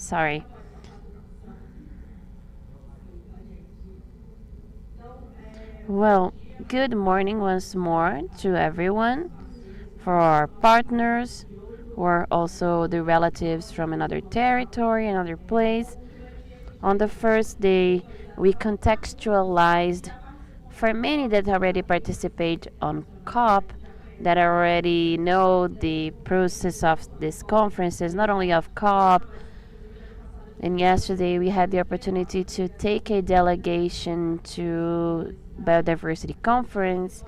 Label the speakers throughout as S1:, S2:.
S1: Sorry. Well, good morning once more to everyone, for our partners, who are also the relatives from another territory, another place. On the first day, we contextualized for many that already participate on COP, that already know the process of these conferences, not only of COP. And yesterday we had the opportunity to take a delegation to biodiversity conference.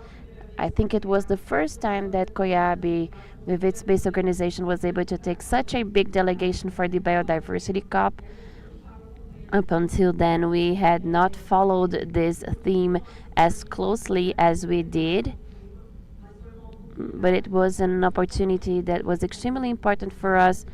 S1: I think it was the first time that Coiab, with its base organization, was able to take such a big delegation for the biodiversity COP. Up until then, we had not followed this theme as closely as we did, but it was an opportunity that was extremely important for us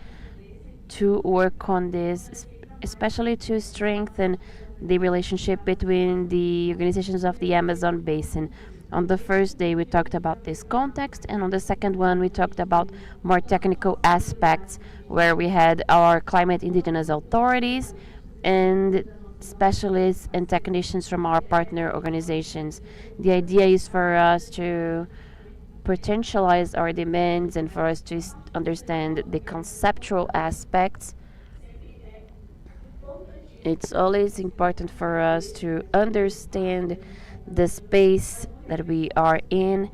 S1: to work on this, especially to strengthen the relationship between the organizations of the Amazon basin. On the first day, we talked about this context, and on the second one, we talked about more technical aspects, where we had our climate indigenous authorities and specialists and technicians from our partner organizations. The idea is for us to potentialize our demands and for us to understand the conceptual aspects. It's always important for us to understand the space that we are in.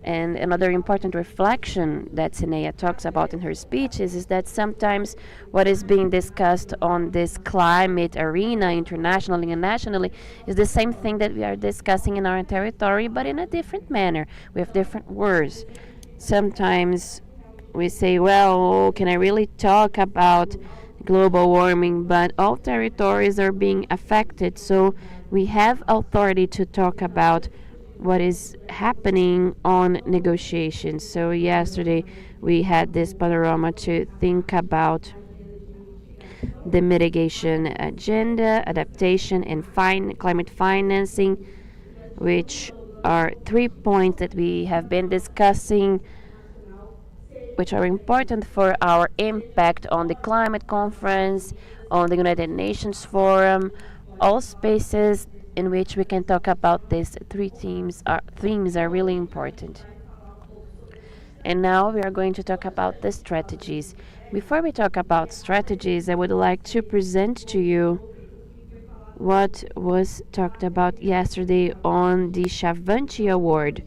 S1: And another important reflection that Sinea talks about in her speeches is that sometimes what is being discussed on this climate arena, internationally and nationally, is the same thing that we are discussing in our territory, but in a different manner, with different words. Sometimes we say, well, can I really talk about global warming? But all territories are being affected, so we have authority to talk about what is happening on negotiations. So yesterday we had this panorama to think about the mitigation agenda, adaptation, and climate financing, which are 3 points that we have been discussing, which are important for our impact on the climate conference, on the United Nations Forum, all spaces in which we can talk about these themes are really important. And now we are going to talk about the strategies. Before we talk about strategies, I would like to present to you what was talked about yesterday on the Chavanti Award.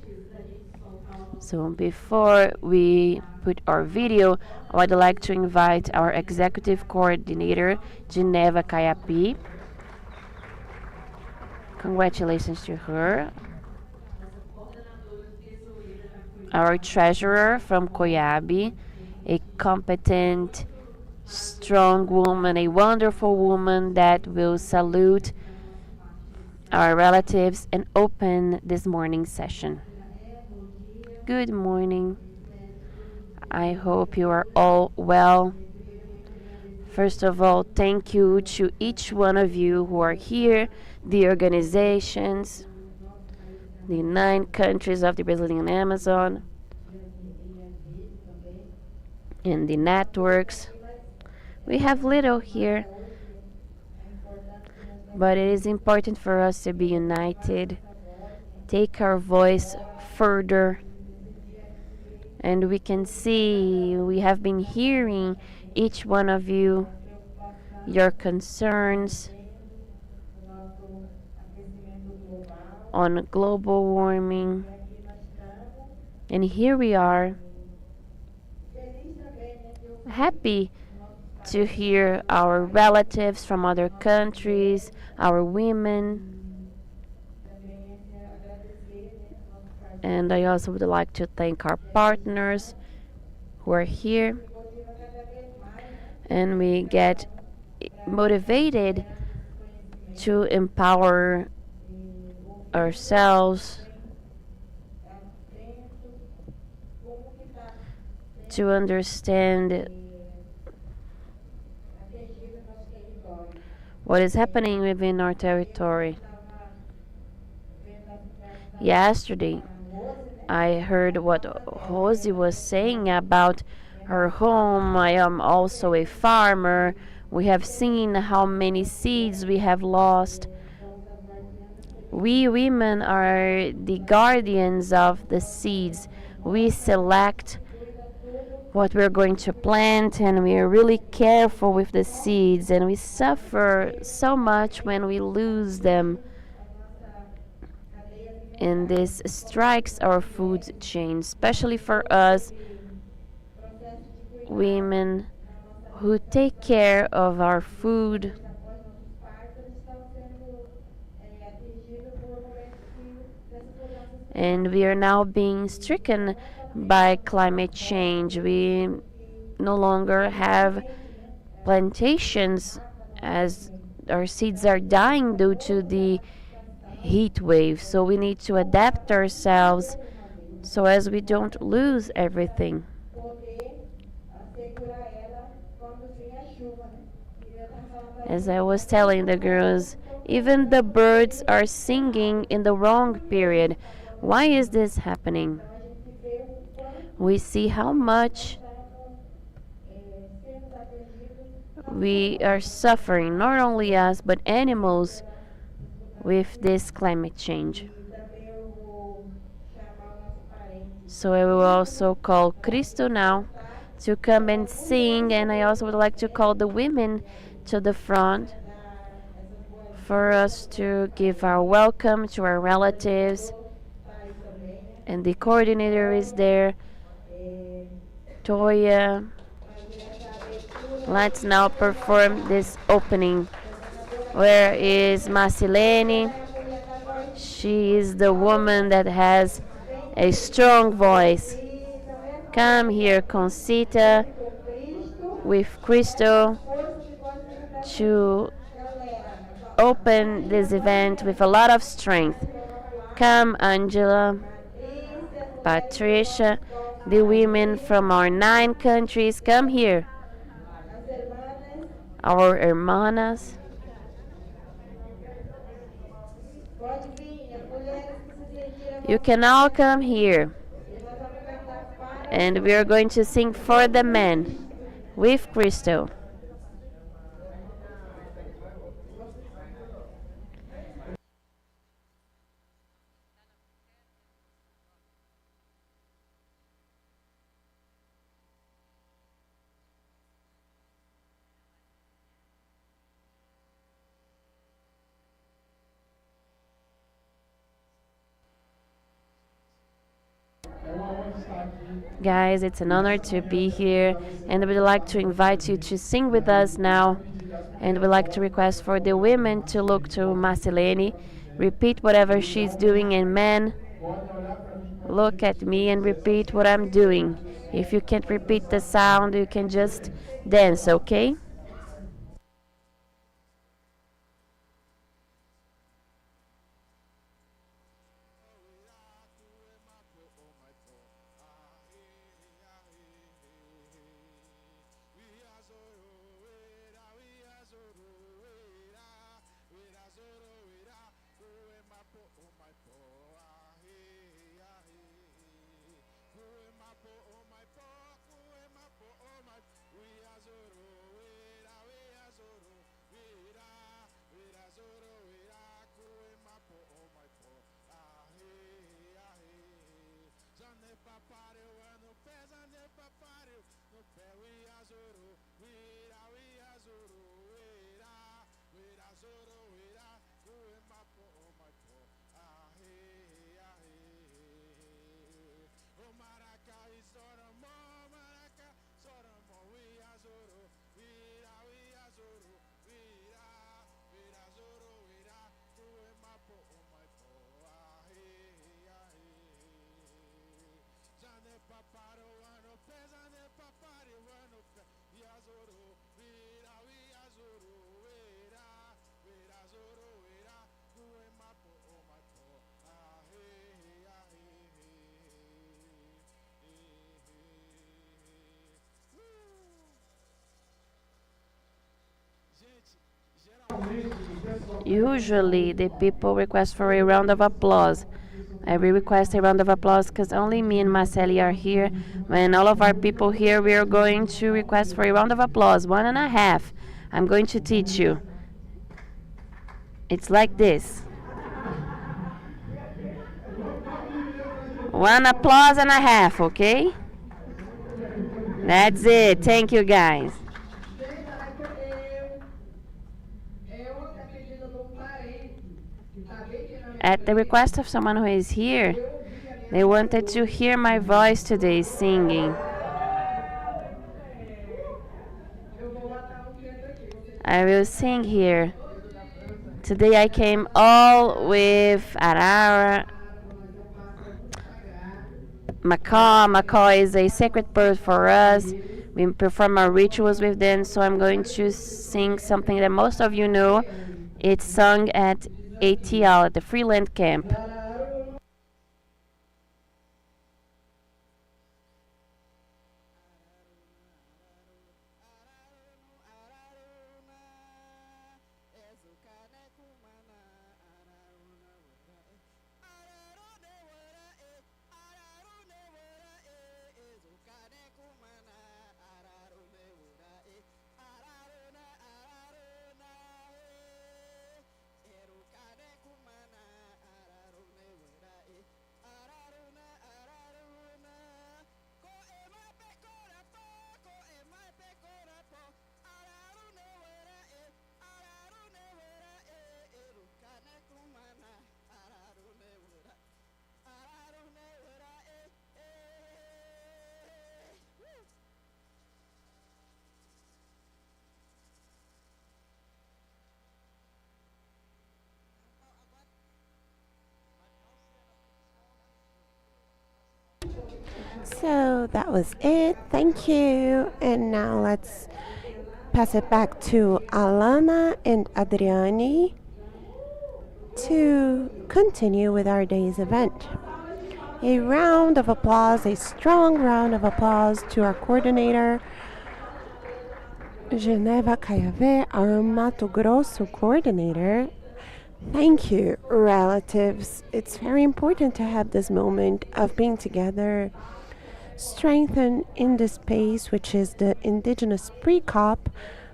S1: So before we put our video, I would like to invite our executive coordinator, Geneva Kayapi. Congratulations to her. Our treasurer from Coiab, a competent, strong woman, a wonderful woman that will salute our relatives and open this morning session. Good morning. I hope you are all well. First of all, thank you to each one of you who are here, the organizations, the 9 countries of the Brazilian Amazon, and the networks. We have little here, but it is important for us to be united, take our voice further, and we can see, we have been hearing each one of you, your concerns on global warming. And here we are, happy to hear our relatives from other countries, our women. And I also would like to thank our partners who are here. And we get motivated to empower ourselves, to understand what is happening within our territory. Yesterday, I heard what Rosie was saying about her home. I am also a farmer. We have seen how many seeds we have lost. We women are the guardians of the seeds. We select what we're going to plant, and we are really careful with the seeds, and we suffer so much when we lose them. And this strikes our food chain, especially for us women who take care of our food. And we are now being stricken by climate change. We no longer have plantations as our seeds are dying due to the heat wave. So we need to adapt ourselves so as we don't lose everything. As I was telling the girls, even the birds are singing in the wrong period. Why is this happening? We see how much we are suffering, not only us, but animals, with this climate change. So I will also call Cristo now to come and sing, and I also would like to call the women to the front for us to give our welcome to our relatives. And the coordinator is there, Toya. Let's now perform this opening. Where is Marcelene? She is the woman that has a strong voice. Come here, Concita, with Cristo, to open this event with a lot of strength. Come, Angela, Patricia, the women from our 9 countries, come here. Our hermanas. You can all come here. And we are going to sing for the men with Cristo. Guys, it's an honor to be here, and we'd like to invite you to sing with us now. And we'd like to request for the women to look to Marcelene, repeat whatever she's doing, and men, look at me and repeat what I'm doing. If you can't repeat the sound, you can just dance, okay? Usually the people request for a round of applause. I will request a round of applause because only me and Marceli are here. When all of our people here, we are going to request for a round of applause. 1.5. I'm going to teach you. It's like this. One applause and a half, okay? That's it. Thank you, guys. At the request of someone who is here, they wanted to hear my voice today singing. I will sing here. Today I came all with arara, macaw. Macaw is a sacred bird for us. We perform our rituals with them, so I'm going to sing something that most of you know. It's sung at ATL, at the Freeland Camp.
S2: So that was it. Thank you. And now let's pass it back to Alana and Adriani to continue with our day's event. A round of applause, a strong round of applause to our coordinator, Geneva Coiab, our Mato Grosso coordinator. Thank you, relatives. It's very important to have this moment of being together, strengthen in the space, which is the Indigenous pre-COP,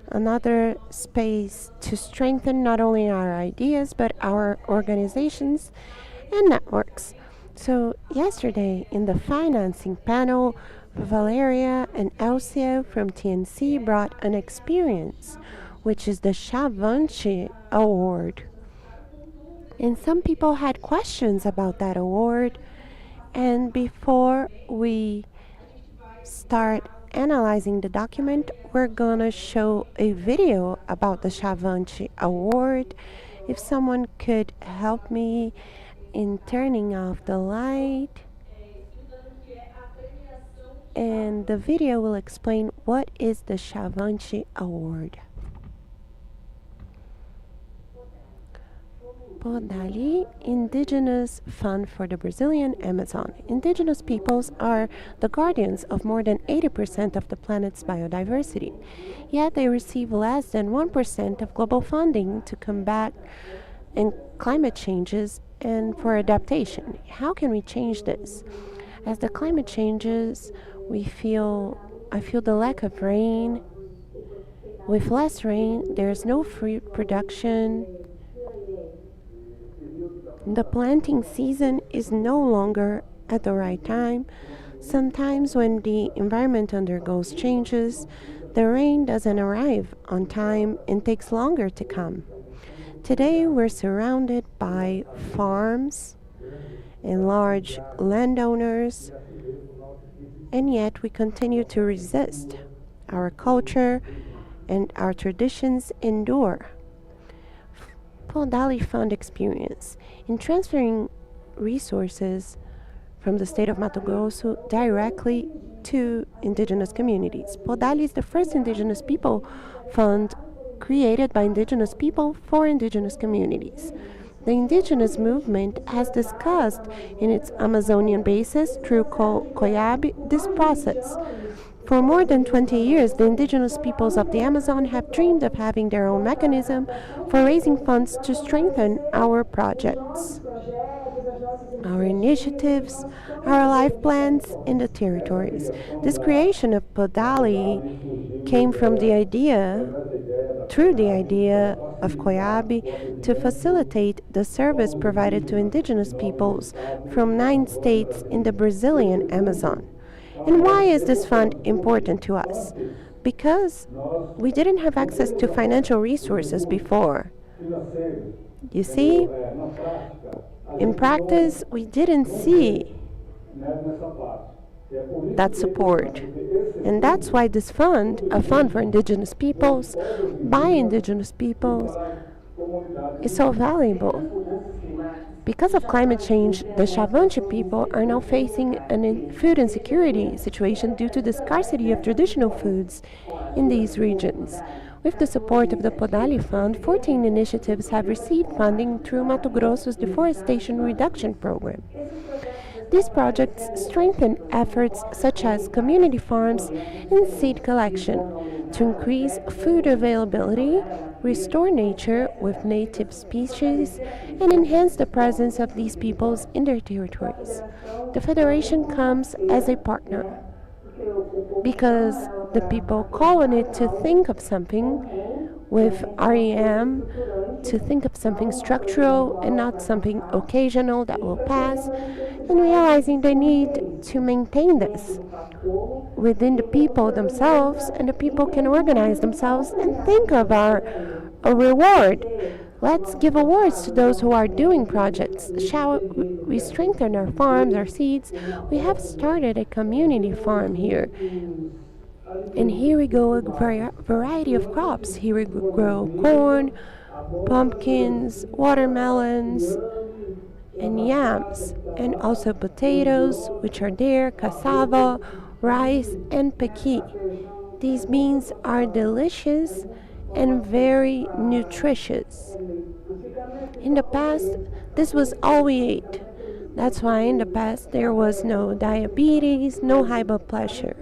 S2: another space to strengthen not only our ideas but our organizations and networks. So yesterday in the financing panel, Valeria and Elcio from TNC brought an experience, which is the Chavante Award. And some people had questions about that award. And before we start analyzing the document, we're gonna show a video about the Chavante Award. If someone could help me in turning off the light. And the video will explain what is the Chavante Award. Podali, Indigenous Fund for the Brazilian Amazon. Indigenous peoples are the guardians of more than 80% of the planet's biodiversity, yet they receive less than 1% of global funding to combat climate changes and for adaptation. How can we change this? As the climate changes, I feel the lack of rain. With less rain, there's no fruit production. The planting season is no longer at the right time. Sometimes when the environment undergoes changes, the rain doesn't arrive on time and takes longer to come. Today we're surrounded by farms and large landowners, and yet we continue to resist. Our culture and our traditions endure. Podali Fund experience in transferring resources from the state of Mato Grosso directly to indigenous communities. Podali is the first indigenous people fund created by indigenous people for indigenous communities. The indigenous movement has discussed in its Amazonian basis through Coiab this process. For more than 20 years, the indigenous peoples of the Amazon have dreamed of having their own mechanism for raising funds to strengthen our projects, our initiatives, our life plans in the territories. This creation of Podali came from the idea through the idea of Coiab to facilitate the service provided to indigenous peoples from 9 states in the Brazilian Amazon. And why is this fund important to us? Because we didn't have access to financial resources before. You see, in practice, we didn't see that support. And that's why this fund, a fund for indigenous peoples, by indigenous peoples, is so valuable. Because of climate change, the Xavante people are now facing a food insecurity situation due to the scarcity of traditional foods in these regions. With the support of the Podali Fund, 14 initiatives have received funding through Mato Grosso's deforestation reduction program. These projects strengthen efforts such as community farms and seed collection to increase food availability, restore nature with native species, and enhance the presence of these peoples in their territories. The Federation comes as a partner because the people call on it to think of something with REM, to think of something structural and not something occasional that will pass, and realizing the need to maintain this within the people themselves, and the people can organize themselves and think of a reward. Let's give awards to those who are doing projects. Shall we strengthen our farms, our seeds? We have started a community farm here. And here we grow a variety of crops. Here we grow corn, pumpkins, watermelons, and yams, and also potatoes, which are there, cassava, rice, and pequi. These beans are delicious and very nutritious. In the past, this was all we ate. That's why in the past there was no diabetes, no high blood pressure.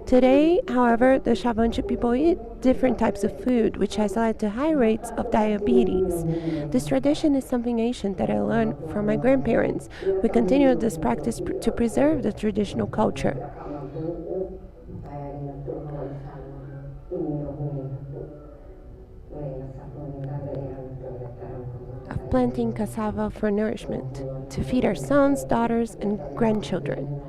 S2: Today, however, the Xavante people eat different types of food, which has led to high rates of diabetes. This tradition is something ancient that I learned from my grandparents. We continue this practice to preserve the traditional culture of planting cassava for nourishment, to feed our sons, daughters, and grandchildren.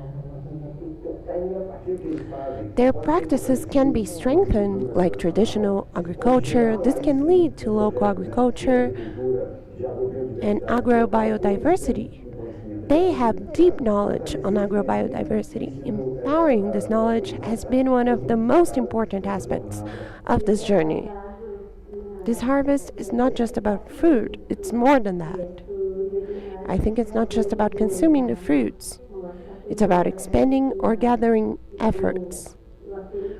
S2: Their practices can be strengthened, like traditional agriculture. This can lead to local agriculture and agrobiodiversity. They have deep knowledge on agrobiodiversity. Empowering this knowledge has been one of the most important aspects of this journey. This harvest is not just about food, it's more than that. I think it's not just about consuming the fruits. It's about expanding or gathering efforts.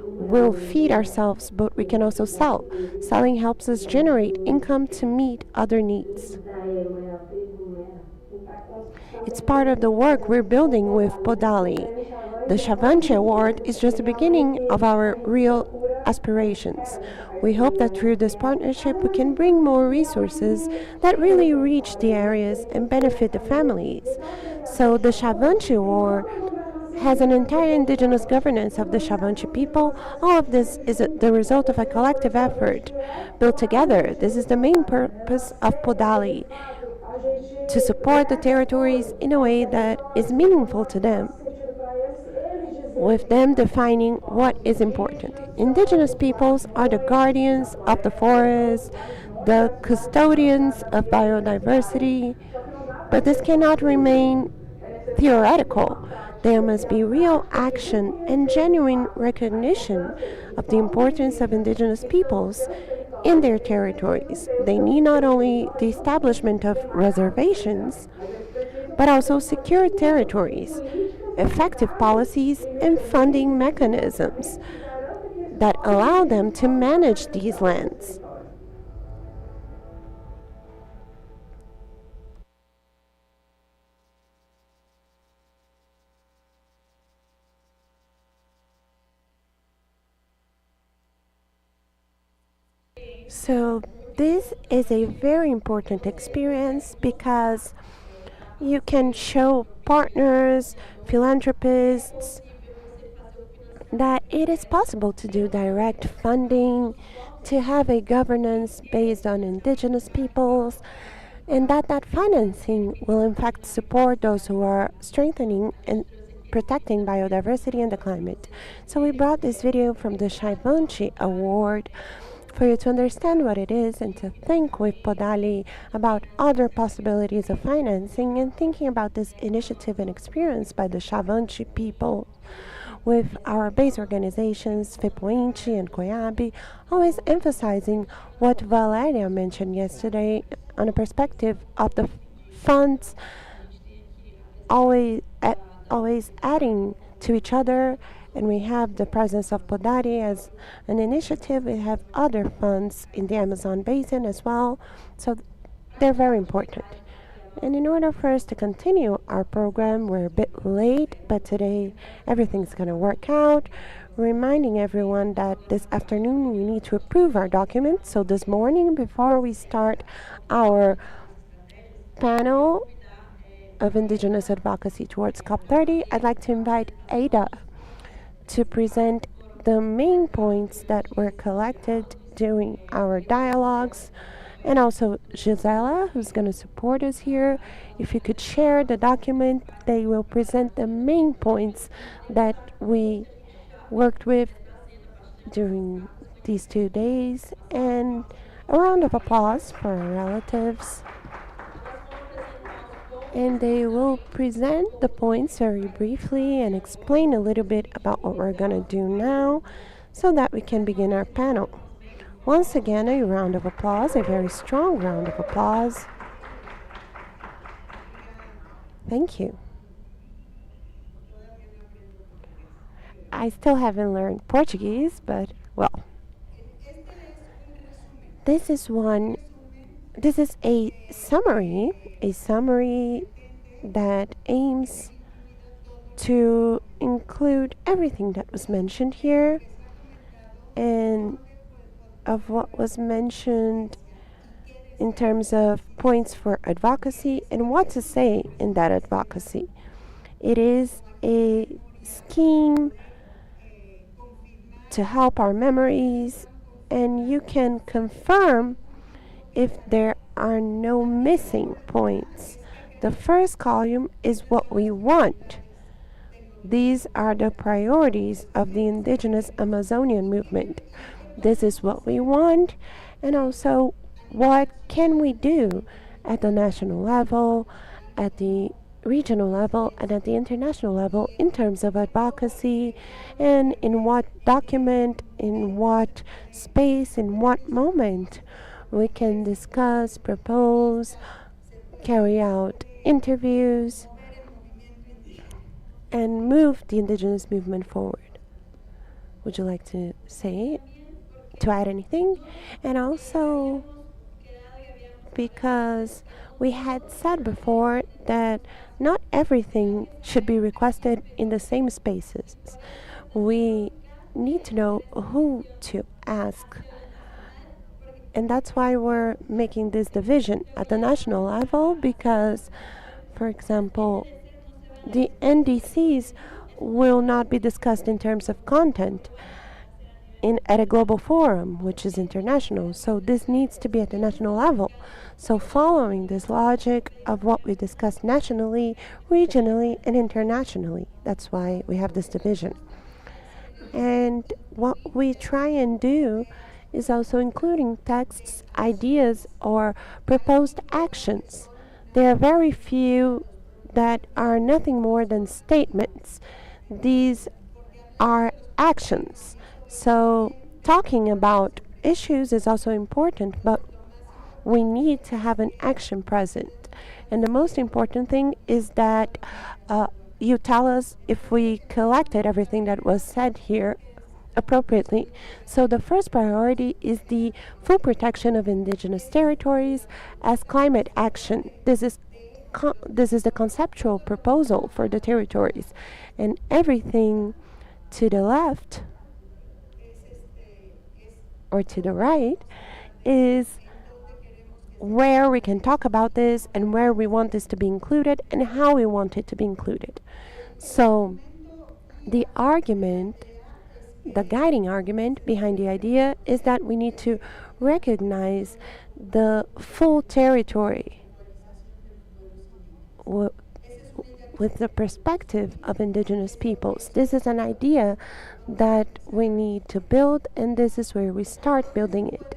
S2: We'll feed ourselves, but we can also sell. Selling helps us generate income to meet other needs. It's part of the work we're building with Podali. The Xavante Award is just the beginning of our real aspirations. We hope that through this partnership we can bring more resources that really reach the areas and benefit the families. So the Xavante Award has an entire indigenous governance of the Xavante people. All of this is the result of a collective effort built together. This is the main purpose of Podali, to support the territories in a way that is meaningful to them, with them defining what is important. Indigenous peoples are the guardians of the forest, the custodians of biodiversity, but this cannot remain theoretical. There must be real action and genuine recognition of the importance of indigenous peoples in their territories. They need not only the establishment of reservations, but also secure territories, effective policies, and funding mechanisms that allow them to manage these lands. So this is a very important experience because you can show partners, philanthropists, that it is possible to do direct funding, to have a governance based on indigenous peoples, and that financing will in fact support those who are strengthening and protecting biodiversity and the climate. So we brought this video from the Shaibonchi Award for you to understand what it is and to think with Podali about other possibilities of financing and thinking about this initiative and experience by the Shavanchi people with our base organizations, Fipoinchi and Coiab, always emphasizing what Valeria mentioned yesterday on a perspective of the funds always always adding to each other, and we have the presence of Podari as an initiative. We have other funds in the Amazon basin as well, so they're very important. And in order for us to continue our program, we're a bit late, but today everything's going to work out. Reminding everyone that this afternoon we need to approve our documents. So this morning, before we start our panel of Indigenous advocacy towards COP30, I'd like to invite Ada to present the main points that were collected during our dialogues, and also Gisela, who's going to support us here. If you could share the document, they will present the main points that we worked with during these 2 days. And a round of applause for our relatives. And they will present the points very briefly and explain a little bit about what we're going to do now so that we can begin our panel. Once again, a round of applause, a very strong round of applause. Thank you. I still haven't learned Portuguese, but well. This is a summary that aims to include everything that was mentioned here and of what was mentioned in terms of points for advocacy and what to say in that advocacy. It is a scheme to help our memories, and you can confirm if there are no missing points. The first column is what we want. These are the priorities of the Indigenous Amazonian movement. This is what we want, and also what can we do at the national level, at the regional level, and at the international level in terms of advocacy, and in what document, in what space, in what moment we can discuss, propose, carry out interviews, and move the indigenous movement forward. Would you like to add anything? And also, because we had said before that not everything should be requested in the same spaces. We need to know who to ask. And that's why we're making this division at the national level, because, for example, the NDCs will not be discussed in terms of content at a global forum, which is international. So this needs to be at the national level. So following this logic of what we discuss nationally, regionally, and internationally, that's why we have this division. And what we try and do is also including texts, ideas, or proposed actions. There are very few that are nothing more than statements. These are actions. So talking about issues is also important, but we need to have an action present. And the most important thing is that you tell us if we collected everything that was said here appropriately. So the first priority is the full protection of indigenous territories as climate action. This is the conceptual proposal for the territories, and everything to the left or to the right is where we can talk about this and where we want this to be included and how we want it to be included. So the argument the guiding argument behind the idea is that we need to recognize the full territory with the perspective of indigenous peoples. This is an idea that we need to build, and this is where we start building it.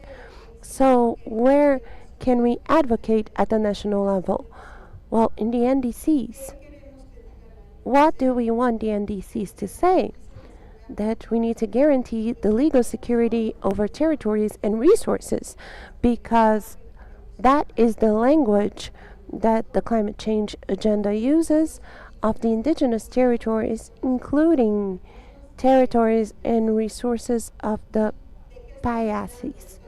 S2: So, where can we advocate at the national level? Well, in the NDCs. What do we want the NDCs to say? That we need to guarantee the legal security over territories and resources, because that is the language that the climate change agenda uses of the indigenous territories, including territories and resources of the Payasis.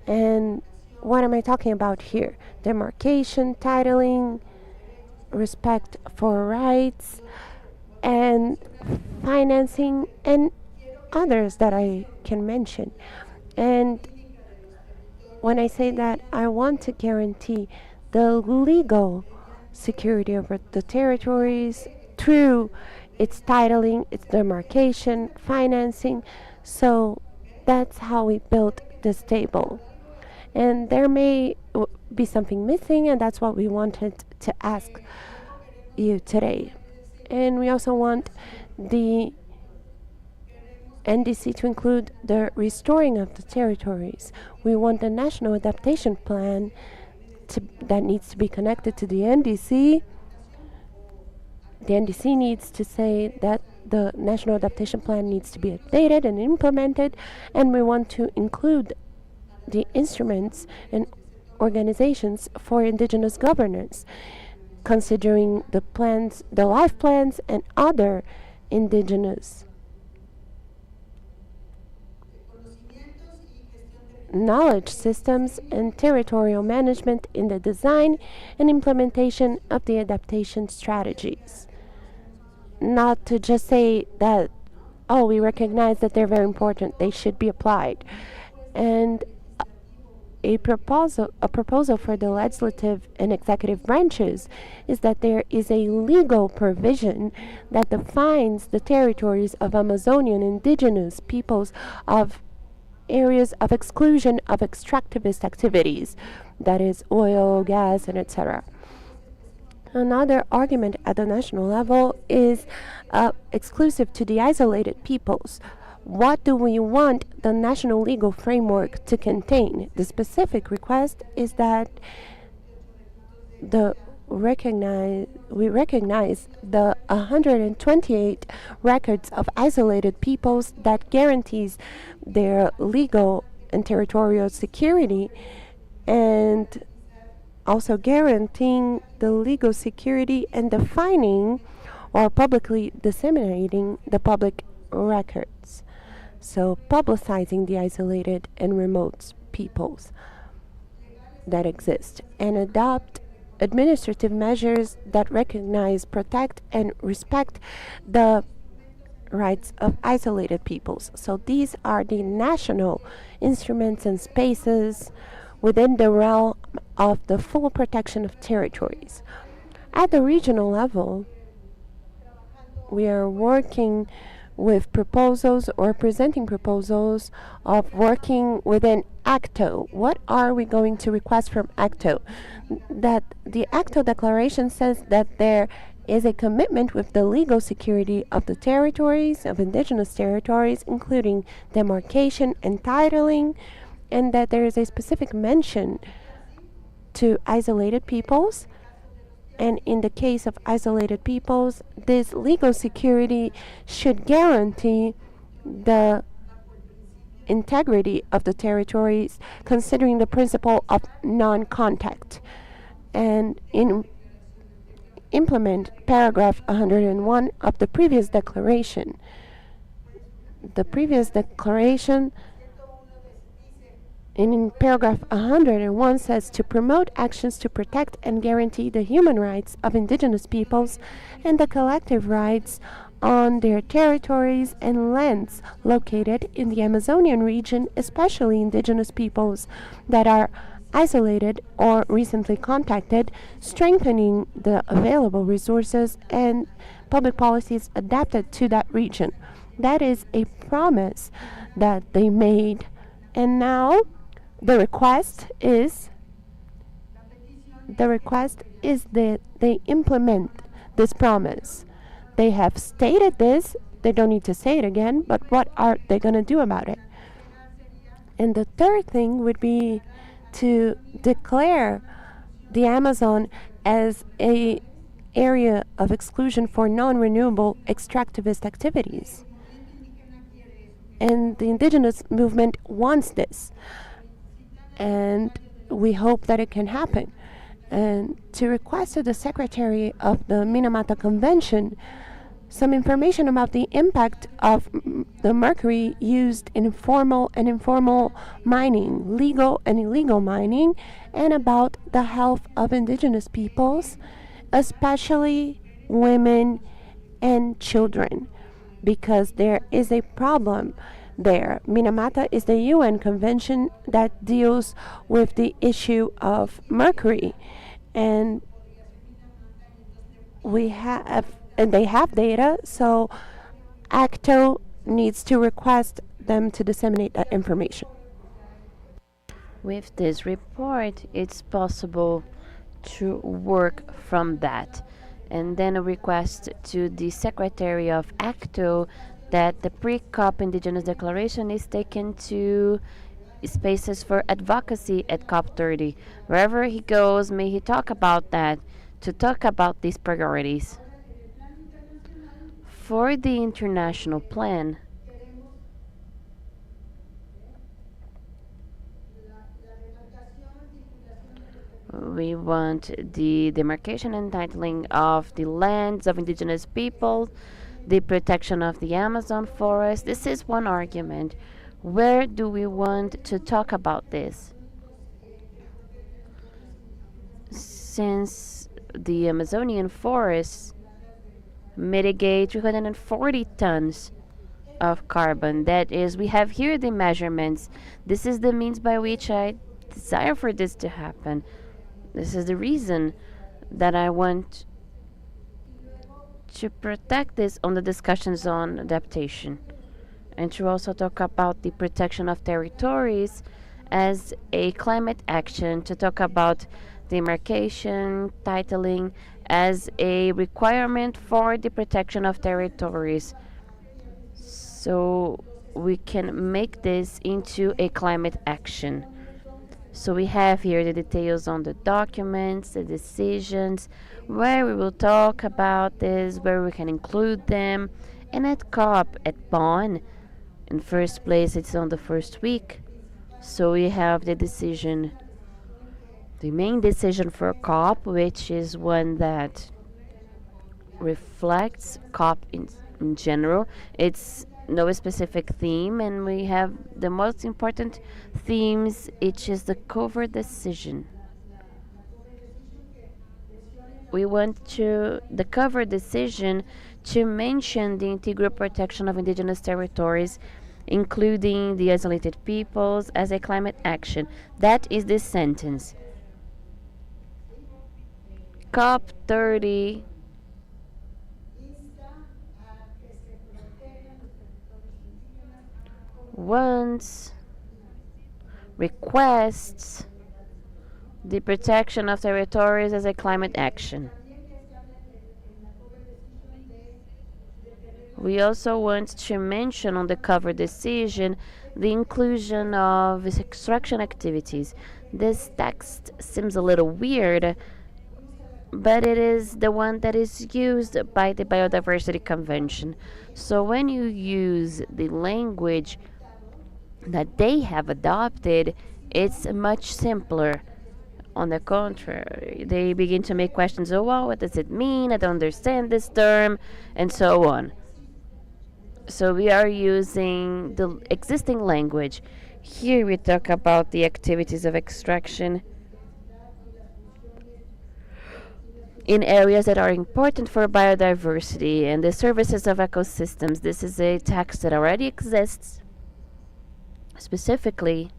S2: And what am I talking about here? Demarcation, titling, respect for rights, and financing, and others that I can mention. And when I say that I want to guarantee the legal security over the territories through its titling, its demarcation, financing, so that's how we built this table. And there may be something missing, and that's what we wanted to ask you today. And we also want the NDC to include the restoring of the territories. We want the national adaptation plan that needs to be connected to the NDC. The NDC needs to say that the national adaptation plan needs to be updated and implemented, and we want to include the instruments and organizations for indigenous governance, considering the plans, the life plans, and other indigenous knowledge systems and territorial management in the design and implementation of the adaptation strategies. Not to just say that, oh, we recognize that they're very important, they should be applied. And a proposal for the legislative and executive branches is that there is a legal provision that defines the territories of Amazonian indigenous peoples of areas of exclusion of extractivist activities, that is oil, gas, and etc. Another argument at the national level is exclusive to the isolated peoples. What do we want the national legal framework to contain? The specific request is that we recognize the 128 records of isolated peoples that guarantees their legal and territorial security, and also guaranteeing the legal security and defining or publicly disseminating the public records. So publicizing the isolated and remote peoples that exist, and adopt administrative measures that recognize, protect, and respect the rights of isolated peoples. So these are the national instruments and spaces within the realm of the full protection of territories. At the regional level, we are working with proposals or presenting proposals of working within ACTO. What are we going to request from ACTO? That the ACTO declaration says that there is a commitment with the legal security of the territories, of indigenous territories, including demarcation and titling, and that there is a specific mention to isolated peoples. And in the case of isolated peoples, this legal security should guarantee the integrity of the territories, considering the principle of non-contact, and implement paragraph 101 of the previous declaration. The previous declaration in paragraph 101 says to promote actions to protect and guarantee the human rights of indigenous peoples and the collective rights on their territories and lands located in the Amazonian region, especially indigenous peoples that are isolated or recently contacted, strengthening the available resources and public policies adapted to that region. That is a promise that they made. And now the request is that they implement this promise. They have stated this, they don't need to say it again, but what are they going to do about it? And the third thing would be to declare the Amazon as a area of exclusion for non-renewable extractivist activities. And the indigenous movement wants this. And we hope that it can happen. And to request to the secretary of the Minamata Convention some information about the impact of the mercury used in formal and informal mining, legal and illegal mining, and about the health of indigenous peoples, especially women and children, because there is a problem there. Minamata is the UN convention that deals with the issue of mercury, and we have and they have data, so ACTO needs to request them to disseminate that information.
S1: With this report, it's possible to work from that. And then a request to the Secretary of ACTO that the pre-COP Indigenous Declaration is taken to spaces for advocacy at COP30. Wherever he goes, may he talk about that, to talk about these priorities. For the international plan, we want the demarcation and titling of the lands of indigenous people, the protection of the Amazon forest. This is one argument. Where do we want to talk about this? Since the Amazonian forests mitigate 340 tons of carbon. That is, we have here the measurements. This is the means by which I desire for this to happen. This is the reason that I want to protect this on the discussions on adaptation, and to also talk about the protection of territories as a climate action, to talk about demarcation, titling as a requirement for the protection of territories. So we can make this into a climate action. So we have here the details on the documents, the decisions, where we will talk about this, where we can include them. And at COP, at Bonn, in first place, it's on the first week. So we have the decision, the main decision for COP, which is one that reflects COP in general. It's no specific theme, and we have the most important themes, which is the cover decision. We want to the cover decision to mention the integral protection of indigenous territories, including the isolated peoples, as a climate action. That is this sentence. COP30 wants, requests the protection of territories as a climate action. We also want to mention on the cover decision the inclusion of extraction activities. This text seems a little weird, but it is the one that is used by the Biodiversity Convention. So when you use the language that they have adopted, it's much simpler. On the contrary, they begin to make questions. Oh, well, what does it mean? I don't understand this term, and so on. So we are using the existing language. Here we talk about the activities of extraction in areas that are important for biodiversity and the services of ecosystems. This is a text that already exists, specifically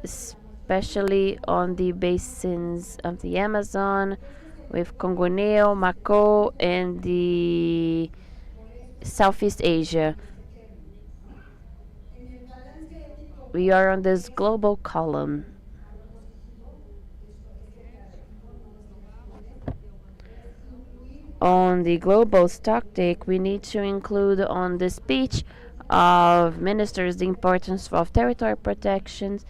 S1: especially on the basins of the Amazon, with Congoneo, Mako, and the Southeast Asia. We are on this global column. On the global stocktake, we need to include on the speech of ministers the importance of territory protections,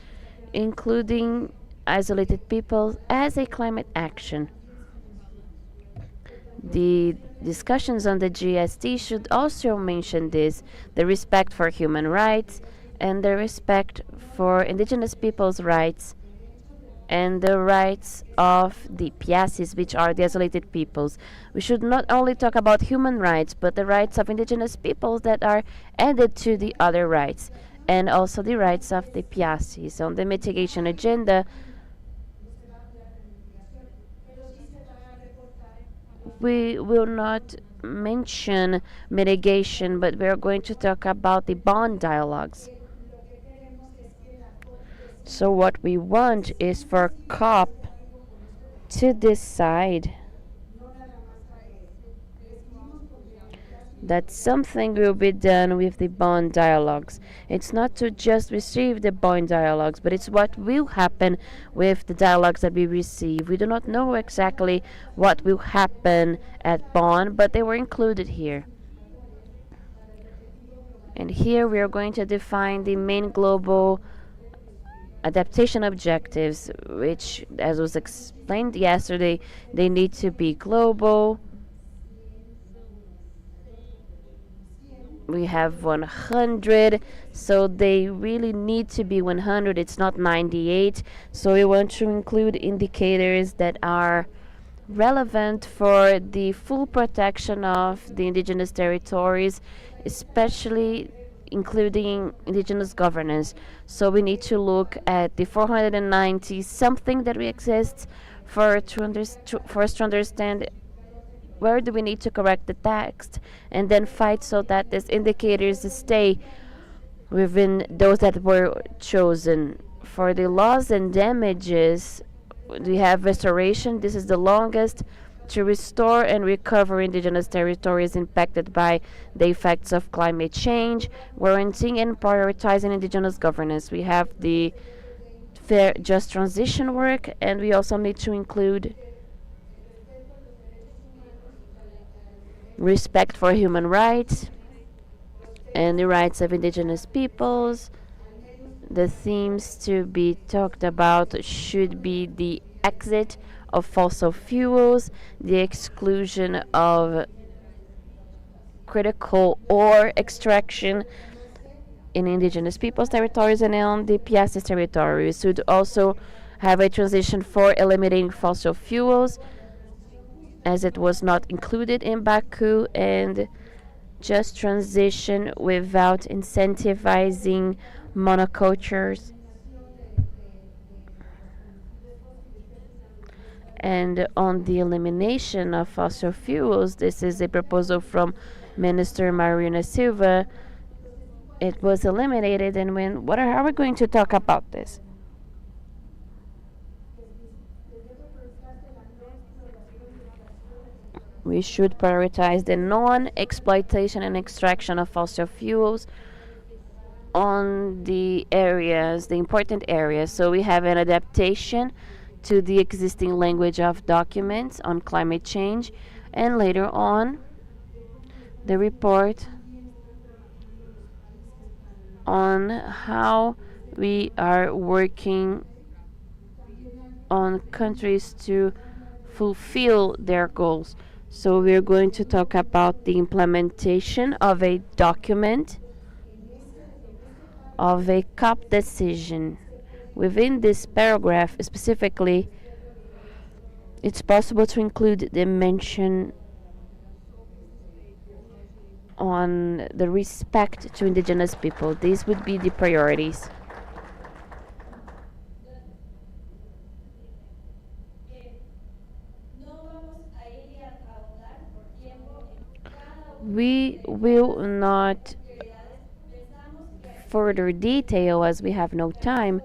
S1: including isolated peoples as a climate action. The discussions on the GST should also mention this, the respect for human rights and the respect for indigenous peoples' rights and the rights of the Piasis, which are the isolated peoples. We should not only talk about human rights, but the rights of indigenous peoples that are added to the other rights, and also the rights of the Piasis. On the mitigation agenda, we will not mention mitigation, but we are going to talk about the bond dialogues. So, what we want is for COP to decide that something will be done with the bond dialogues. It's not to just receive the bond dialogues, but it's what will happen with the dialogues that we receive. We do not know exactly what will happen at bond, but they were included here. And here we are going to define the main global adaptation objectives, which, as was explained yesterday, they need to be global. We have 100, so they really need to be 100. It's not 98. So we want to include indicators that are relevant for the full protection of the indigenous territories, especially including indigenous governance. So we need to look at the 490 something that we exist for us to understand where do we need to correct the text and then fight so that these indicators stay within those that were chosen. For the loss and damages, we have restoration. This is the longest to restore and recover indigenous territories impacted by the effects of climate change, warranting and prioritizing indigenous governance. We have the fair, just transition work, and we also need to include respect for human rights and the rights of indigenous peoples. The themes to be talked about should be the exit of fossil fuels, the exclusion of critical ore extraction in indigenous peoples' territories and on the Piasis territories. We should also have a transition for eliminating fossil fuels, as it was not included in Baku, and just transition without incentivizing monocultures. And on the elimination of fossil fuels, this is a proposal from Minister Marina Silva. It was eliminated, and how are we going to talk about this? We should prioritize the non-exploitation and extraction of fossil fuels on the areas, the important areas. So we have an adaptation to the existing language of documents on climate change, and later on, the report on how we are working on countries to fulfill their goals. So we're going to talk about the implementation of a document of a COP decision. Within this paragraph specifically, it's possible to include the mention on the respect to indigenous people. These would be the priorities. We will not further detail as we have no time,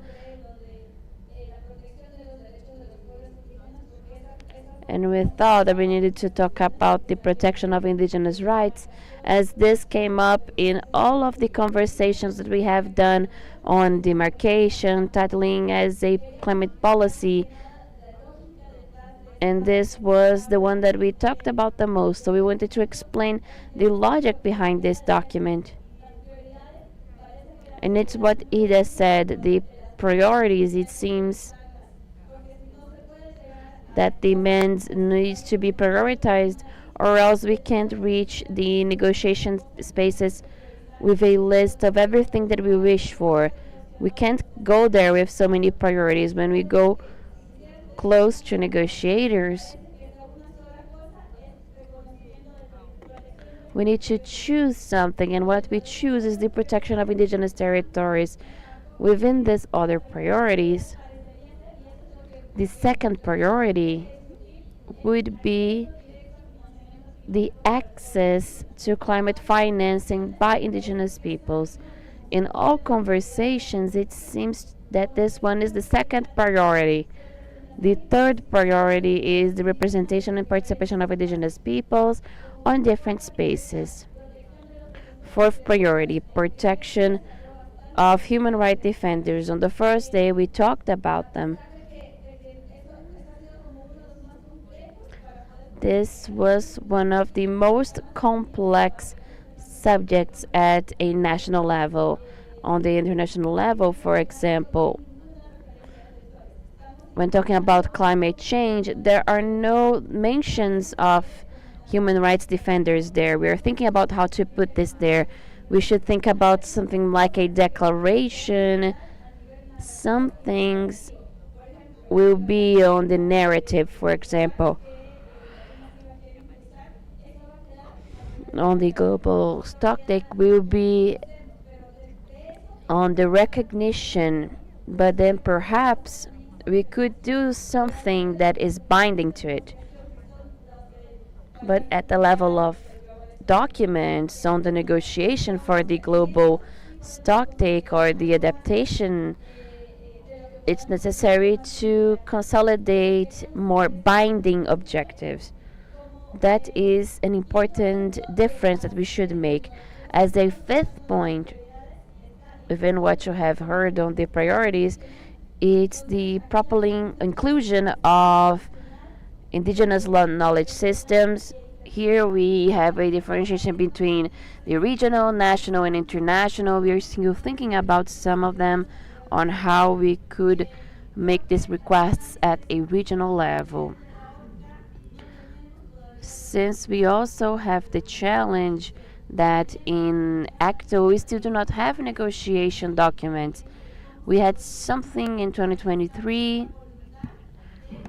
S1: And we thought that we needed to talk about the protection of indigenous rights, as this came up in all of the conversations that we have done on demarcation, titling as a climate policy, and this was the one that we talked about the most. So we wanted to explain the logic behind this document. And it's what Ida said, the priorities. It seems that demands needs to be prioritized, or else we can't reach the negotiation spaces with a list of everything that we wish for. We can't go there with so many priorities. When we go close to negotiators, we need to choose something, and what we choose is the protection of indigenous territories. Within these other priorities, the second priority would be the access to climate financing by indigenous peoples. In all conversations, it seems that this one is the second priority. The third priority is the representation and participation of indigenous peoples on different spaces. Fourth priority, protection of human rights defenders. On the first day, we talked about them. This was one of the most complex subjects at a national level. On the international level, for example, when talking about climate change, there are no mentions of human rights defenders there. We are thinking about how to put this there. We should think about something like a declaration. Some things will be on the narrative, for example. On the global stocktake will be on the recognition, but then perhaps we could do something that is binding to it. But at the level of documents on the negotiation for the global stocktake or the adaptation, it's necessary to consolidate more binding objectives. That is an important difference that we should make. As a fifth point, within what you have heard on the priorities, it's the proper inclusion of indigenous knowledge systems. Here we have a differentiation between the regional, national, and international. We are still thinking about some of them on how we could make these requests at a regional level. Since we also have the challenge that in ACTO we still do not have negotiation documents. We had something in 2023,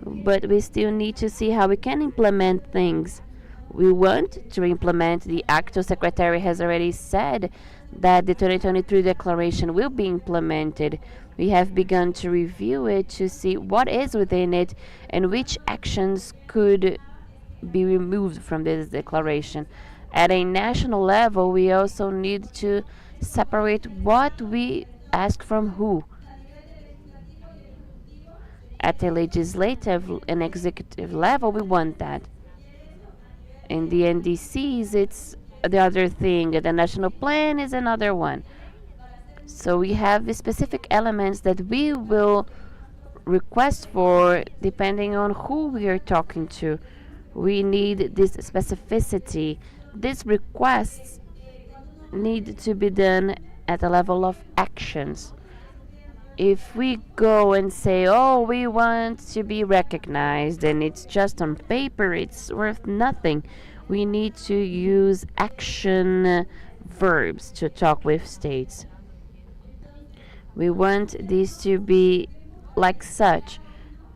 S1: but we still need to see how we can implement things. We want to implement. The ACTO secretary has already said that the 2023 declaration will be implemented. We have begun to review it to see what is within it and which actions could be removed from this declaration. At a national level, we also need to separate what we ask from who. At the legislative and executive level, we want that. In the NDCs, it's the other thing. The national plan is another one. So we have specific elements that we will request for depending on who we are talking to. We need this specificity. These requests need to be done at the level of actions. If we go and say, oh, we want to be recognized, and it's just on paper, it's worth nothing. We need to use action verbs to talk with states. We want this to be like such.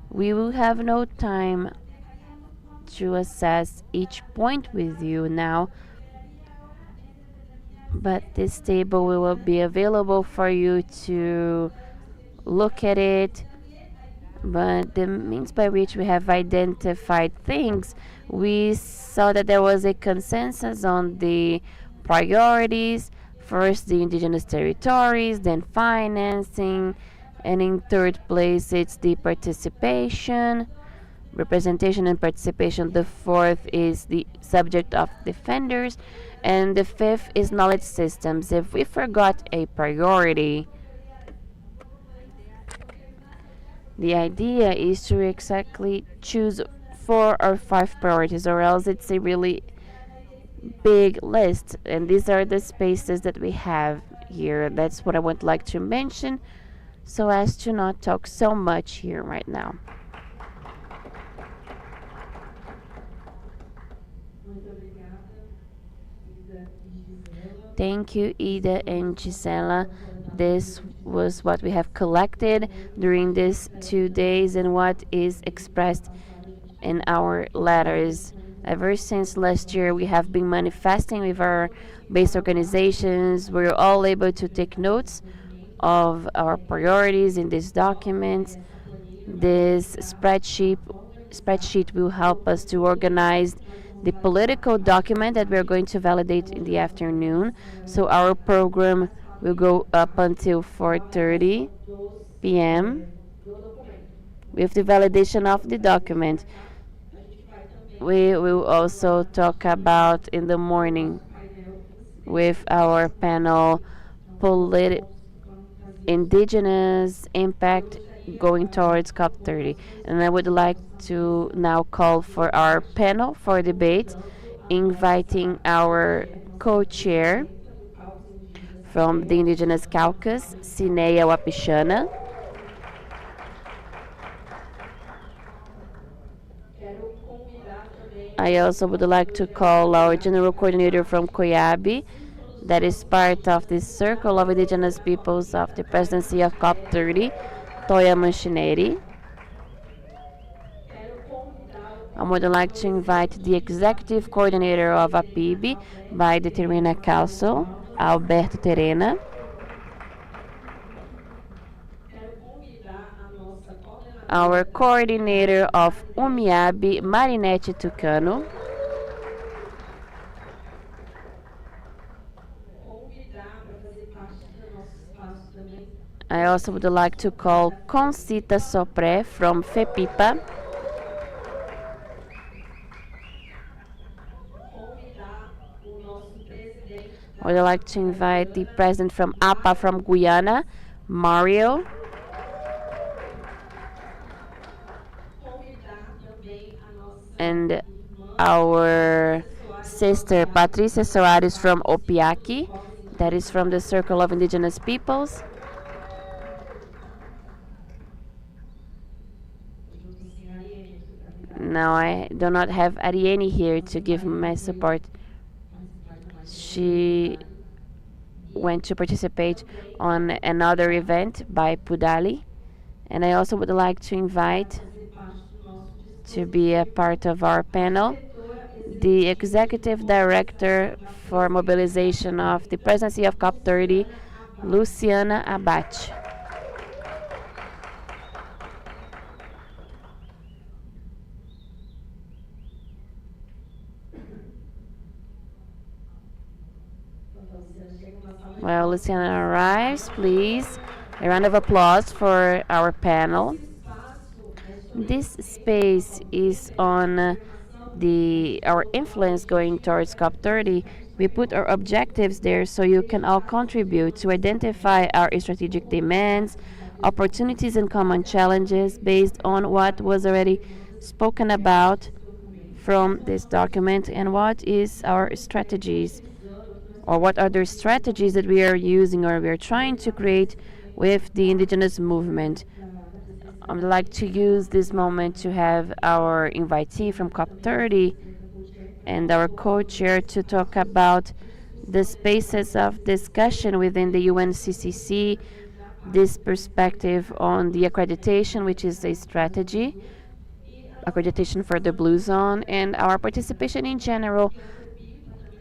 S1: We will have no time to assess each point with you now, but this table will be available for you to look at it. But the means by which we have identified things, we saw that there was a consensus on the priorities. First, the indigenous territories, then financing, and in third place, it's the participation. representation and participation. The fourth is the subject of defenders. And the fifth is knowledge systems. If we forgot a priority, the idea is to exactly choose 4 or 5 priorities, or else it's a really big list. And these are the spaces that we have here. That's what I would like to mention so as to not talk so much here right now. Thank you, Ida and Gisela. This was what we have collected during these 2 days and what is expressed in our letters. Ever since last year, we have been manifesting with our base organizations. We're all able to take notes of our priorities in these documents. This spreadsheet will help us to organize the political document that we're going to validate in the afternoon. So our program will go up until 4:30 p.m. with the validation of the document. We will also talk about in the morning with our panel Indigenous impact going towards COP30. And I would like to now call for our panel for debate, inviting our co-chair from the Indigenous Caucus, Cineia Wapichana. I also would like to call our general coordinator from Coiab, that is part of the Circle of Indigenous Peoples of the Presidency of COP30, Toya Manchineri. I would like to invite the executive coordinator of APIB by the Terena Council, Alberto Terena. Our coordinator of UMIAB, Marinete Tucano. I also would like to call Concita Sopré from FEPIPA. I would like to invite the president from APA from Guyana, Mario. And our sister Patricia Soares from Opiaki, that is from the Circle of Indigenous Peoples. Now I do not have Ariane here to give my support. She went to participate on another event by Pudali. And I also would like to invite to be a part of our panel the Executive Director for Mobilization of the Presidency of COP30, Luciana Abate. Well, Luciana arrives, please. A round of applause for our panel. This space is on our influence going towards COP30. We put our objectives there so you can all contribute to identify our strategic demands, opportunities, and common challenges based on what was already spoken about from this document and what is our strategies, or what are the strategies that we are using or we are trying to create with the indigenous movement. I'd like to use this moment to have our invitee from COP30 and our co-chair to talk about the spaces of discussion within the UNCCC, this perspective on the accreditation, which is a strategy, accreditation for the Blue Zone, and our participation in general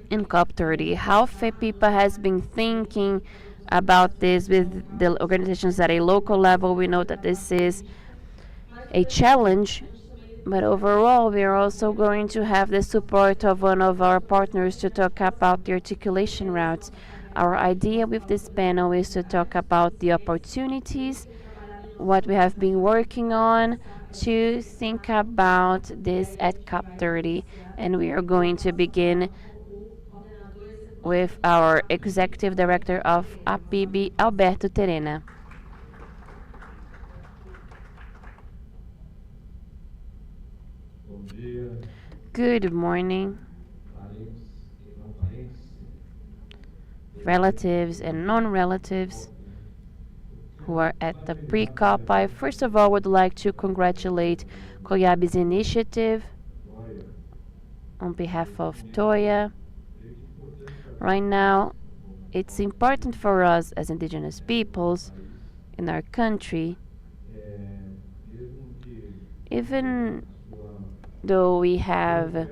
S1: in COP30. How FEPIPA has been thinking about this with the organizations at a local level. We know that this is a challenge, but overall we are also going to have the support of one of our partners to talk about the articulation routes. Our idea with this panel is to talk about the opportunities what we have been working on to think about this at COP30. And we are going to begin with our Executive Director of APIB, Alberto Terena. Good morning, relatives and non-relatives who are at the pre-COP. I first of all would like to congratulate Coiab's initiative on behalf of Toya. Right now, it's important for us as indigenous peoples in our country, even though we have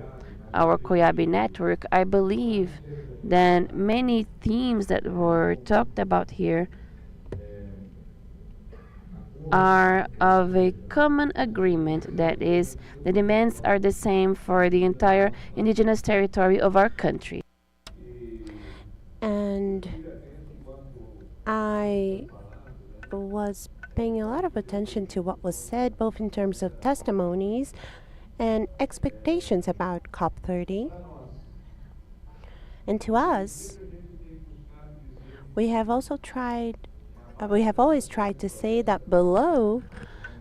S1: our Coiab network, I believe that many themes that were talked about here are of a common agreement, that is, the demands are the same for the entire indigenous territory of our country.
S2: And I was paying a lot of attention to what was said, both in terms of testimonies and expectations about COP30. And to us, we have we have always tried to say that below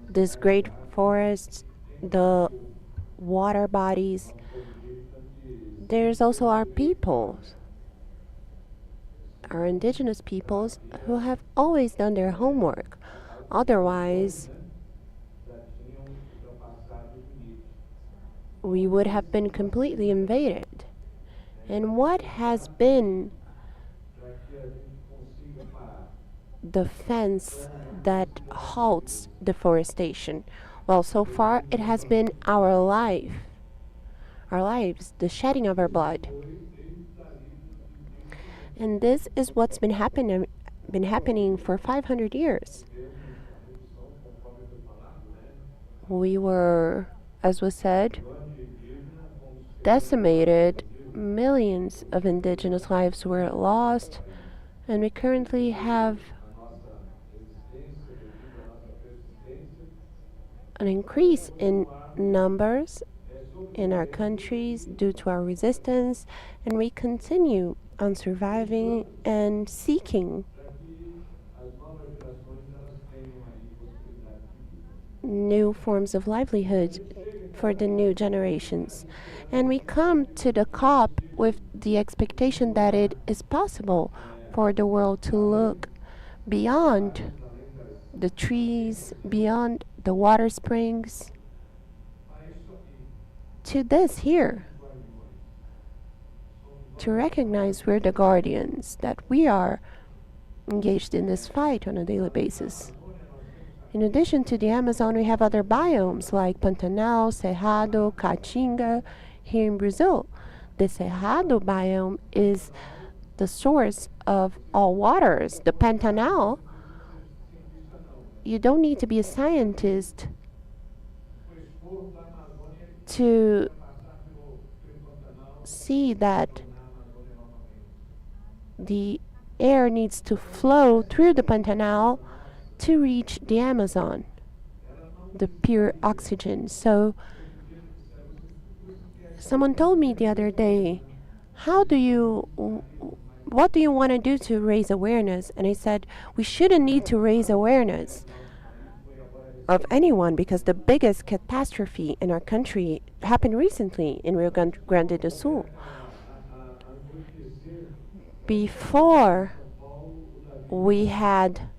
S2: this great forest, the water bodies, there's also our peoples, our indigenous peoples who have always done their homework. Otherwise, we would have been completely invaded. And what has been the fence that halts deforestation? Well, so far it has been our lives, the shedding of our blood. And this is what's been happening for 500 years. We were, as was said, decimated. Millions of indigenous lives were lost, and we currently have an increase in numbers in our countries due to our resistance, and we continue on surviving and seeking new forms of livelihood for the new generations. And we come to the COP with the expectation that it is possible for the world to look beyond the trees, beyond the water springs, to this here, to recognize we're the guardians, that we are engaged in this fight on a daily basis. In addition to the Amazon, we have other biomes like Pantanal, Cerrado, Caatinga here in Brazil. The Cerrado biome is the source of all waters. The Pantanal, you don't need to be a scientist to see that the air needs to flow through the Pantanal to reach the Amazon, the pure oxygen. So someone told me the other day, what do you want to do to raise awareness? And I said, we shouldn't need to raise awareness of anyone, because the biggest catastrophe in our country happened recently in Rio Grande do Sul. Before we had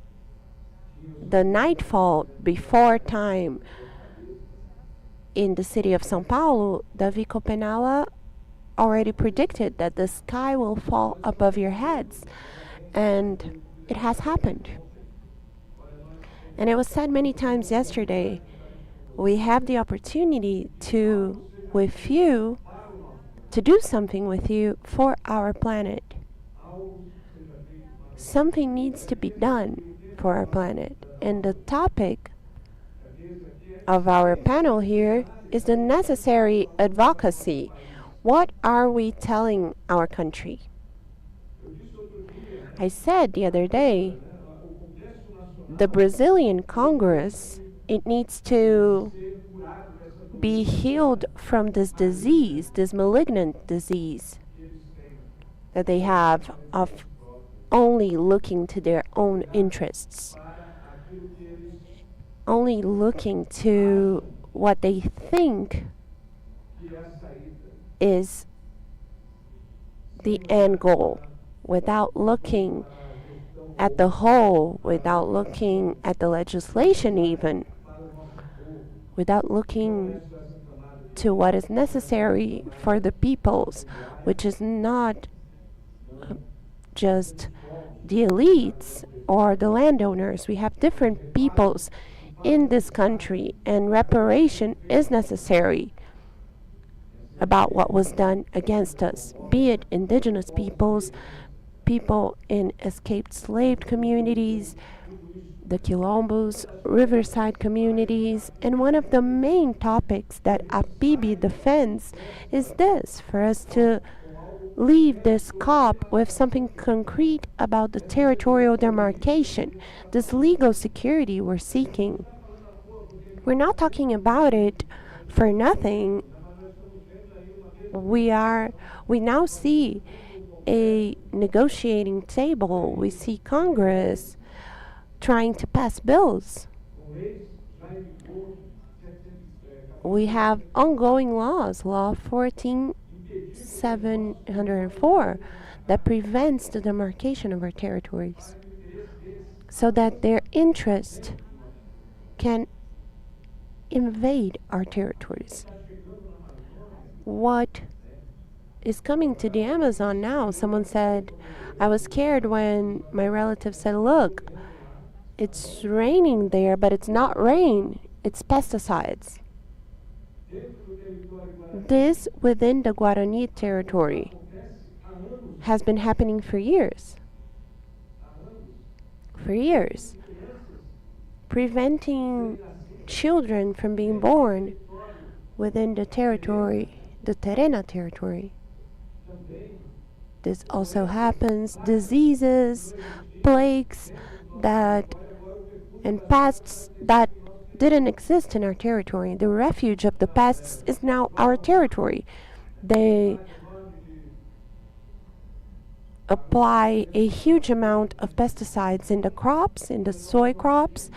S2: the nightfall before time in the city of São Paulo, Davi Copenaua already predicted that the sky will fall above your heads, and it has happened. And it was said many times yesterday, we have the opportunity to, with you, to do something with you for our planet. Something needs to be done for our planet. And the topic of our panel here is the necessary advocacy. What are we telling our country? I said the other day the Brazilian Congress, it needs to be healed from this disease, this malignant disease that they have of only looking to their own interests, only looking to what they think is the end goal, without looking at the whole, without looking at the legislation even, without looking to what is necessary for the peoples, which is not just the elites or the landowners. We have different peoples in this country, and reparation is necessary about what was done against us, be it indigenous peoples, people in escaped slave communities, the Quilombos, riverside communities. And one of the main topics that APIB defends is this, for us to leave this COP with something concrete about the territorial demarcation, this legal security we're seeking. We're not talking about it for nothing. We now see a negotiating table. We see Congress trying to pass bills. We have ongoing laws, Law 14704, that prevents the demarcation of our territories, so that their interest can invade our territories. What is coming to the Amazon now? Someone said, I was scared when my relative said, look, it's raining there, but it's not rain, it's pesticides. This within the Guarani territory has been happening for years. For years. Preventing children from being born within the territory, the Terena territory. This also happens, diseases, plagues and pests that didn't exist in our territory. The refuge of the pests is now our territory. They apply a huge amount of pesticides in the crops, in the soy crops,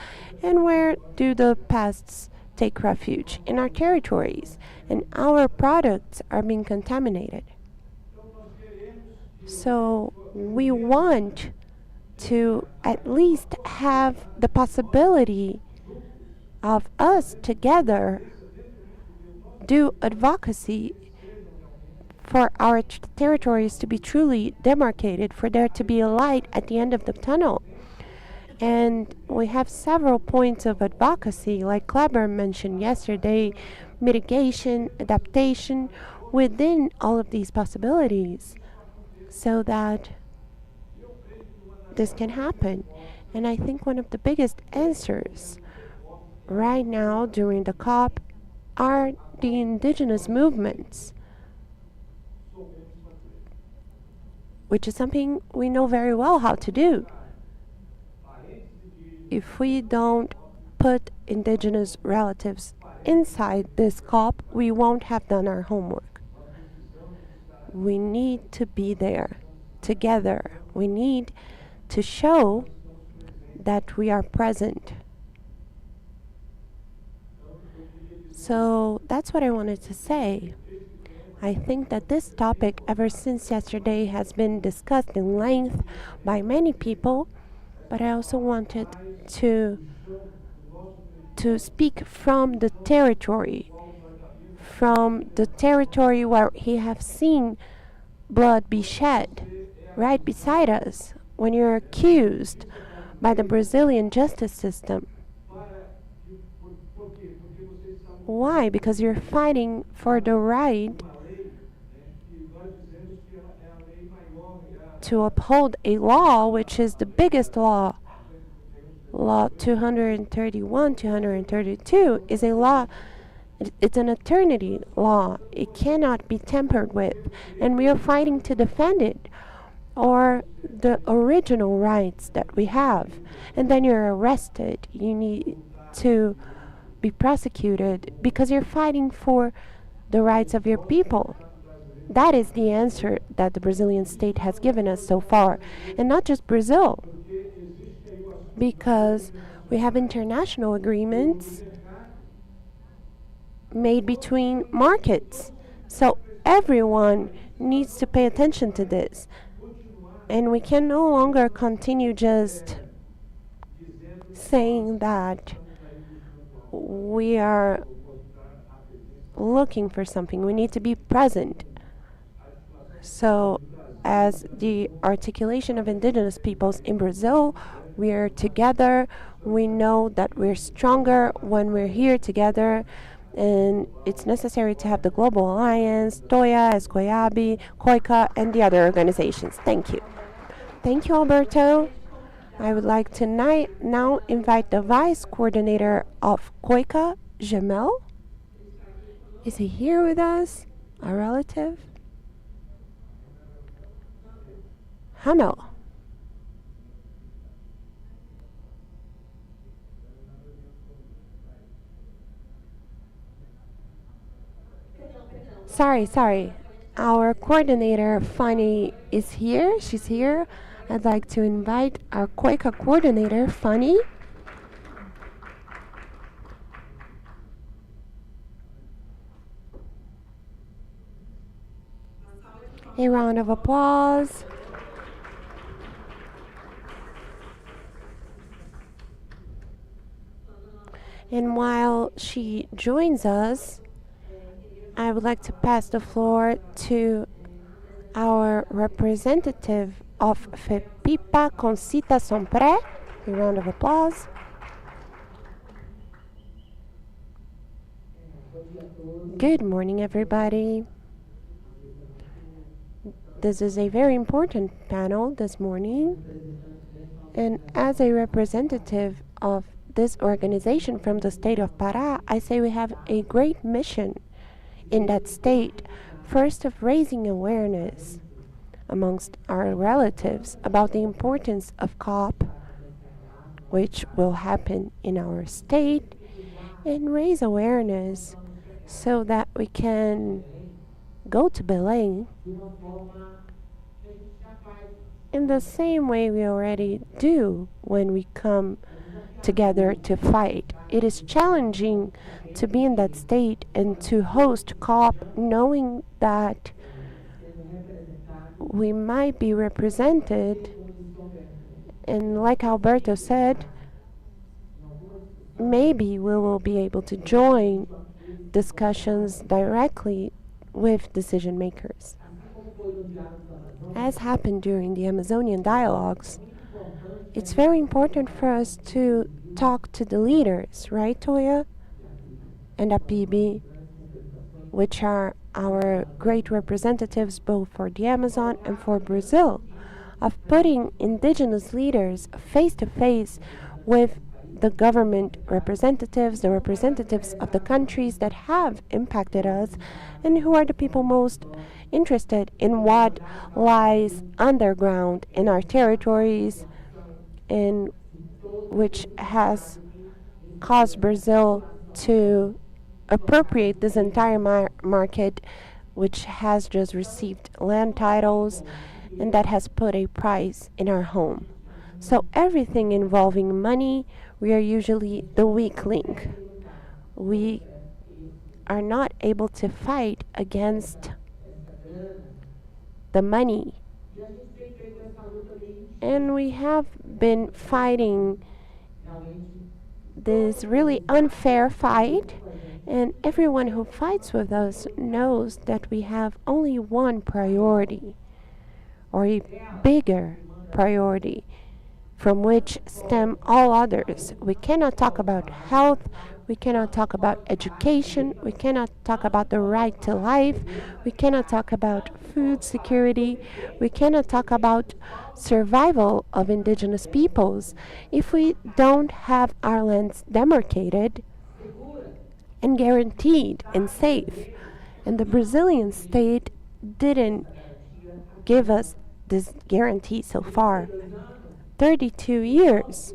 S2: and where do the pests take refuge? In our territories, and our products are being contaminated. So we want to at least have the possibility of us together do advocacy for our territories to be truly demarcated, for there to be a light at the end of the tunnel. And we have several points of advocacy, like Kleber mentioned yesterday, mitigation, adaptation, within all of these possibilities, so that this can happen. And I think one of the biggest answers right now during the COP are the indigenous movements, which is something we know very well how to do. If we don't put indigenous relatives inside this COP, we won't have done our homework. We need to be there together. We need to show that we are present. So that's what I wanted to say. I think that this topic, ever since yesterday, has been discussed in length by many people, but I also wanted to speak from the territory where he have seen blood be shed right beside us. When you're accused by the Brazilian justice system. Why? Because you're fighting for the right to uphold a law which is the biggest law. Law 231, 232 is a law, it's an eternity law. It cannot be tampered with, and we are fighting to defend it. or the original rights that we have. And then you're arrested. You need to be prosecuted because you're fighting for the rights of your people. That is the answer that the Brazilian state has given us so far. And not just Brazil, because we have international agreements made between markets. So everyone needs to pay attention to this. And we can no longer continue just saying that we are looking for something. We need to be present. So, as the articulation of indigenous peoples in Brazil, we are together. We know that we're stronger when we're here together. And it's necessary to have the Global Alliance, TOIA, as Coiab, COICA, and the other organizations. Thank you. Thank you, Alberto. I would like to now invite the Vice Coordinator of COICA, Jamel. Is he here with us? A relative? Hamel. Sorry. Our coordinator, Fanny, is here. She's here. I'd like to invite our COICA coordinator, Fanny. A round of applause. And while she joins us, I would like to pass the floor to our representative of FEPIPA, Concita Sompré. A round of applause. Good morning, everybody. This is a very important panel this morning. And as a representative of this organization from the state of Pará, I say we have a great mission in that state. First, of raising awareness amongst our relatives about the importance of COP, which will happen in our state, and raise awareness so that we can go to Belém in the same way we already do when we come together to fight. It is challenging to be in that state and to host COP knowing that we might be represented, and like Alberto said, maybe we will be able to join discussions directly with decision makers. As happened during the Amazonian dialogues, it's very important for us to talk to the leaders, right, Toya? And APB, which are our great representatives both for the Amazon and for Brazil, of putting indigenous leaders face to face with the government representatives, the representatives of the countries that have impacted us, and who are the people most interested in what lies underground in our territories, and which has caused Brazil to appropriate this entire market, which has just received land titles, and that has put a price in our home. So everything involving money, we are usually the weak link. We are not able to fight against the money. And we have been fighting this really unfair fight, and everyone who fights with us knows that we have only one priority, or a bigger priority, from which stem all others. We cannot talk about health, we cannot talk about education, we cannot talk about the right to life, we cannot talk about food security, we cannot talk about survival of indigenous peoples if we don't have our lands demarcated and guaranteed and safe. And the Brazilian state didn't give us this guarantee so far. 32 years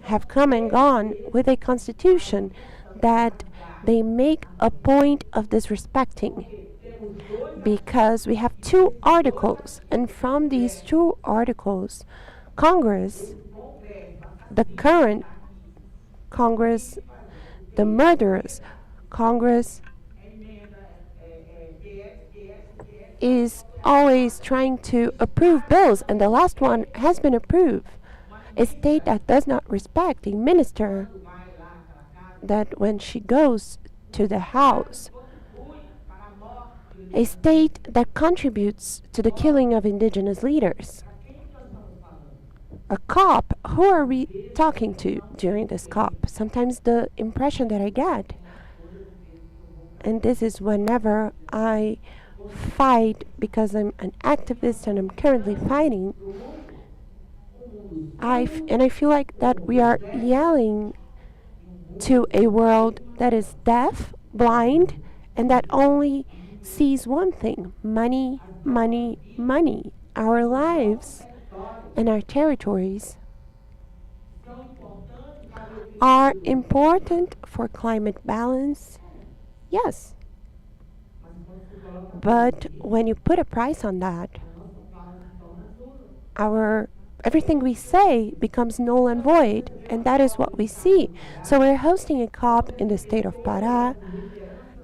S2: have come and gone with a constitution that they make a point of disrespecting, because we have two articles, and from these two articles, Congress, the current Congress, the murderous Congress, is always trying to approve bills, and the last one has been approved. A state that does not respect a minister, that when she goes to the House, a state that contributes to the killing of indigenous leaders. A cop, who are we talking to during this cop? Sometimes the impression that I get, and this is whenever I fight because I'm an activist and I'm currently fighting, I feel like that we are yelling to a world that is deaf, blind, and that only sees one thing: money, money, money. Our lives and our territories are important for climate balance, yes. But when you put a price on that, our everything we say becomes null and void, and that is what we see. So we're hosting a COP in the state of Pará,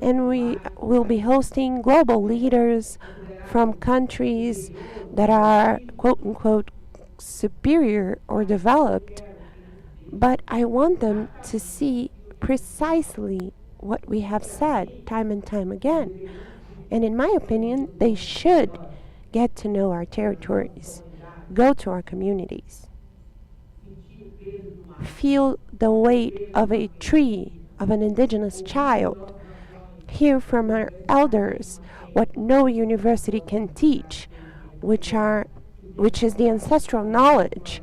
S2: and we will be hosting global leaders from countries that are quote unquote superior or developed. But I want them to see precisely what we have said time and time again. And in my opinion, they should get to know our territories, go to our communities, feel the weight of a tree, of an indigenous child, hear from our elders what no university can teach, which is the ancestral knowledge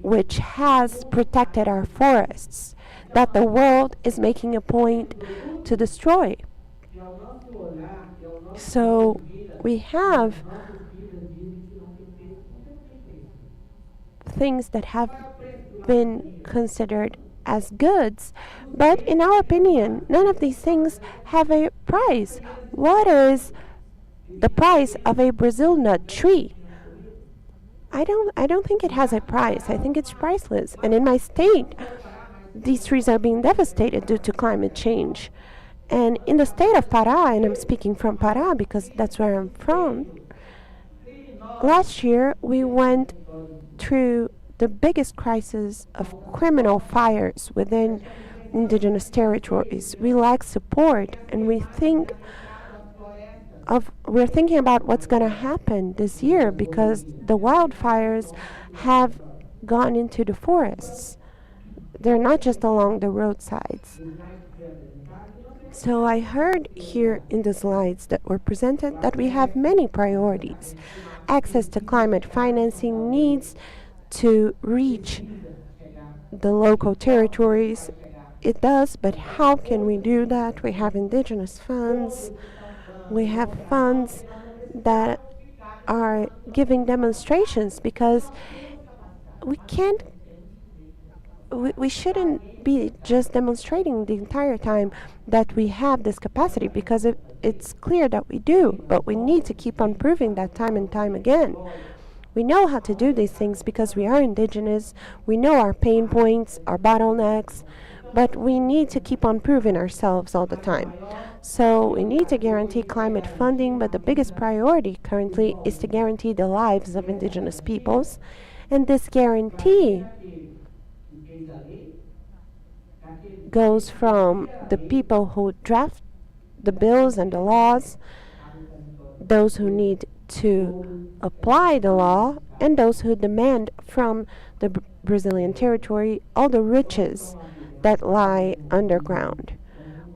S2: which has protected our forests, that the world is making a point to destroy. So we have things that have been considered as goods, but in our opinion, none of these things have a price. What is the price of a Brazil nut tree? I don't think it has a price. I think it's priceless. And in my state, these trees are being devastated due to climate change. And in the state of Pará, and I'm speaking from Pará because that's where I'm from, last year we went through the biggest crisis of criminal fires within indigenous territories. We lack support, and we're thinking about what's going to happen this year because the wildfires have gone into the forests. They're not just along the roadsides. So I heard here in the slides that were presented that we have many priorities. Access to climate financing needs to reach the local territories. It does, but how can we do that? We have indigenous funds. We have funds that are giving demonstrations because we can't we shouldn't be just demonstrating the entire time that we have this capacity, because it's clear that we do, but we need to keep on proving that time and time again. We know how to do these things because we are indigenous, we know our pain points, our bottlenecks, but we need to keep on proving ourselves all the time. So we need to guarantee climate funding, but the biggest priority currently is to guarantee the lives of indigenous peoples, and this guarantee goes from the people who draft the bills and the laws, those who need to apply the law, and those who demand from the Brazilian territory all the riches that lie underground.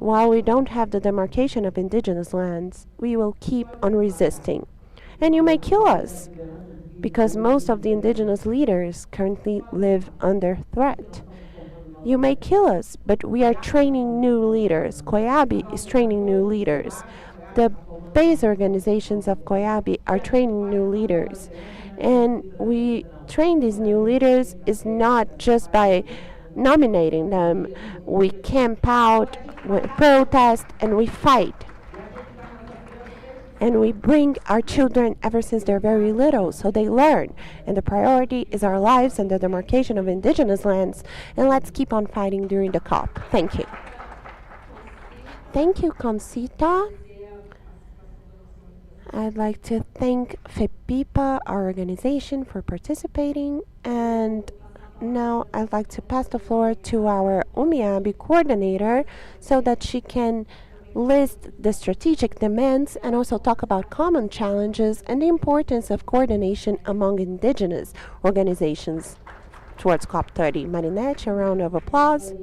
S2: While we don't have the demarcation of indigenous lands, we will keep on resisting. And you may kill us, because most of the indigenous leaders currently live under threat. You may kill us, but we are training new leaders. Coiab is training new leaders. The space organizations of Coiab are training new leaders. And we train these new leaders is not just by nominating them. We camp out, we protest, and we fight. And we bring our children ever since they're very little, so they learn. And the priority is our lives and the demarcation of indigenous lands. And let's keep on fighting during the COP. Thank you. Thank you, Concita. I'd like to thank FEPIPA, our organization, for participating. And now I'd like to pass the floor to our UMIABI coordinator so that she can list the strategic demands and also talk about common challenges and the importance of coordination among indigenous organizations towards COP30. Marinette, a round of applause.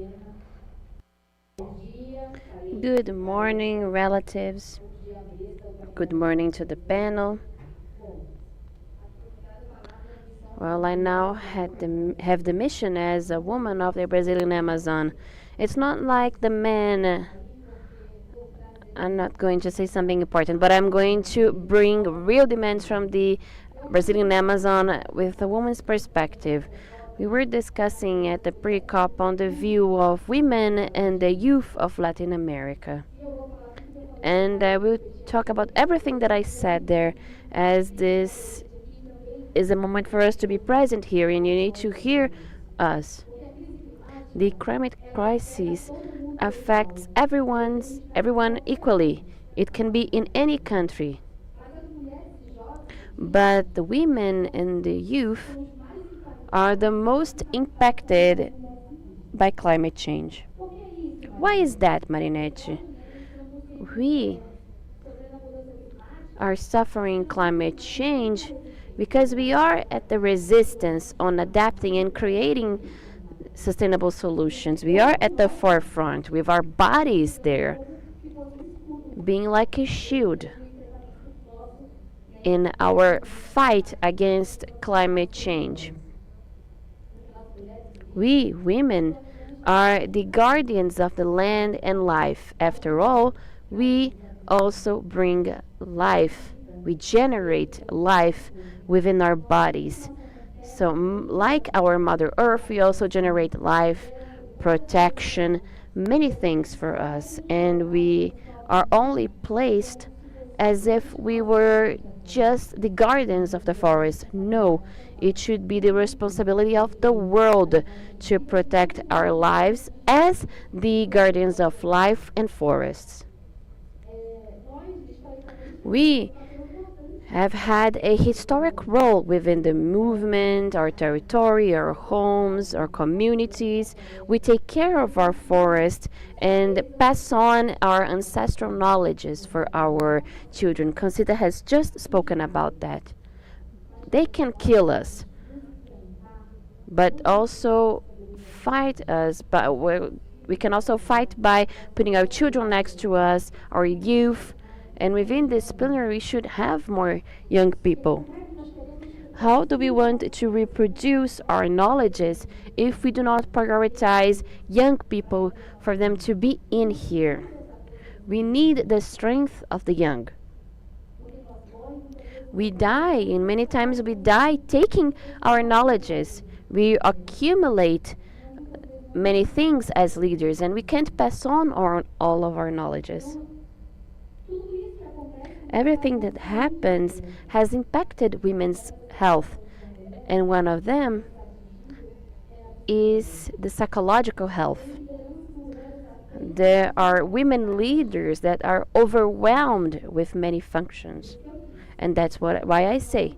S1: Good morning, relatives. Good morning to the panel. Well, I now have the mission as a woman of the Brazilian Amazon. It's not like the men. I'm not going to say something important, but I'm going to bring real demands from the Brazilian Amazon with a woman's perspective. We were discussing at the pre-COP on the view of women and the youth of Latin America. And I will talk about everything that I said there, as this is a moment for us to be present here, and you need to hear us. The climate crisis affects everyone equally. It can be in any country. But the women and the youth are the most impacted by climate change. Why is that, Marinette? We are suffering climate change because we are at the resistance on adapting and creating sustainable solutions. We are at the forefront with our bodies there, being like a shield in our fight against climate change. We, women, are the guardians of the land and life. After all, we also bring life. We generate life within our bodies. So, like our Mother Earth, we also generate life, protection, many things for us. And we are only placed as if we were just the guardians of the forest. No, it should be the responsibility of the world to protect our lives as the guardians of life and forests. We have had a historic role within the movement, our territory, our homes, our communities. We take care of our forest and pass on our ancestral knowledges for our children. Concita has just spoken about that. They can kill us, but also fight us. But we can also fight by putting our children next to us, our youth. And within this pillar, we should have more young people. How do we want to reproduce our knowledges if we do not prioritize young people for them to be in here? We need the strength of the young. We die, and many times we die taking our knowledges. We accumulate many things as leaders, and we can't pass on all of our knowledges. Everything that happens has impacted women's health, and one of them is the psychological health. There are women leaders that are overwhelmed with many functions, and that's why I say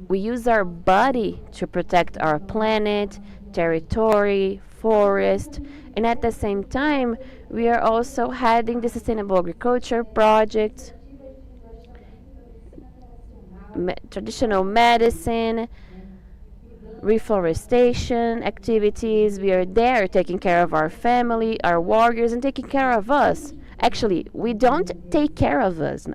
S1: we use our body to protect our planet, territory, forest, and at the same time, we are also heading the sustainable agriculture project, traditional medicine, reforestation activities. We are there taking care of our family, our warriors, and taking care of us. Actually, we don't take care of us.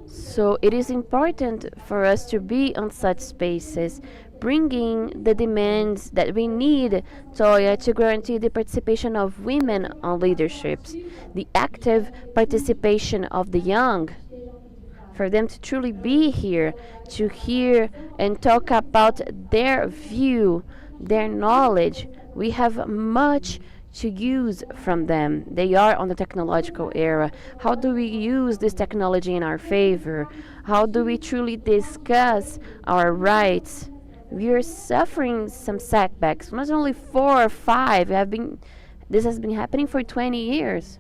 S1: So it is important for us to be on such spaces, bringing the demands that we need, Toya, to guarantee the participation of women on leaderships, the active participation of the young, for them to truly be here, to hear and talk about their view, their knowledge. We have much to use from them. They are on the technological era. How do we use this technology in our favor? How do we truly discuss our rights? We are suffering some setbacks. Not only 4 or 5. This has been happening for 20 years.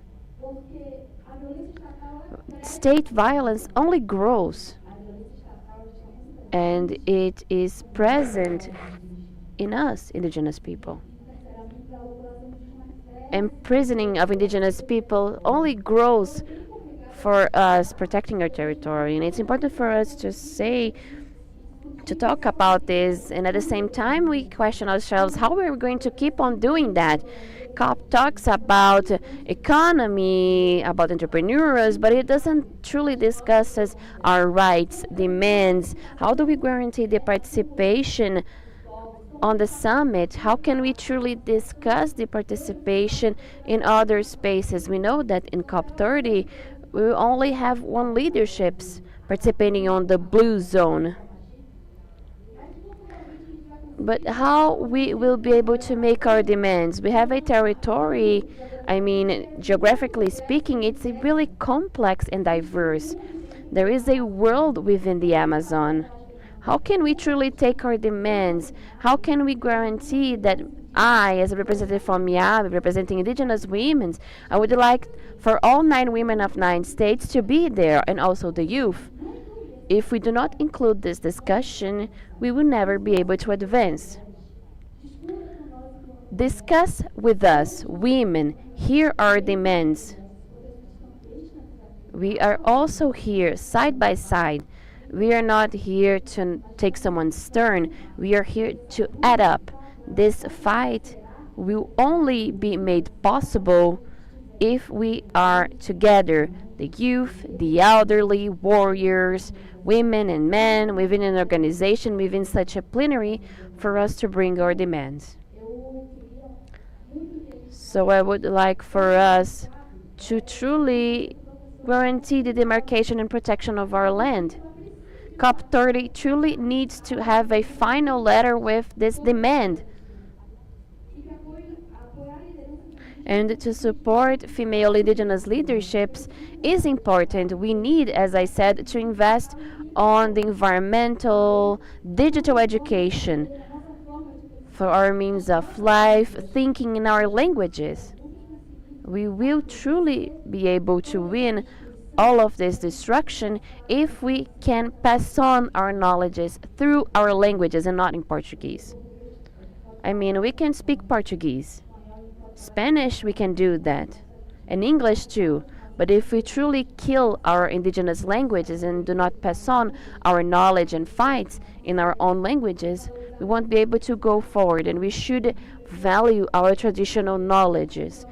S1: State violence only grows, and it is present in us, indigenous people. Imprisoning of indigenous people only grows for us protecting our territory. And it's important for us to talk about this, and at the same time we question ourselves how we're going to keep on doing that. COP talks about economy, about entrepreneurs, but it doesn't truly discusses our rights, demands. How do we guarantee the participation on the summit? How can we truly discuss the participation in other spaces? We know that in COP30 we only have one leaderships participating on the blue zone. But how we will be able to make our demands? We have a territory, I mean, geographically speaking, it's really complex and diverse. There is a world within the Amazon. How can we truly take our demands? How can we guarantee that I, as a representative from Coiab, representing indigenous women, I would like for all 9 women of 9 states to be there, and also the youth. If we do not include this discussion, we will never be able to advance. Discuss with us, women. Here are our demands. We are also here side by side. We are not here to take someone's turn. We are here to add up. This fight will only be made possible if we are together, the youth, the elderly, warriors, women and men, within an organization, within such a plenary, for us to bring our demands. So I would like for us to truly guarantee the demarcation and protection of our land. COP30 truly needs to have a final letter with this demand. And to support female indigenous leaderships is important. We need, as I said, to invest on the environmental, digital education for our means of life, thinking in our languages. We will truly be able to win all of this destruction if we can pass on our knowledges through our languages and not in Portuguese. I mean, we can speak Portuguese. Spanish, we can do that. And English too. But if we truly kill our indigenous languages and do not pass on our knowledge and fights in our own languages, we won't be able to go forward. And we should value our traditional knowledges.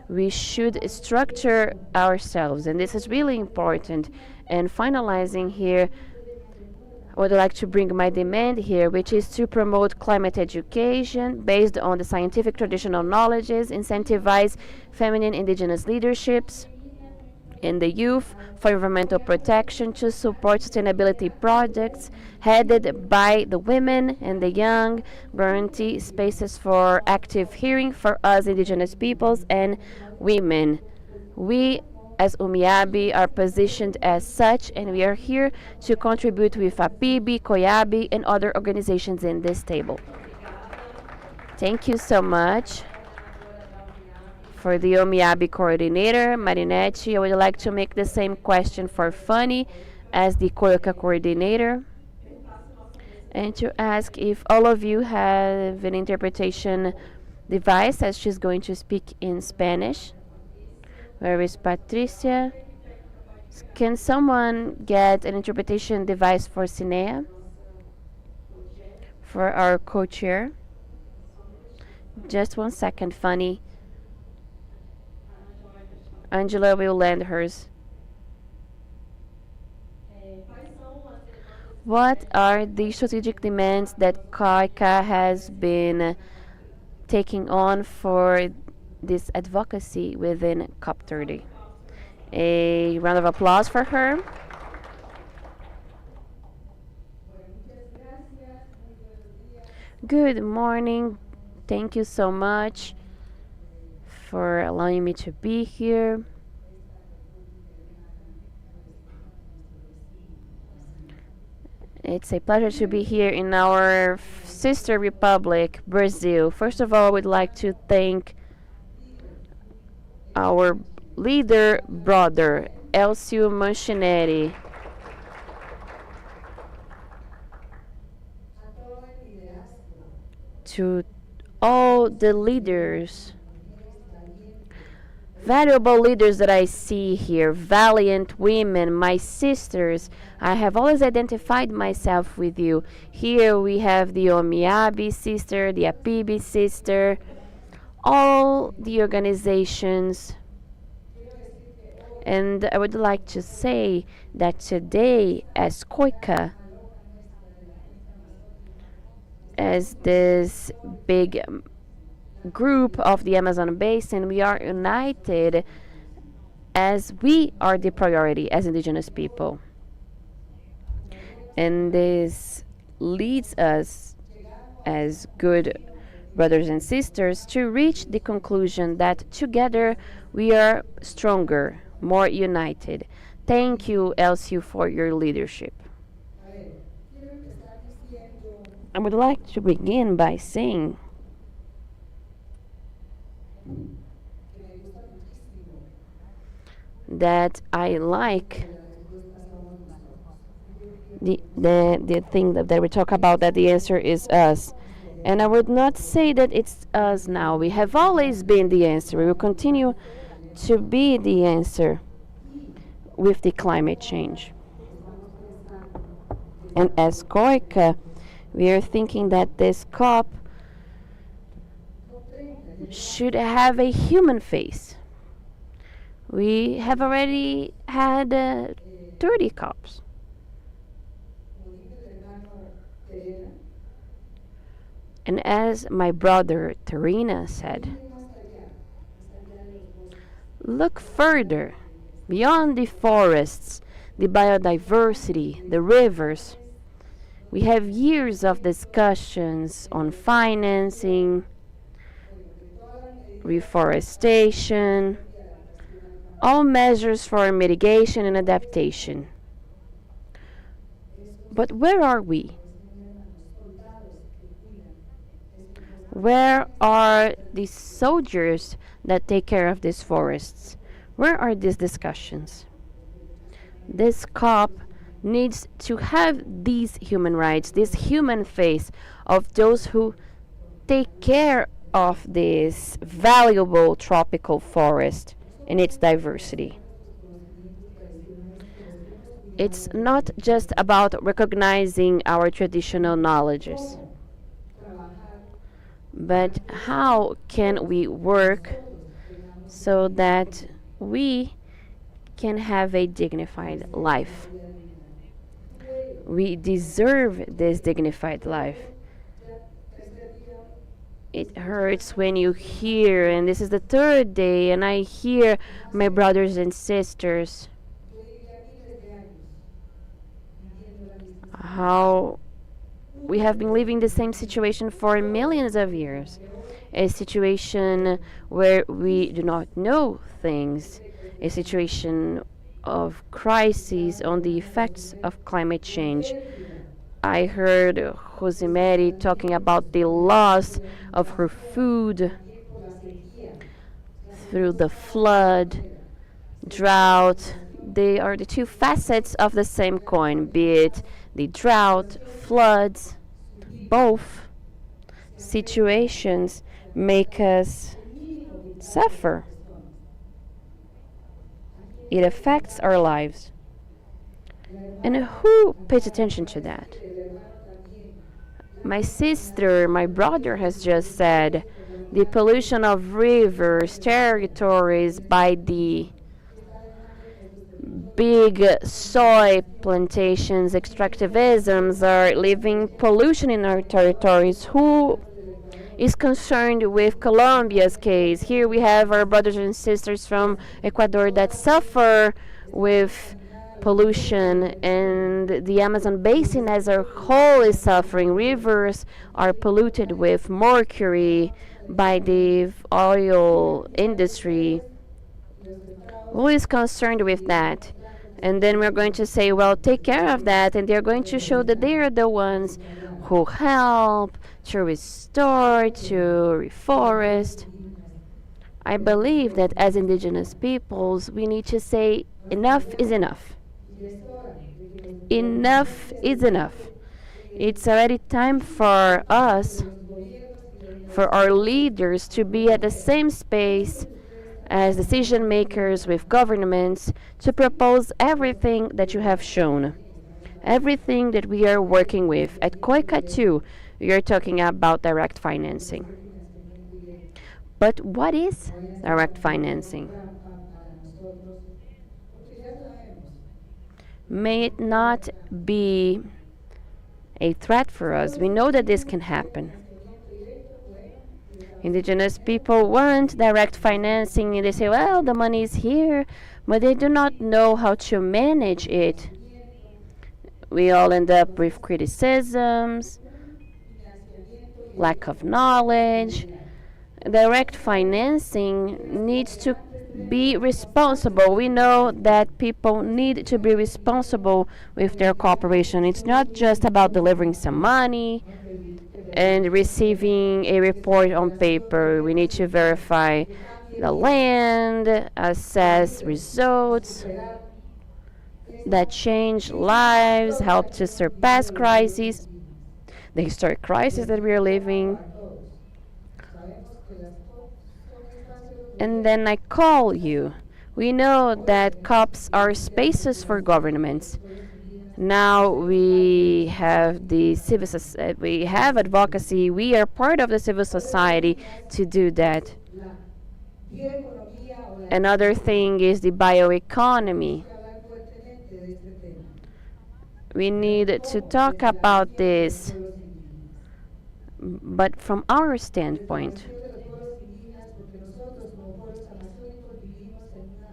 S1: We should structure ourselves. And this is really important. And finalizing here, I would like to bring my demand here, which is to promote climate education based on the scientific traditional knowledges, incentivize feminine indigenous leaderships in the youth for environmental protection, to support sustainability projects headed by the women and the young, guarantee spaces for active hearing for us indigenous peoples and women. We as Umiabi are positioned as such, and we are here to contribute with APIB, Coiab, and other organizations in this table. Thank you so much. For the Umiabi coordinator, Marinetti, I would like to make the same question for Fanny as the Coica coordinator, and to ask if all of you have an interpretation device, as she's going to speak in Spanish. Where is Patricia? Can someone get an interpretation device for Sinea? For our co-chair? Just 1 second, Fanny. Angela will lend hers. What are the strategic demands that COICA has been taking on for this advocacy within COP30? A round of applause for her. Good morning. Thank you so much for allowing me to be here. It's a pleasure to be here in our sister republic, Brazil. First of all, I would like to thank our leader brother, Elcio Mancinelli, to all the leaders, valuable leaders that I see here, valiant women, my sisters. I have always identified myself with you. Here we have the Omiabi sister, the Apibi sister, all the organizations. And I would like to say that today, as COICA, as this big group of the Amazon basin, we are united as we are the priority as indigenous people. And this leads us as good brothers and sisters to reach the conclusion that together we are stronger, more united. Thank you, Elcio, for your leadership. I would like to begin by saying that I like the thing that we talk about, that the answer is us. And I would not say that it's us now. We have always been the answer. We will continue to be the answer with the climate change. And as COICA, we are thinking that this COP should have a human face. We have already had 30 COPs. And as my brother Terina said, look further, beyond the forests, the biodiversity, the rivers. We have years of discussions on financing, reforestation, all measures for mitigation and adaptation. But where are we? Where are the soldiers that take care of these forests? Where are these discussions? This COP needs to have these human rights, this human face of those who take care of this valuable tropical forest and its diversity. It's not just about recognizing our traditional knowledges, but how can we work so that we can have a dignified life? We deserve this dignified life. It hurts when you hear, and this is the third day, and I hear my brothers and sisters how we have been living the same situation for millions of years. A situation where we do not know things, a situation of crises on the effects of climate change. I heard Rosemary talking about the loss of her food through the flood, drought. They are the two facets of the same coin, be it the drought, floods. Both situations make us suffer. It affects our lives. And who pays attention to that? My sister, my brother has just said the pollution of rivers, territories by the big soy plantations, extractivisms are leaving pollution in our territories. Who is concerned with Colombia's case? Here we have our brothers and sisters from Ecuador that suffer with pollution, and the Amazon basin as a whole is suffering. Rivers are polluted with mercury by the oil industry. Who is concerned with that? And then we're going to say, well, take care of that, and they're going to show that they are the ones who help to restore, to reforest. I believe that as indigenous peoples, we need to say, enough is enough. Enough is enough. It's already time for us, for our leaders, to be at the same space as decision makers with governments to propose everything that you have shown, everything that we are working with. At Coiab too, we are talking about direct financing. But what is direct financing? May it not be a threat for us. We know that this can happen. Indigenous people want direct financing and they say, well, the money is here, but they do not know how to manage it. We all end up with criticisms, lack of knowledge. Direct financing needs to be responsible. We know that people need to be responsible with their cooperation. It's not just about delivering some money and receiving a report on paper. We need to verify the land, assess results that change lives, help to surpass crises, the historic crisis that we are living. And then I call you. We know that COPs are spaces for governments. Now we have we have advocacy. We are part of the civil society to do that. Another thing is the bioeconomy. We need to talk about this, but from our standpoint,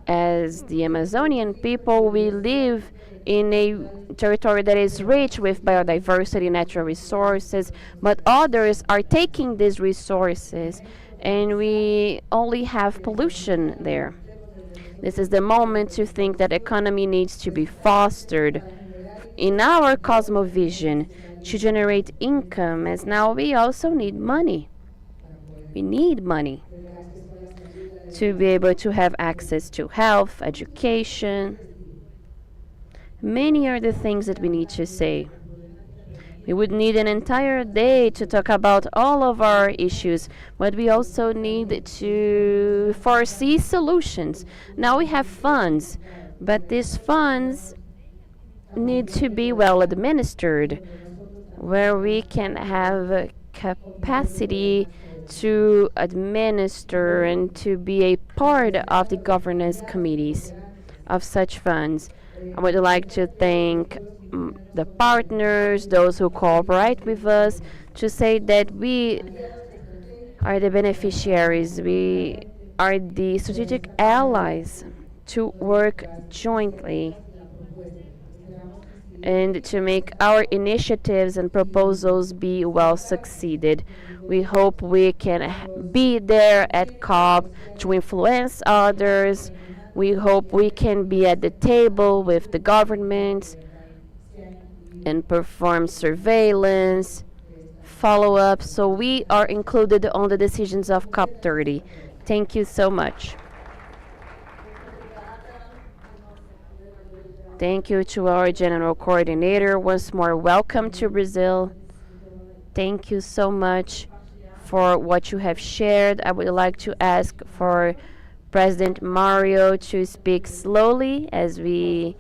S1: as the Amazonian people, we live in a territory that is rich with biodiversity, natural resources, but others are taking these resources and we only have pollution there. This is the moment to think that economy needs to be fostered in our cosmovision to generate income, as now we also need money. We need money to be able to have access to health, education. Many are the things that we need to say. We would need an entire day to talk about all of our issues, but we also need to foresee solutions. Now we have funds, but these funds need to be well administered, where we can have capacity to administer and to be a part of the governance committees of such funds. I would like to thank the partners, those who cooperate with us, to say that we are the beneficiaries, we are the strategic allies to work jointly and to make our initiatives and proposals be well succeeded. We hope we can be there at COP to influence others. We hope we can be at the table with the government and perform surveillance, follow up, so we are included on the decisions of COP30. Thank you so much. Thank you to our General Coordinator. Once more, welcome to Brazil. Thank you so much for what you have shared. I would like to ask for President Mario to speak slowly as we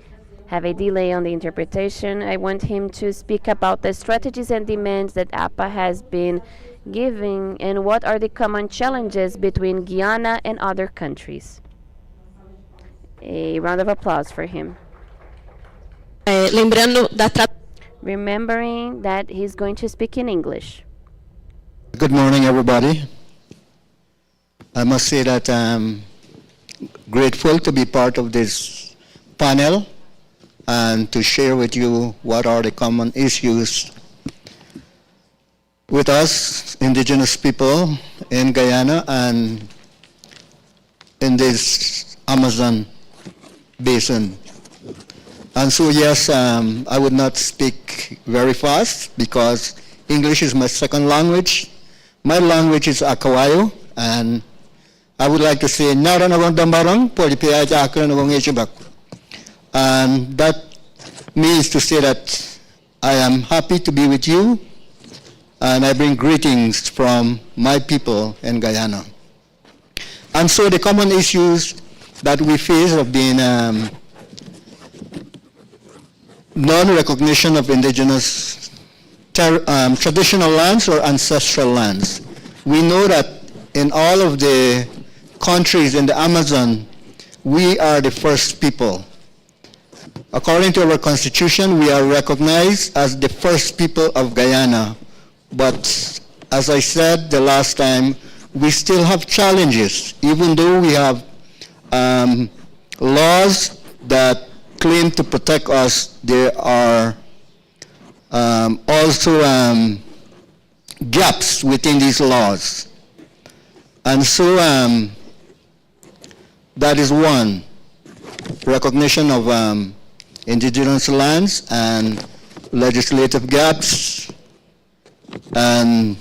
S1: have a delay on the interpretation. I want him to speak about the strategies and demands that APA has been giving and what are the common challenges between Guyana and other countries. A round of applause for him.
S3: Lembrando da
S1: remembering that he's going to speak in English.
S4: Good morning, everybody. I must say that I'm grateful to be part of this panel and to share with you what are the common issues with us, Indigenous people in Guyana and in this Amazon basin. And so, yes, I would not speak very fast because English is my second language. My language is Akawayo, and I would like to say, Nara nagong dambarang, polipia jakra nagong echibak. And that means to say that I am happy to be with you, and I bring greetings from my people in Guyana. And so the common issues that we face have been non-recognition of indigenous traditional lands or ancestral lands. We know that in all of the countries in the Amazon, we are the first people. According to our constitution, we are recognized as the first people of Guyana. But as I said the last time, we still have challenges, even though we have laws that claim to protect us. There are also gaps within these laws. And so that is one, recognition of indigenous lands and legislative gaps and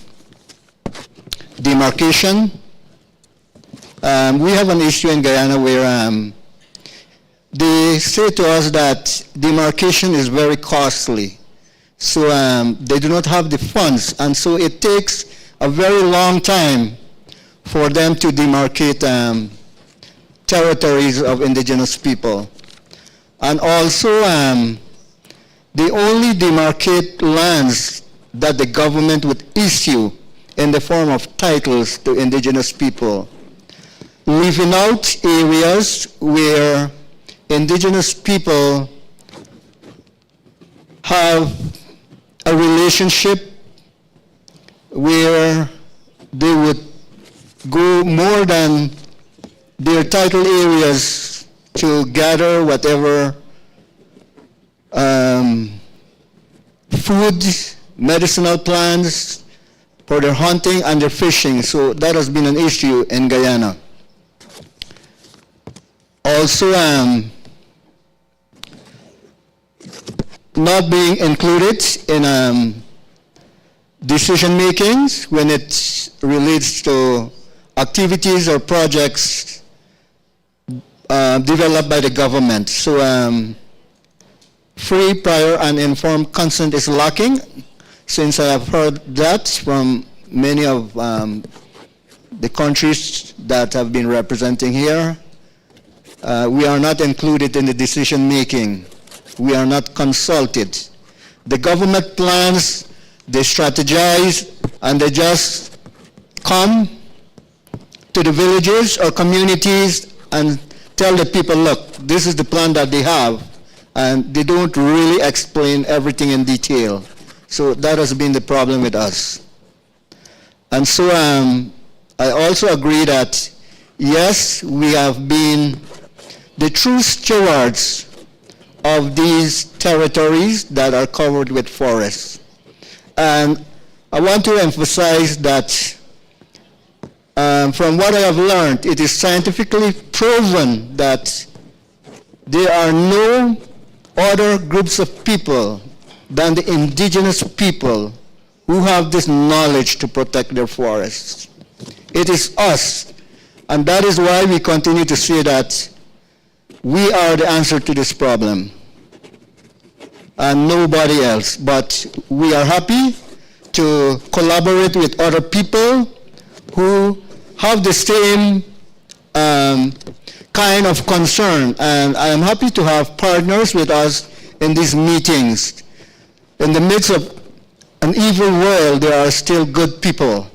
S4: demarcation. We have an issue in Guyana where they say to us that demarcation is very costly. So they do not have the funds, and so it takes a very long time for them to demarcate territories of indigenous people. And also, they only demarcate lands that the government would issue in the form of titles to indigenous people, leaving out areas where indigenous people have a relationship where they would go more than their title areas to gather whatever food, medicinal plants for their hunting and their fishing. So that has been an issue in Guyana. Also, not being included in decision makings when it relates to activities or projects developed by the government. So free, prior, and informed consent is lacking, since I have heard that from many of the countries that have been representing here. We are not included in the decision making. We are not consulted. The government plans, they strategize, and they just come to the villages or communities and tell the people, look, this is the plan that they have, and they don't really explain everything in detail. So that has been the problem with us. And so I also agree that, yes, we have been the true stewards of these territories that are covered with forests. And I want to emphasize that from what I have learned, it is scientifically proven that there are no other groups of people than the indigenous people who have this knowledge to protect their forests. It is us, and that is why we continue to say that we are the answer to this problem, and nobody else. But we are happy to collaborate with other people who have the same kind of concern, and I am happy to have partners with us in these meetings. In the midst of an evil world, there are still good people.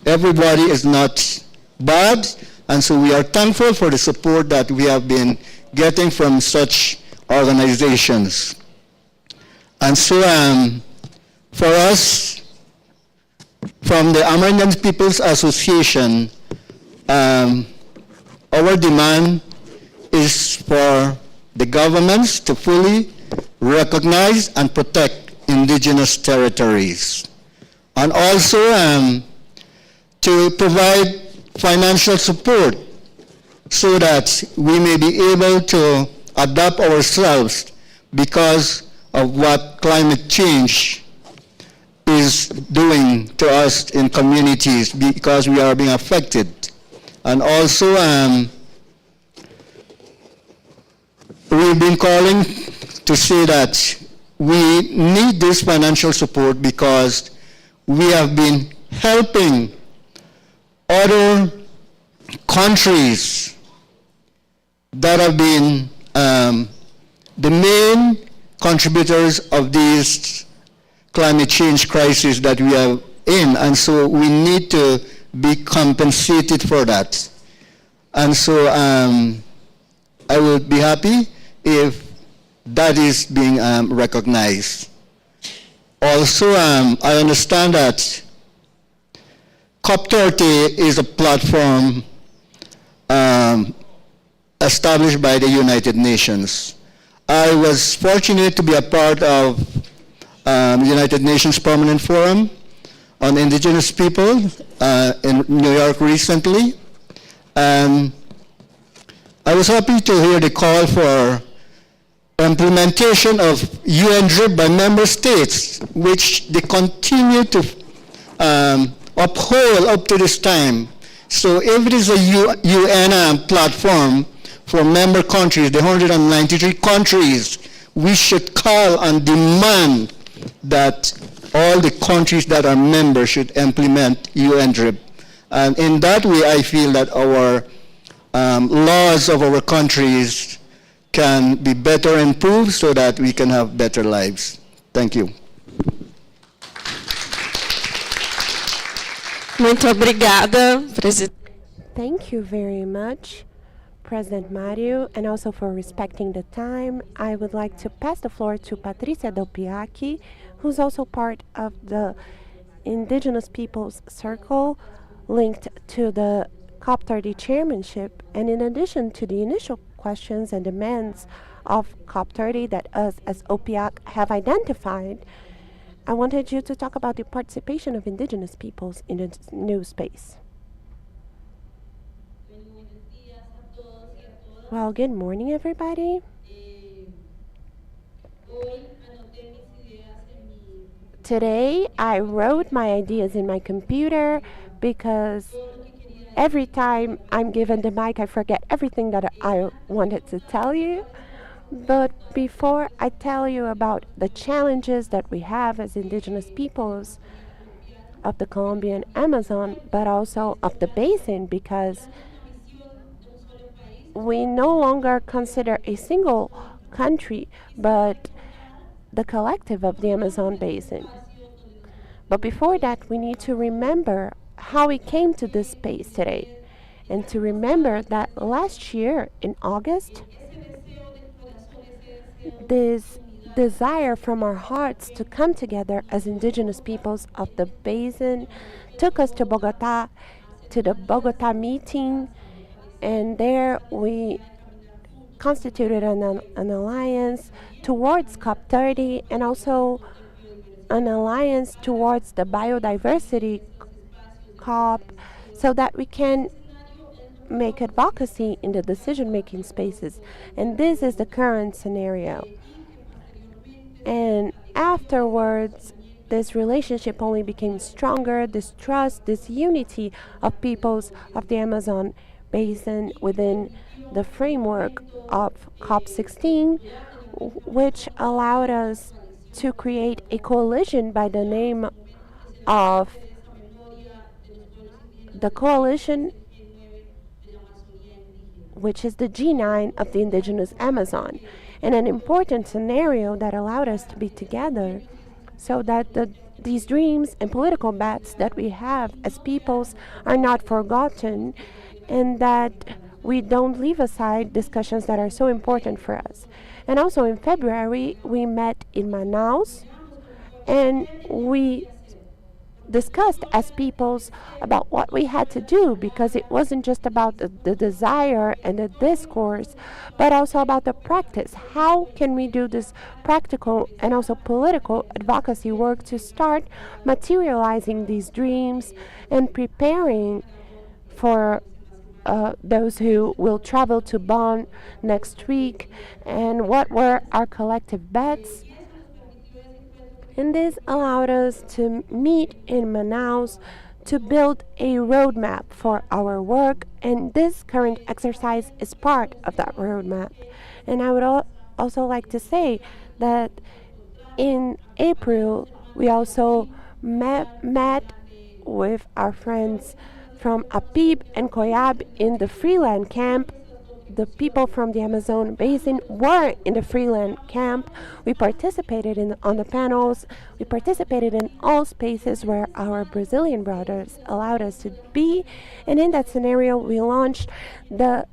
S4: Everybody is not bad, and so we are thankful for the support that we have been getting from such organizations. And so for us, from the American People's Association, our demand is for the governments to fully recognize and protect indigenous territories, and also to provide financial support so that we may be able to adapt ourselves because of what climate change is doing to us in communities, because we are being affected. And also we've been calling to say that we need this financial support because we have been helping other countries that have been the main contributors of these climate change crisis that we are in, and so we need to be compensated for that. And so I would be happy if that is being recognized. Also, I understand that COP30 is a platform established by the United Nations. I was fortunate to be a part of the United Nations Permanent Forum on Indigenous People in New York recently. And I was happy to hear the call for implementation of UN DRIP by member states, which they continue to uphold up to this time. So if it is a UN platform for member countries, the 193 countries, we should call and demand that all the countries that are members should implement UN DRIP. And in that way, I feel that our laws of our countries can be better improved so that we can have better lives. Thank you.
S3: Muito obrigada, presidente.
S2: Thank you very much, President Mario, and also for respecting the time. I would like to pass the floor to Patricia Dopiaki, who's also part of the Indigenous Peoples Circle linked to the COP30 chairmanship. And in addition to the initial questions and demands of COP30 that us as OPIAC have identified, I wanted you to talk about the participation of indigenous peoples in this new space. Well, good morning, everybody. Today, I wrote my ideas in my computer because every time I'm given the mic, I forget everything that I wanted to tell you. But before I tell you about the challenges that we have as indigenous peoples of the Colombian Amazon, but also of the basin, because we no longer consider a single country, but the collective of the Amazon basin. But before that, we need to remember how we came to this space today, and to remember that last year in August, this desire from our hearts to come together as indigenous peoples of the basin took us to Bogota, to the Bogota meeting, and there we constituted an alliance towards COP30 and also an alliance towards the biodiversity COP, so that we can make advocacy in the decision-making spaces. And this is the current scenario. And afterwards, this relationship only became stronger, this trust, this unity of peoples of the Amazon basin within the framework of COP16, which allowed us to create a coalition by the name of the coalition, which is the G9 of the indigenous Amazon, and an important scenario that allowed us to be together so that these dreams and political bets that we have as peoples are not forgotten, and that we don't leave aside discussions that are so important for us. And also in February, we met in Manaus and we discussed as peoples about what we had to do, because it wasn't just about the desire and the discourse, but also about the practice. How can we do this practical and also political advocacy work to start materializing these dreams and preparing for those who will travel to Bonn next week, and what were our collective bets. And this allowed us to meet in Manaus to build a roadmap for our work, and this current exercise is part of that roadmap. And I would also like to say that in April we also met with our friends from APIB and Coiab in the Freeland camp. The people from the Amazon basin were in the Freeland camp. We participated on the panels. We participated in all spaces where our Brazilian brothers allowed us to be. And in that scenario, we launched the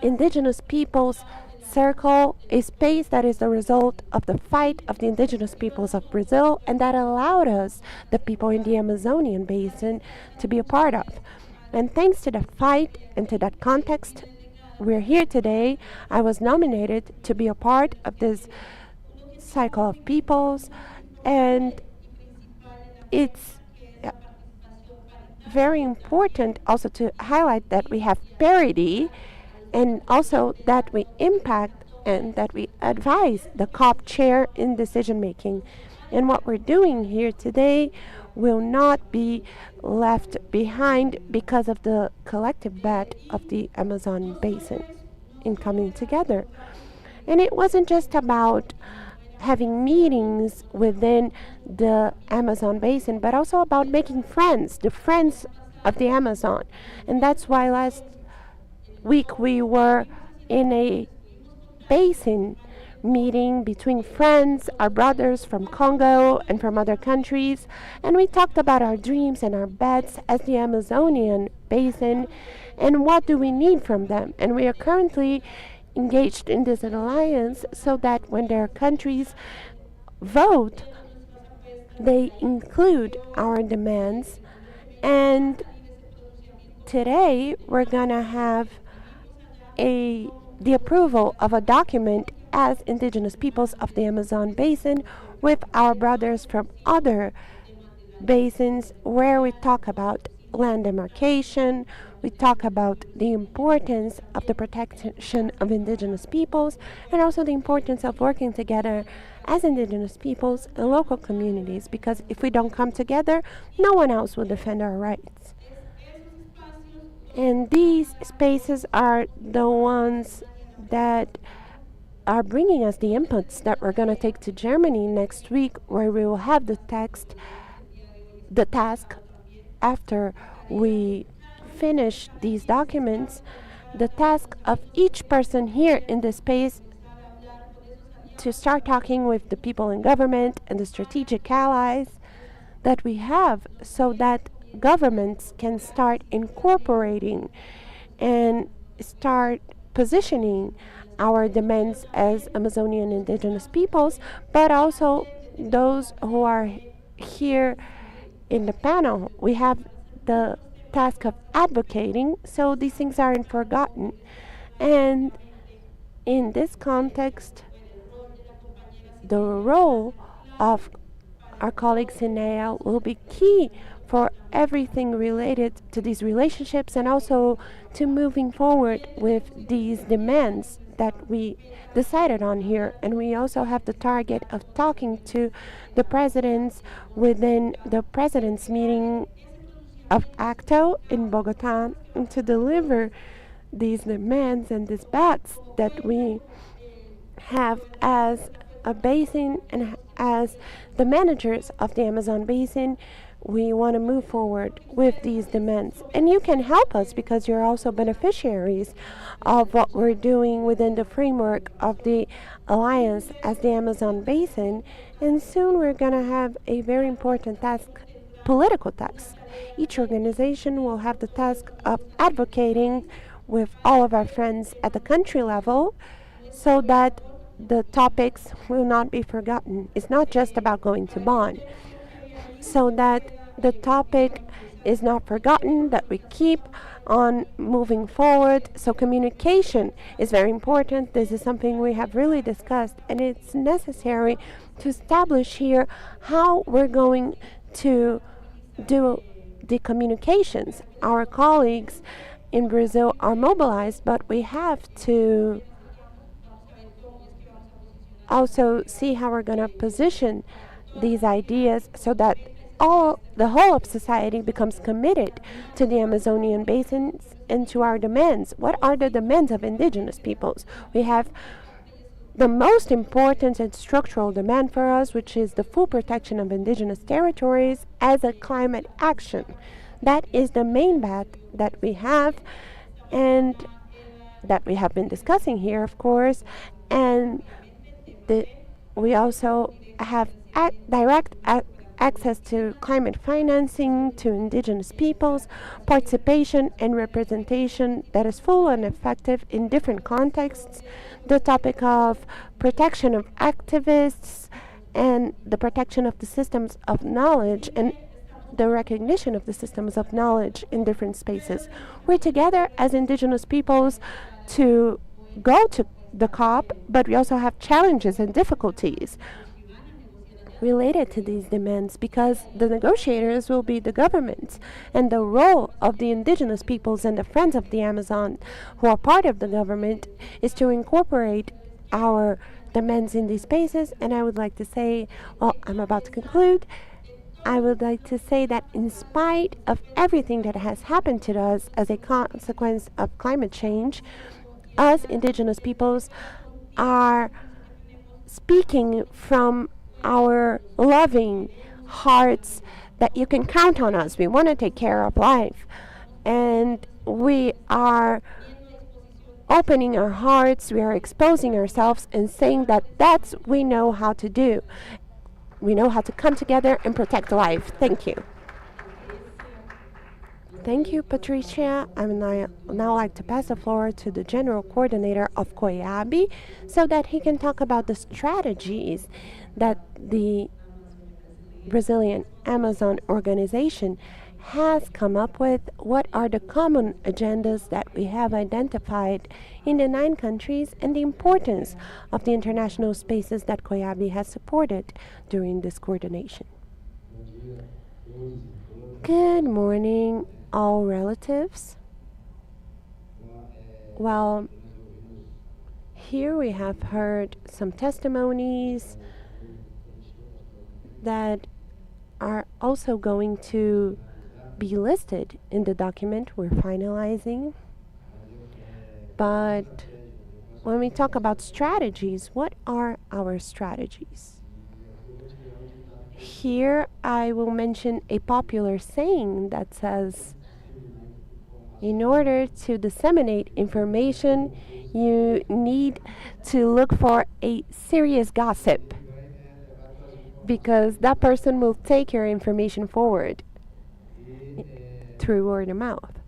S2: Indigenous Peoples Circle, a space that is the result of the fight of the indigenous peoples of Brazil, and that allowed us, the people in the Amazonian basin, to be a part of. And thanks to the fight and to that context, we're here today. I was nominated to be a part of this cycle of peoples, and it's very important also to highlight that we have parity, and also that we impact and that we advise the COP chair in decision making. And what we're doing here today will not be left behind because of the collective bet of the Amazon basin in coming together. And it wasn't just about having meetings within the Amazon basin, but also about making friends, the friends of the Amazon. And that's why last week we were in a basin meeting between friends, our brothers from Congo and from other countries, and we talked about our dreams and our bets as the Amazonian basin and what do we need from them. And we are currently engaged in this alliance so that when their countries vote, they include our demands. And today we're gonna have the approval of a document as indigenous peoples of the Amazon basin with our brothers from other basins, where we talk about land demarcation, we talk about the importance of the protection of indigenous peoples, and also the importance of working together as indigenous peoples and local communities, because if we don't come together, no one else will defend our rights. And these spaces are the ones that are bringing us the inputs that we're going to take to Germany next week, where we will have the task after we finish these documents, the task of each person here in this space to start talking with the people in government and the strategic allies that we have, so that governments can start incorporating and start positioning our demands as Amazonian indigenous peoples, but also those who are here in the panel. We have the task of advocating, so these things aren't forgotten. And in this context, the role of our colleagues in NEA will be key for everything related to these relationships, and also to moving forward with these demands that we decided on here. And we also have the target of talking to the presidents within the president's meeting of ACTO in Bogota, and to deliver these demands and these bets that we have as a basin and as the managers of the Amazon basin. We want to move forward with these demands. And you can help us because you're also beneficiaries of what we're doing within the framework of the Alliance as the Amazon Basin. And soon we're going to have a very important task, political task. Each organization will have the task of advocating with all of our friends at the country level so that the topics will not be forgotten. It's not just about going to Bonn, so that the topic is not forgotten, that we keep on moving forward. So communication is very important. This is something we have really discussed, and it's necessary to establish here how we're going to do the communications. Our colleagues in Brazil are mobilized, but we have to also see how we're going to position these ideas so that the whole of society becomes committed to the Amazonian basins and to our demands. What are the demands of indigenous peoples? We have the most important and structural demand for us, which is the full protection of indigenous territories as a climate action. That is the main bet that we have, and that we have been discussing here, of course, and we also have direct access to climate financing, to indigenous peoples, participation and representation that is full and effective in different contexts, the topic of protection of activists and the protection of the systems of knowledge and the recognition of the systems of knowledge in different spaces. We're together as indigenous peoples to go to the COP, but we also have challenges and difficulties related to these demands because the negotiators will be the governments, and the role of the indigenous peoples and the Friends of the Amazon who are part of the government is to incorporate our demands in these spaces. And I would like to say, well, I'm about to conclude. I would like to say that in spite of everything that has happened to us as a consequence of climate change, us indigenous peoples are speaking from our loving hearts that you can count on us. We want to take care of life, and we are opening our hearts, we are exposing ourselves and saying that that's we know how to do. We know how to come together and protect life. Thank you. Thank you, Patricia. I would now like to pass the floor to the General Coordinator of Coiab so that he can talk about the strategies that the Brazilian Amazon organization has come up with. What are the common agendas that we have identified in the 9 countries and the importance of the international spaces that Coiab has supported during this coordination? Good morning, all relatives. Well, here we have heard some testimonies that are also going to be listed in the document we're finalizing. But when we talk about strategies, what are our strategies? Here I will mention a popular saying that says, in order to disseminate information, you need to look for a serious gossip, because that person will take your information forward through word of mouth.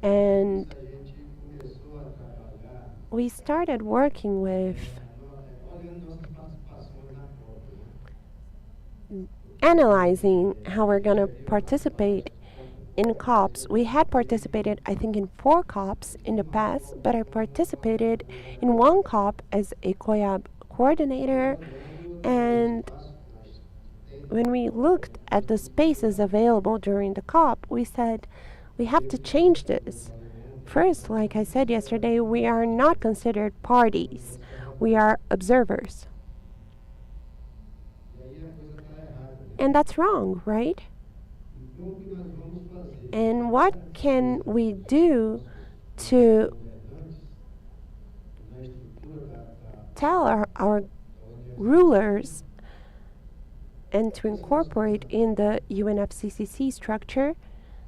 S2: And we started working with analyzing how we're going to participate in COPs. We had participated, I think, in 4 COPs in the past, but I participated in 1 COP as a Coiab coordinator. And when we looked at the spaces available during the COP, we said, we have to change this. First, like I said yesterday, we are not considered parties. We are observers. And that's wrong, right? And what can we do to tell our rulers and to incorporate in the UNFCCC structure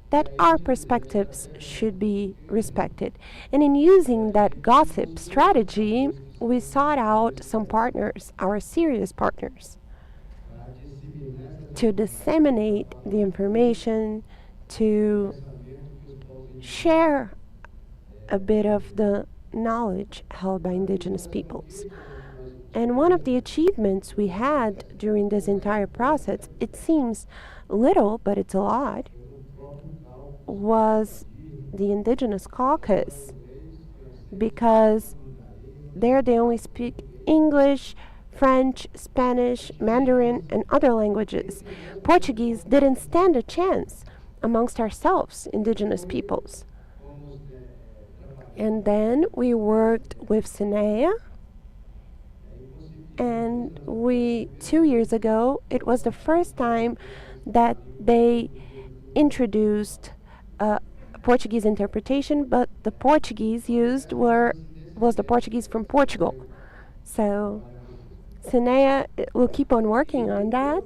S2: that our perspectives should be respected? And in using that gossip strategy, we sought out some partners, our serious partners, to disseminate the information, to share a bit of the knowledge held by indigenous peoples. And one of the achievements we had during this entire process, it seems little, but it's a lot, was the Indigenous caucus, because there they only speak English, French, Spanish, Mandarin, and other languages. Portuguese didn't stand a chance amongst ourselves, indigenous peoples. And then we worked with Sinea, and 2 years ago, it was the first time that they introduced Portuguese interpretation, but the Portuguese used was the Portuguese from Portugal. So Sinea will keep on working on that.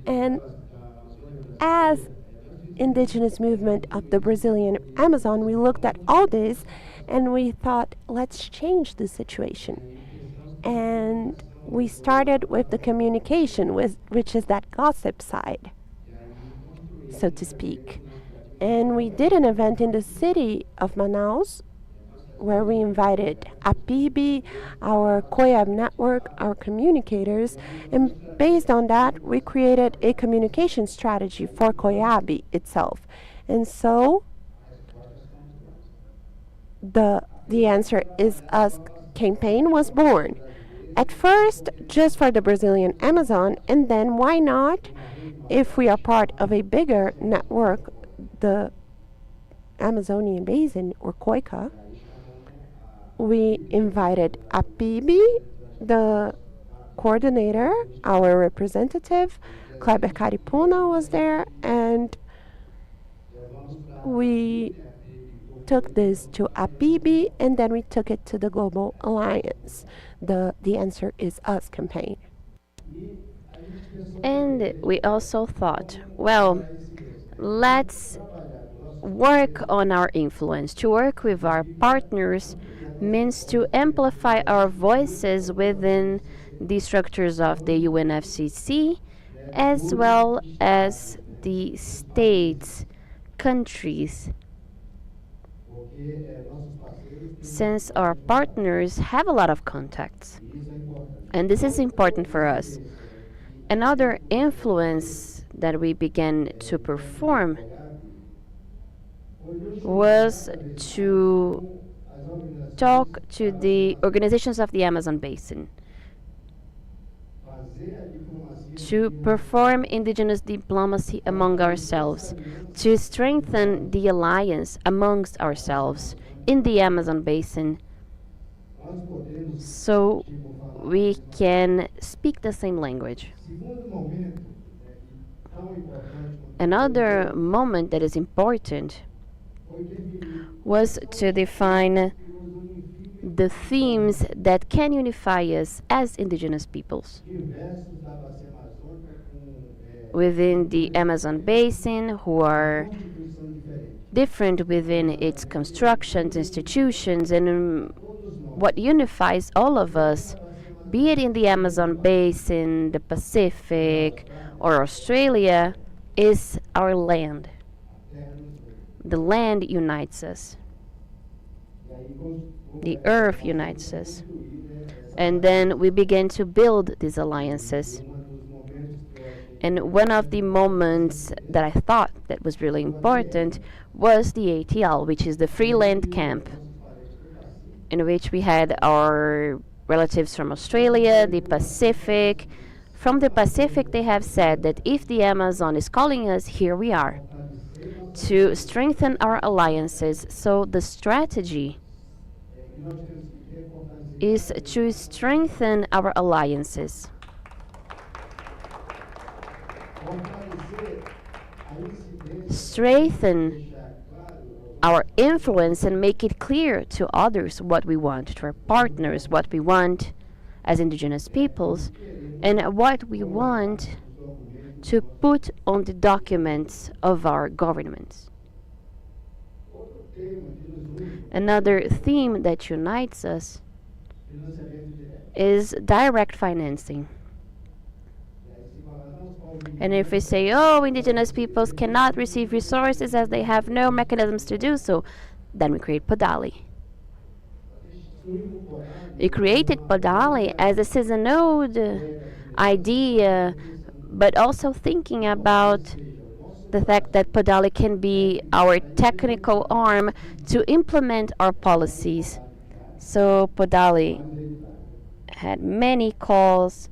S2: And as indigenous movement of the Brazilian Amazon, we looked at all this and we thought, let's change the situation. And we started with the communication, which is that gossip side, so to speak. And we did an event in the city of Manaus where we invited APIB, our Coiab network, our communicators, and based on that, we created a communication strategy for Coiab itself. And so the Answer Is Us campaign was born. At first, just for the Brazilian Amazon, and then why not, if we are part of a bigger network, the Amazonian Basin, or COICA, we invited APIB, the coordinator, our representative, Kleber Caripuna was there, and we took this to APIB, and then we took it to the Global Alliance, the Answer Is Us campaign.
S1: And we also thought, well, let's work on our influence. To work with our partners means to amplify our voices within the structures of the UNFCCC, as well as the states, countries, since our partners have a lot of contacts. And this is important for us. Another influence that we began to perform was to talk to the organizations of the Amazon Basin, to perform indigenous diplomacy among ourselves, to strengthen the alliance amongst ourselves in the Amazon Basin, so we can speak the same language. Another moment that is important was to define the themes that can unify us as indigenous peoples. Within the Amazon Basin, who are different within its constructions, institutions, and what unifies all of us, be it in the Amazon Basin, the Pacific, or Australia, is our land. The land unites us. The earth unites us. And then we begin to build these alliances. And one of the moments that I thought that was really important was the ATL, which is the Free Land Camp, in which we had our relatives from Australia, the Pacific. From the Pacific, they have said that if the Amazon is calling us, here we are, to strengthen our alliances. So the strategy is to strengthen our alliances. Strengthen our influence and make it clear to others what we want, to our partners what we want as indigenous peoples, and what we want to put on the documents of our governments. Another theme that unites us is direct financing. And if we say, oh, indigenous peoples cannot receive resources as they have no mechanisms to do so, Then we create Podali. We created Podali as a seasonode idea, but also thinking about the fact that Podali can be our technical arm to implement our policies. So Podali had many calls,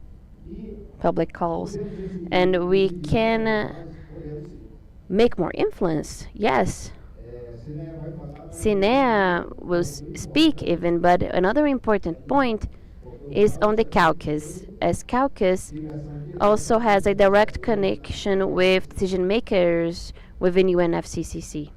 S1: public calls, and we can make more influence. Yes, Sinea will speak even, but another important point is on the caucus, as caucus also has a direct connection with decision makers within UNFCCC.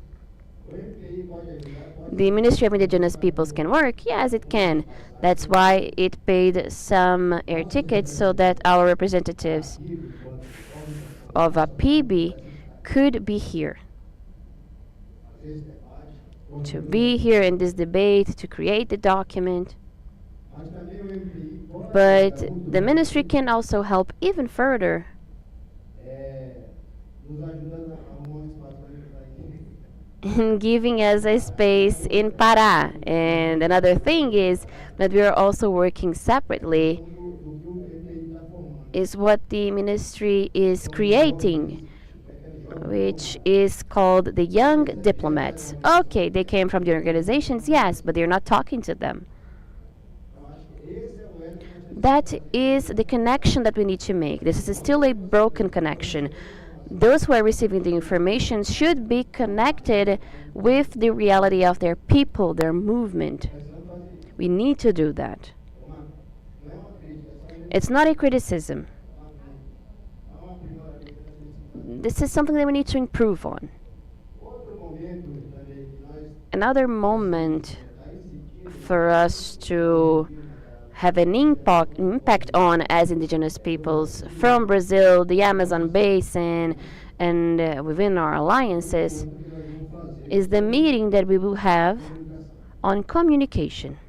S1: The Ministry of Indigenous Peoples can work? Yes, it can. That's why it paid some air tickets so that our representatives of a PB could be here. To be here in this debate, to create the document. But the ministry can also help even further in giving us a space in Pará. And another thing is that we are also working separately is what the ministry is creating, which is called the Young Diplomats. Okay, they came from the organizations, yes, but they're not talking to them. That is the connection that we need to make. This is still a broken connection. Those who are receiving the information should be connected with the reality of their people, their movement. We need to do that. It's not a criticism. This is something that we need to improve on. Another moment for us to have an impact on as indigenous peoples from Brazil, the Amazon basin, and within our alliances is the meeting that we will have on communication.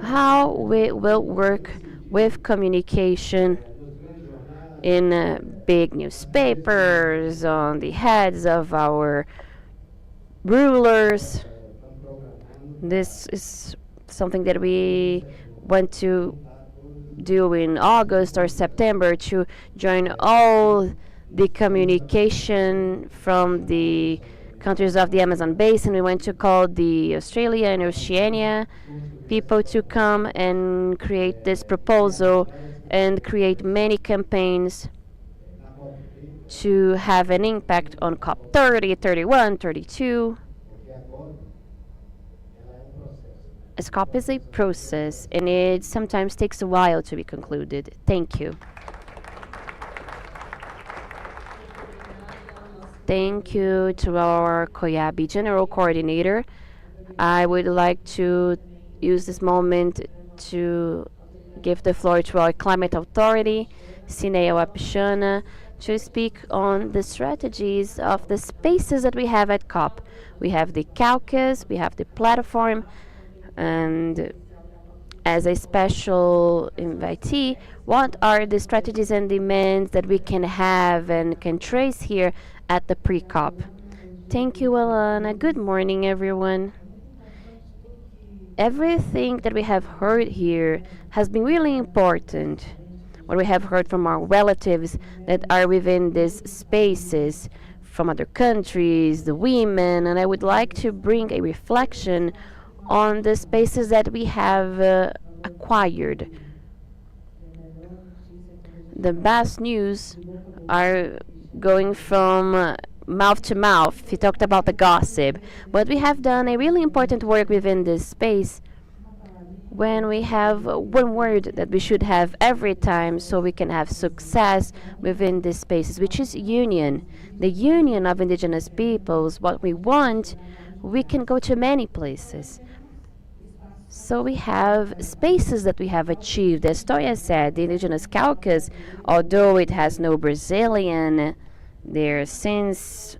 S1: How we will work with communication in big newspapers, on the heads of our rulers. This is something that we want to do in August or September to join all the communication from the countries of the Amazon basin. We want to call the Australia and Oceania people to come and create this proposal and create many campaigns to have an impact on COP 30, 31, 32. As COP is a process and it sometimes takes a while to be concluded. Thank you. Thank you to our Coiab General Coordinator. I would like to use this moment to give the floor to our Climate Authority, Sinea Wapishana, to speak on the strategies of the spaces that we have at COP. We have the caucus, we have the platform, and as a special invitee, what are the strategies and demands that we can have and can trace here at the pre-COP? Thank you, Alana. Good morning, everyone. Everything that we have heard here has been really important. What we have heard from our relatives that are within these spaces, from other countries, the women, and I would like to bring a reflection on the spaces that we have acquired. The best news are going from mouth to mouth. He talked about the gossip, but we have done a really important work within this space when we have one word that we should have every time so we can have success within these spaces, which is union. The union of indigenous peoples, what we want, we can go to many places. So we have spaces that we have achieved. As Toya said, the Indigenous Caucus, although it has no Brazilian there since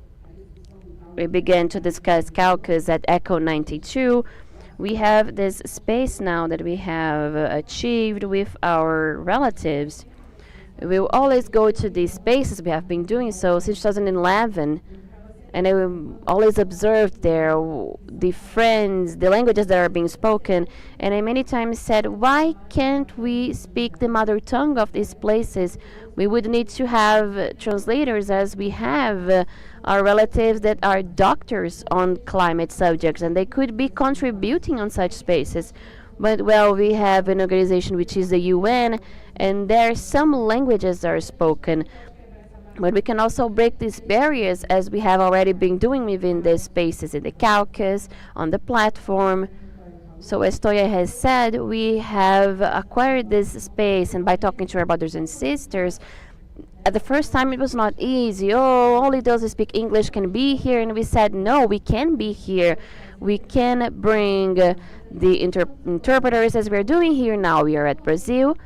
S1: we began to discuss caucus at ECHO 92, we have this space now that we have achieved with our relatives. We will always go to these spaces. We have been doing so since 2011. and I always observed there the friends, the languages that are being spoken, and I many times said, why can't we speak the mother tongue of these places? We would need to have translators, as we have our relatives that are doctors on climate subjects, and they could be contributing on such spaces. But well, we have an organization which is the UN, and there some languages are spoken. But we can also break these barriers, as we have already been doing within these spaces in the caucus, on the platform. So as Toya has said, we have acquired this space, and by talking to our brothers and sisters, at the first time it was not easy. Oh, only those who speak English can be here. And we said, no, we can be here. We can bring the interpreters, as we're doing here now. We are at Brazil,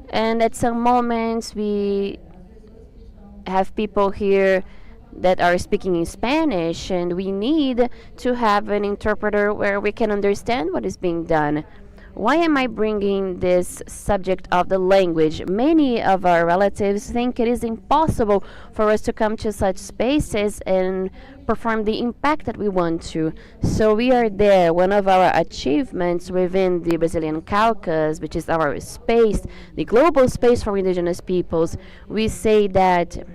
S1: and at some moments we have people here that are speaking in Spanish, and we need to have an interpreter where we can understand what is being done. Why am I bringing this subject of the language? Many of our relatives think it is impossible for us to come to such spaces and perform the impact that we want to. So we are there. One of our achievements within the Brazilian caucus, which is our space, the global space for indigenous peoples, we say that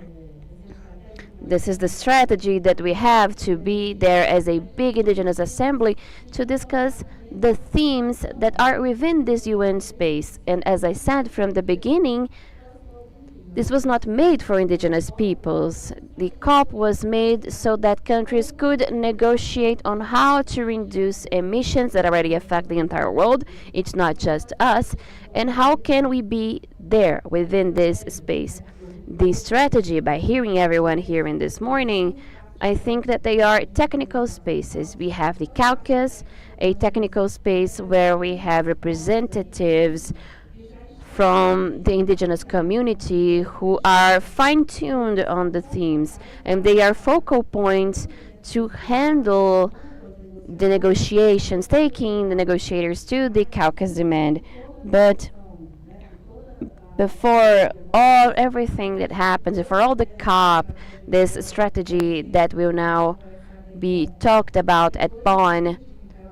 S1: this is the strategy that we have to be there as a big indigenous assembly to discuss the themes that are within this UN space. And as I said from the beginning, this was not made for indigenous peoples. The COP was made so that countries could negotiate on how to reduce emissions that already affect the entire world. It's not just us. And how can we be there within this space? The strategy, by hearing everyone here in this morning, I think that they are technical spaces. We have the caucus, a technical space where we have representatives from the indigenous community who are fine-tuned on the themes, and they are focal points to handle the negotiations, taking the negotiators to the caucus demand. But before everything that happens, before all the COP, this strategy that will now be talked about at Bonn,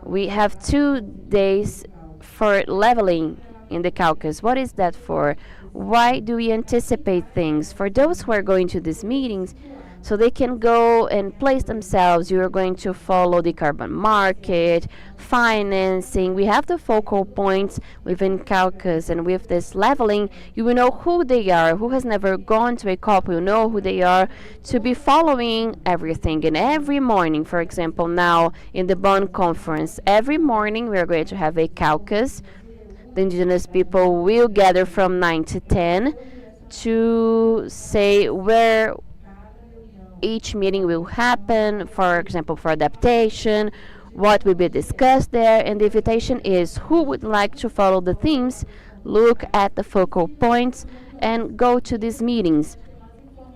S1: we have 2 days for leveling in the caucus. What is that for? Why do we anticipate things? For those who are going to these meetings, so they can go and place themselves. You are going to follow the carbon market, financing. We have the focal points within caucus, and with this leveling, you will know who they are. Who has never gone to a COP will know who they are, to be following everything. And every morning, for example, now in the Bonn conference, every morning we are going to have a caucus. The indigenous people will gather from 9 to 10 to say where each meeting will happen, for example, for adaptation, what will be discussed there, and the invitation is who would like to follow the themes, look at the focal points, and go to these meetings.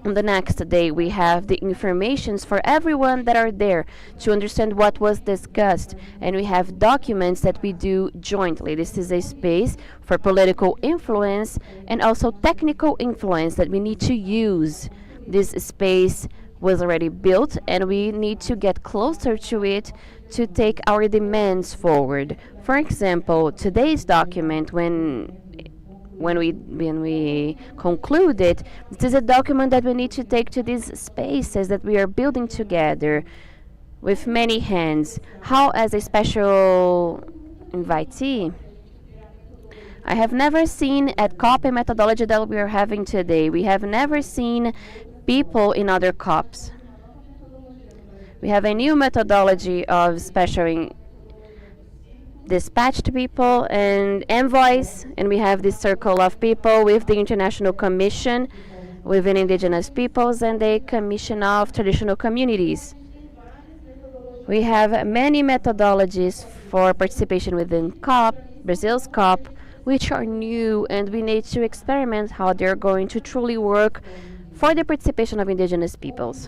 S1: On the next day, we have the informations for everyone that are there to understand what was discussed, and we have documents that we do jointly. This is a space for political influence and also technical influence that we need to use. This space was already built, and we need to get closer to it to take our demands forward. For example, today's document, when we conclude it, this is a document that we need to take to these spaces that we are building together with many hands. How, as a special invitee, I have never seen at COP a methodology that we are having today. We have never seen people in other COPs. We have a new methodology of special dispatched people and envoys, and we have this circle of people with the International Commission within indigenous peoples and the Commission of Traditional Communities. We have many methodologies for participation within COP, Brazil's COP, which are new, and we need to experiment how they're going to truly work for the participation of indigenous peoples.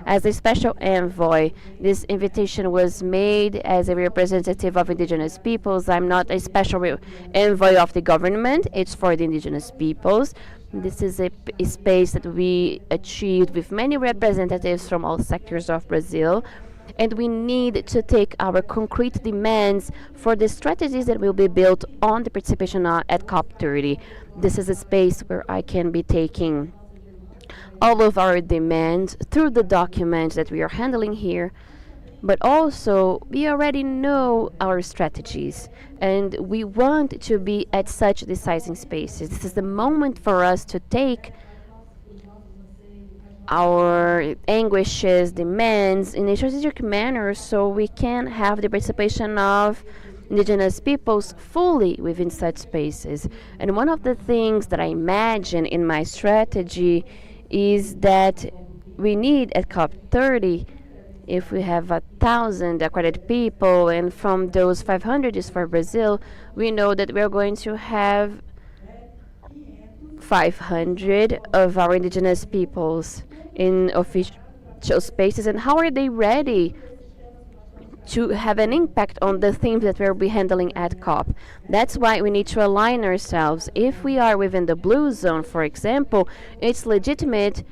S1: As a special envoy, this invitation was made as a representative of indigenous peoples. I'm not a special envoy of the government, it's for the indigenous peoples. This is a space that we achieved with many representatives from all sectors of Brazil. And we need to take our concrete demands for the strategies that will be built on the participation at COP30. This is a space where I can be taking all of our demands through the documents that we are handling here, but also we already know our strategies and we want to be at such decisive spaces. This is the moment for us to take our anguishes, demands in a strategic manner so we can have the participation of indigenous peoples fully within such spaces. And one of the things that I imagine in my strategy is that we need at COP30, if we have 1,000 accredited people and from those 500 is for Brazil, we know that we're going to have 500 of our indigenous peoples in official spaces. And how are they ready to have an impact on the themes that we'll be handling at COP? That's why we need to align ourselves. If we are within the blue zone, for example, it's legitimate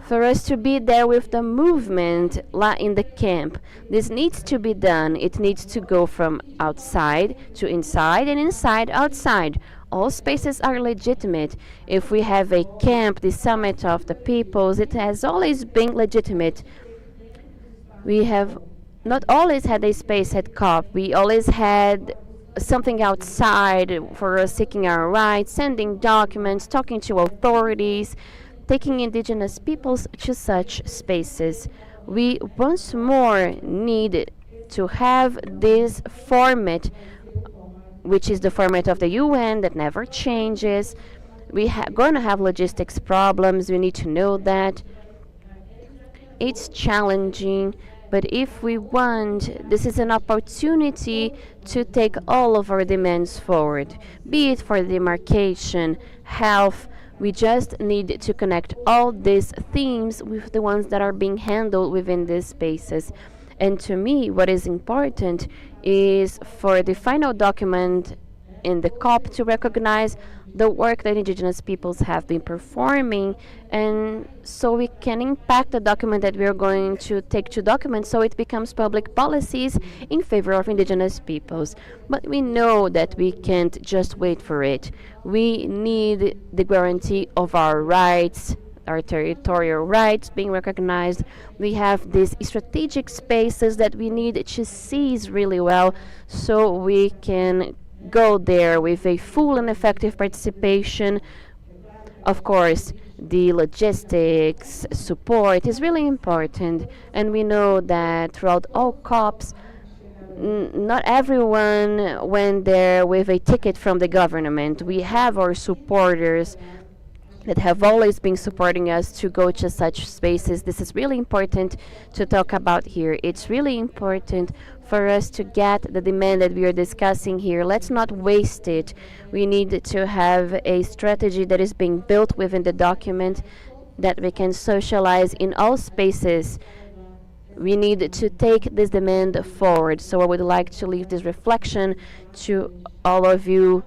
S1: for us to be there with the movement in the camp. This needs to be done. It needs to go from outside to inside and inside outside. All spaces are legitimate. If we have a camp, the summit of the peoples, it has always been legitimate. We have not always had a space at COP. We always had something outside for us seeking our rights, sending documents, talking to authorities, taking indigenous peoples to such spaces. We once more need to have this format, which is the format of the UN that never changes. We are going to have logistics problems. We need to know that. It's challenging, but if we want, this is an opportunity to take all of our demands forward, be it for demarcation, health. We just need to connect all these themes with the ones that are being handled within these spaces. And to me, what is important is for the final document in the COP to recognize the work that indigenous peoples have been performing, and so we can impact the document that we are going to take to document so it becomes public policies in favor of indigenous peoples. But we know that we can't just wait for it. We need the guarantee of our rights, our territorial rights being recognized. We have these strategic spaces that we need to seize really well so we can go there with a full and effective participation. Of course, the logistics support is really important, and we know that throughout all COPs, not everyone went there with a ticket from the government. We have our supporters that have always been supporting us to go to such spaces. This is really important to talk about here. It's really important for us to get the demand that we are discussing here. Let's not waste it. We need to have a strategy that is being built within the document that we can socialize in all spaces. We need to take this demand forward. So I would like to leave this reflection to all of you.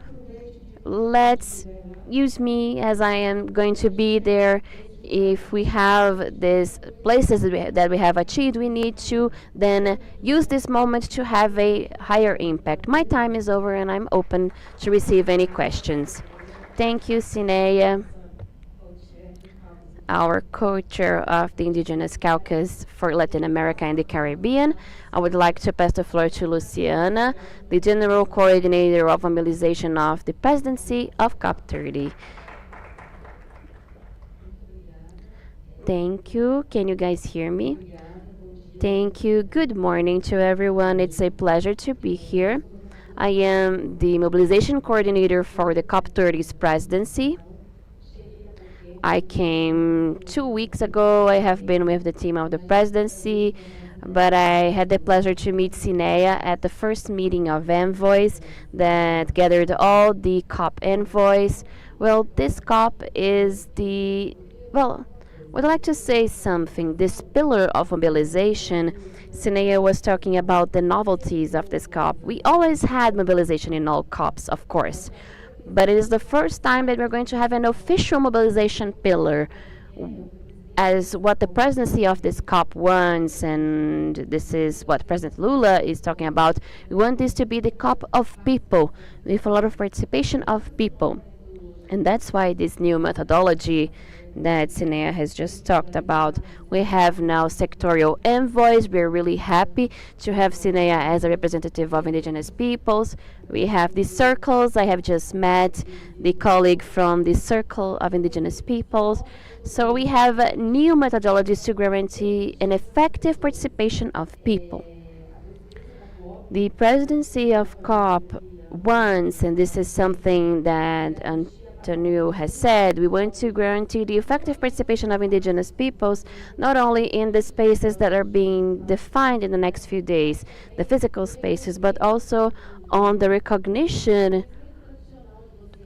S1: Let's use me as I am going to be there. If we have these places that we have achieved, we need to then use this moment to have a higher impact. My time is over and I'm open to receive any questions. Thank you, Sineya, our co-chair of the Indigenous Caucus for Latin America and the Caribbean. I would like to pass the floor to Luciana, the General Coordinator of Mobilization of the Presidency of COP30. Thank you. Can you guys hear me? Thank you. Good morning to everyone. It's a pleasure to be here. I am the Mobilization Coordinator for the COP30's presidency. I came 2 weeks ago. I have been with the team of the presidency, but I had the pleasure to meet Sineya at the first meeting of envoys that gathered all the COP envoys. Well, this COP is Would like to say something. This pillar of mobilization, Sinea was talking about the novelties of this COP. We always had mobilization in all COPs, of course, but it is the first time that we're going to have an official mobilization pillar as what the presidency of this COP wants, and this is what President Lula is talking about. We want this to be the COP of people, with a lot of participation of people. And that's why this new methodology that Sinea has just talked about. We have now sectorial envoys. We're really happy to have Sinea as a representative of indigenous peoples. We have these circles. I have just met the colleague from the Circle of Indigenous Peoples. So we have new methodologies to guarantee an effective participation of people. The presidency of COP wants, and this is something that Antonio has said, we want to guarantee the effective participation of indigenous peoples, not only in the spaces that are being defined in the next few days, the physical spaces, but also on the recognition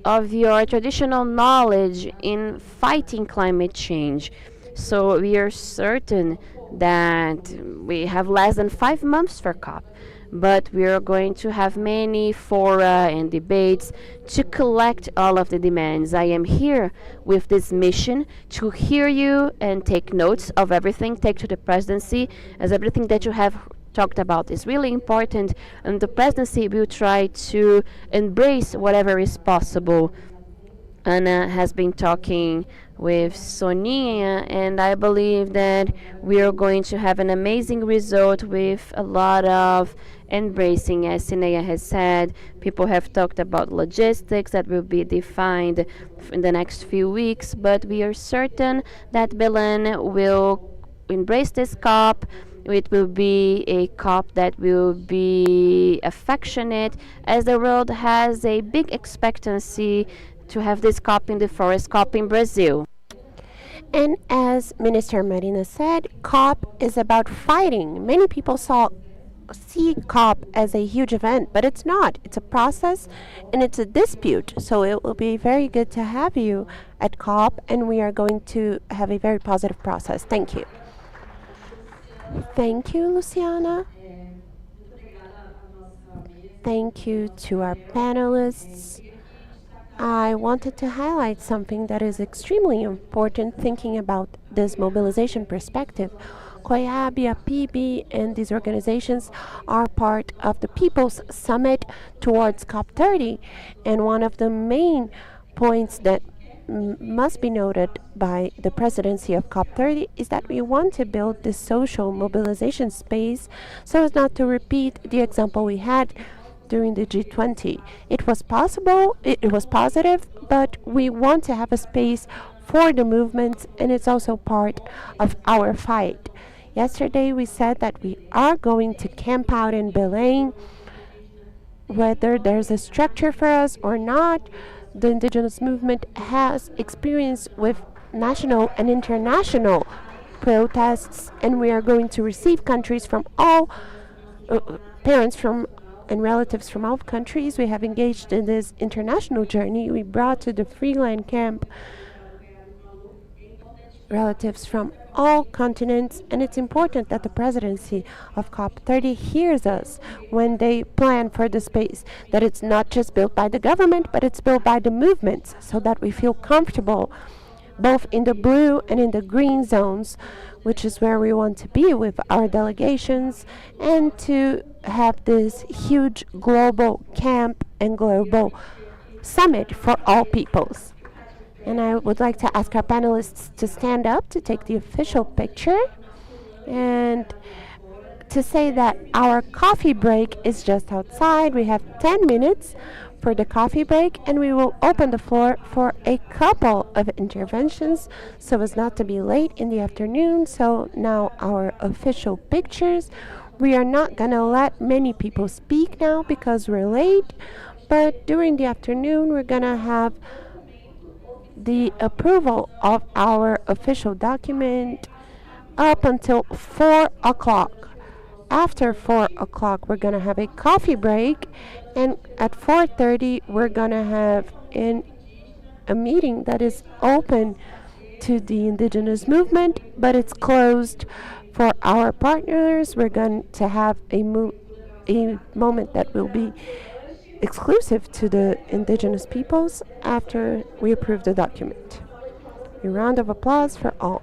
S1: of your traditional knowledge in fighting climate change. So we are certain that we have less than 5 months for COP, but we are going to have many fora and debates to collect all of the demands. I am here with this mission to hear you and take notes of everything, take to the presidency, as everything that you have talked about is really important, and the presidency will try to embrace whatever is possible. Anna has been talking with Sonia, and I believe that we are going to have an amazing result with a lot of embracing. As Sinea has said, people have talked about logistics that will be defined in the next few weeks, but we are certain that Belém will embrace this COP. It will be a COP that will be affectionate, as the world has a big expectancy to have this COP in the forest COP in Brazil.
S2: And as Minister Marina said, COP is about fighting. Many people see COP as a huge event, but it's not. It's a process and it's a dispute. So it will be very good to have you at COP, and we are going to have a very positive process. Thank you. Thank you, Luciana. Thank you to our panelists. I wanted to highlight something that is extremely important thinking about this mobilization perspective. Coiab, PB, and these organizations are part of the People's Summit towards COP30, and one of the main points that must be noted by the presidency of COP30 is that we want to build this social mobilization space so as not to repeat the example we had during the G20. It was possible, it was positive, but we want to have a space for the movements, and it's also part of our fight. Yesterday we said that we are going to camp out in Belém, whether there's a structure for us or not. The indigenous movement has experience with national and international protests, and we are going to receive countries from all parents from and relatives from all countries. We have engaged in this international journey. We brought to the Freeland camp relatives from all continents, and it's important that the presidency of COP30 hears us when they plan for the space, that it's not just built by the government, but it's built by the movements, so that we feel comfortable both in the blue and in the green zones, which is where we want to be with our delegations, and to have this huge global camp and global summit for all peoples. And I would like to ask our panelists to stand up to take the official picture, and to say that our coffee break is just outside. We have 10 minutes for the coffee break, and we will open the floor for a couple of interventions so as not to be late in the afternoon. So now our official pictures. We are not going to let many people speak now because we're late, but during the afternoon we're going to have the approval of our official document up until 4 o'clock. After 4 o'clock, we're going to have a coffee break, and at 4:30, we're going to have a meeting that is open to the Indigenous movement, but it's closed for our partners. We're going to have a moment that will be exclusive to the Indigenous peoples after we approve the document. A round of applause for all.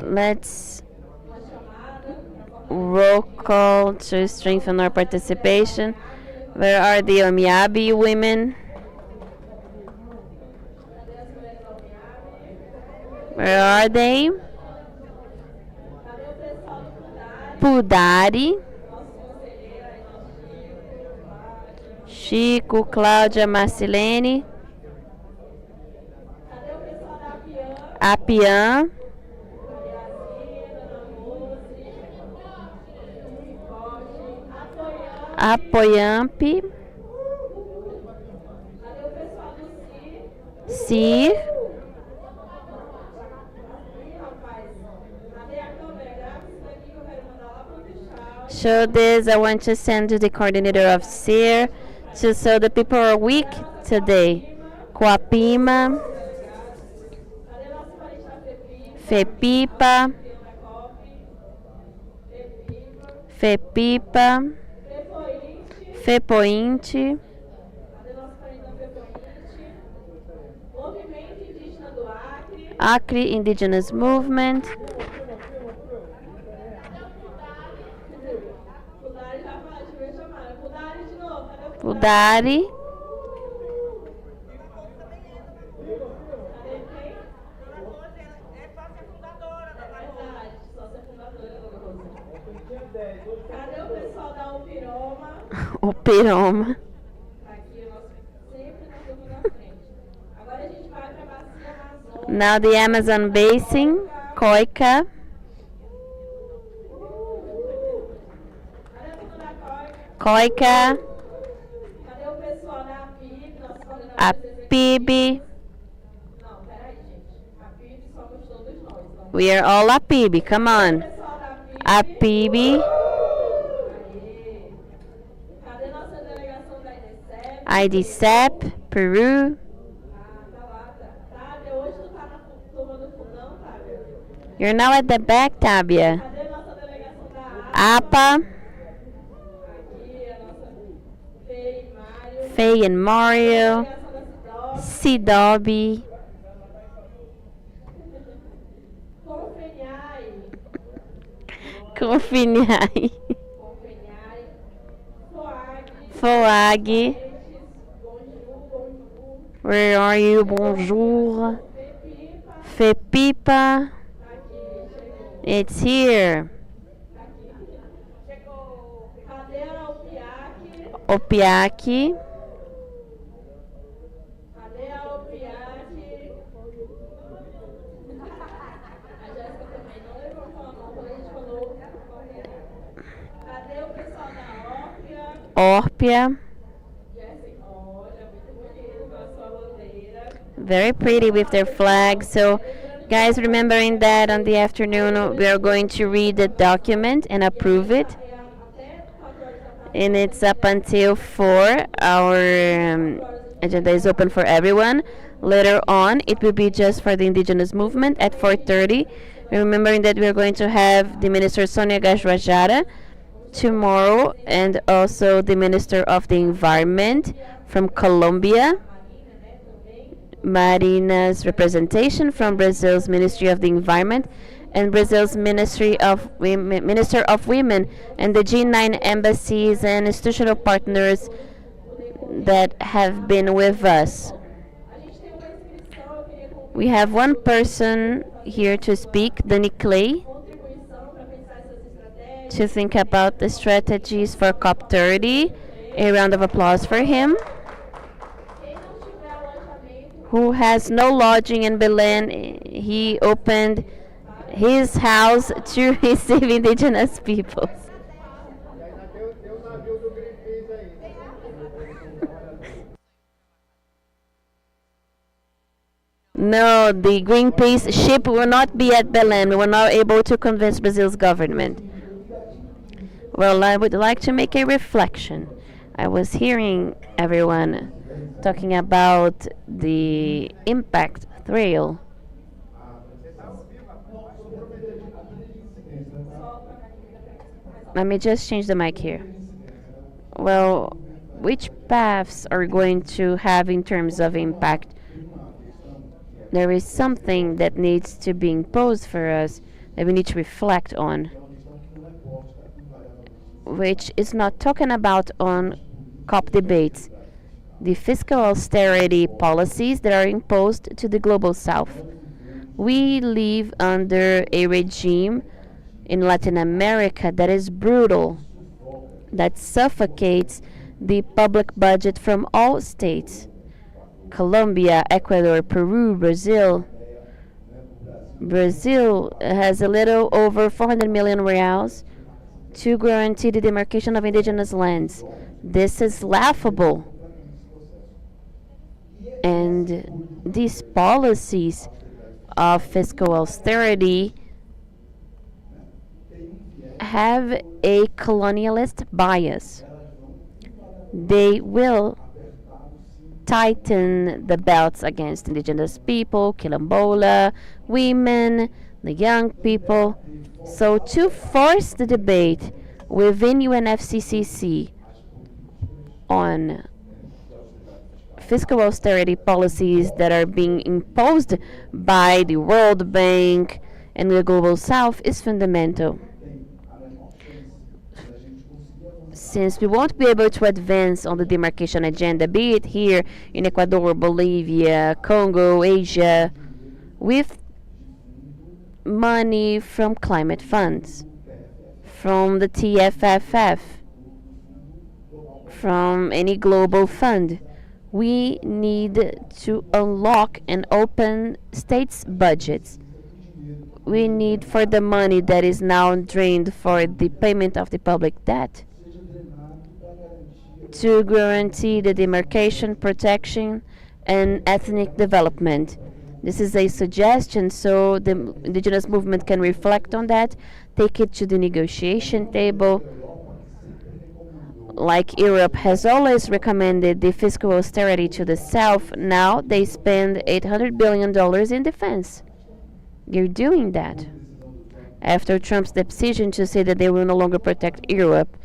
S1: Let's roll call to strengthen our participation. Where are the Omiabi women? Where are they? Pudari. Chico, Cláudia, Marcilene. Apian. Apoiampi. Cir. Show this. I want to send to the coordinator of CIR so the people are weak today. Coapima. FEPIPA. FEPIPA. FEPOINTE. Acre Indigenous Movement. Pudari. O Piroma. Now the Amazon Basin, Coica. Coica. A PIB. We are all a PIB. Come on. A PIB. IDCEP, Peru. You're now at the back, Tabia. APA. Faye and Mario. Sidobi. Confinhai. Foag. Where are you? Bonjour. Fepipa. It's here. Opiaki. Orpia. Very pretty with their flag. So, guys, remembering that on the afternoon we are going to read the document and approve it. And it's up until 4. Our agenda is open for everyone. Later on, it will be just for the Indigenous movement at 4:30. Remembering that we are going to have the Minister Sonia Gajrajara tomorrow, and also the Minister of the Environment from Colombia, Marina's representation from Brazil's Ministry of the Environment, and Brazil's Minister of Women, and the G9 embassies and institutional partners that have been with us. We have one person here to speak, Danny Clay, to think about the strategies for COP30. A round of applause for him. Who has no lodging in Berlin, he opened his house to receive indigenous peoples. No, the Greenpeace ship will not be at Berlin. We were not able to convince Brazil's government. Well, I would like to make a reflection. I was hearing everyone talking about the impact thrill. Let me just change the mic here. Well, which paths are going to have in terms of impact? There is something that needs to be imposed for us that we need to reflect on, which is not talking about on COP debates. The fiscal austerity policies that are imposed to the global south. We live under a regime in Latin America that is brutal, that suffocates the public budget from all states. Colombia, Ecuador, Peru, Brazil. Brazil has a little over 400 million reals to guarantee the demarcation of indigenous lands. This is laughable. And these policies of fiscal austerity have a colonialist bias. They will tighten the belts against indigenous people, quilombola, women, the young people. So to force the debate within UNFCCC on fiscal austerity policies that are being imposed by the World Bank and the Global South is fundamental. Since we won't be able to advance on the demarcation agenda, be it here in Ecuador, Bolivia, Congo, Asia, with money from climate funds, from the TFFF, from any global fund, we need to unlock and open states' budgets. We need for the money that is now drained for the payment of the public debt to guarantee the demarcation, protection, and ethnic development. This is a suggestion so the indigenous movement can reflect on that, take it to the negotiation table. Like Europe has always recommended the fiscal austerity to the South, now they spend $800 billion in defense. They're doing that. After Trump's decision to say that they will no longer protect Europe.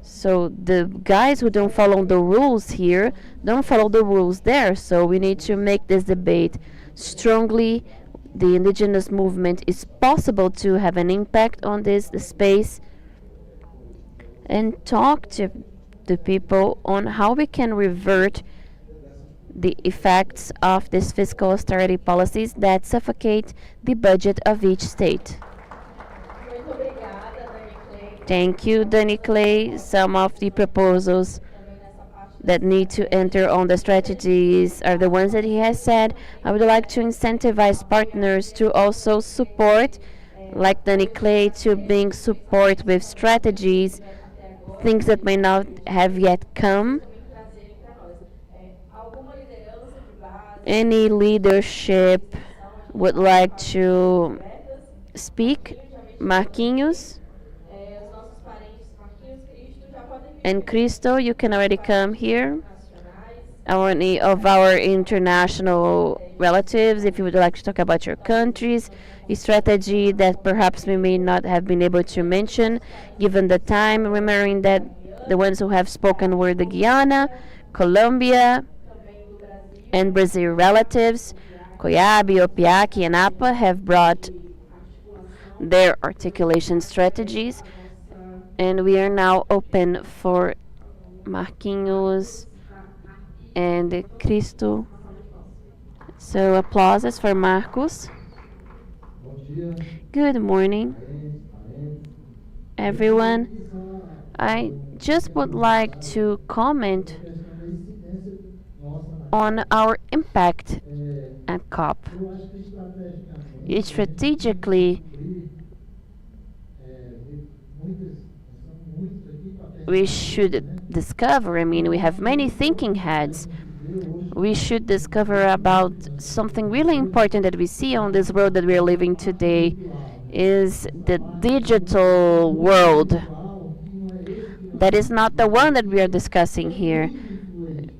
S1: So the guys who don't follow the rules here don't follow the rules there. So we need to make this debate strongly. The indigenous movement is possible to have an impact on this space and talk to the people on how we can revert the effects of these fiscal austerity policies that suffocate the budget of each state. Thank you, Danny Clay. Some of the proposals that need to enter on the strategies are the ones that he has said. I would like to incentivize partners to also support, like Danny Clay, to bring support with strategies, things that may not have yet come. Any leadership would like to speak? Marquinhos? And Cristo, you can already come here. Any of our international relatives, if you would like to talk about your countries, a strategy that perhaps we may not have been able to mention given the time, remembering that the ones who have spoken were the Guyana, Colombia, and Brazil relatives. Coiab, Opiaki, and APA have brought their articulation strategies. And we are now open for Marquinhos and Cristo. So applauses for Marcos. Good morning, everyone. I just would like to comment on our impact at COP. Strategically, we should discover, we have many thinking heads. We should discover about something really important that we see on this world that we are living today is the digital world. That is not the one that we are discussing here,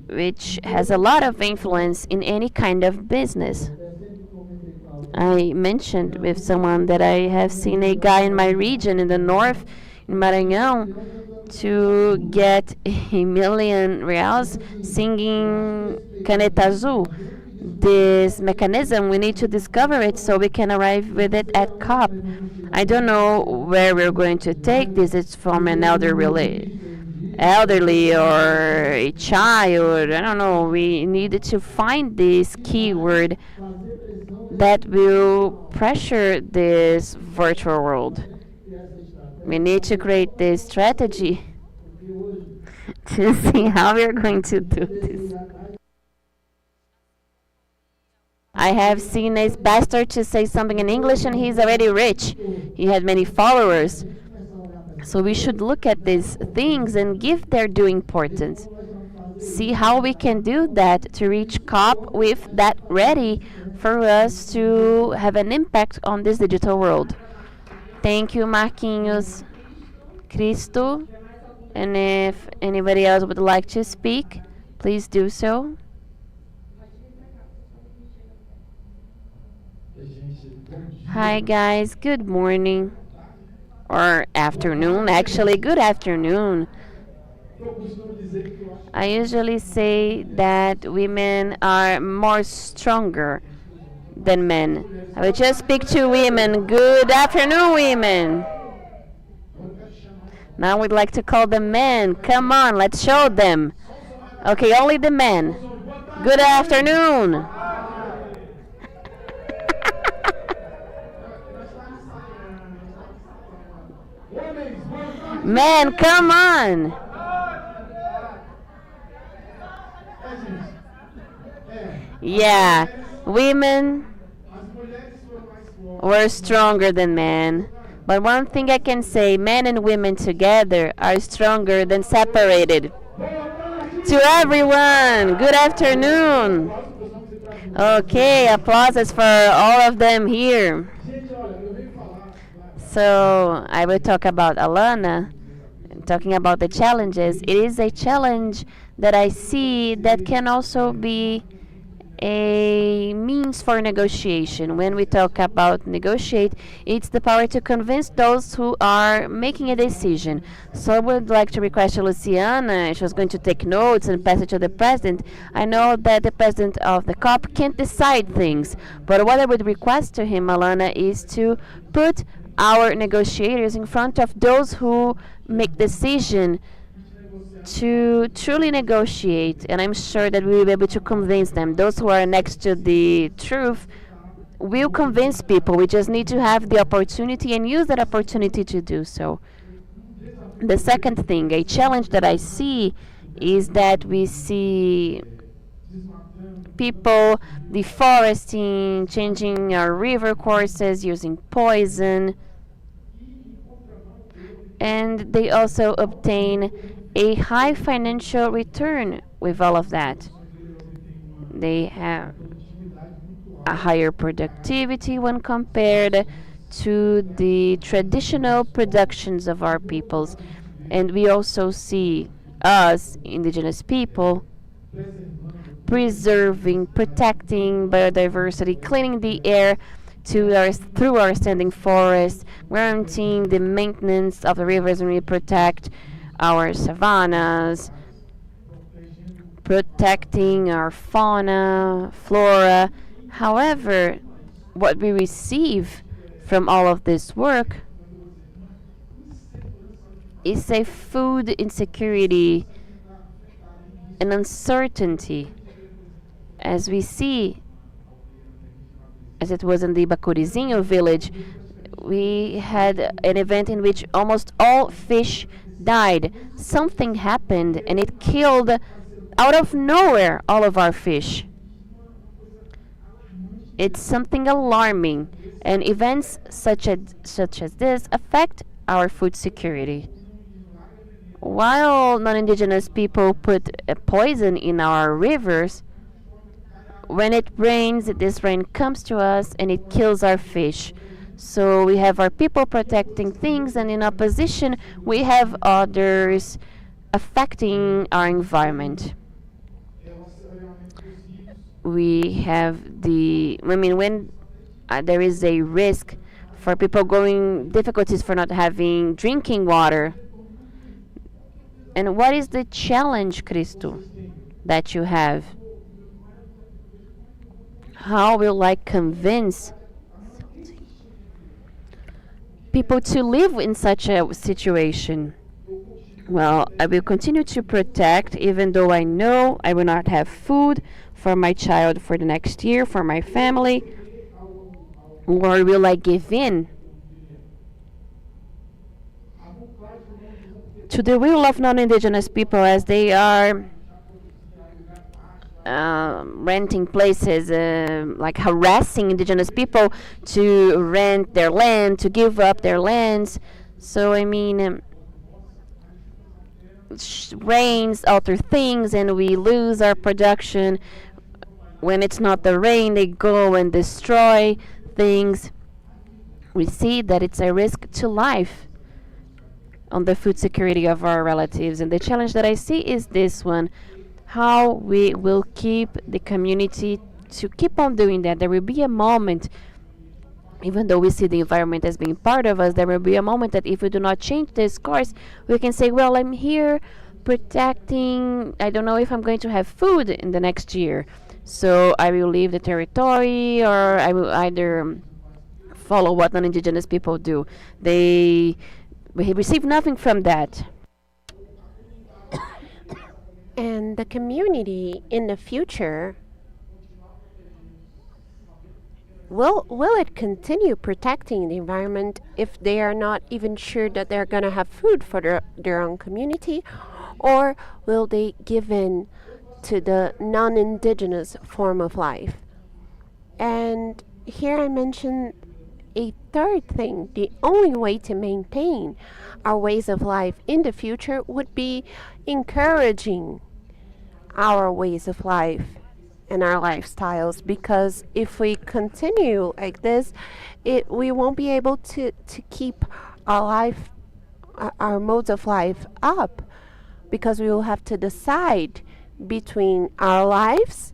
S1: which has a lot of influence in any kind of business. I mentioned with someone that I have seen a guy in my region in the north, in Maranhão, to get R$ 1 million singing Caneta Azul. this mechanism, we need to discover it so we can arrive with it at COP. I don't know where we're going to take this. It's from an elderly or a child. I don't know. We needed to find this keyword that will pressure this virtual world. We need to create this strategy to see how we're going to do this. I have seen this bastard to say something in English and he's already rich. He had many followers. So we should look at these things and give their due importance. See how we can do that to reach COP with that ready for us to have an impact on this digital world. Thank you, Marquinhos. Cristo. And if anybody else would like to speak, please do so. Hi guys, good morning. Or afternoon, actually, good afternoon. I usually say that women are more stronger than men. I would just speak to women. Good afternoon, women. Now we'd like to call the men. Come on, let's show them. Okay, only the men. Good afternoon. Men, come on. Yeah, women were stronger than men. But one thing I can say, men and women together are stronger than separated. To everyone, good afternoon. Okay, applauses for all of them here. So I will talk about Alana, talking about the challenges. It is a challenge that I see that can also be a means for negotiation. When we talk about negotiate, it's the power to convince those who are making a decision. So I would like to request to Luciana, she was going to take notes and pass it to the president. I know that the president of the COP can't decide things, but what I would request to him, Alana, is to put our negotiators in front of those who make decision to truly negotiate, and I'm sure that we will be able to convince them. Those who are next to the truth will convince people. We just need to have the opportunity and use that opportunity to do so. The second thing, a challenge that I see, is that we see people deforesting, changing our river courses, using poison, and they also obtain a high financial return with all of that. They have a higher productivity when compared to the traditional productions of our peoples. And we also see us, indigenous people, preserving, protecting biodiversity, cleaning the air through our standing forests, guaranteeing the maintenance of the rivers when we protect our savannas, protecting our fauna, flora. However, what we receive from all of this work is a food insecurity and uncertainty. As we see, as it was in the Bacurizinho village, we had an event in which almost all fish died. Something happened and it killed out of nowhere all of our fish. It's something alarming, and events such as this affect our food security. While non-indigenous people put poison in our rivers, when it rains, this rain comes to us and it kills our fish. So we have our people protecting things, and in opposition, we have others affecting our environment. We have when there is a risk for people going difficulties for not having drinking water. And what is the challenge, Cristo, that you have? How will I convince people to live in such a situation? Well, I will continue to protect even though I know I will not have food for my child for the next year, for my family. Or will I give in to the will of non indigenous people as they are renting places, like harassing indigenous people to rent their land, to give up their lands? So, I mean, rains alter things and we lose our production. When it's not the rain, they go and destroy things. We see that it's a risk to life on the food security of our relatives. And the challenge that I see is this one: how we will keep the community to keep on doing that. There will be a moment, even though we see the environment as being part of us, there will be a moment that if we do not change this course, we can say, well, I'm here protecting, I don't know if I'm going to have food in the next year. So I will leave the territory, or I will either follow what non-indigenous people do. We receive nothing from that.
S2: And the community in the future, will it continue protecting the environment if they are not even sure that they're going to have food for their own community? Or will they give in to the non-indigenous form of life? And here I mention a third thing. The only way to maintain our ways of life in the future would be encouraging our ways of life and our lifestyles, because if we continue like this, we won't be able to keep our life, our modes of life up, because we will have to decide between our lives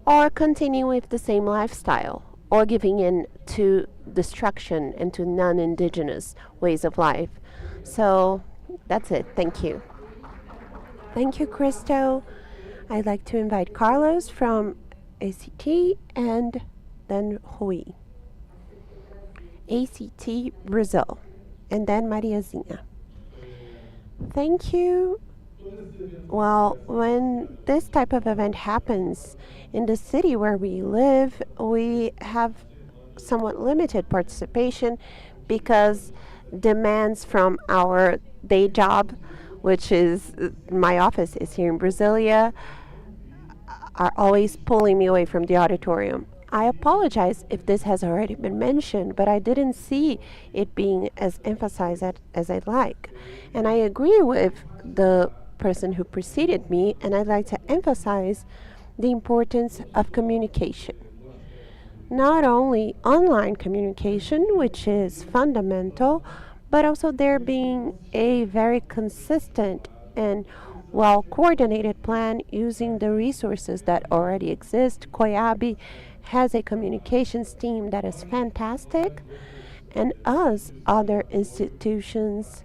S2: or continuing with the same lifestyle, or giving in to destruction and to non-indigenous ways of life. So that's it. Thank you. Thank you, Cristo. I'd like to invite Carlos from ACT and then Rui. ACT Brazil, and then Mariazinha. Thank you. Well, when this type of event happens in the city where we live, we have somewhat limited participation because demands from our day job, which is my office is here in Brasilia, are always pulling me away from the auditorium. I apologize if this has already been mentioned, but I didn't see it being as emphasized as I'd like. And I agree with the person who preceded me, and I'd like to emphasize the importance of communication. Not only online communication, which is fundamental, but also there being a very consistent and well-coordinated plan using the resources that already exist. Coiab has a communications team that is fantastic, and us, other institutions,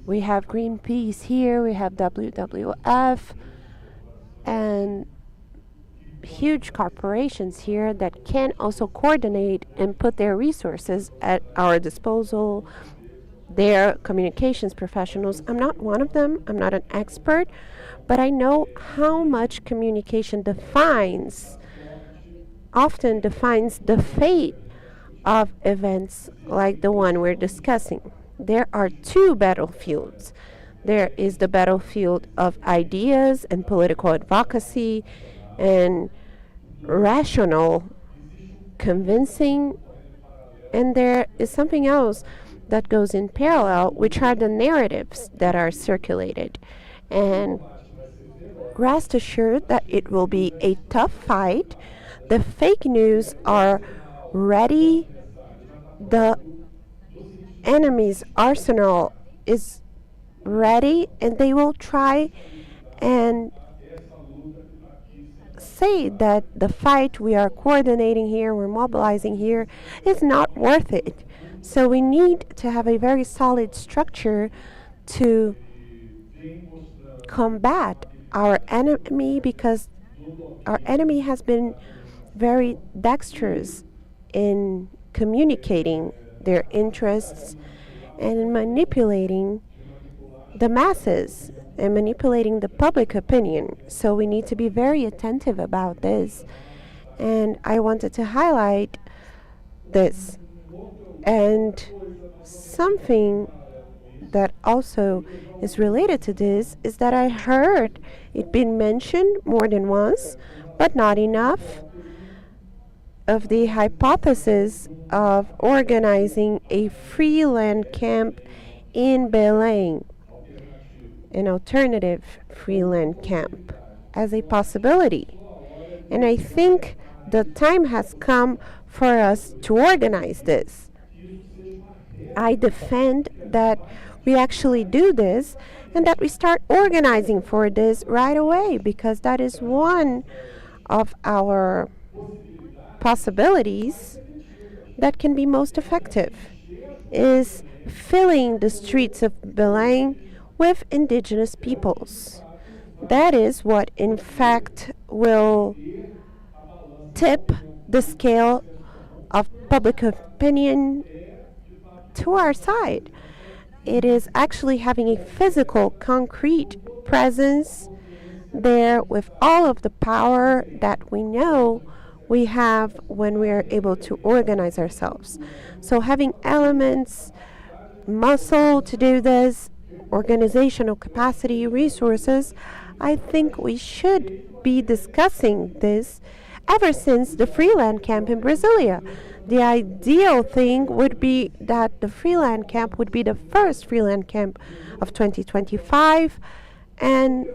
S2: we have Greenpeace here, we have WWF, and huge corporations here that can also coordinate and put their resources at our disposal. Their communications professionals. I'm not one of them, I'm not an expert, but I know how much communication often defines the fate of events like the one we're discussing. There are two battlefields. There is the battlefield of ideas and political advocacy and rational convincing, and there is something else that goes in parallel, which are the narratives that are circulated. And rest assured that it will be a tough fight. The fake news are ready. The enemy's arsenal is ready, and they will try and say that the fight we are coordinating here, we're mobilizing here, is not worth it. So we need to have a very solid structure to combat our enemy, because our enemy has been very dexterous in communicating their interests and in manipulating the masses and manipulating the public opinion. So we need to be very attentive about this. And I wanted to highlight this. And something that also is related to this is that I heard it being mentioned more than once, but not enough, of the hypothesis of organizing a free land camp in Belém, an alternative free land camp, as a possibility. And I think the time has come for us to organize this. I defend that we actually do this and that we start organizing for this right away, because that is one of our possibilities that can be most effective, is filling the streets of Belém with indigenous peoples. That is what in fact will tip the scale of public opinion to our side. It is actually having a physical, concrete presence there with all of the power that we know we have when we are able to organize ourselves. So having elements, muscle to do this, organizational capacity, resources, I think we should be discussing this ever since the Freeland camp in Brasilia. The ideal thing would be that the Freeland camp would be the first Freeland camp of 2025 and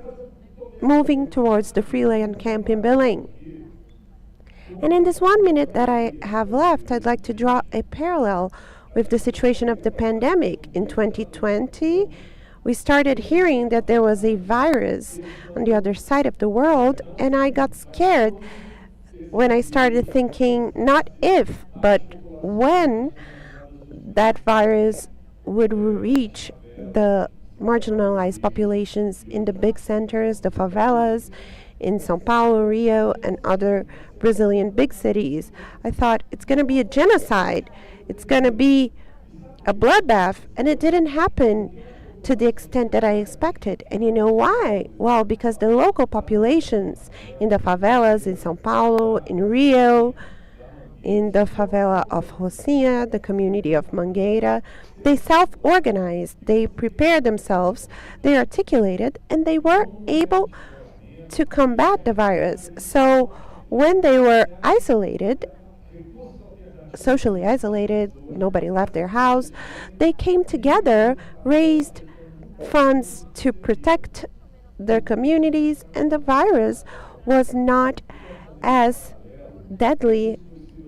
S2: moving towards the Freeland camp in Belém. And in this 1 minute that I have left, I'd like to draw a parallel with the situation of the pandemic. In 2020, we started hearing that there was a virus on the other side of the world, and I got scared when I started thinking not if, but when that virus would reach the marginalized populations in the big centers, the favelas, in São Paulo, Rio, and other Brazilian big cities. I thought it's going to be a genocide. It's going to be a bloodbath. And it didn't happen to the extent that I expected. And you know why? Well, because the local populations in the favelas in São Paulo, in Rio, in the favela of Rocinha, the community of Mangueira, they self-organized, they prepared themselves, they articulated, and they were able to combat the virus. So when they were isolated, socially isolated, nobody left their house, they came together, raised funds to protect their communities, and the virus was not as deadly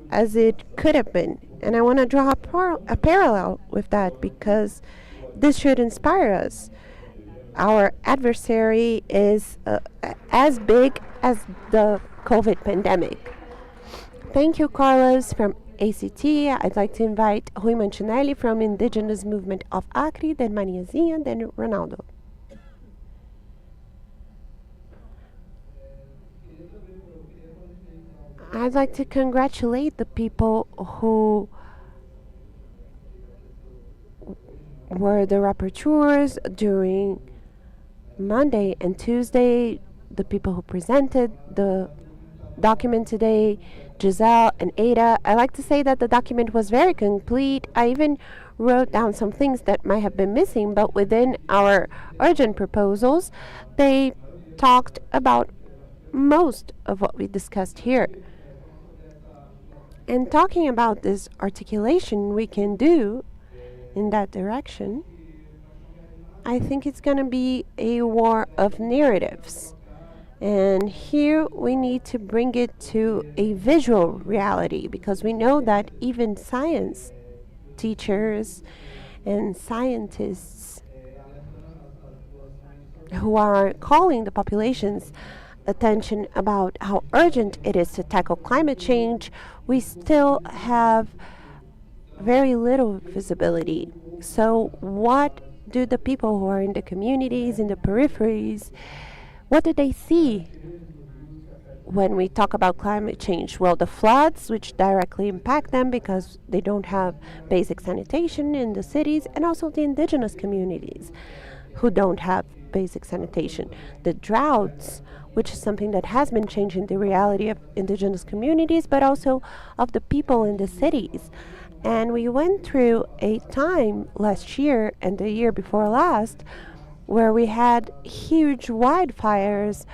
S2: as it could have been. And I want to draw a parallel with that, because this should inspire us. Our adversary is as big as the COVID pandemic. Thank you, Carlos from ACT. I'd like to invite Rui Mancinelli from Indigenous Movement of Acre, then Mariazinha, then Ronaldo. I'd like to congratulate the people who were the rapporteurs during Monday and Tuesday, the people who presented the document today, Giselle and Ada. I like to say that the document was very complete. I even wrote down some things that might have been missing, but within our urgent proposals, they talked about most of what we discussed here. And talking about this articulation we can do in that direction, I think it's going to be a war of narratives. And here we need to bring it to a visual reality, because we know that even science teachers and scientists who are calling the population's attention about how urgent it is to tackle climate change, we still have very little visibility. So what do the people who are in the communities, in the peripheries, what do they see when we talk about climate change? Well, the floods, which directly impact them because they don't have basic sanitation in the cities, and also the indigenous communities who don't have basic sanitation. The droughts, which is something that has been changing the reality of indigenous communities, but also of the people in the cities. And we went through a time last year and the year before last where we had huge wildfires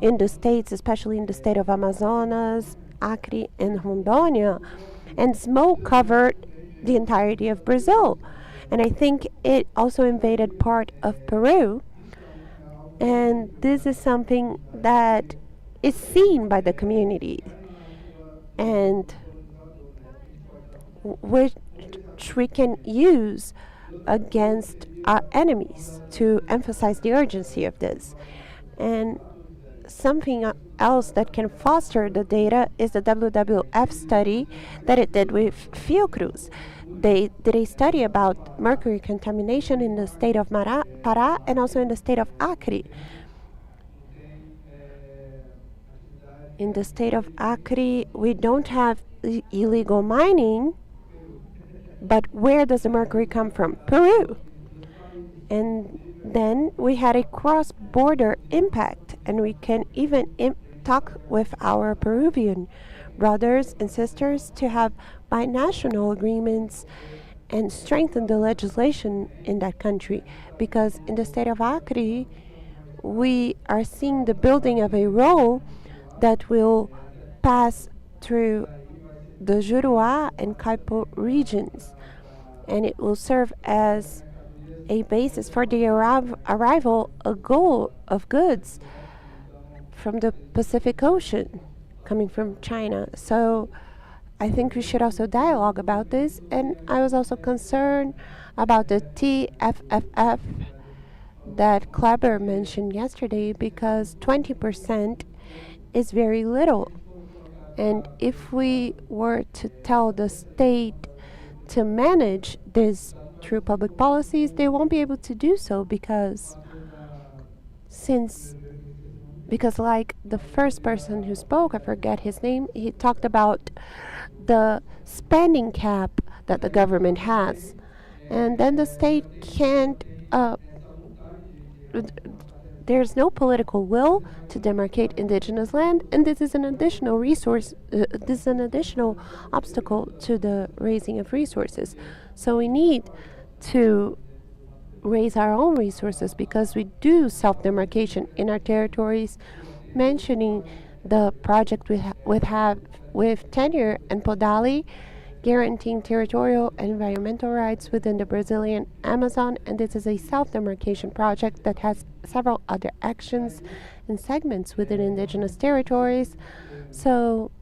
S2: in the states, especially in the state of Amazonas, Acre, and Rondônia, and smoke covered the entirety of Brazil. And I think it also invaded part of Peru. And this is something that is seen by the community and which we can use against our enemies to emphasize the urgency of this. And something else that can foster the data is the WWF study that it did with Fiocruz. They did a study about mercury contamination in the state of Pará and also in the state of Acre. In the state of Acre, we don't have illegal mining, but where does the mercury come from? Peru. And then we had a cross-border impact, and we can even talk with our Peruvian brothers and sisters to have binational agreements and strengthen the legislation in that country. Because in the state of Acre, we are seeing the building of a road that will pass through the Juruá and Coiab regions, and it will serve as a basis for the arrival of goods from the Pacific Ocean coming from China. So I think we should also dialogue about this. And I was also concerned about the TFFF that Kleber mentioned yesterday, because 20% is very little. And if we were to tell the state to manage this through public policies, they won't be able to do so because like the first person who spoke, I forget his name, he talked about the spending cap that the government has. And then the state can't there's no political will to demarcate indigenous land, and this is an additional resource. This is an additional obstacle to the raising of resources. So we need to raise our own resources because we do self-demarcation in our territories. Mentioning the project we have with Tenure and Podali, guaranteeing territorial and environmental rights within the Brazilian Amazon, and this is a self-demarcation project that has several other actions and segments within indigenous territories. So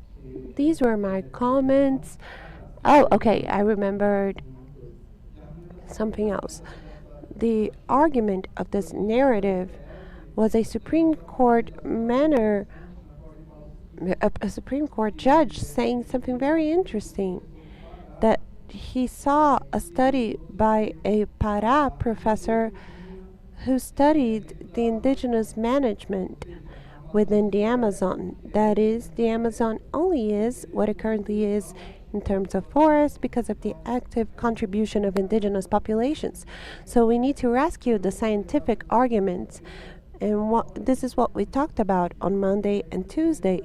S2: these were my comments. Oh, okay, I remembered something else. The argument of this narrative was a Supreme Court a Supreme Court judge saying something very interesting, that he saw a study by a Pará professor who studied the indigenous management within the Amazon. That is, the Amazon only is what it currently is in terms of forest because of the active contribution of indigenous populations. So we need to rescue the scientific arguments, and this is what we talked about on Monday and Tuesday,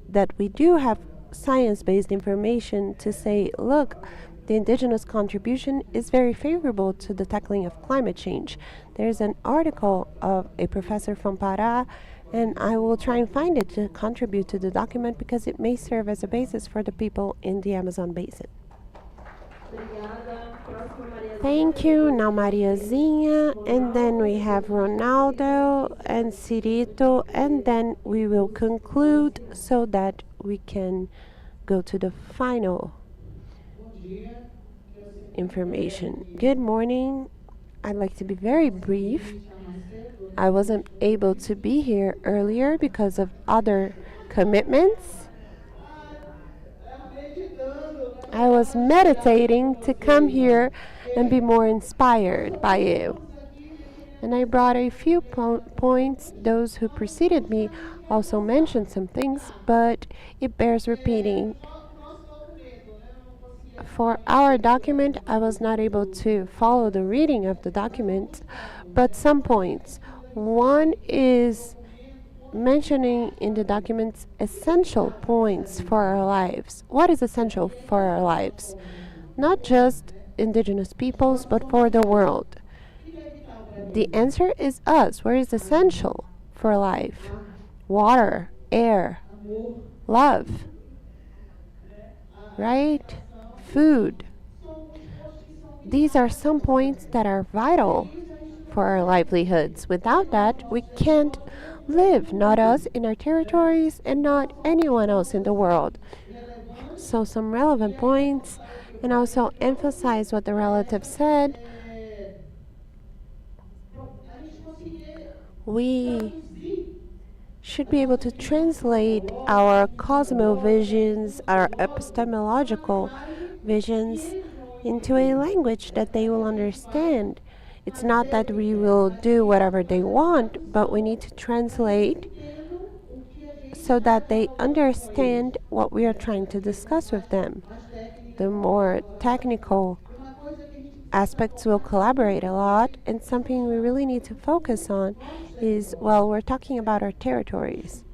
S2: that we do have science-based information to say, look, the indigenous contribution is very favorable to the tackling of climate change. There's an article of a professor from Pará, and I will try and find it to contribute to the document because it may serve as a basis for the people in the Amazon basin. Thank you. Now Mariazinha, and then we have Ronaldo and Cirito, and then we will conclude so that we can go to the final information. Good morning. I'd like to be very brief. I wasn't able to be here earlier because of other commitments. I was meditating to come here and be more inspired by you. And I brought a few points. Those who preceded me also mentioned some things, but it bears repeating. For our document, I was not able to follow the reading of the document, but some points. One is mentioning in the documents essential points for our lives. What is essential for our lives? Not just indigenous peoples, but for the world. The answer is us. What is essential for life? Water, air, love, right? Food. These are some points that are vital for our livelihoods. Without that, we can't live, not us in our territories and not anyone else in the world. So some relevant points, and also emphasize what the relative said. We should be able to translate our cosmovisions, our epistemological visions, into a language that they will understand. It's not that we will do whatever they want, but we need to translate so that they understand what we are trying to discuss with them. The more technical aspects will collaborate a lot, and something we really need to focus on is, well, we're talking about our territories.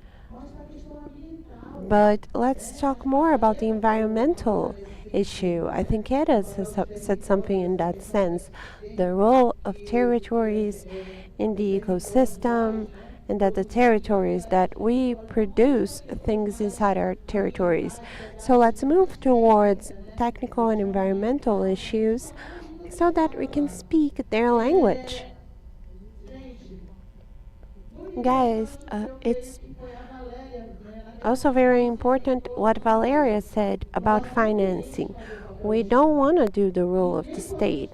S2: But let's talk more about the environmental issue. I think Edas has said something in that sense. The role of territories in the ecosystem, and that the territories that we produce things inside our territories. So let's move towards technical and environmental issues so that we can speak their language. Guys, it's also very important what Valeria said about financing. We don't want to do the role of the state,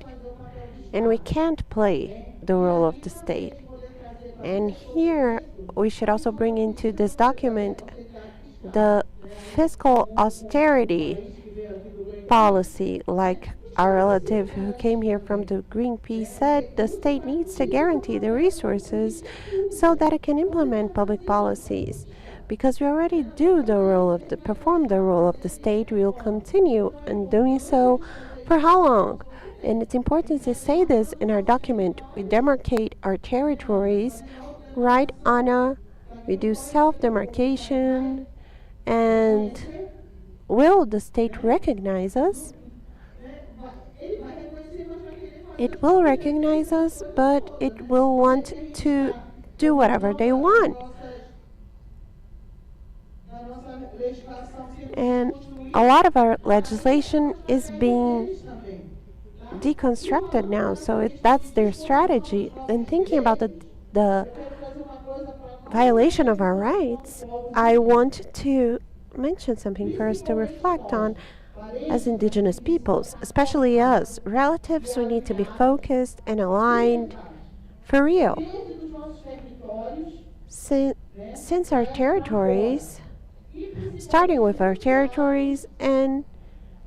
S2: and we can't play the role of the state. And here we should also bring into this document the fiscal austerity policy. Like our relative who came here from the Greenpeace said, the state needs to guarantee the resources so that it can implement public policies. Because we already perform the role of the state, we will continue in doing so for how long? And it's important to say this in our document. We demarcate our territories, right, Anna? We do self-demarcation. And will the state recognize us? It will recognize us, but it will want to do whatever they want. And a lot of our legislation is being deconstructed now, so that's their strategy. And thinking about the violation of our rights, I want to mention something for us to reflect on as indigenous peoples, especially us. Relatives, we need to be focused and aligned for real. Since our territories, starting with our territories and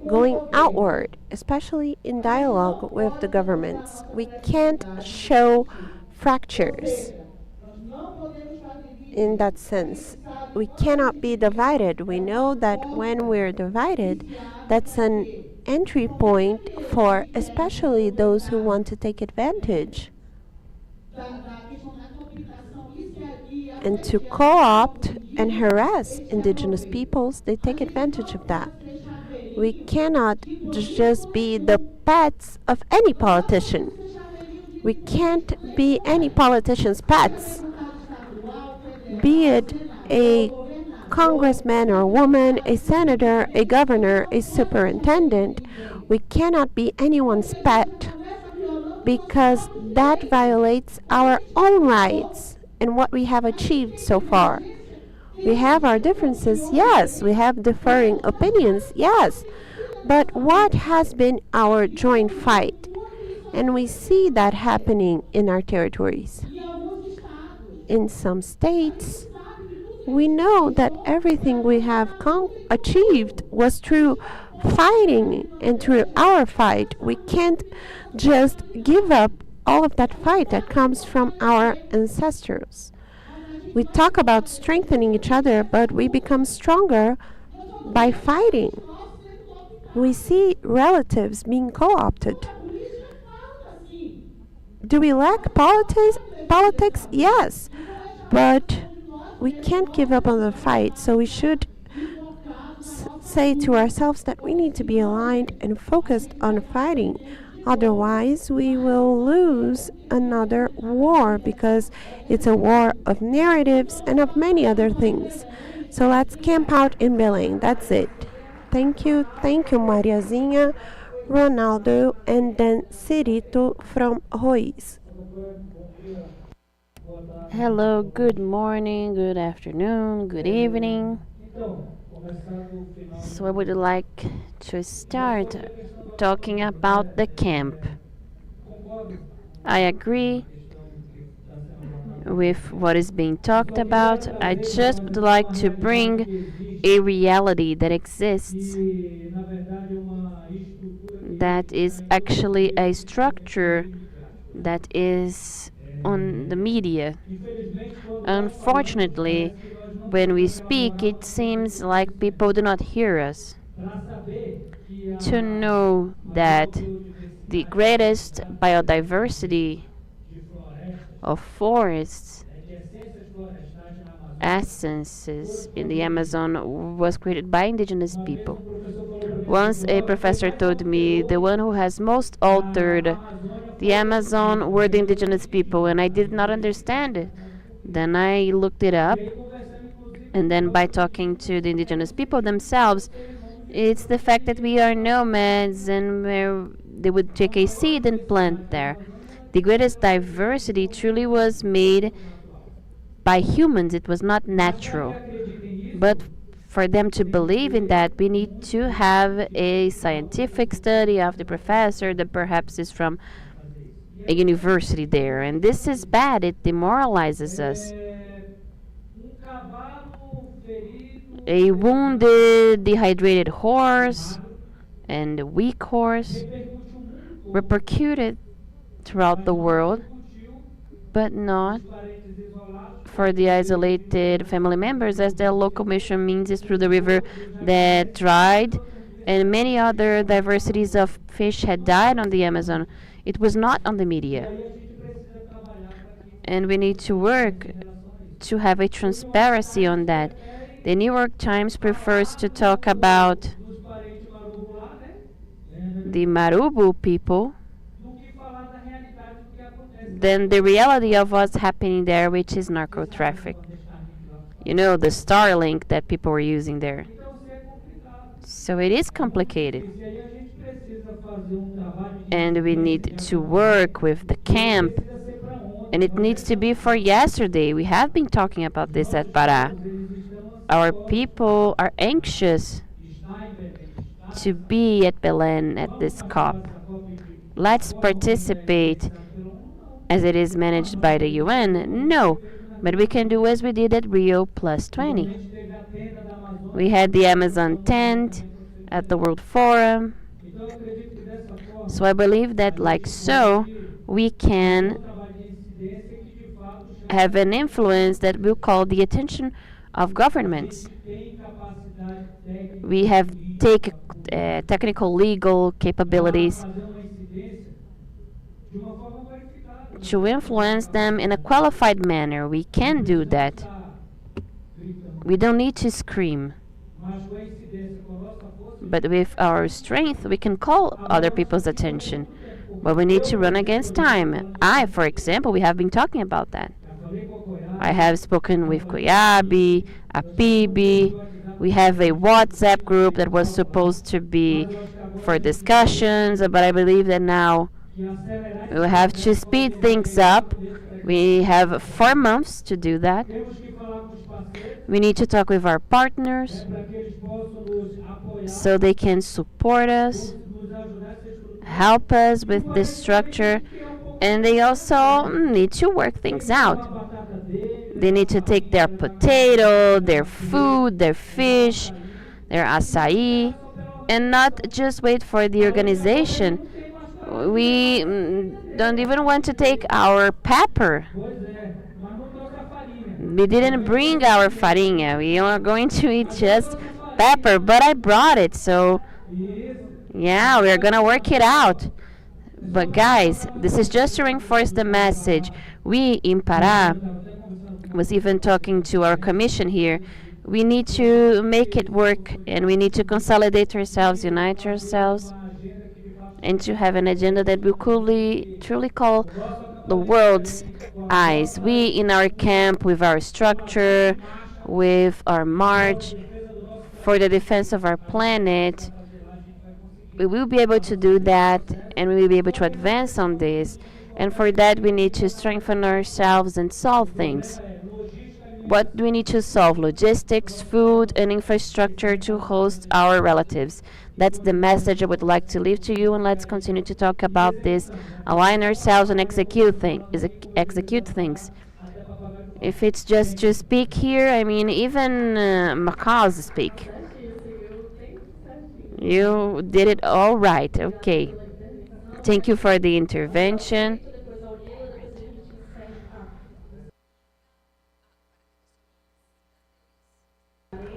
S2: going outward, especially in dialogue with the governments. We can't show fractures in that sense. We cannot be divided. We know that when we're divided, that's an entry point for especially those who want to take advantage and to co-opt and harass indigenous peoples. They take advantage of that. We cannot just be the pets of any politician. We can't be any politician's pets. Be it a congressman or woman, a senator, a governor, a superintendent. We cannot be anyone's pet because that violates our own rights and what we have achieved so far. We have our differences, yes. We have differing opinions, yes. But what has been our joint fight? And we see that happening in our territories. In some states, we know that everything we have achieved was through fighting and through our fight. We can't just give up all of that fight that comes from our ancestors. We talk about strengthening each other, but we become stronger by fighting. We see relatives being co opted. Do we lack politics? Yes, but we can't give up on the fight, so we should say to ourselves that we need to be aligned and focused on fighting. Otherwise, we will lose another war because it's a war of narratives and of many other things. So let's camp out in Belém. That's it. Thank you, Mariazinha, Ronaldo, and then Cirito from Ruiz.
S1: Hello, good morning, good afternoon, good evening. So I would like to start talking about the camp. I agree with what is being talked about. I just would like to bring a reality that exists that is actually a structure that is on the media. Unfortunately, when we speak, it seems like people do not hear us. To know that the greatest biodiversity of forests, essences in the Amazon was created by indigenous people. Once a professor told me the one who has most altered the Amazon were the indigenous people, and I did not understand it. Then I looked it up, and then by talking to the indigenous people themselves, it's the fact that we are nomads and they would take a seed and plant there. The greatest diversity truly was made by humans, it was not natural. But for them to believe in that, we need to have a scientific study of the professor that perhaps is from a university there. And this is bad, it demoralizes us. A wounded, dehydrated horse and a weak horse repercuted throughout the world, but not for the isolated family members, as the local mission means is through the river that dried, and many other diversities of fish had died on the Amazon. It was not on the media. And we need to work to have a transparency on that. The New York Times prefers to talk about the Marubu people than the reality of what's happening there, which is narco traffic. You know, the Starlink that people were using there. So it is complicated. And we need to work with the camp. And it needs to be for yesterday. We have been talking about this at Pará. Our people are anxious to be at Belém at this COP. Let's participate as it is managed by the UN? No, but we can do as we did at Rio Plus 20. We had the Amazon tent at the World Forum. So I believe that like so, we can have an influence that will call the attention of governments. We have technical legal capabilities to influence them in a qualified manner. We can do that. We don't need to scream. But with our strength, we can call other people's attention. But we need to run against time. For example, we have been talking about that. I have spoken with Coiab, APIB. We have a WhatsApp group that was supposed to be for discussions, but I believe that now we have to speed things up. We have 4 months to do that. We need to talk with our partners so they can support us, help us with this structure, and they also need to work things out. They need to take their potato, their food, their fish, their acai, and not just wait for the organization. We don't even want to take our pepper. We didn't bring our farinha. We are going to eat just pepper, but I brought it, so yeah, we're gonna work it out. But guys, this is just to reinforce the message. We in Pará was even talking to our commission here. We need to make it work, and we need to consolidate ourselves, unite ourselves, and to have an agenda that will truly call the world's eyes. We in our camp, with our structure, with our march for the defense of our planet, we will be able to do that, and we will be able to advance on this. And for that, we need to strengthen ourselves and solve things. What do we need to solve? Logistics, food, and infrastructure to host our relatives. That's the message I would like to leave to you, and let's continue to talk about this. Align ourselves and execute things. If it's just to speak here, I mean, even macaws speak. You did it all right. Okay. Thank you for the intervention.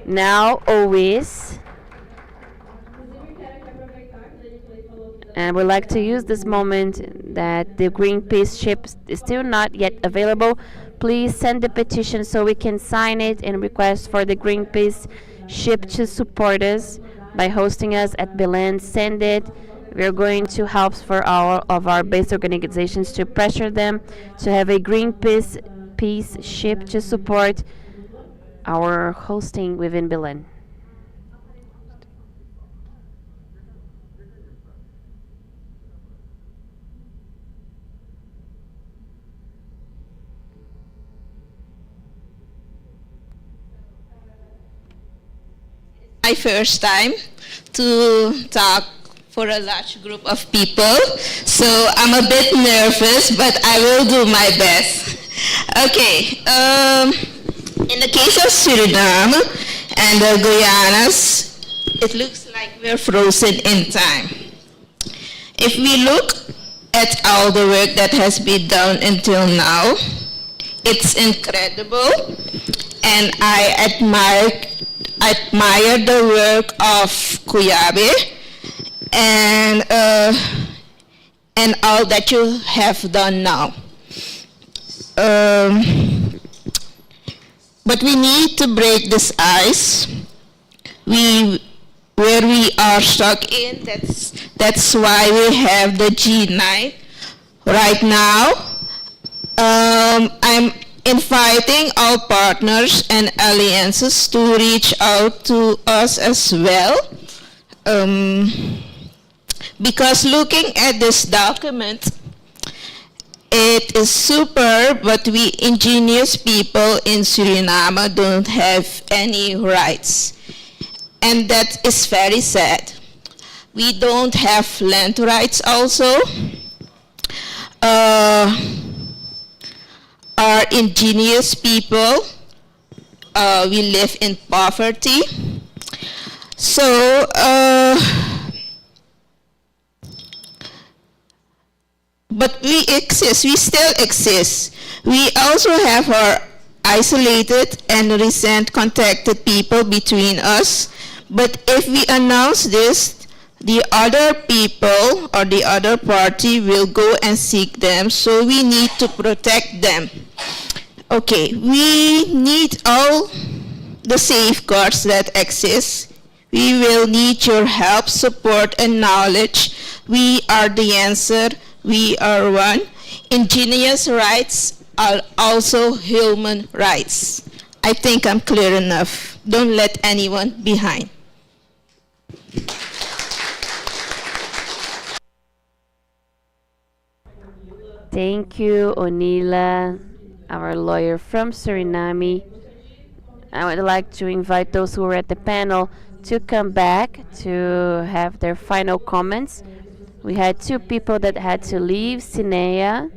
S1: Now, always. And I would like to use this moment that the Greenpeace ship is still not yet available. Please send the petition so we can sign it and request for the Greenpeace ship to support us by hosting us at Belém. Send it. We're going to help for all of our base organizations to pressure them to have a Greenpeace ship to support our hosting within Belém.
S3: My first time to talk for a large group of people, so I'm a bit nervous, but I will do my best. Okay, in the case of Suriname and the Guyanas, it looks like we're frozen in time. If we look at all the work that has been done until now, it's incredible, and I admire the work of Coiab and all that you have done now. But we need to break this ice. Where we are stuck in, that's why we have the G9 right now. I'm inviting all partners and alliances to reach out to us as well. Because looking at this document, it is super, but we indigenous people in Suriname don't have any rights. And that is very sad. We don't have land rights also. Our indigenous people, we live in poverty. So, but we exist, we still exist. We also have our isolated and recent contacted people between us. But if we announce this, the other people or the other party will go and seek them, so we need to protect them. Okay, we need all the safeguards that exist. We will need your help, support, and knowledge. We are the answer. We are one. Indigenous rights are also human rights. I think I'm clear enough. Don't let anyone behind.
S1: Thank you, Onila, our lawyer from Suriname. I would like to invite those who were at the panel to come back to have their final comments. We had two people that had to leave, Sinea,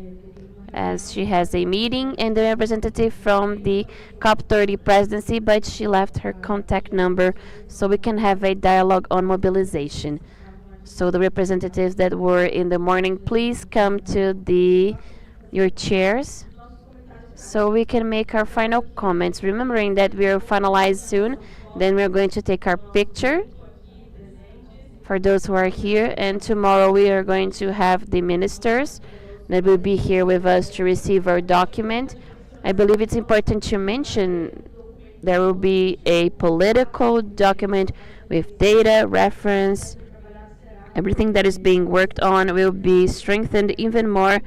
S1: as she has a meeting, and the representative from the COP30 presidency, but she left her contact number so we can have a dialogue on mobilization. So the representatives that were in the morning, please come to your chairs so we can make our final comments. Remembering that we are finalized soon, then we're going to take our picture for those who are here. And tomorrow we are going to have the ministers that will be here with us to receive our document. I believe it's important to mention there will be a political document with data, reference, everything that is being worked on will be strengthened even more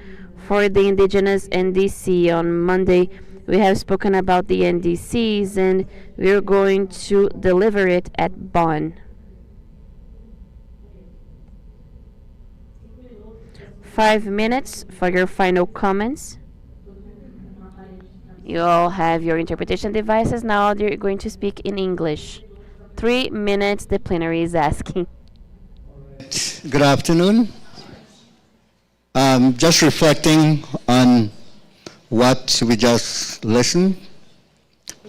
S1: for the Indigenous NDC. On Monday, we have spoken about the NDCs and we're going to deliver it at Bonn. 5 minutes for your final comments. You all have your interpretation devices. Now they're going to speak in English. 3 minutes, the plenary is asking.
S4: Good afternoon. Just reflecting on what we just listened.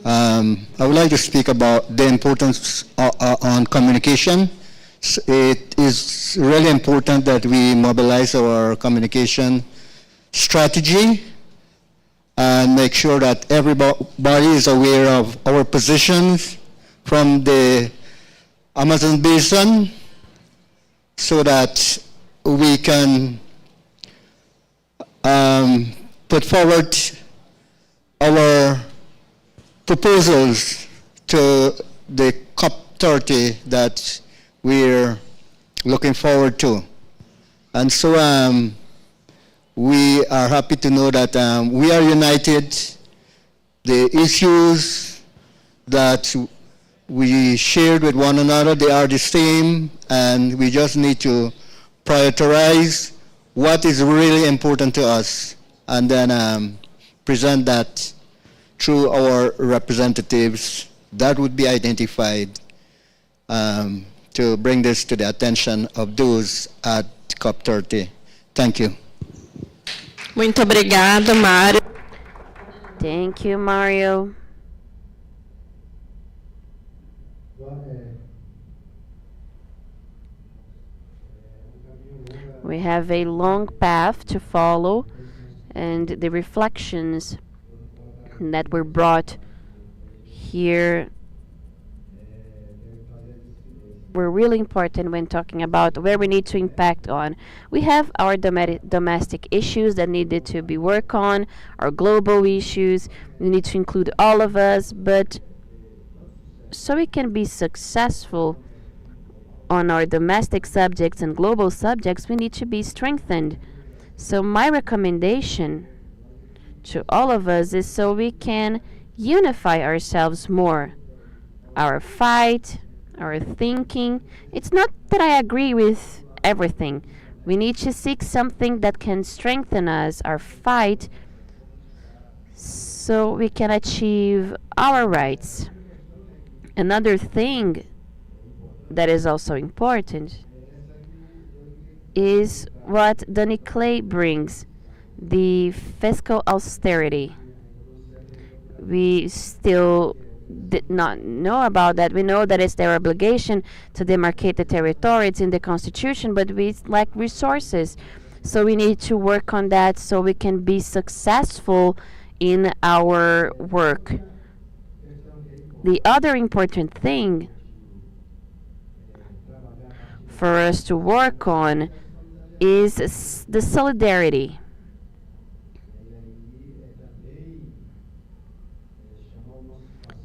S4: I would like to speak about the importance on communication. It is really important that we mobilize our communication strategy and make sure that everybody is aware of our positions from the Amazon basin so that we can put forward our proposals to the COP30 that we're looking forward to. And so we are happy to know that we are united. The issues that we shared with one another, they are the same, and we just need to prioritize what is really important to us and then present that through our representatives that would be identified to bring this to the attention of those at COP30. Thank you.
S3: Muito obrigada, Mário.
S1: Thank you, Mario. We have a long path to follow, and the reflections that were brought here were really important when talking about where we need to impact on. We have our domestic issues that needed to be worked on, our global issues. We need to include all of us, but so we can be successful on our domestic subjects and global subjects, we need to be strengthened. So my recommendation to all of us is so we can unify ourselves more. Our fight, our thinking. It's not that I agree with everything. We need to seek something that can strengthen us, our fight, so we can achieve our rights. Another thing that is also important is what Danny Clay brings, the fiscal austerity. We still did not know about that. We know that it's their obligation to demarcate the territory. It's in the Constitution, but we lack resources. So we need to work on that so we can be successful in our work. The other important thing for us to work on is the solidarity.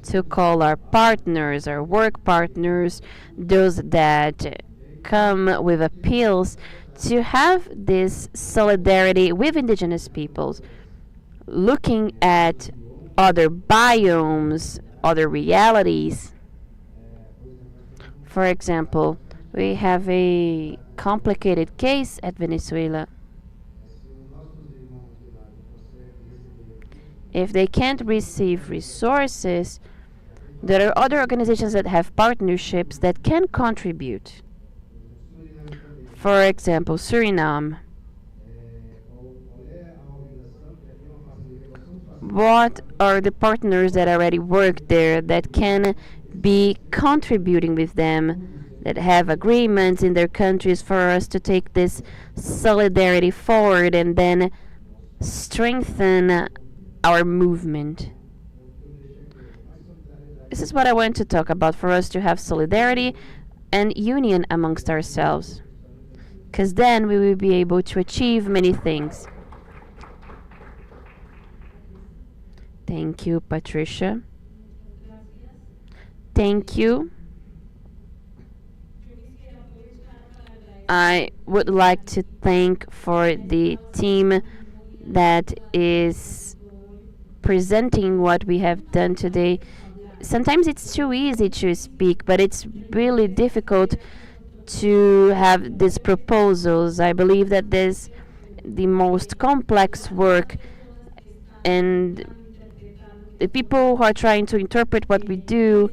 S1: To call our partners, our work partners, those that come with appeals, to have this solidarity with indigenous peoples, looking at other biomes, other realities. For example, we have a complicated case at Venezuela. If they can't receive resources, there are other organizations that have partnerships that can contribute. For example, Suriname. What are the partners that already work there that can be contributing with them that have agreements in their countries for us to take this solidarity forward and then strengthen our movement. This is what I want to talk about, for us to have solidarity and union amongst ourselves. Because then we will be able to achieve many things. Thank you, Patricia. Thank you. I would like to thank for the team that is presenting what we have done today. Sometimes it's too easy to speak, but it's really difficult to have these proposals. I believe that this the most complex work, and the people who are trying to interpret what we do,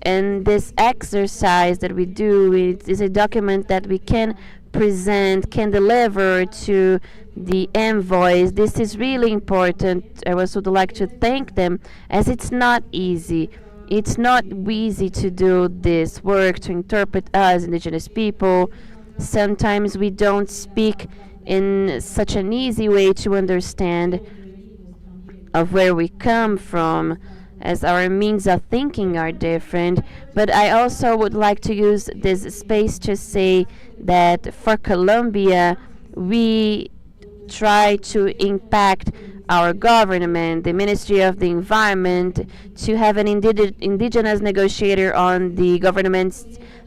S1: and this exercise that we do, it is a document that we can present, can deliver to the envoys. This is really important. I also would like to thank them, as it's not easy. It's not easy to do this work, to interpret us, indigenous people. Sometimes we don't speak in such an easy way to understand of where we come from, as our means of thinking are different. But I also would like to use this space to say that for Colombia, we try to impact our government, the Ministry of the Environment, to have an indigenous negotiator on the government's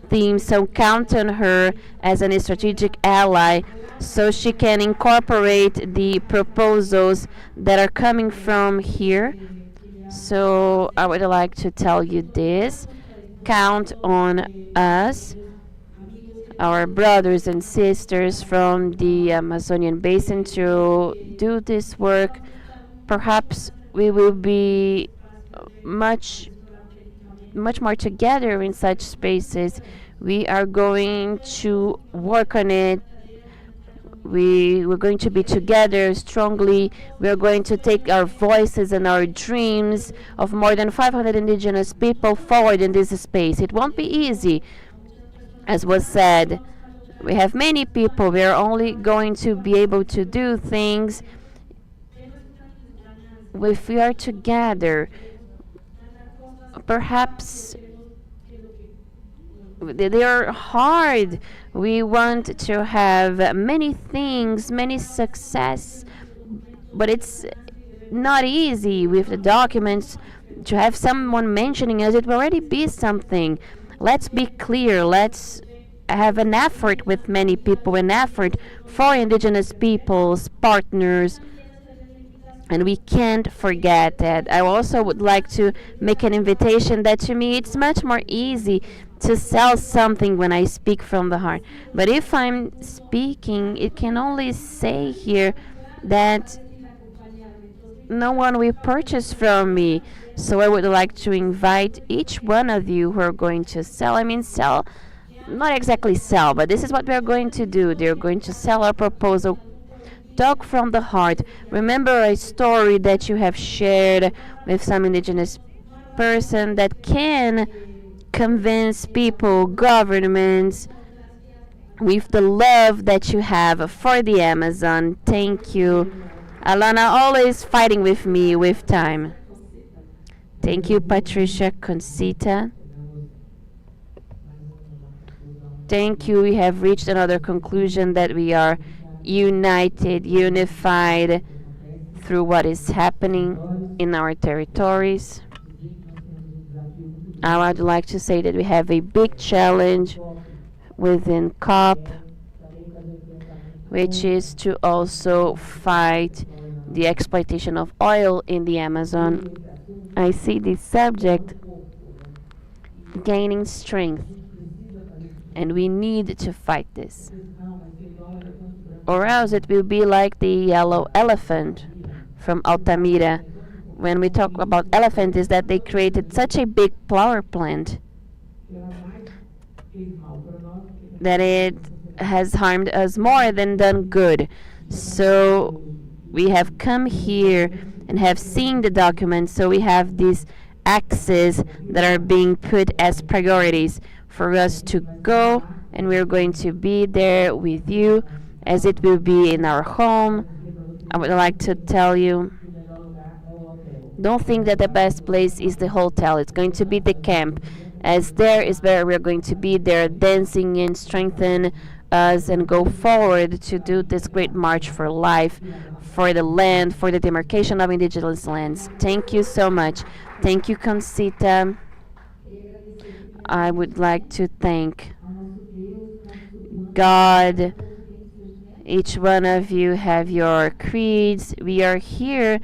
S1: theme, so count on her as a strategic ally, so she can incorporate the proposals that are coming from here. So I would like to tell you this. Count on us, our brothers and sisters from the Amazonian basin, to do this work. Perhaps we will be much more together in such spaces. We are going to work on it. We're going to be together strongly. We're going to take our voices and our dreams of more than 500 indigenous people forward in this space. It won't be easy. As was said, we have many people. We are only going to be able to do things if we are together. Perhaps they are hard. We want to have many things, many success, but it's not easy with the documents. To have someone mentioning us, it will already be something. Let's be clear. Let's have an effort with many people, an effort for indigenous peoples, partners, and we can't forget that. I also would like to make an invitation that, to me, it's much more easy to sell something when I speak from the heart. But if I'm speaking, it can only say here that no one will purchase from me. So I would like to invite each one of you who are going to sell. I mean, sell, not exactly sell, but this is what we are going to do. They're going to sell our proposal. Talk from the heart. Remember a story that you have shared with some indigenous person that can convince people, governments, with the love that you have for the Amazon. Thank you. Alana always fighting with me with time. Thank you, Patricia, Concita. Thank you. We have reached another conclusion that we are united, unified through what is happening in our territories. I would like to say that we have a big challenge within COP, which is to also fight the exploitation of oil in the Amazon. I see this subject gaining strength, and we need to fight this, or else it will be like the yellow elephant from Altamira. When we talk about elephant, is that they created such a big power plant that it has harmed us more than done good. So we have come here and have seen the documents, so we have these axes that are being put as priorities for us to go, and we're going to be there with you as it will be in our home. I would like to tell you, don't think that the best place is the hotel. It's going to be the camp, as there is where we're going to be there dancing and strengthen us and go forward to do this great march for life, for the land, for the demarcation of indigenous lands. Thank you so much. Thank you, Concita. I would like to thank God. Each one of you have your creeds. We are here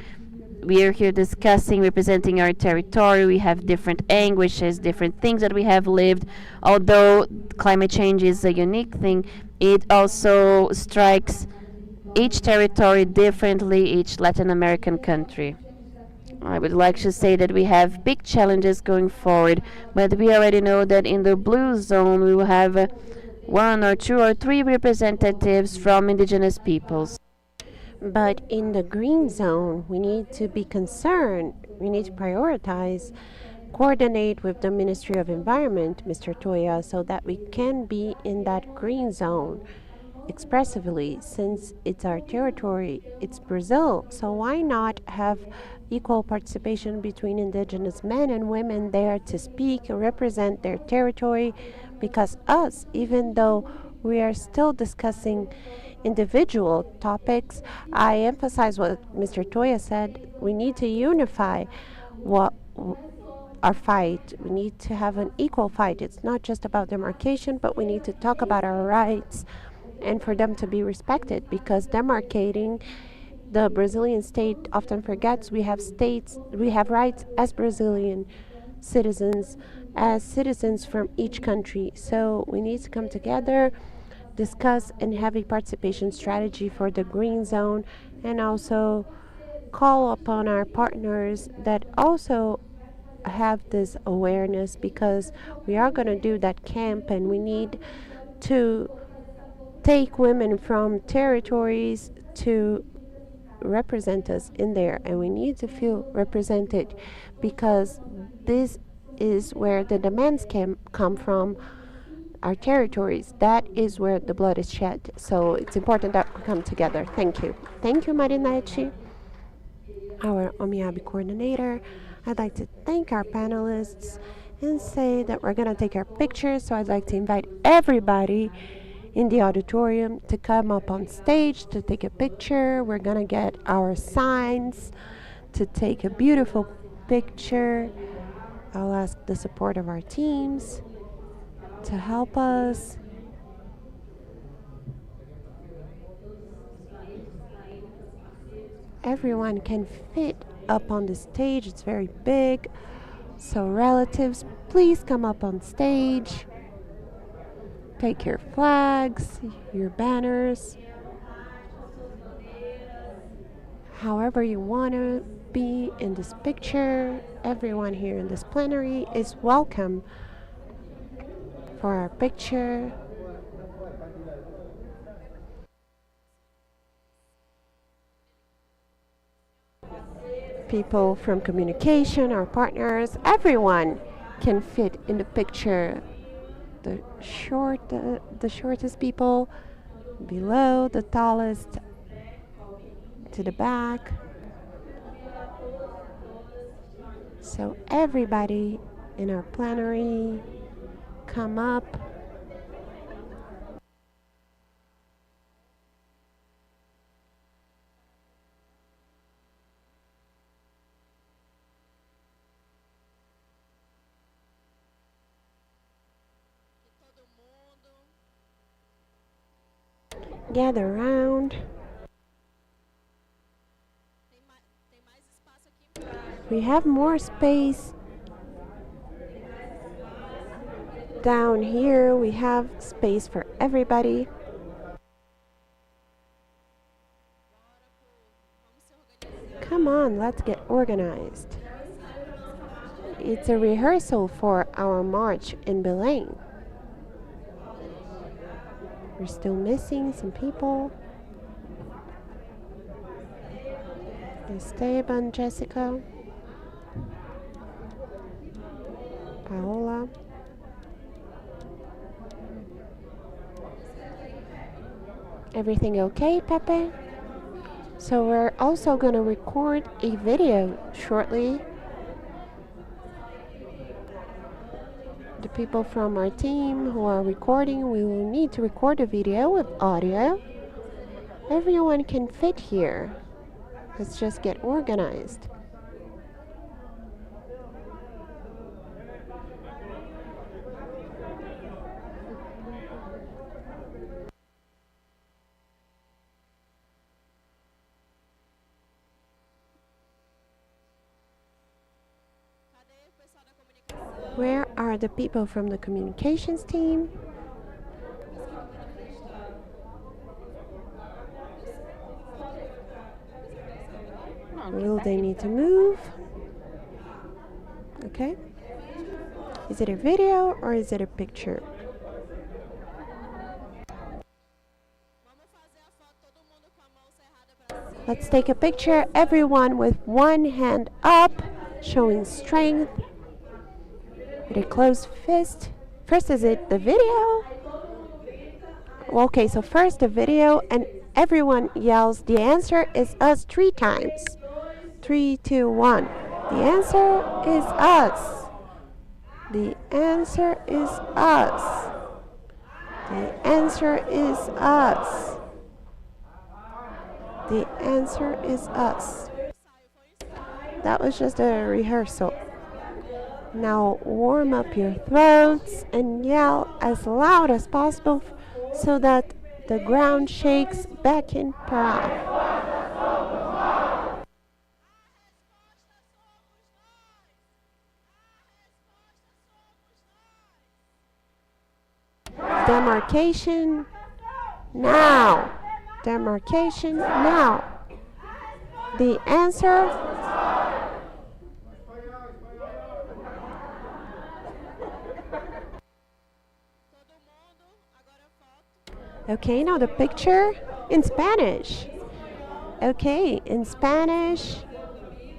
S1: discussing, representing our territory. We have different anguishes, different things that we have lived. Although climate change is a unique thing, it also strikes each territory differently, each Latin American country. I would like to say that we have big challenges going forward, but we already know that in the blue zone we will have one or two or three representatives from indigenous peoples.
S2: But in the green zone, we need to be concerned. We need to prioritize, coordinate with the Ministry of Environment, Mr. Toya, so that we can be in that green zone expressively, since it's our territory, it's Brazil. So why not have equal participation between indigenous men and women there to speak, represent their territory? Because us, even though we are still discussing individual topics, I emphasize what Mr. Toya said. We need to unify what our fight. We need to have an equal fight. It's not just about demarcation, but we need to talk about our rights and for them to be respected, because demarcating, the Brazilian state often forgets we have rights as Brazilian citizens, as citizens from each country. So we need to come together, discuss, and have a participation strategy for the green zone, and also call upon our partners that also have this awareness, because we are going to do that camp and we need to take women from territories to represent us in there, and we need to feel represented, because this is where the demands can come from, our territories. That is where the blood is shed. So it's important that we come together. Thank you. Thank you, Marinete, our OMIABI coordinator. I'd like to thank our panelists and say that we're going to take our pictures. So I'd like to invite everybody in the auditorium to come up on stage to take a picture. We're going to get our signs to take a beautiful picture. I'll ask the support of our teams to help us. Everyone can fit up on the stage. It's very big. So relatives, please come up on stage. Take your flags, your banners, however you want to be in this picture. Everyone here in this plenary is welcome for our picture. People from communication, our partners, everyone can fit in the picture. The shortest people below, the tallest to the back. So everybody in our plenary, come up. Gather around. We have more space down here. We have space for everybody. Come on, let's get organized. It's a rehearsal for our march in Belém. We're still missing some people. Esteban, Jessica, Paola. Everything okay, Pepe? So we're also going to record a video shortly. The people from our team who are recording, we will need to record a video with audio. Everyone can fit here. Let's just get organized. Where are the people from the communications team? Will they need to move? Okay. Is it a video or is it a picture? Let's take a picture, everyone with one hand up, showing strength. With a closed fist. First, is it the video? Okay, so first the video, and everyone yells, the answer is us 3 times. 3, 2, 1. The answer is us. The answer is us. The answer is us. The answer is us. That was just a rehearsal. Now warm up your throats and yell as loud as possible so that the ground shakes back in Pará. Demarcation now. Demarcation now. The answer. Okay, now the picture in Spanish. Okay, in Spanish.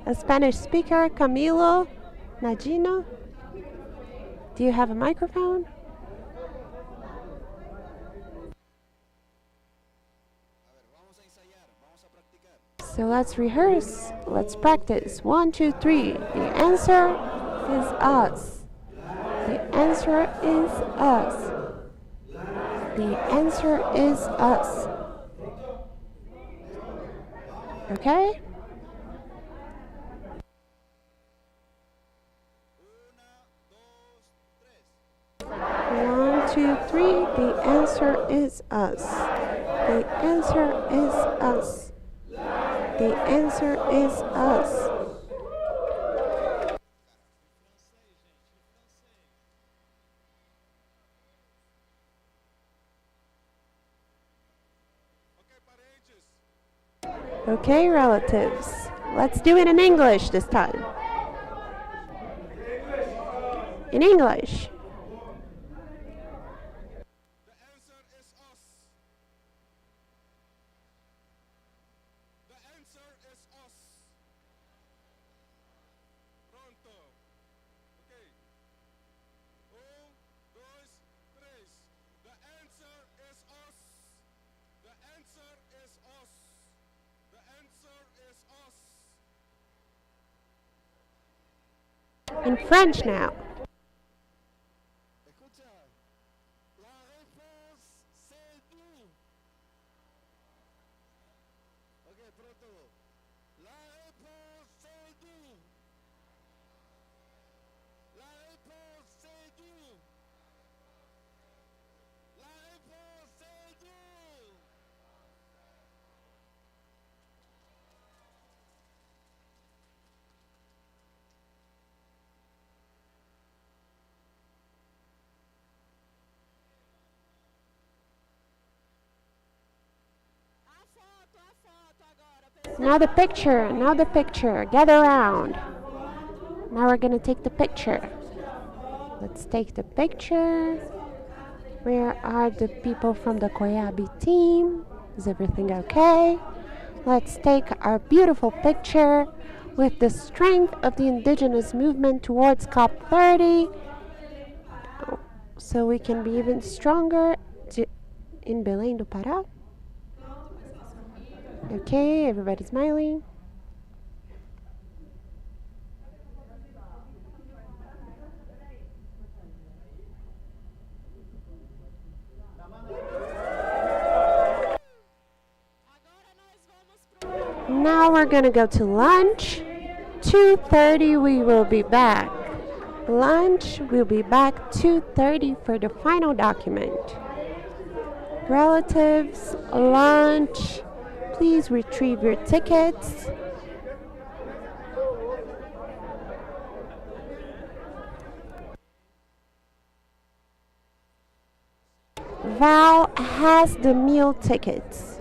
S2: A Spanish speaker, Camilo Nagino. Do you have a microphone? So let's rehearse. Let's practice. 1, 2, 3. The answer is us. The answer is us. The answer is us. Okay? 1, 2, 3. The answer is us. The answer is us. The answer is us. Okay, relatives. Let's do it in English this time. In English.
S5: The answer is us. The answer is us. Pronto. Okay. 1, 2, 3. The answer is us. The answer is us. The answer is us.
S2: In French now.
S5: Escucha. La réponse c'est nous. Ok, pronto. La réponse c'est nous. La réponse c'est nous. La réponse c'est nous.
S2: Now the picture. Now the picture. Gather around. Now we're going to take the picture. Let's take the picture. Where are the people from the Coiab team? Is everything okay? Let's take our beautiful picture with the strength of the Indigenous movement towards COP30 so we can be even stronger in Belém do Pará. Okay, everybody smiling. Now we're gonna go to lunch. 2:30 we will be back. Lunch, we'll be back 2:30 for the final document. Relatives, lunch, please retrieve your tickets. Val has the meal tickets.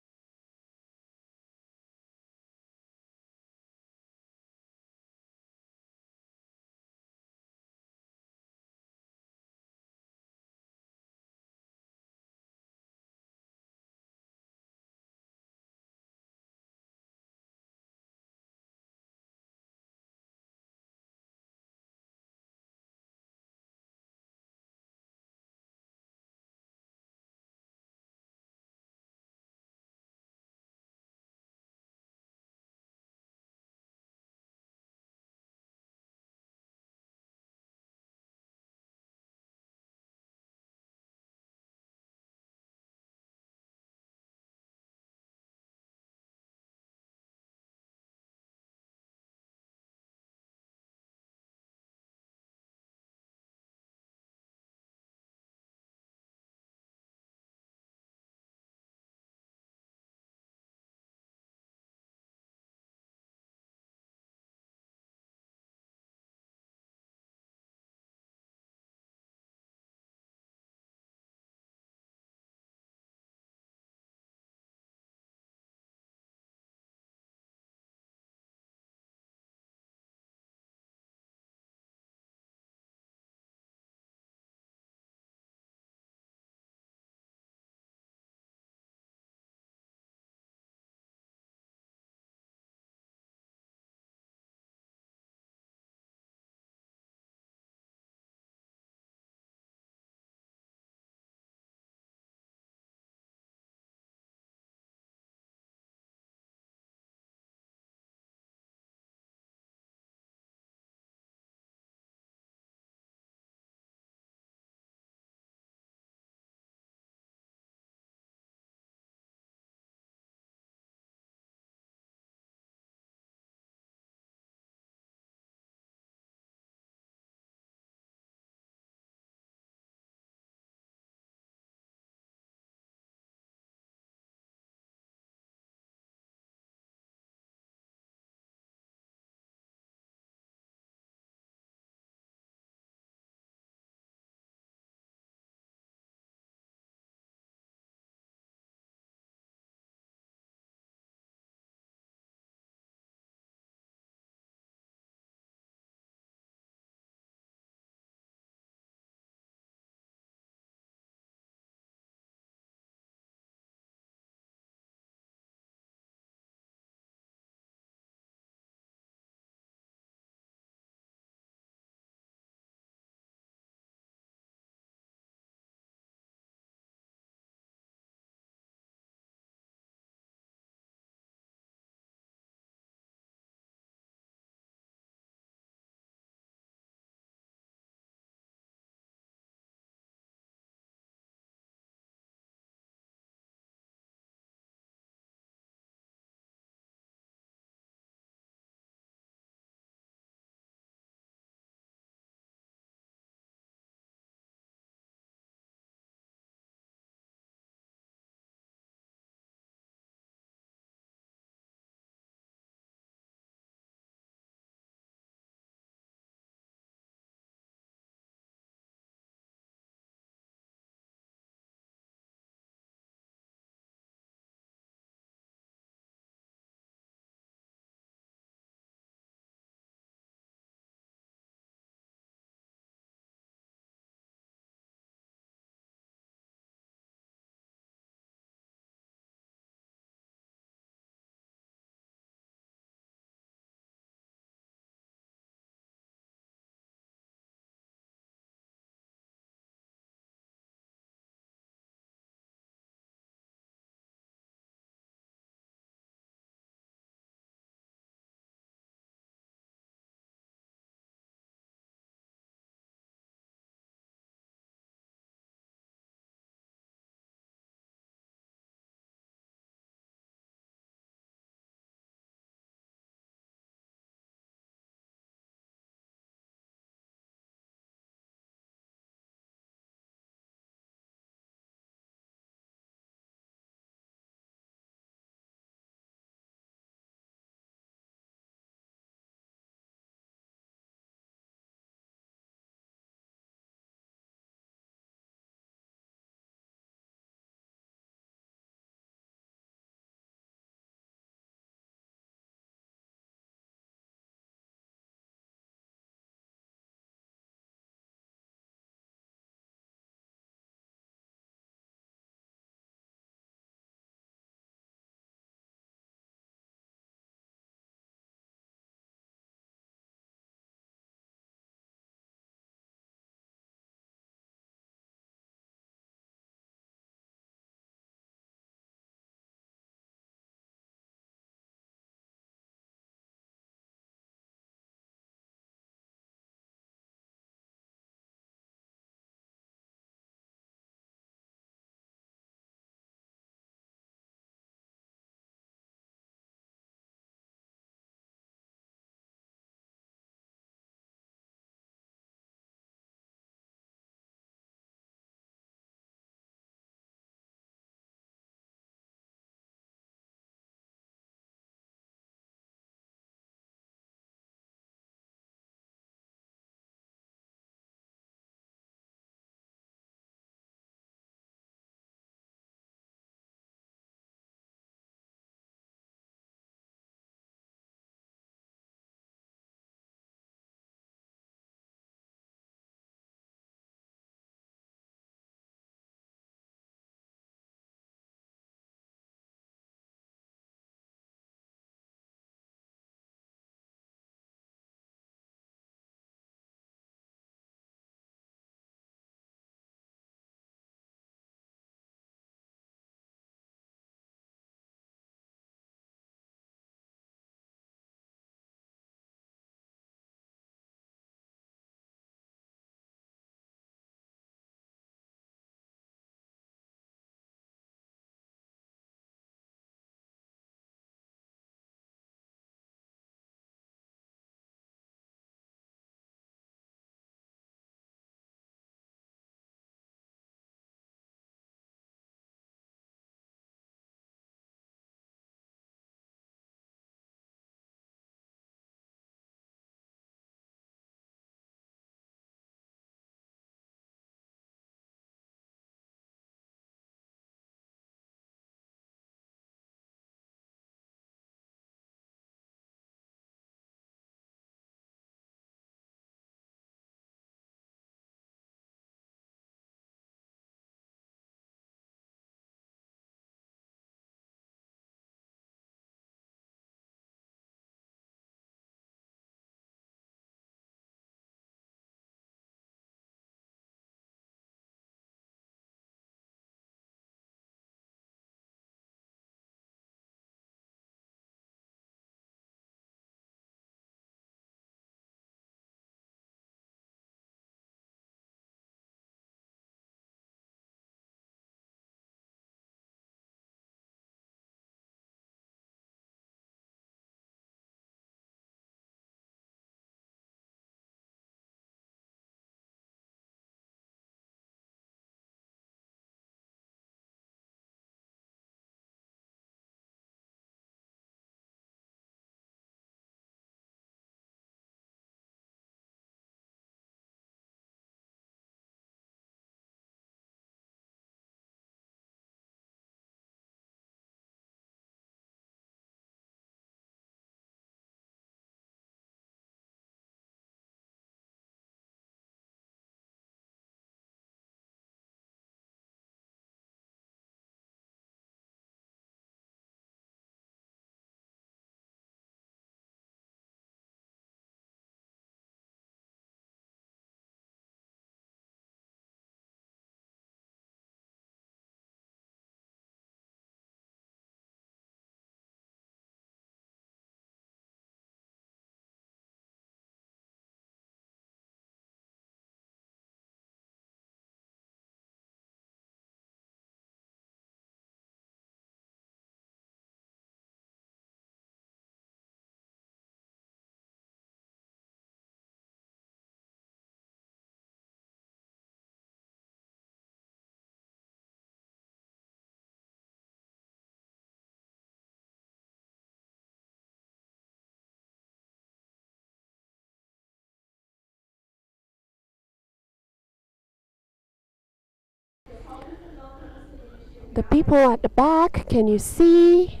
S2: The people at the back, can you see?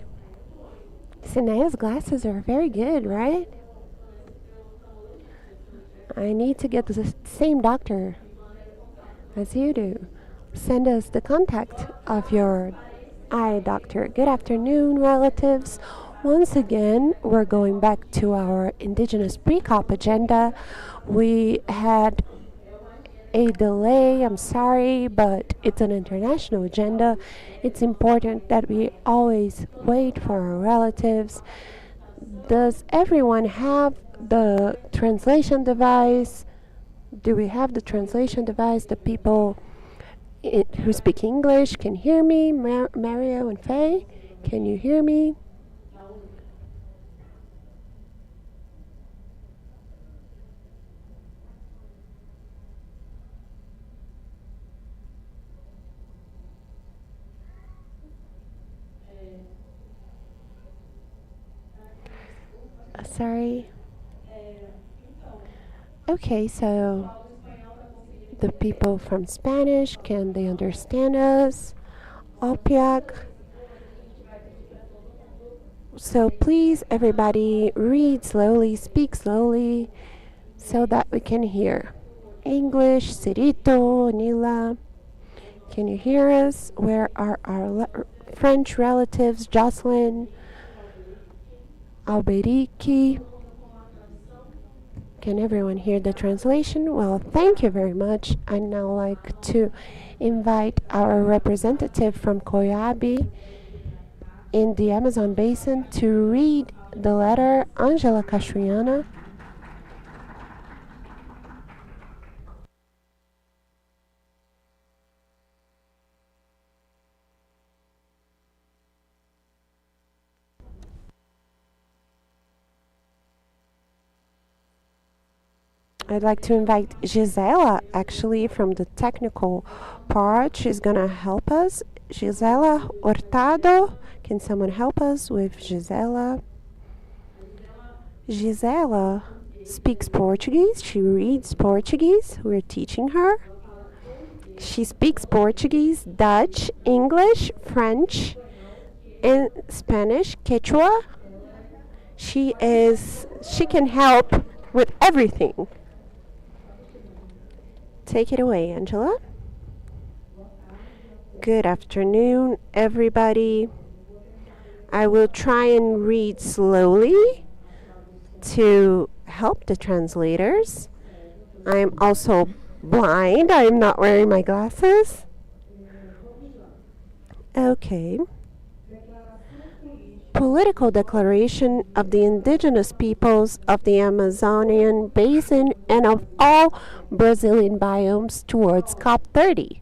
S2: Sinea's glasses are very good, right? I need to get to the same doctor as you do. Send us the contact of your eye doctor. Good afternoon, relatives. Once again, we're going back to our Indigenous pre-COP agenda. We had a delay, I'm sorry, but it's an international agenda. It's important that we always wait for our relatives. Does everyone have the translation device? Do we have the translation device? The people who speak English can hear me? Mario and Faye, can you hear me? Sorry. Okay, so the people from Spanish, can they understand us? Opiak. So please, everybody, read slowly, speak slowly, so that we can hear. English, Cirito, Nila. Can you hear us? Where are our French relatives? Jocelyn, Alberiki. Can everyone hear the translation? Well, thank you very much. I'd now like to invite our representative from Coiab in the Amazon basin to read the letter, Angela Castriana. I'd like to invite Gisela, actually, from the technical part. She's gonna help us. Gisela Hurtado. Can someone help us with Gisela? Gisela speaks Portuguese. She reads Portuguese. We're teaching her. She speaks Portuguese, Dutch, English, French, and Spanish, Quechua. She can help with everything. Take it away, Angela. Good afternoon, everybody. I will try and read slowly to help the translators. I'm also blind. I'm not wearing my glasses. Okay. Political Declaration of the Indigenous Peoples of the Amazonian Basin and of all Brazilian biomes towards COP30.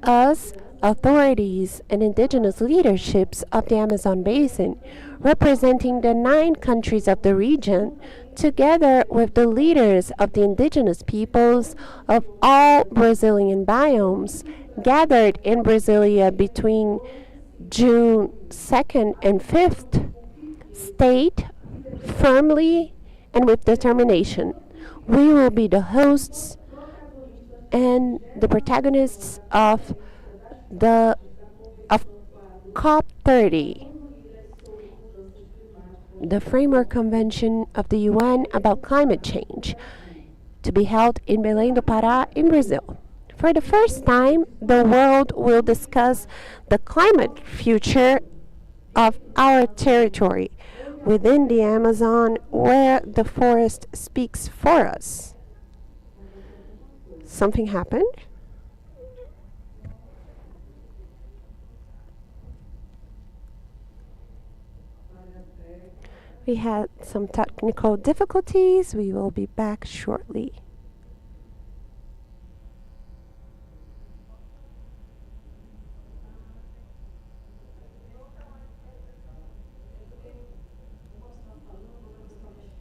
S2: Us, authorities and indigenous leaderships of the Amazon Basin, representing the 9 countries of the region, together with the leaders of the indigenous peoples of all Brazilian biomes, gathered in Brasilia between June 2nd and 5th, state firmly and with determination, we will be the hosts and the protagonists of COP30, the Framework Convention of the UN about climate change, to be held in Belém do Pará in Brazil. For the first time, the world will discuss the climate future of our territory within the Amazon, where the forest speaks for us. Something happened? We had some technical difficulties. We will be back shortly.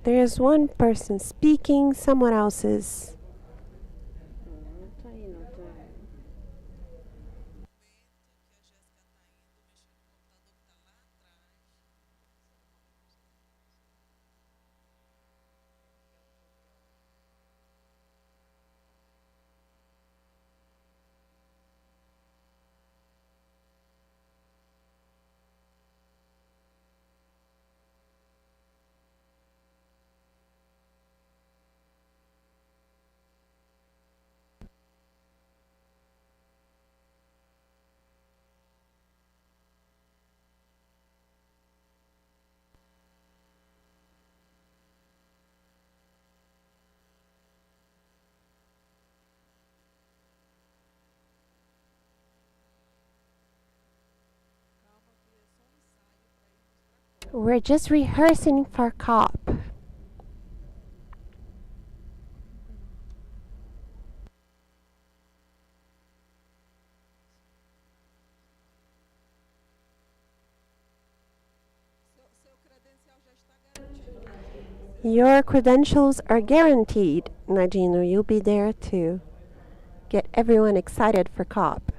S2: There is one person speaking, someone else is. We're just rehearsing for COP. Your credentials are guaranteed, Nadino. You'll be there to get everyone excited for COP.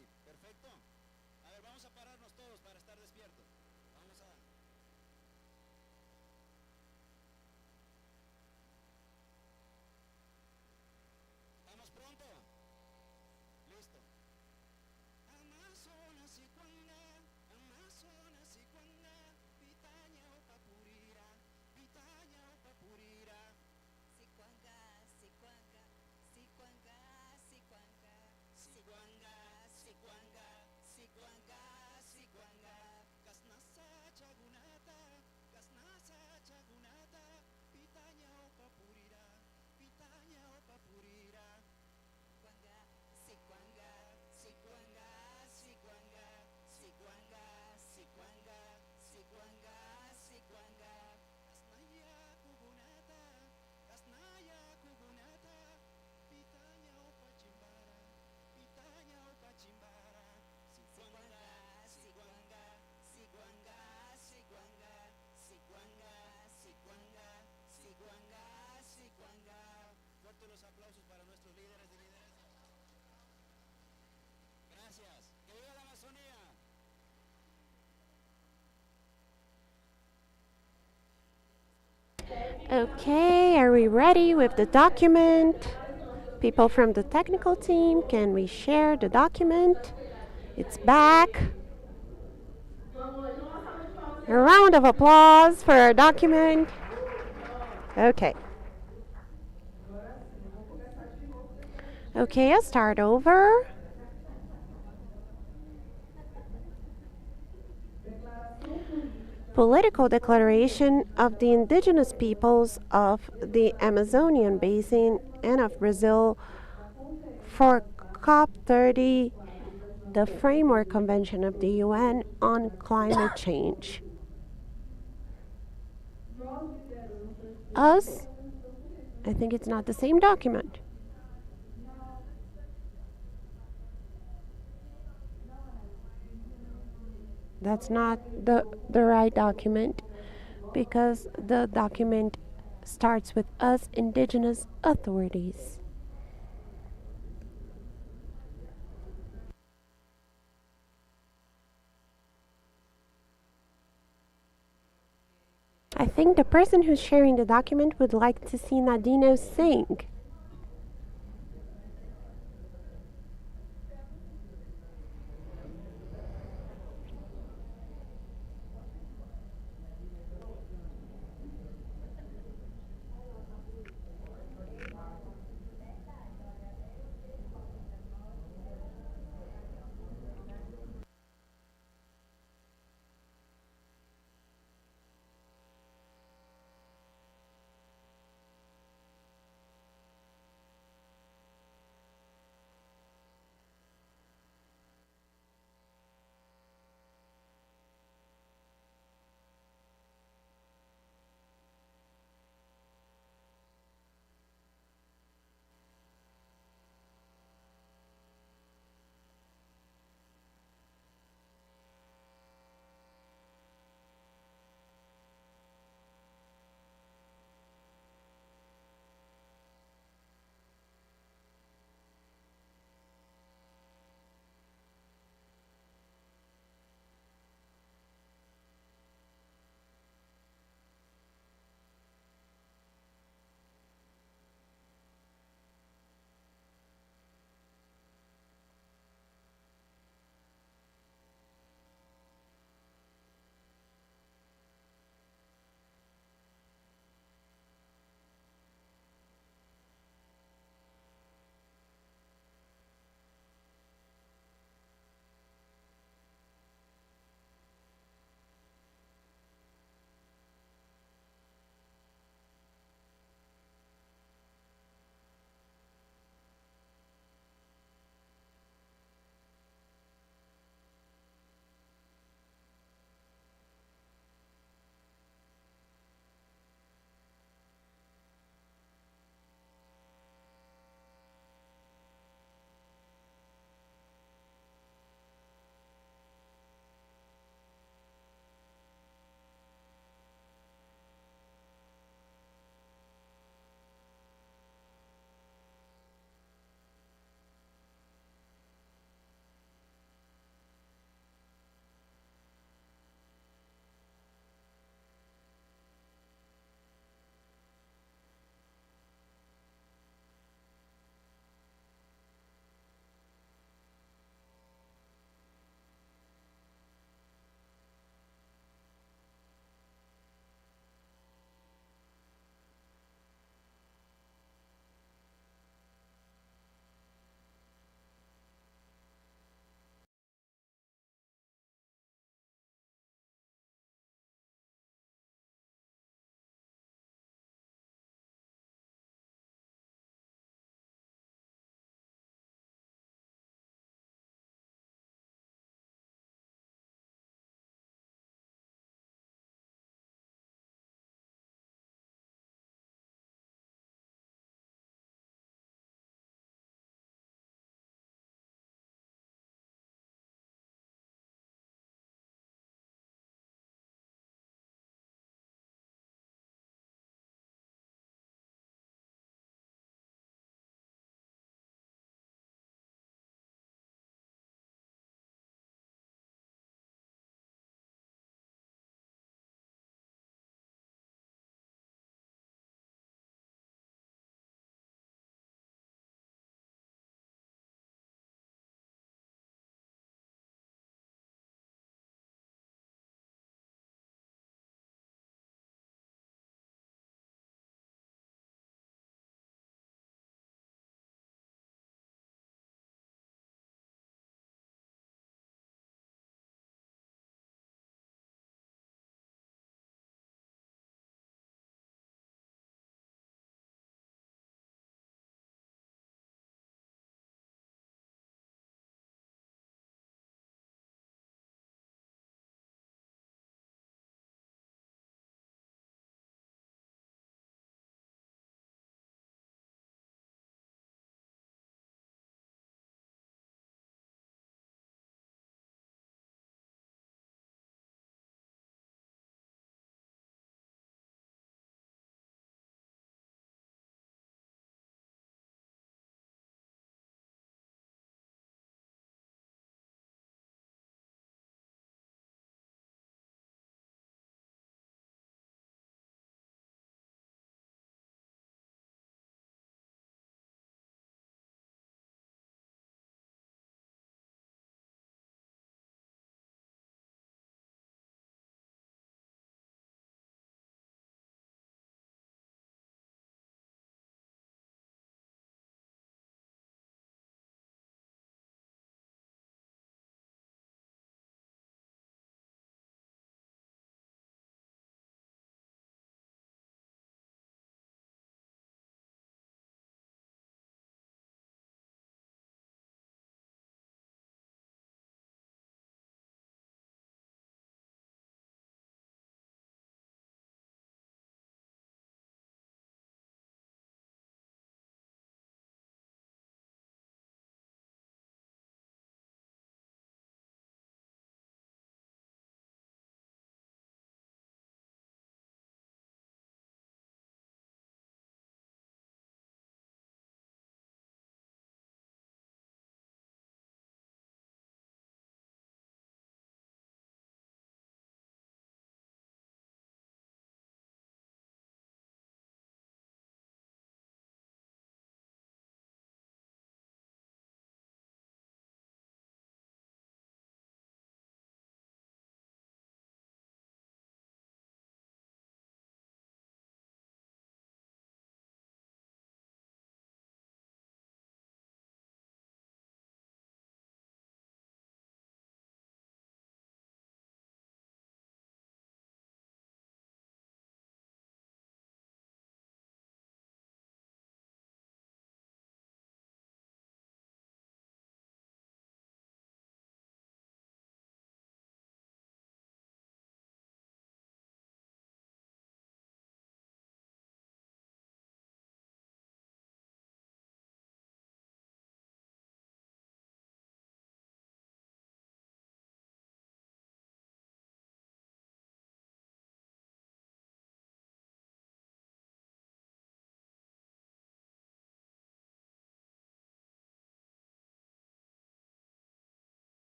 S6: sí. Perfecto. A ver, vamos a pararnos todos para estar despiertos. Vamos a... ¿Estamos pronto? Listo. Amazonas y Cuanga, Amazonas y Cuanga, Pitaña o Papurira, Pitaña o Papurira.
S7: Sikwanga, Sikwanga, Sikwanga, Sikwanga,
S6: Sikwanga, Sikwanga, Sikwanga, Sikwanga. Kasnasa chagunata, Kasnasa chagunata, Pitaña o Papurira, Pitaña o Papurira.
S7: Sikwanga, Sikwanga,
S6: Sikwanga, Sikwanga, Sikwanga, Sikwanga, Sikwanga, Sikwanga. Kasnaya kugunata, Kasnaya kugunata, Pitaña o Pachimbara, Pitaña o Pachimbara. Sikwanga, Sikwanga, Sikwanga, Sikwanga, Sikwanga, Sikwanga, Sikwanga, Sikwanga. Fuertes los aplausos para nuestros líderes y líderes. Gracias. ¡Que viva la Amazonía!
S2: Okay, are we ready with the document? People from the technical team, can we share the document? It's back. A round of applause for our document. Okay. Okay, I'll start over. Political Declaration of the Indigenous Peoples of the Amazonian Basin and of Brazil for COP30, the Framework Convention of the UN on Climate Change. Us? I think it's not the same document. That's not the right document because the document starts with us indigenous authorities. I think the person who's sharing the document would like to see Nadino sing.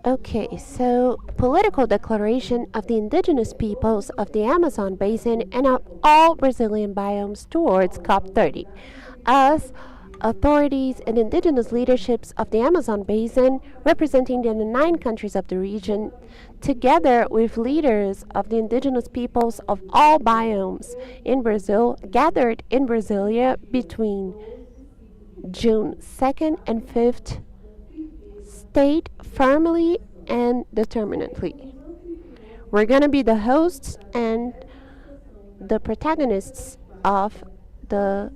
S2: Okay, so political declaration of the indigenous peoples of the Amazon basin and of all Brazilian biomes towards COP30. As authorities and indigenous leaderships of the Amazon basin, representing the 9 countries of the region, together with leaders of the indigenous peoples of all biomes in Brazil, gathered in Brasilia between June 2nd and 5th, state firmly and determinedly. We're going to be the hosts and the protagonists of the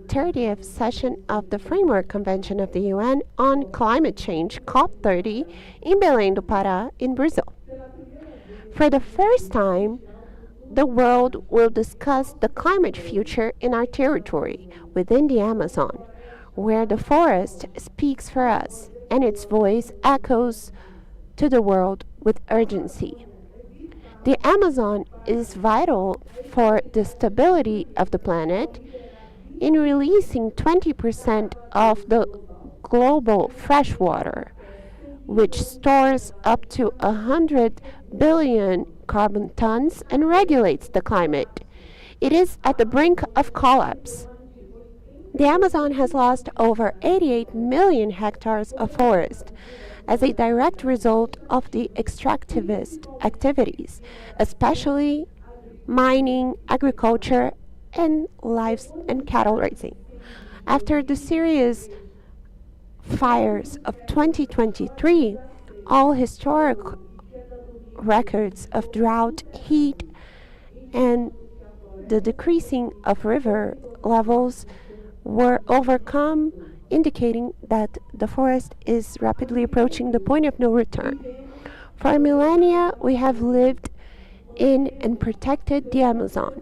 S2: 30th session of the Framework Convention of the UN on Climate Change, COP30, in Belém do Pará, in Brazil. For the first time, the world will discuss the climate future in our territory within the Amazon, where the forest speaks for us and its voice echoes to the world with urgency. The Amazon is vital for the stability of the planet in releasing 20% of the global fresh water, which stores up to 100 billion carbon tons and regulates the climate. It is at the brink of collapse. The Amazon has lost over 88 million hectares of forest as a direct result of the extractivist activities, especially mining, agriculture, and lives and cattle raising. After the serious fires of 2023, all historic records of drought, heat, and the decreasing of river levels were overcome, indicating that the forest is rapidly approaching the point of no return. For millennia, we have lived in and protected the Amazon.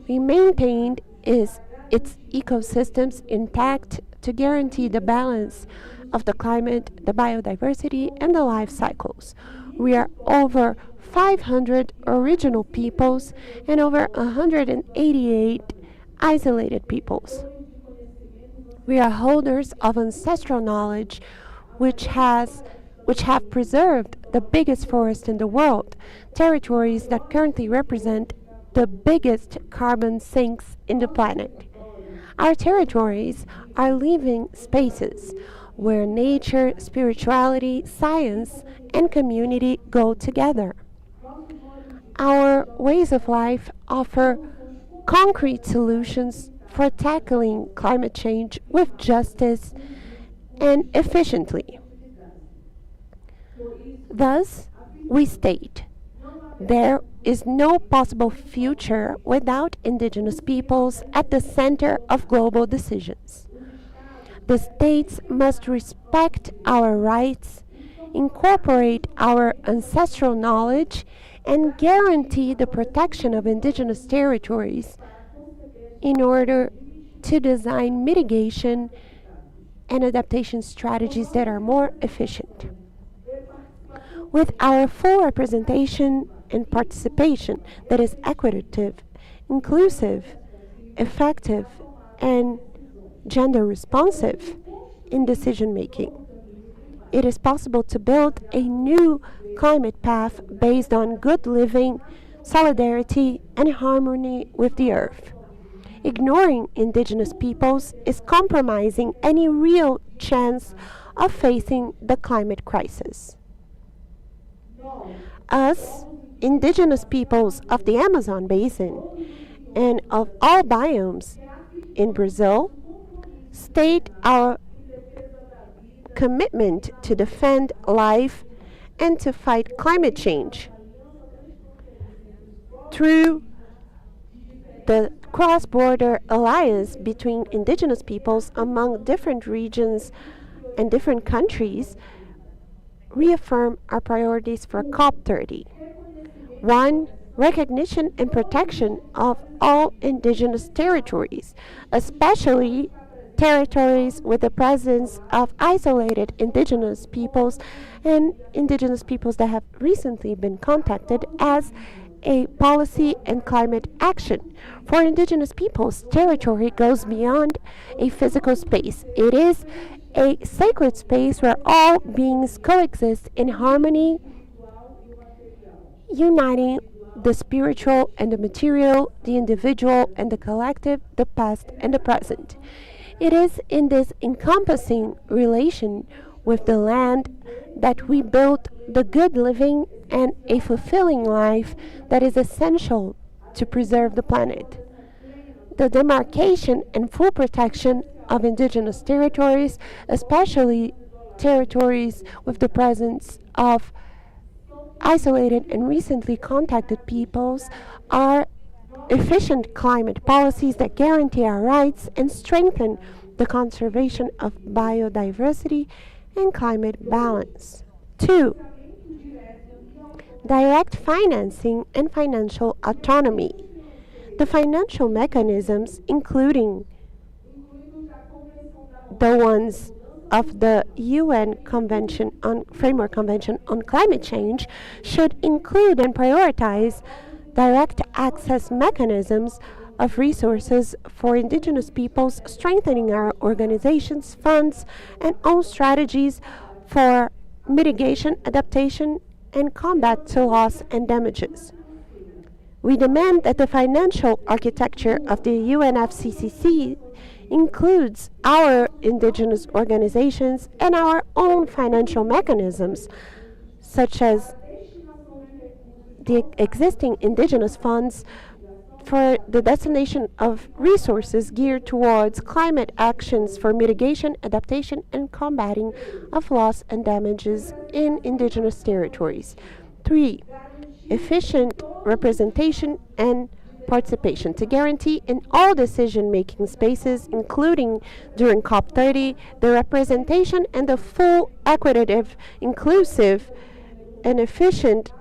S2: We maintained its ecosystems intact to guarantee the balance of the climate, the biodiversity, and the life cycles. We are over 500 original peoples and over 188 isolated peoples. We are holders of ancestral knowledge which have preserved the biggest forest in the world, territories that currently represent the biggest carbon sinks in the planet. Our territories are living spaces where nature, spirituality, science, and community go together. Our ways of life offer concrete solutions for tackling climate change with justice and efficiently. Thus, we state there is no possible future without indigenous peoples at the center of global decisions. The states must respect our rights, incorporate our ancestral knowledge, and guarantee the protection of indigenous territories in order to design mitigation and adaptation strategies that are more efficient. With our full representation and participation that is equitative, inclusive, effective, and gender responsive in decision making, it is possible to build a new climate path based on good living, solidarity, and harmony with the earth. Ignoring indigenous peoples is compromising any real chance of facing the climate crisis. Us, indigenous peoples of the Amazon basin and of all biomes in Brazil, state our commitment to defend life and to fight climate change through the cross-border alliance between indigenous peoples among different regions and different countries. Reaffirm our priorities for COP30. 1. Recognition and protection of all indigenous territories, especially territories with the presence of isolated indigenous peoples and indigenous peoples that have recently been contacted as a policy and climate action. For indigenous peoples, territory goes beyond a physical space. It is a sacred space where all beings coexist in harmony, uniting the spiritual and the material, the individual and the collective, the past and the present. It is in this encompassing relation with the land that we build the good living and a fulfilling life that is essential to preserve the planet. The demarcation and full protection of indigenous territories, especially territories with the presence of isolated and recently contacted peoples, are efficient climate policies that guarantee our rights and strengthen the conservation of biodiversity and climate balance. 2. Direct financing and financial autonomy. The financial mechanisms, including the ones of the UN Framework Convention on Climate Change, should include and prioritize direct access mechanisms of resources for indigenous peoples, strengthening our organizations, funds, and own strategies for mitigation, adaptation, and combat to loss and damages. We demand that the financial architecture of the UNFCCC includes our indigenous organizations and our own financial mechanisms, such as the existing indigenous funds for the destination of resources geared towards climate actions for mitigation, adaptation, and combating of loss and damages in indigenous territories. 3. Efficient representation and participation to guarantee in all decision-making spaces, including during COP30, the representation and the full, equitative, inclusive, and efficient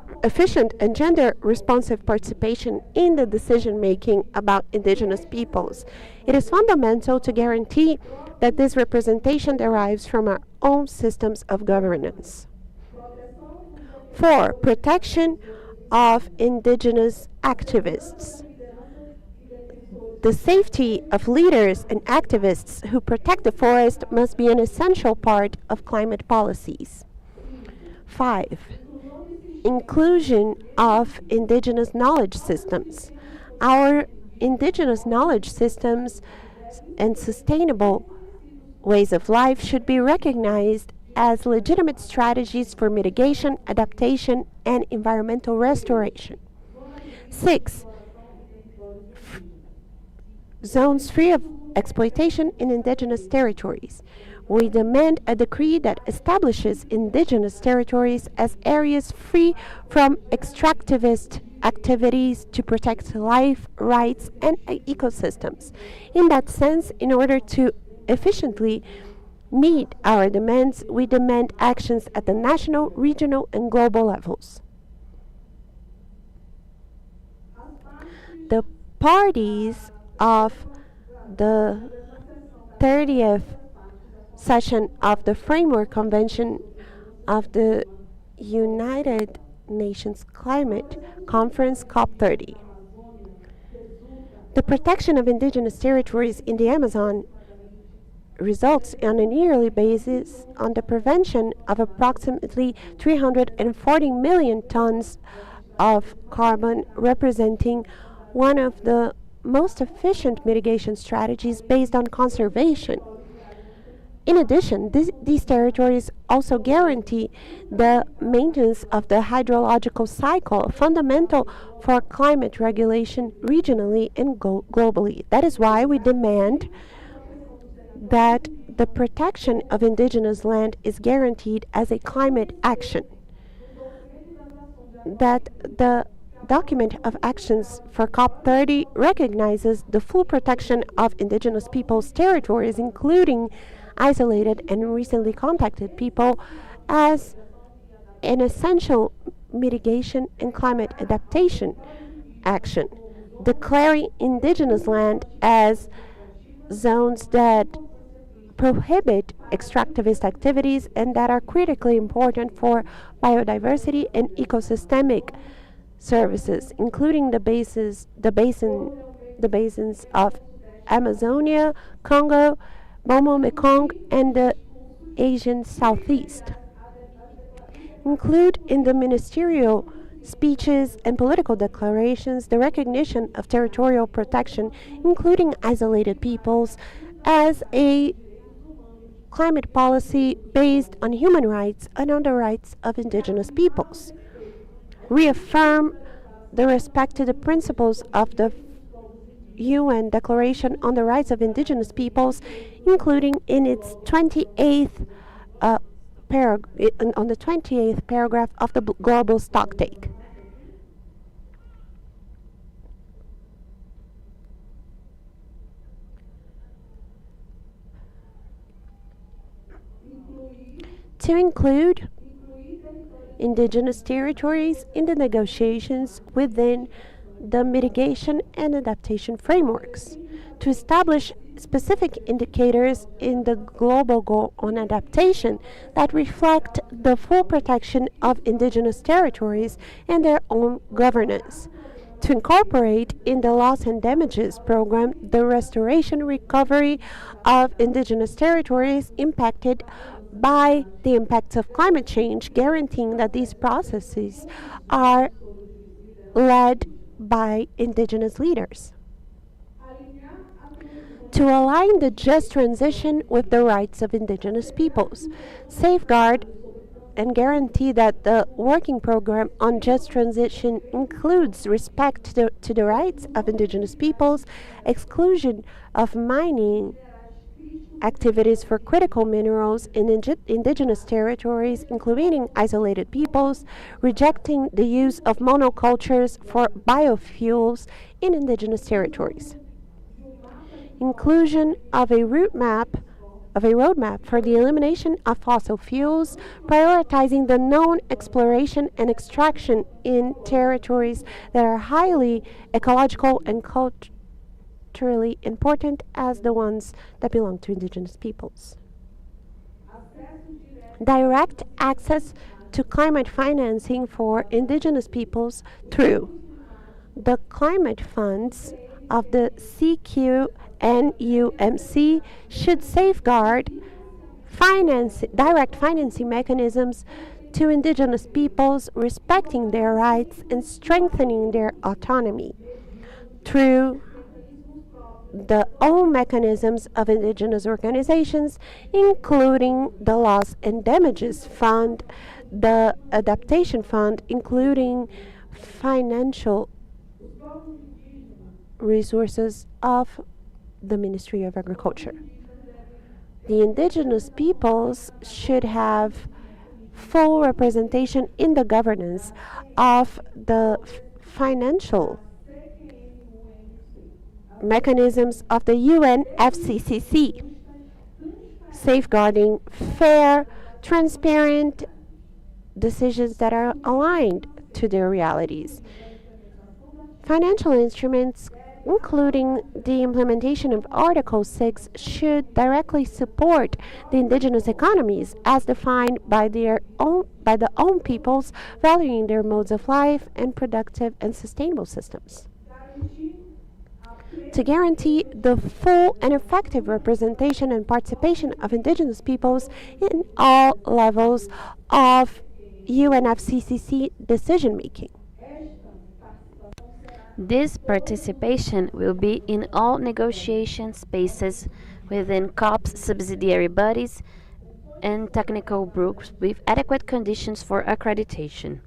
S2: and gender-responsive participation in the decision-making about indigenous peoples. It is fundamental to guarantee that this representation derives from our own systems of governance. 4. Protection of indigenous activists. The safety of leaders and activists who protect the forest must be an essential part of climate policies. 5. Inclusion of indigenous knowledge systems. Our indigenous knowledge systems and sustainable ways of life should be recognized as legitimate strategies for mitigation, adaptation, and environmental restoration. 6. Zones free of exploitation in indigenous territories. We demand a decree that establishes indigenous territories as areas free from extractivist activities to protect life, rights, and ecosystems. In that sense, in order to efficiently meet our demands, we demand actions at the national, regional, and global levels. The parties of the 30th session of the Framework Convention of the United Nations Climate Conference, COP30. The protection of indigenous territories in the Amazon results on a yearly basis on the prevention of approximately 340 million tons of carbon, representing one of the most efficient mitigation strategies based on conservation. In addition, these territories also guarantee the maintenance of the hydrological cycle, fundamental for climate regulation regionally and globally. That is why we demand that the protection of indigenous land is guaranteed as a climate action. That the document of actions for COP30 recognizes the full protection of indigenous peoples' territories, including isolated and recently contacted people, as an essential mitigation and climate adaptation action, declaring indigenous land as zones that prohibit extractivist activities and that are critically important for biodiversity and ecosystemic services, including the basins of Amazonia, Congo, Bomo Mekong, and the Asian Southeast. Include in the ministerial speeches and political declarations the recognition of territorial protection, including isolated peoples, as a climate policy based on human rights and on the rights of indigenous peoples. Reaffirm the respect to the principles of the UN Declaration on the Rights of Indigenous Peoples, including in its 28th on the 28th paragraph of the Global Stocktake. To include indigenous territories in the negotiations within the mitigation and adaptation frameworks, to establish specific indicators in the global goal on adaptation that reflect the full protection of indigenous territories and their own governance, to incorporate in the loss and damages program the restoration recovery of indigenous territories impacted by the impacts of climate change, guaranteeing that these processes are led by indigenous leaders. To align the just transition with the rights of indigenous peoples, safeguard and guarantee that the working program on just transition includes respect to the rights of indigenous peoples, exclusion of mining activities for critical minerals in indigenous territories, including isolated peoples, rejecting the use of monocultures for biofuels in indigenous territories. Inclusion of a roadmap for the elimination of fossil fuels, prioritizing the known exploration and extraction in territories that are highly ecological and culturally important as the ones that belong to indigenous peoples. Direct access to climate financing for indigenous peoples through the climate funds of the CQ and UMC should safeguard direct financing mechanisms to indigenous peoples, respecting their rights and strengthening their autonomy through the own mechanisms of indigenous organizations, including the Loss and Damages Fund, the Adaptation Fund, including financial resources of the Ministry of Agriculture. The indigenous peoples should have full representation in the governance of the financial mechanisms of the UNFCCC, safeguarding fair, transparent decisions that are aligned to their realities. Financial instruments, including the implementation of Article 6, should directly support the indigenous economies as defined by the own peoples, valuing their modes of life and productive and sustainable systems. To guarantee the full and effective representation and participation of indigenous peoples in all levels of UNFCCC decision making.
S1: This participation will be in all negotiation spaces within COP's subsidiary bodies and technical groups with adequate conditions for accreditation.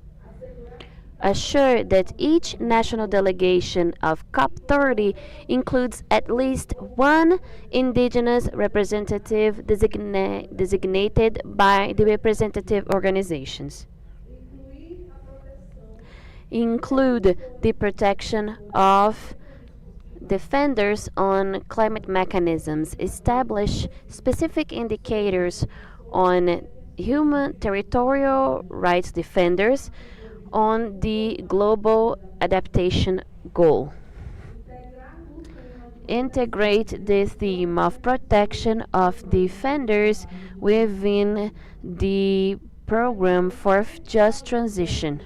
S1: Assure that each national delegation of COP30 includes at least one indigenous representative designated by the representative organizations. Include the protection of defenders on climate mechanisms, establish specific indicators on human territorial rights defenders on the global adaptation goal. Integrate the theme of protection of defenders within the program for just transition.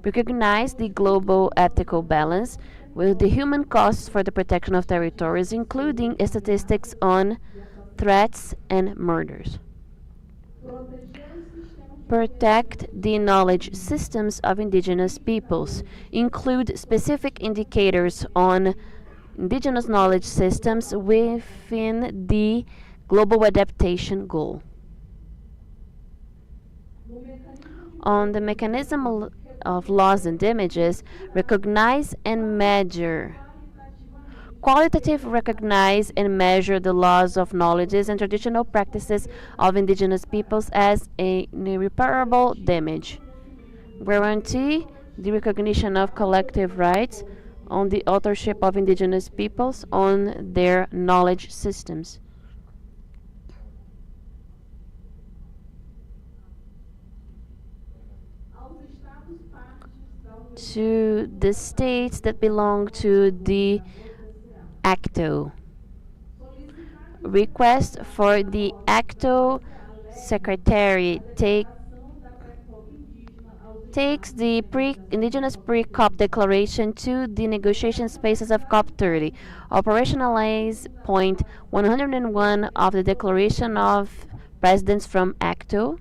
S1: Recognize the global ethical balance with the human costs for the protection of territories, including statistics on threats and murders. Protect the knowledge systems of indigenous peoples. Include specific indicators on indigenous knowledge systems within the global adaptation goal. On the mechanism of laws and images, recognize and measure. Qualitative recognize and measure the laws of knowledges and traditional practices of indigenous peoples as an irreparable damage. Guarantee the recognition of collective rights on the authorship of indigenous peoples on their knowledge systems. To the states that belong to the ACTO. Request for the ACTO Secretary takes the indigenous pre-COP declaration to the negotiation spaces of COP30. Operationalize point 101 of the Declaration of Presidents from ACTO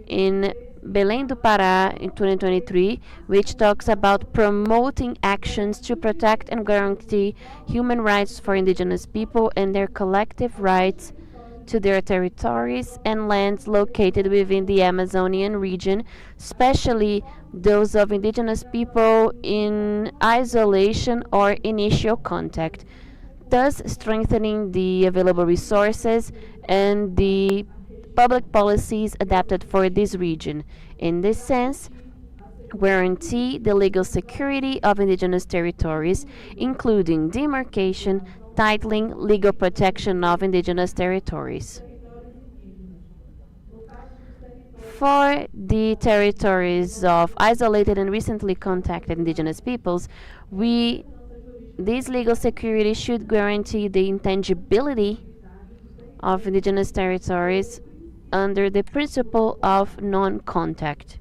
S1: in Belém do Pará in 2023, which talks about promoting actions to protect and guarantee human rights for indigenous people and their collective rights to their territories and lands located within the Amazonian region, especially those of indigenous people in isolation or initial contact, thus strengthening the available resources and the public policies adapted for this region. In this sense, guarantee the legal security of indigenous territories, including demarcation, titling, legal protection of indigenous territories. For the territories of isolated and recently contacted indigenous peoples, this legal security should guarantee the intangibility of indigenous territories under the principle of non contact.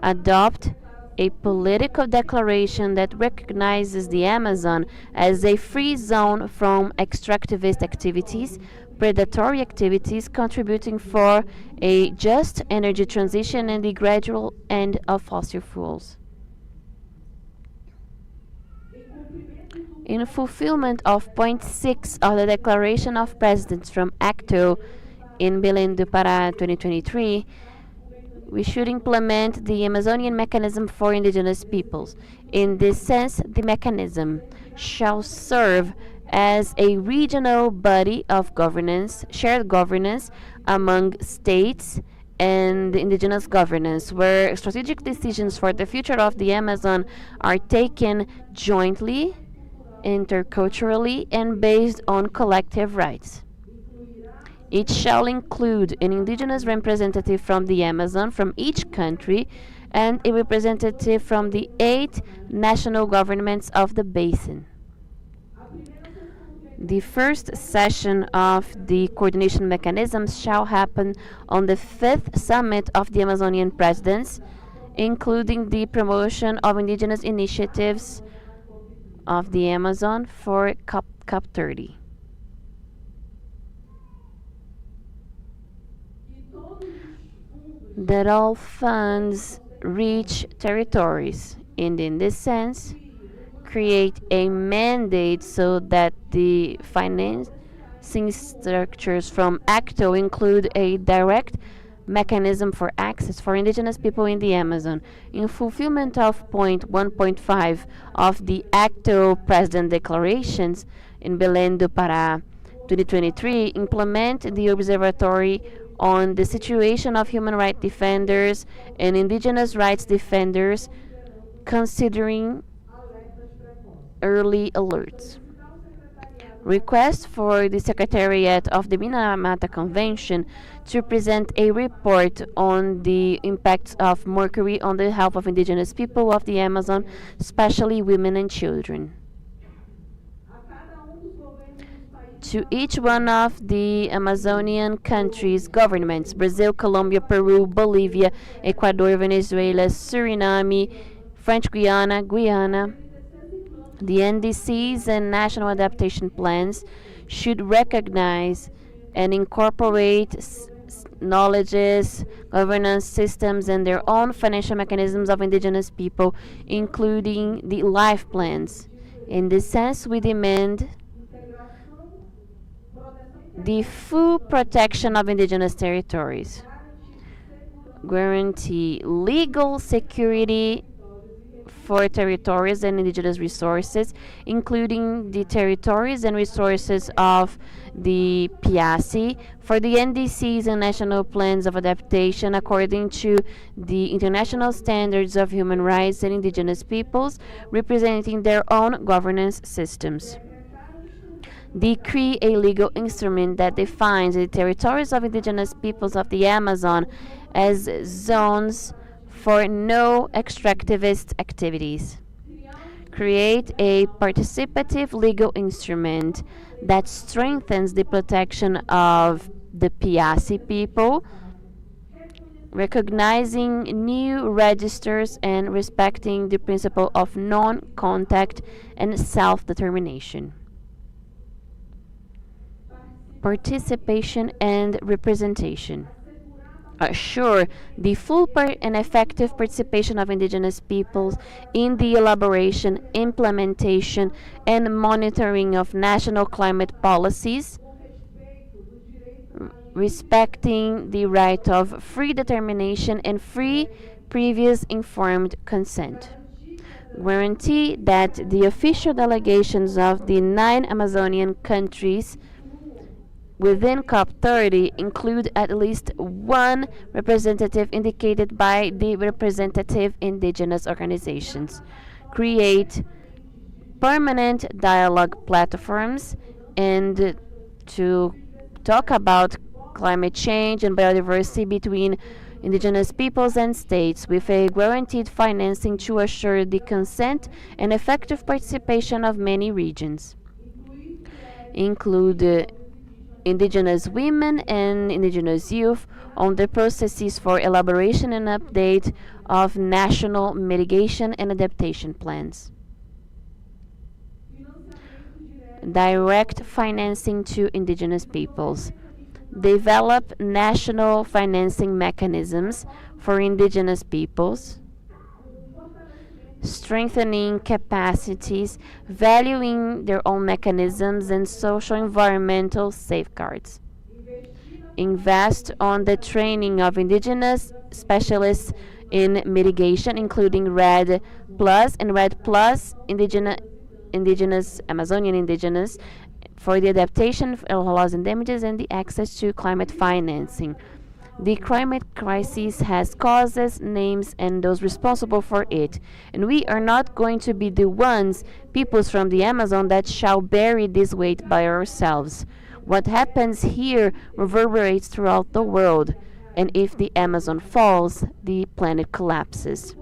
S1: Adopt a political declaration that recognizes the Amazon as a free zone from extractivist activities, predatory activities contributing for a just energy transition and the gradual end of fossil fuels. In fulfillment of point 6 of the Declaration of Presidents from ACTO in Belém do Pará 2023, we should implement the Amazonian Mechanism for Indigenous Peoples. In this sense, the mechanism shall serve as a regional body of governance, shared governance among states and indigenous governance, where strategic decisions for the future of the Amazon are taken jointly, interculturally, and based on collective rights. It shall include an indigenous representative from the Amazon from each country and a representative from the 8 national governments of the basin. The first session of the coordination mechanism shall happen on the 5th summit of the Amazonian presidents, including the promotion of indigenous initiatives of the Amazon for COP30. That all funds reach territories, and in this sense, create a mandate so that the financing structures from ACTO include a direct mechanism for access for indigenous people in the Amazon. In fulfillment of point 1.5 of the ACTO President Declarations in Belém do Pará 2023, implement the Observatory on the situation of human rights defenders and indigenous rights defenders, considering early alerts. Request for the Secretariat of the Minamata Convention to present a report on the impacts of mercury on the health of indigenous people of the Amazon, especially women and children. To each one of the Amazonian countries' governments, Brazil, Colombia, Peru, Bolivia, Ecuador, Venezuela, Suriname, French Guiana, the NDCs and national adaptation plans should recognize and incorporate knowledges, governance systems, and their own financial mechanisms of indigenous people, including the life plans. In this sense, we demand the full protection of indigenous territories, guarantee legal security for territories and indigenous resources, including the territories and resources of the PIASI, for the NDCs and national plans of adaptation according to the international standards of human rights and indigenous peoples, representing their own governance systems. Decree a legal instrument that defines the territories of indigenous peoples of the Amazon as zones for no extractivist activities. Create a participative legal instrument that strengthens the protection of the Piasi people, recognizing new registers and respecting the principle of non contact and self determination. Participation and representation. Assure the full and effective participation of indigenous peoples in the elaboration, implementation, and monitoring of national climate policies, respecting the right of free determination and free previous informed consent. Guarantee that the official delegations of the 9 Amazonian countries within COP30 include at least one representative indicated by the representative indigenous organizations. Create permanent dialogue platforms and to talk about climate change and biodiversity between indigenous peoples and states with a guaranteed financing to assure the consent and effective participation of many regions. Include indigenous women and indigenous youth on the processes for elaboration and update of national mitigation and adaptation plans. Direct financing to indigenous peoples. Develop national financing mechanisms for indigenous peoples, strengthening capacities, valuing their own mechanisms and social environmental safeguards. Invest on the training of indigenous specialists in mitigation, including Red Plus and Red Plus indigenous Amazonian indigenous for the adaptation of loss and damages and the access to climate financing. The climate crisis has causes, names, and those responsible for it. And we are not going to be the ones, peoples from the Amazon, that shall bear this weight by ourselves. What happens here reverberates throughout the world. And if the Amazon falls, the planet collapses.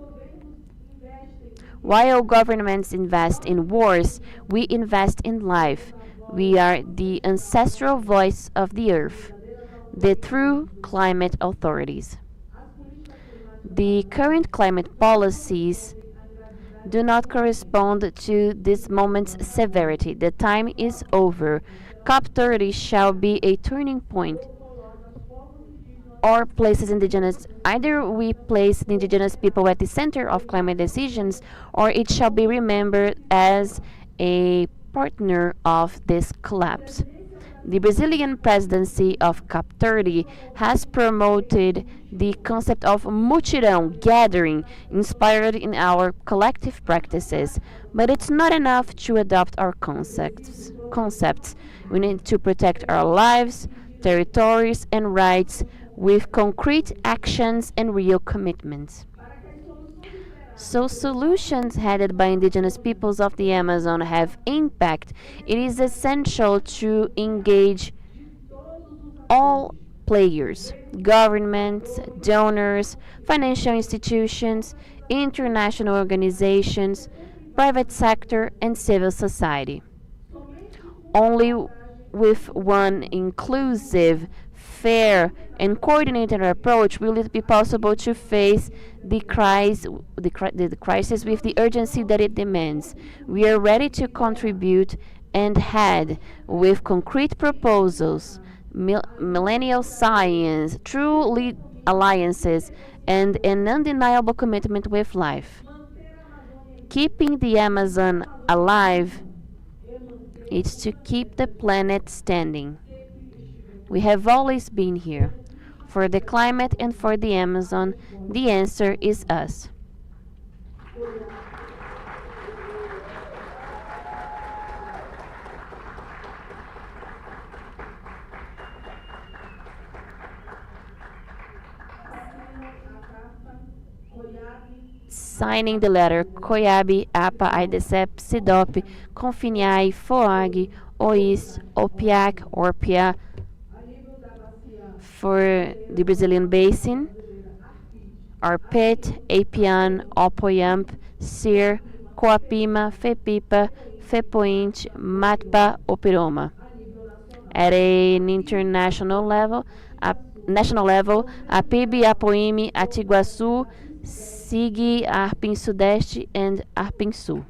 S1: While governments invest in wars, we invest in life. We are the ancestral voice of the earth, the true climate authorities. The current climate policies do not correspond to this moment's severity. The time is over. COP30 shall be a turning point or places indigenous, either we place the indigenous people at the center of climate decisions, or it shall be remembered as a partner of this collapse. The Brazilian presidency of COP30 has promoted the concept of mutirão, gathering, inspired in our collective practices. But it's not enough to adopt our concepts. We need to protect our lives, territories, and rights with concrete actions and real commitments. So solutions headed by indigenous peoples of the Amazon have impact. It is essential to engage all players, governments, donors, financial institutions, international organizations, private sector, and civil society. Only with one inclusive, fair, and coordinated approach will it be possible to face the crisis with the urgency that it demands. We are ready to contribute and head with concrete proposals millennial science, true alliances, and an undeniable commitment with life. Keeping the Amazon alive is to keep the planet standing. We have always been here. For the climate and for the Amazon, the answer is us. Signing the letter Coiab, APA, IDECEP, SIDOP, Confiniai, FOAG, OIS, OPIAC, ORPIA for the Brazilian Basin, ARPET, APIAN, OPOYAMP, SIR, COAPIMA, FEPIPA, FEPOINT, MATPA, OPIROMA. At an international level, national level, a PIB, APOIME, Atiguaçu, SIG, ARPIN Sudeste, and ARPIN Sul.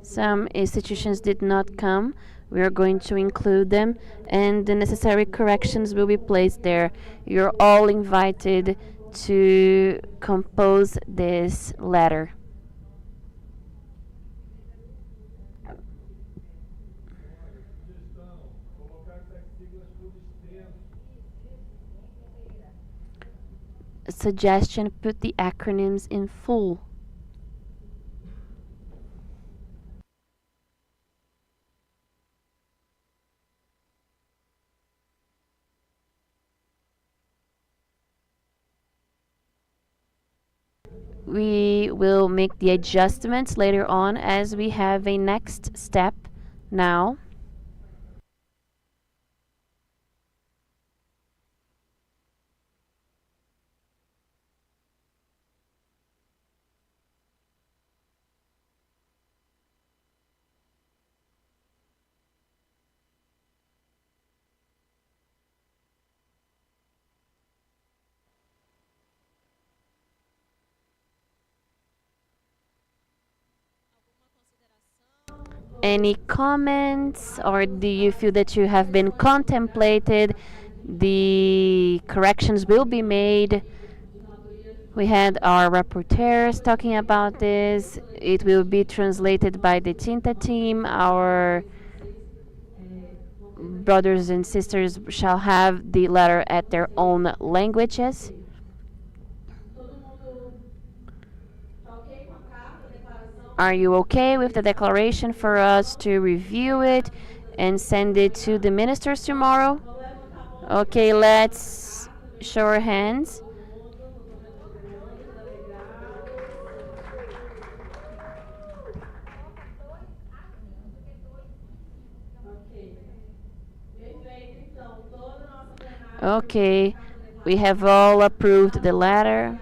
S1: Some institutions did not come. We are going to include them, and the necessary corrections will be placed there. You're all invited to compose this letter. A suggestion: put the acronyms in full. We will make the adjustments later on as we have a next step now. Any comments, or do you feel that you have been contemplated? The corrections will be made. We had our rapporteurs talking about this. It will be translated by the Tinta team. Our brothers and sisters shall have the letter at their own languages. Are you okay with the declaration for us to review it and send it to the ministers tomorrow? Okay, let's show our hands. Okay, we have all approved the letter.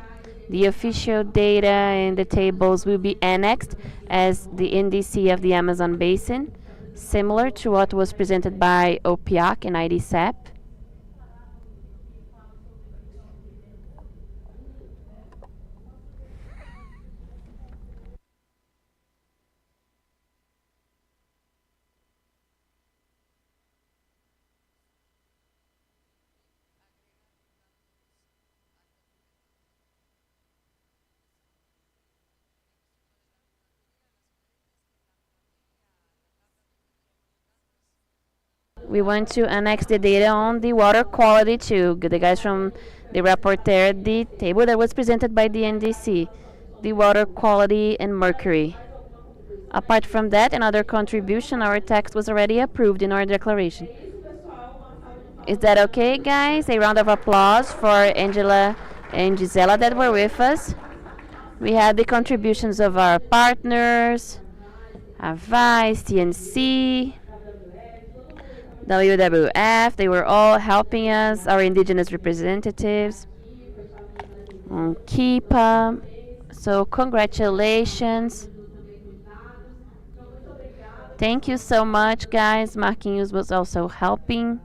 S1: The official data and the tables will be annexed as the NDC of the Amazon Basin, similar to what was presented by OPIAC and IDCEP. We want to annex the data on the water quality too. The guys from the report there, the table that was presented by the NDC, the water quality and mercury. Apart from that, another contribution, our text was already approved in our declaration. Is that okay, guys? A round of applause for Angela and Gisela that were with us. We had the contributions of our partners, Avais, TNC, WWF. They were all helping us, our indigenous representatives, KIPA. So congratulations. Thank you so much, guys. Marquinhos was also helping.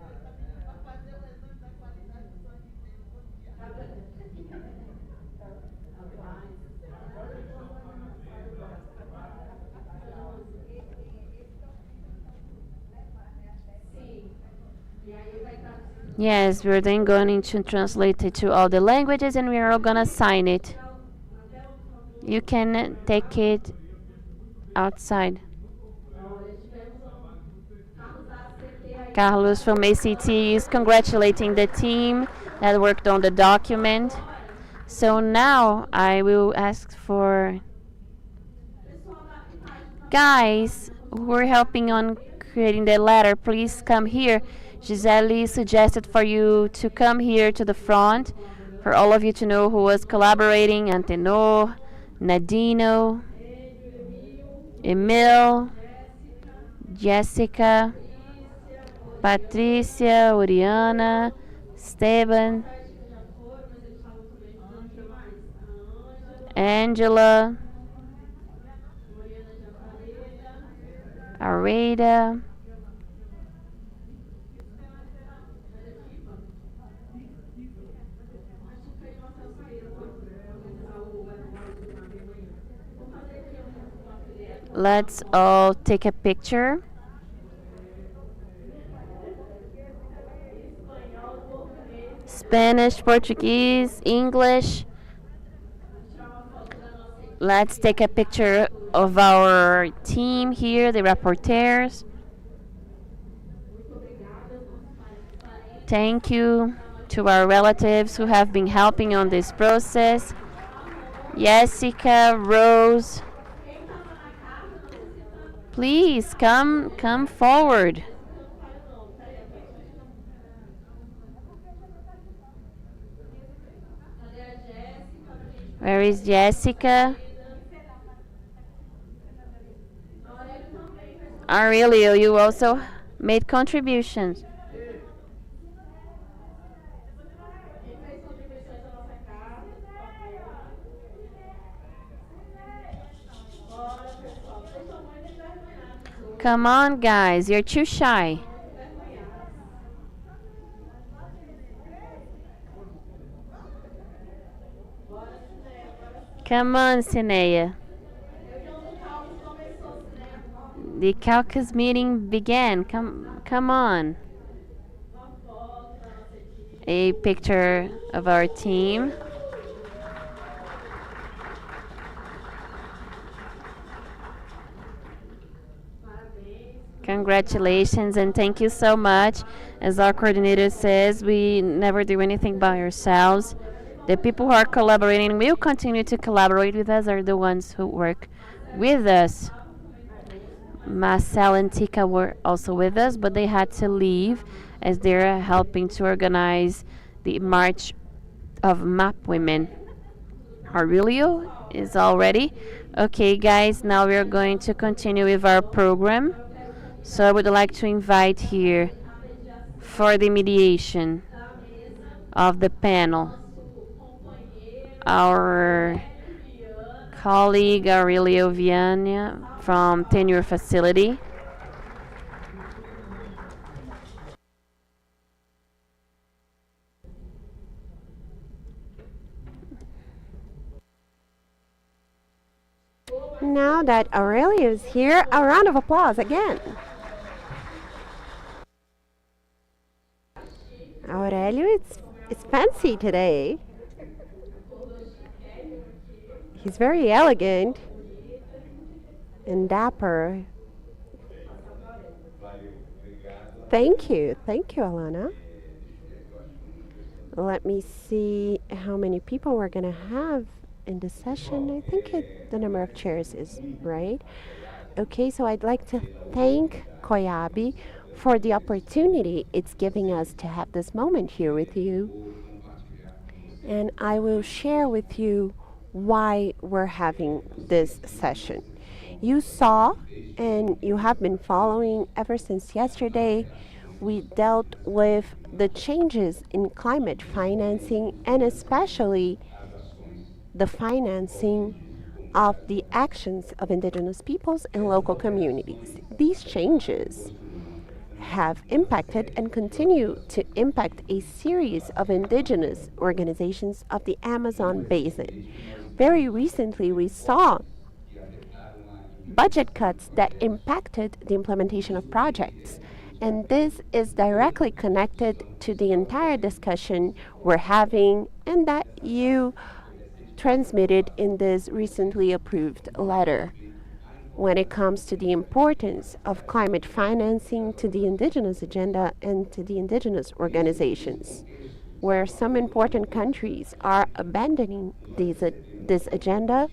S1: Yes, we're then going to translate it to all the languages and we are all gonna sign it. You can take it outside. Carlos from ACT is congratulating the team that worked on the document. So now I will ask for guys who are helping on creating the letter, please come here. Gisele suggested for you to come here to the front for all of you to know who was collaborating. Antenor, Nadino, Emil, Jessica, Patricia, Oriana, Esteban, Angela, Areda, let's all take a picture. Spanish, Portuguese, English. Let's take a picture of our team here, the rapporteurs. Thank you to our relatives who have been helping on this process. Jessica, Rose, please come forward. Where is Jessica? Aurelio, you also made contributions. Come on, guys, you're too shy. Come on, Sinea. The caucus meeting began. Come on. A picture of our team. Congratulations and thank you so much. As our coordinator says, we never do anything by ourselves. The people who are collaborating will continue to collaborate with us are the ones who work with us. Marcel and Tika were also with us, but they had to leave as they're helping to organize the March of MAP Women. Aurelio is all ready. Okay, guys, now we're going to continue with our program. So I would like to invite here for the mediation of the panel our colleague Aurelio Viana from Tenure Facility.
S2: Now that Aurelio is here, a round of applause again. Aurelio, it's fancy today. He's very elegant and dapper. Thank you, Alana. Let me see how many people we're gonna have in the session. I think the number of chairs is right. Okay, so I'd like to thank Coiab for the opportunity it's giving us to have this moment here with you. And I will share with you why we're having this session. You saw and you have been following ever since yesterday, we dealt with the changes in climate financing and especially the financing of the actions of indigenous peoples and local communities. These changes have impacted and continue to impact a series of indigenous organizations of the Amazon basin. Very recently, we saw budget cuts that impacted the implementation of projects And this is directly connected to the entire discussion we're having and that you transmitted in this recently approved letter when it comes to the importance of climate financing to the indigenous agenda and to the indigenous organizations, where some important countries are abandoning this agenda.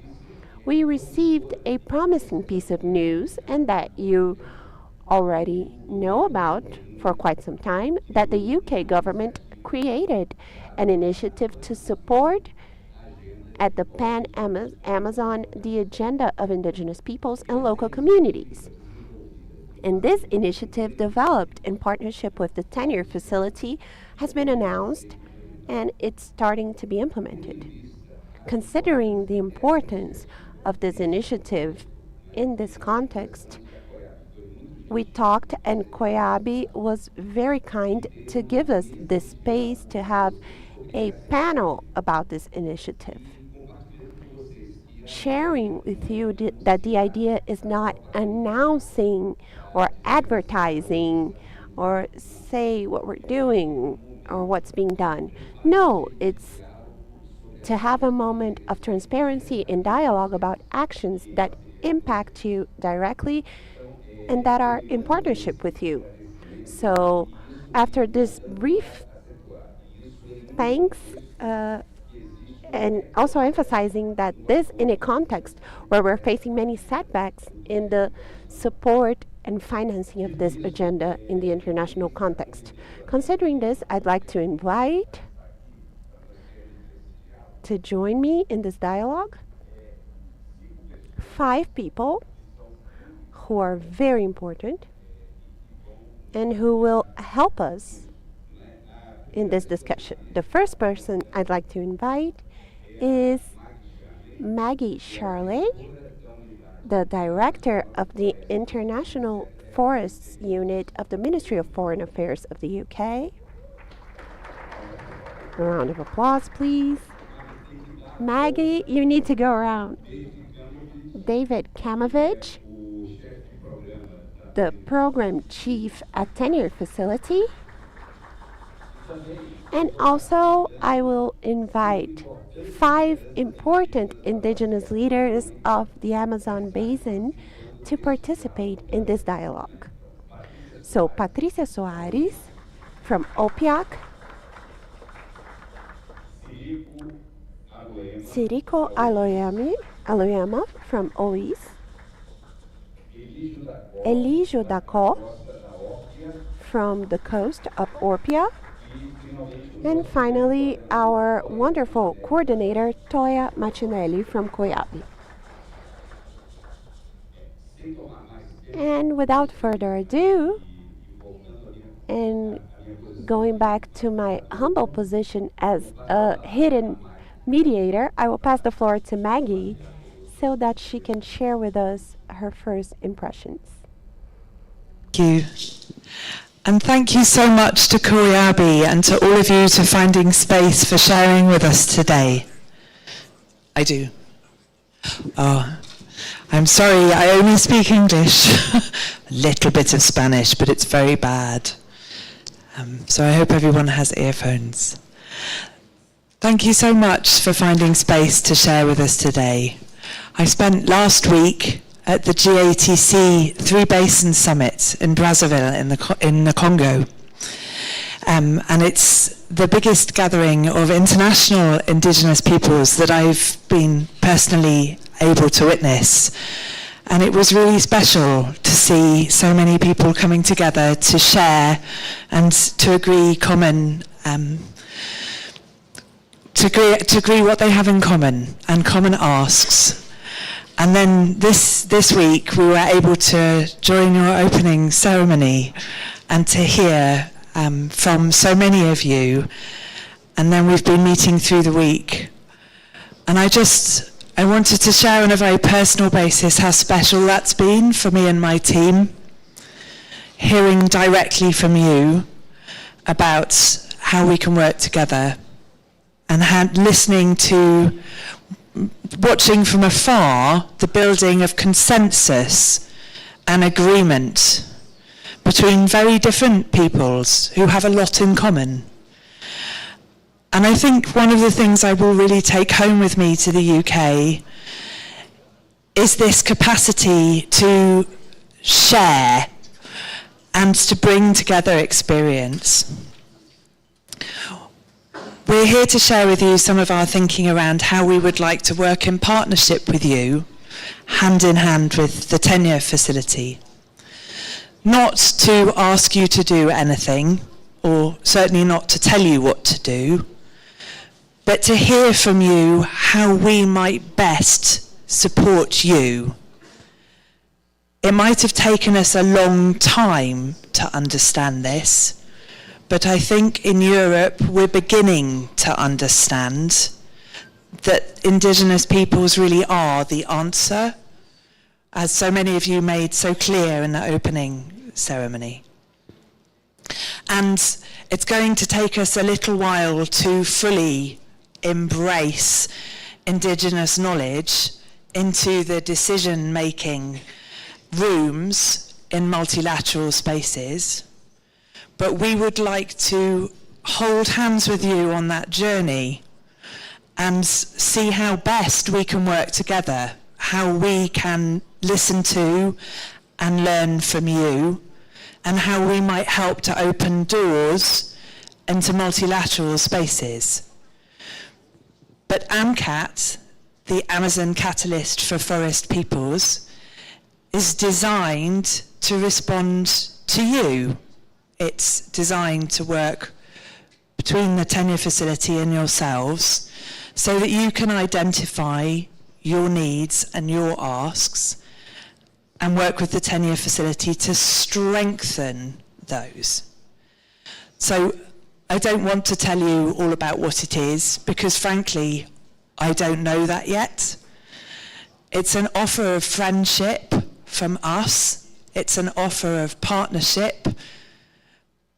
S2: We received a promising piece of news, and that you already know about for quite some time, that the UK government created an initiative to support at the Pan Amazon the agenda of indigenous peoples and local communities. And this initiative, developed in partnership with the 10-year facility, has been announced and it's starting to be implemented. Considering the importance of this initiative in this context, we talked and Coiab was very kind to give us this space to have a panel about this initiative, sharing with you that the idea is not announcing or advertising or say what we're doing or what's being done. No, it's to have a moment of transparency and dialogue about actions that impact you directly and that are in partnership with you. So, after this brief thanks, and also emphasizing that this in a context where we're facing many setbacks in the support and financing of this agenda in the international context. Considering this, I'd like to invite to join me in this dialogue 5 people who are very important and who will help us in this discussion. The first person I'd like to invite is Maggie Charlet, the director of the International Forests Unit of the Ministry of Foreign Affairs of the UK. A round of applause, please. Maggie, you need to go around. David Kamovich, the program chief at 10-year facility. And also, I will invite 5 important indigenous leaders of the Amazon basin to participate in this dialogue. So, Patricia Soares from OPIAC, Siriko Aloyama from OIS, Elijo Dako from the coast of Orpia, and finally our wonderful coordinator Toya Machinelli from Coiab. And without further ado, and going back to my humble position as a hidden mediator, I will pass the floor to Maggie so that she can share with us her first impressions.
S8: Thank you. And thank you so much to Coiab and to all of you for finding space for sharing with us today. I do. Oh, I'm sorry, I only speak English. A little bit of Spanish, but it's very bad. So I hope everyone has earphones. Thank you so much for finding space to share with us today. I spent last week at the GATC 3 Basin Summit in Brazzaville in the Congo. And it's the biggest gathering of international indigenous peoples that I've been personally able to witness. And it was really special to see so many people coming together to share and to agree to agree what they have in common and common asks. And then this week we were able to join your opening ceremony and to hear from so many of you. And then we've been meeting through the week. And I wanted to share on a very personal basis how special that's been for me and my team, hearing directly from you about how we can work together and listening to, watching from afar, the building of consensus and agreement between very different peoples who have a lot in common. And I think one of the things I will really take home with me to the UK is this capacity to share and to bring together experience. We're here to share with you some of our thinking around how we would like to work in partnership with you, hand in hand with the tenure facility. Not to ask you to do anything, or certainly not to tell you what to do, but to hear from you how we might best support you. It might have taken us a long time to understand this, but I think in Europe we're beginning to understand that Indigenous peoples really are the answer, as so many of you made so clear in the opening ceremony. And it's going to take us a little while to fully embrace Indigenous knowledge into the decision-making rooms in multilateral spaces. But we would like to hold hands with you on that journey and see how best we can work together, how we can listen to and learn from you, and how we might help to open doors into multilateral spaces. But AMCAT, the Amazon Catalyst for Forest Peoples, is designed to respond to you. It's designed to work between the tenure facility and yourselves so that you can identify your needs and your asks and work with the tenure facility to strengthen those. So I don't want to tell you all about what it is because frankly, I don't know that yet. It's an offer of friendship from us. It's an offer of partnership.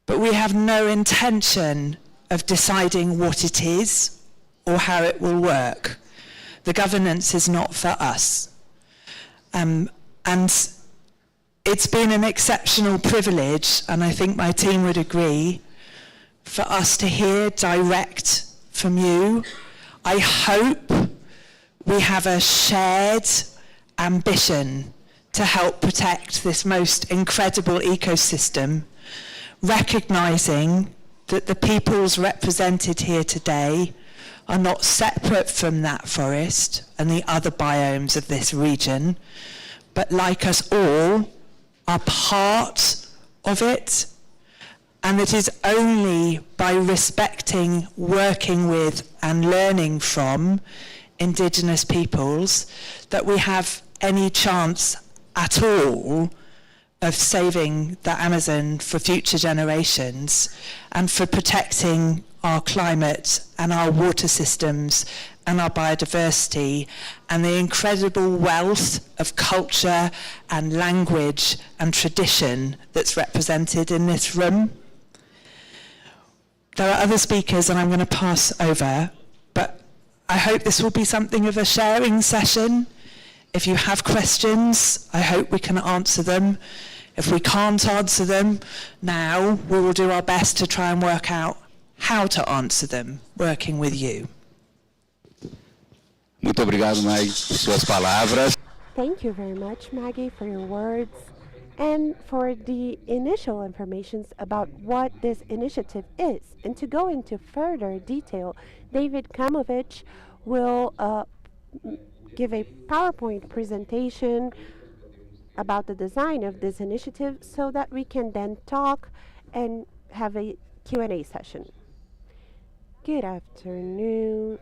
S8: But we have no intention of deciding what it is or how it will work. The governance is not for us. And it's been an exceptional privilege, and I think my team would agree, for us to hear direct from you. I hope we have a shared ambition to help protect this most incredible ecosystem, recognizing that the peoples represented here today are not separate from that forest and the other biomes of this region, but like us all, are part of it. And it is only by respecting, working with, and learning from Indigenous peoples that we have any chance at all of saving the Amazon for future generations and for protecting our climate and our water systems and our biodiversity and the incredible wealth of culture and language and tradition that's represented in this room. There are other speakers and I'm going to pass over, but I hope this will be something of a sharing session. If you have questions, I hope we can answer them. If we can't answer them now, we will do our best to try and work out how to answer them, working with you.
S9: Muito obrigado, Mai, por suas palavras.
S2: Thank you very much, Maggie, for your words and for the initial information about what this initiative is. And to go into further detail, David Kamovich will give a PowerPoint presentation about the design of this initiative so that we can then talk and have a Q&A session. Good afternoon.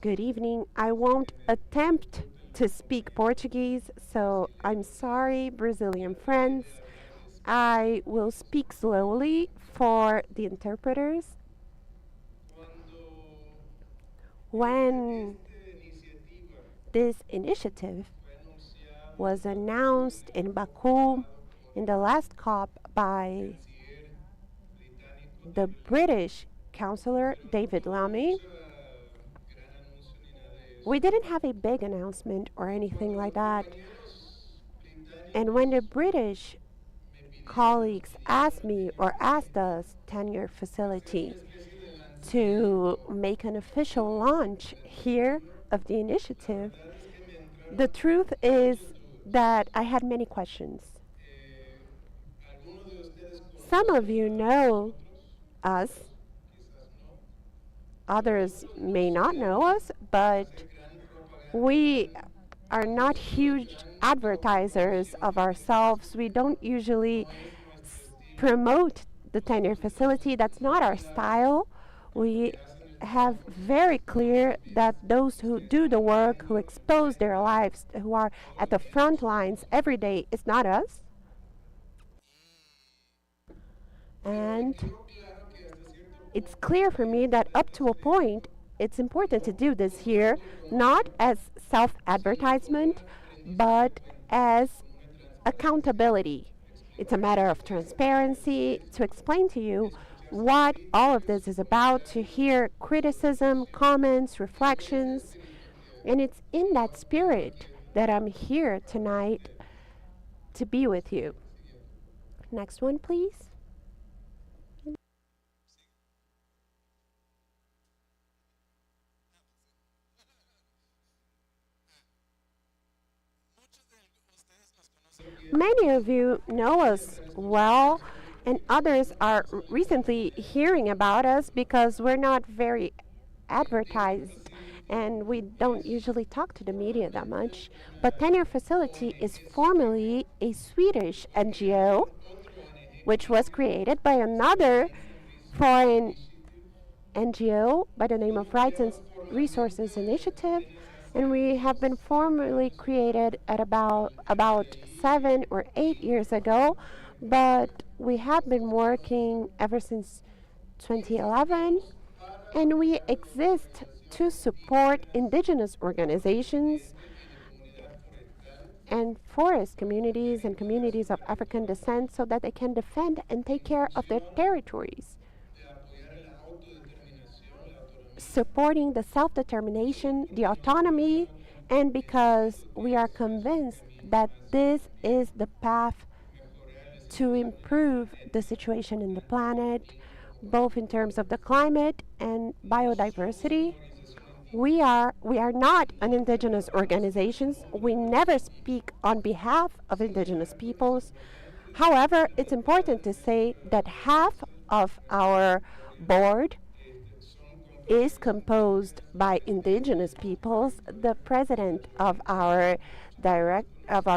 S2: Good evening. I won't attempt to speak Portuguese, so I'm sorry, Brazilian friends. I will speak slowly for the interpreters. When this initiative was announced in Baku in the last COP by the British Chancellor David Lammy, we didn't have a big announcement or anything like that. And when the British colleagues asked me or asked us, tenure facility, to make an official launch here of the initiative, the truth is that I had many questions. Some of you know us, others may not know us, but we are not huge advertisers of ourselves. We don't usually promote the tenure facility. That's not our style. We have very clear that those who do the work, who expose their lives, who are at the front lines every day, it's not us. And it's clear for me that up to a point, it's important to do this here, not as self advertisement, but as accountability. It's a matter of transparency to explain to you what all of this is about, to hear criticism, comments, reflections. And it's in that spirit that I'm here tonight to be with you. Next one, please. Many of you know us well, and others are recently hearing about us because we're not very advertised and we don't usually talk to the media that much. But Tenure Facility is formally a Swedish NGO which was created by another foreign NGO by the name of Rights and Resources Initiative, and we have been formally created at about 7 or 8 years ago, but we have been working ever since 2011, and we exist to support indigenous organizations and forest communities and communities of African descent so that they can defend and take care of their territories, supporting the self-determination, the autonomy, and because we are convinced that this is the path to improve the situation in the planet, both in terms of the climate and biodiversity. We are not an indigenous organization. We never speak on behalf of indigenous peoples. However, it's important to say that half of our board is composed by indigenous peoples. The president of our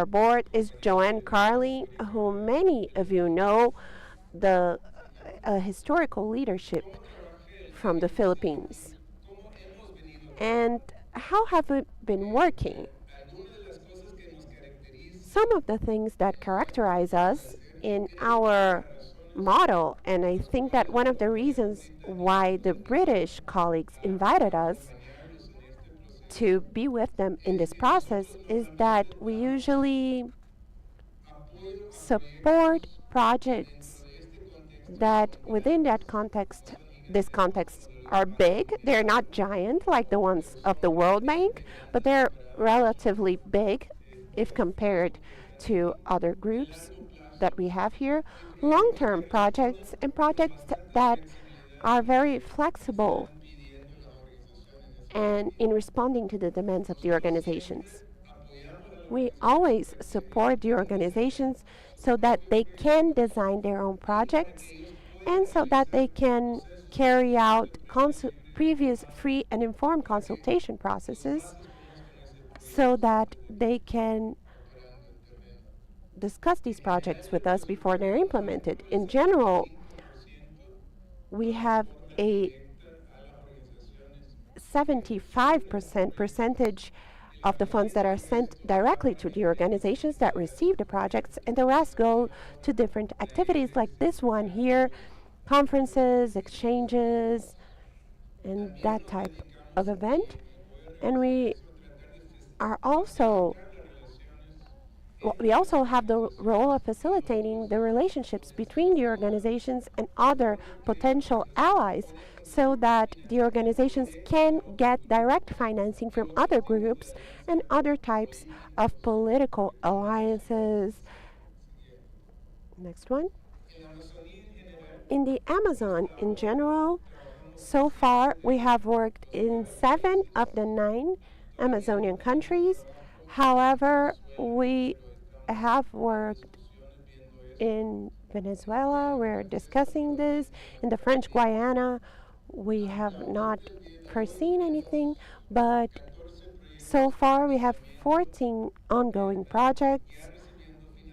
S2: board is Joanne Carley, who many of you know, the historical leadership from the Philippines. And how have we been working? Some of the things that characterize us in our model, and I think that one of the reasons why the British colleagues invited us to be with them in this process is that we usually support projects that within this context are big. They're not giant like the ones of the World Bank, but they're relatively big if compared to other groups that we have here. Long-term projects and projects that are very flexible and in responding to the demands of the organizations. We always support the organizations so that they can design their own projects and so that they can carry out previous free and informed consultation processes so that they can discuss these projects with us before they're implemented. In general, we have a 75% percentage of the funds that are sent directly to the organizations that receive the projects, and the rest go to different activities like this one here, conferences, exchanges, and that type of event. And we also have the role of facilitating the relationships between the organizations and other potential allies so that the organizations can get direct financing from other groups and other types of political alliances Next one. In the Amazon in general, so far we have worked in 7 of the 9 Amazonian countries. However, we have worked in Venezuela, we're discussing this. In the French Guiana, we have not foreseen anything, but so far we have 14 ongoing projects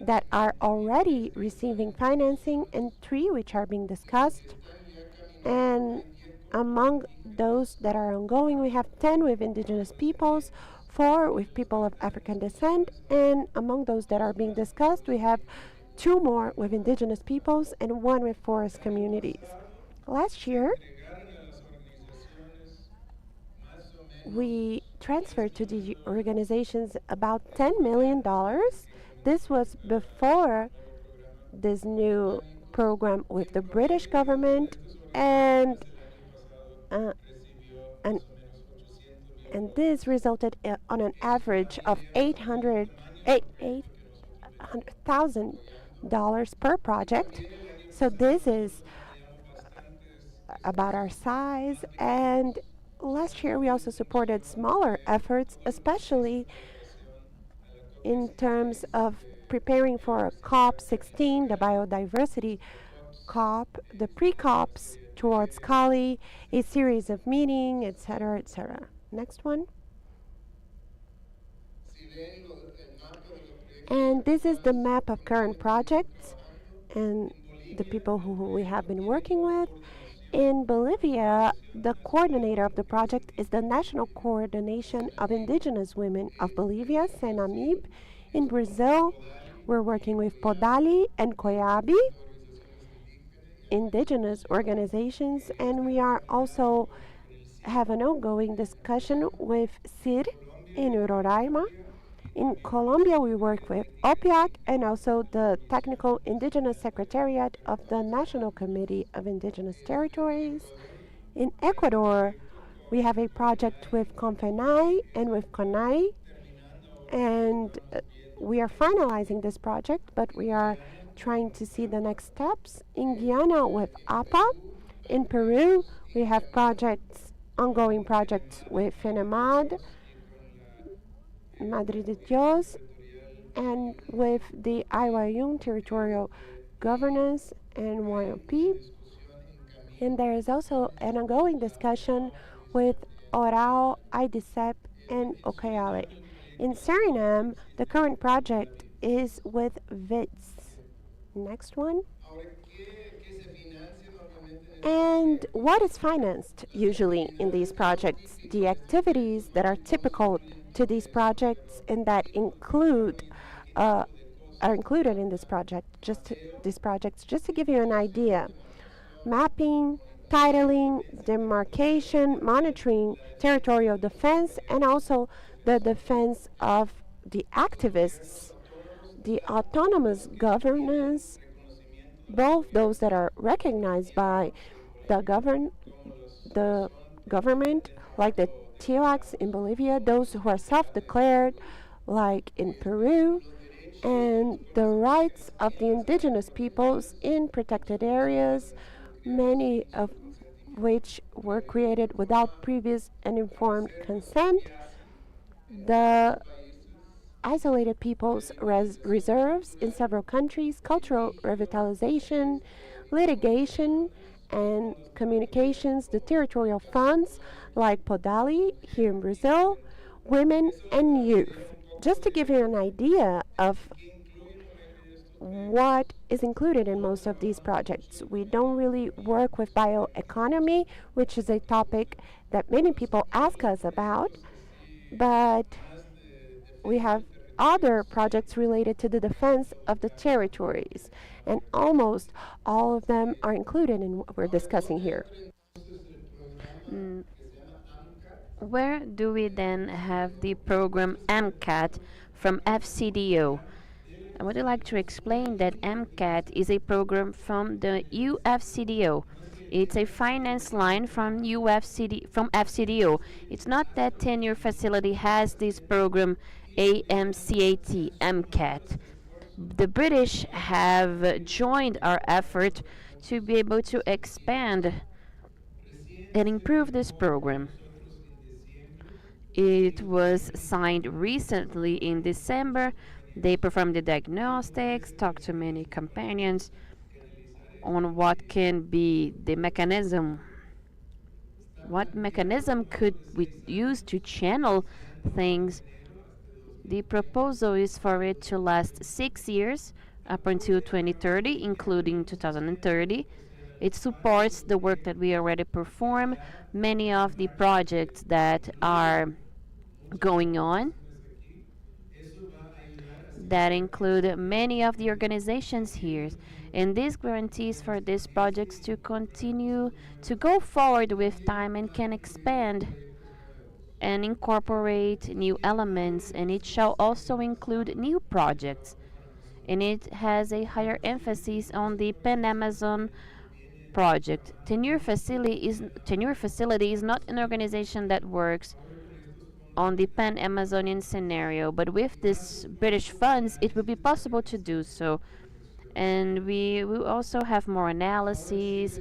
S2: that are already receiving financing and 3 which are being discussed. And among those that are ongoing, we have 10 with indigenous peoples, 4 with people of African descent, and among those that are being discussed, we have 2 more with indigenous peoples and 1 with forest communities. Last year, we transferred to the organizations about $10 million. This was before this new program with the British government, and uh, and and this resulted on an average of $800,000 per project. So this is about our size. And last year we also supported smaller efforts, especially in terms of preparing for COP16, the biodiversity COP, the pre-COPs towards Cali, a series of meetings, etc., etc. Next one. And this is the map of current projects and the people who we have been working with. In Bolivia, the coordinator of the project is the National Coordination of Indigenous Women of Bolivia, SENAMIB. In Brazil, we're working with Podali and Coiab, indigenous organizations, and we are also have an ongoing discussion with CIR in Roraima. In Colombia, we work with OPIAC and also the Technical Indigenous Secretariat of the National Committee of Indigenous Territories. In Ecuador, we have a project with CONFENAI and with CONAI, and we are finalizing this project, but we are trying to see the next steps. In Guyana, with APA. In Peru, we have ongoing projects with FENEMAD, Madre de Dios, and with the Iwayun Territorial Governance and YOP. And there is also an ongoing discussion with Orao, IDCEP, and Okayale. In Suriname, the current project is with VITS. Next one. And what is financed usually in these projects? The activities that are typical to these projects and that are included in this project. These projects, just to give you an idea: mapping, titling, demarcation, monitoring, territorial defense, and also the defense of the activists, the autonomous governance, both those that are recognized by the government, like the TIOAX in Bolivia, those who are self-declared, like in Peru, and the rights of the indigenous peoples in protected areas, many of which were created without previous and informed consent. The isolated peoples reserves in several countries, cultural revitalization, litigation, and communications, the territorial funds like Podali here in Brazil, women and youth. Just to give you an idea of what is included in most of these projects. We don't really work with bioeconomy, which is a topic that many people ask us about, but we have other projects related to the defense of the territories, and almost all of them are included in what we're discussing here.
S1: Where do we then have the program MCAT from FCDO? I would like to explain that MCAT is a program from the UFCDO. It's a finance line from FCDO. It's not that tenure facility has this program AMCAT, MCAT. The British have joined our effort to be able to expand and improve this program. It was signed recently in December. They performed the diagnostics, talked to many companions on what can be the mechanism. What mechanism could we use to channel things? The proposal is for it to last 6 years up until 2030, including 2030. It supports the work that we already perform, many of the projects that are going on, that include many of the organizations here. And this guarantees for these projects to continue to go forward with time and can expand and incorporate new elements, and it shall also include new projects. And it has a higher emphasis on the Pan Amazon project. Tenure Facility is not an organization that works on the Pan Amazonian scenario, but with this British funds, it will be possible to do so. And we will also have more analyses,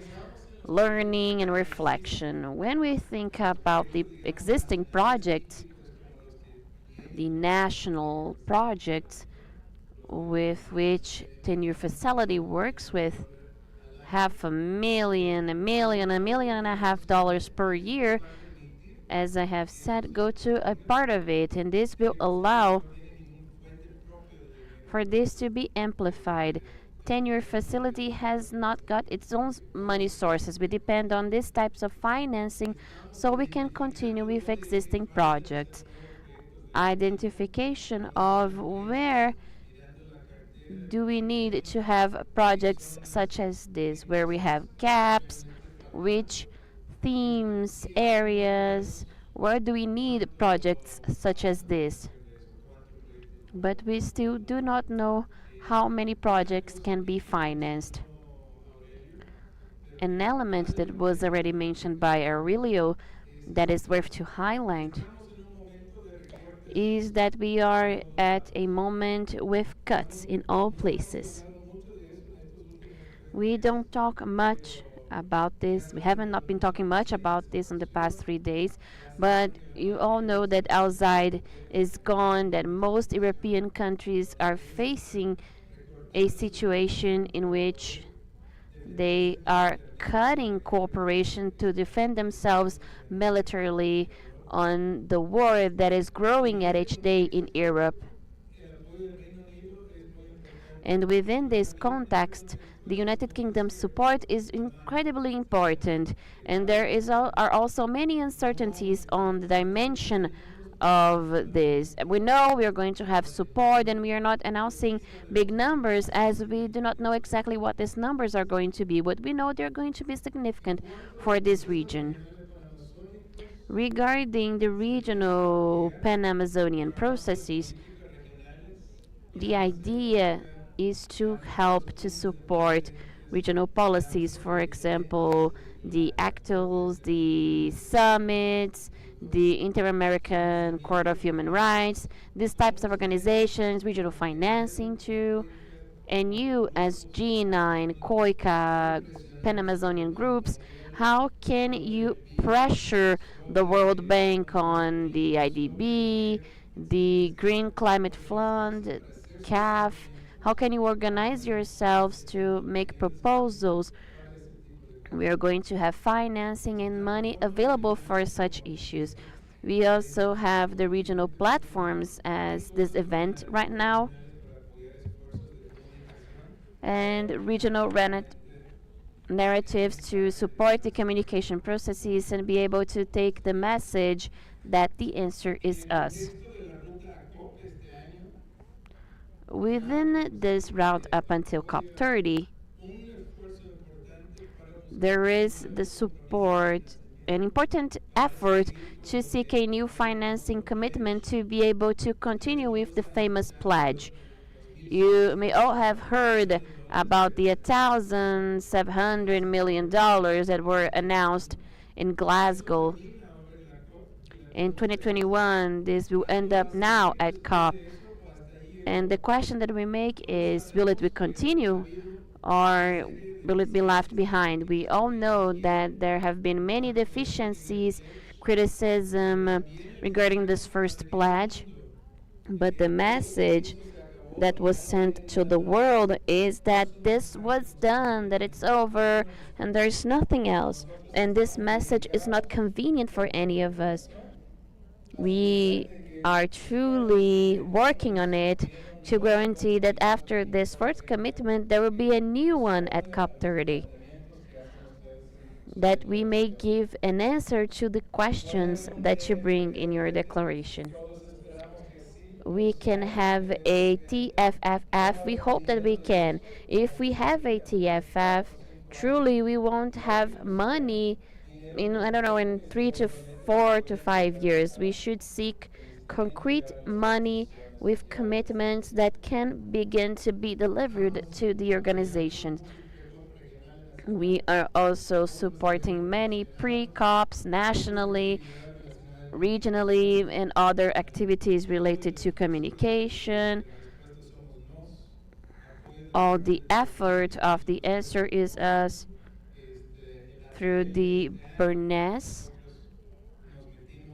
S1: learning, and reflection. When we think about the existing projects, the national projects with which Tenure Facility works with, $500,000, $1 million, $1.5 million per year, as I have said, go to a part of it, and this will allow for this to be amplified. Tenure Facility has not got its own money sources. We depend on these types of financing so we can continue with existing projects. Identification of where do we need to have projects such as this, where we have gaps, which themes, areas, where do we need projects such as this? But we still do not know how many projects can be financed. An element that was already mentioned by Aurelio that is worth to highlight is that we are at a moment with cuts in all places. We don't talk much about this. We haven't not been talking much about this in the past 3 days, but you all know that Al-Zaid is gone, that most European countries are facing a situation in which they are cutting cooperation to defend themselves militarily on the war that is growing at each day in Europe. And within this context, the United Kingdom's support is incredibly important, and are also many uncertainties on the dimension of this. We know we are going to have support, and we are not announcing big numbers as we do not know exactly what these numbers are going to be, but we know they're going to be significant for this region. Regarding the regional Pan-Amazonian processes, the idea is to help to support regional policies, for example, the ACTOs, the summits, the Inter-American Court of Human Rights, these types of organizations, regional financing too. And you, as G9, Coiab, Pan-Amazonian groups, how can you pressure the World Bank on the IDB, the Green Climate Fund, CAF? How can you organize yourselves to make proposals? We are going to have financing and money available for such issues. We also have the regional platforms as this event right now, and regional narratives to support the communication processes and be able to take the message that the answer is us. Within this route up until COP30, there is the support, an important effort to seek a new financing commitment to be able to continue with the famous pledge. You may all have heard about the $1,700 million that were announced in Glasgow in 2021. This will end up now at COP. And the question that we make is, will it be continue or will it be left behind? We all know that there have been many deficiencies, criticism regarding this first pledge, but the message that was sent to the world is that this was done, that it's over, and there's nothing else. And this message is not convenient for any of us. We are truly working on it to guarantee that after this first commitment, there will be a new one at COP30, that we may give an answer to the questions that you bring in your declaration. We can have a TFFF. We hope that we can. If we have a TFF, truly we won't have money in, I don't know, in 3 to 4 to 5 years. We should seek concrete money with commitments that can begin to be delivered to the organizations. We are also supporting many pre-COPs nationally, regionally, and other activities related to communication. All the effort of the answer is us through the Burness,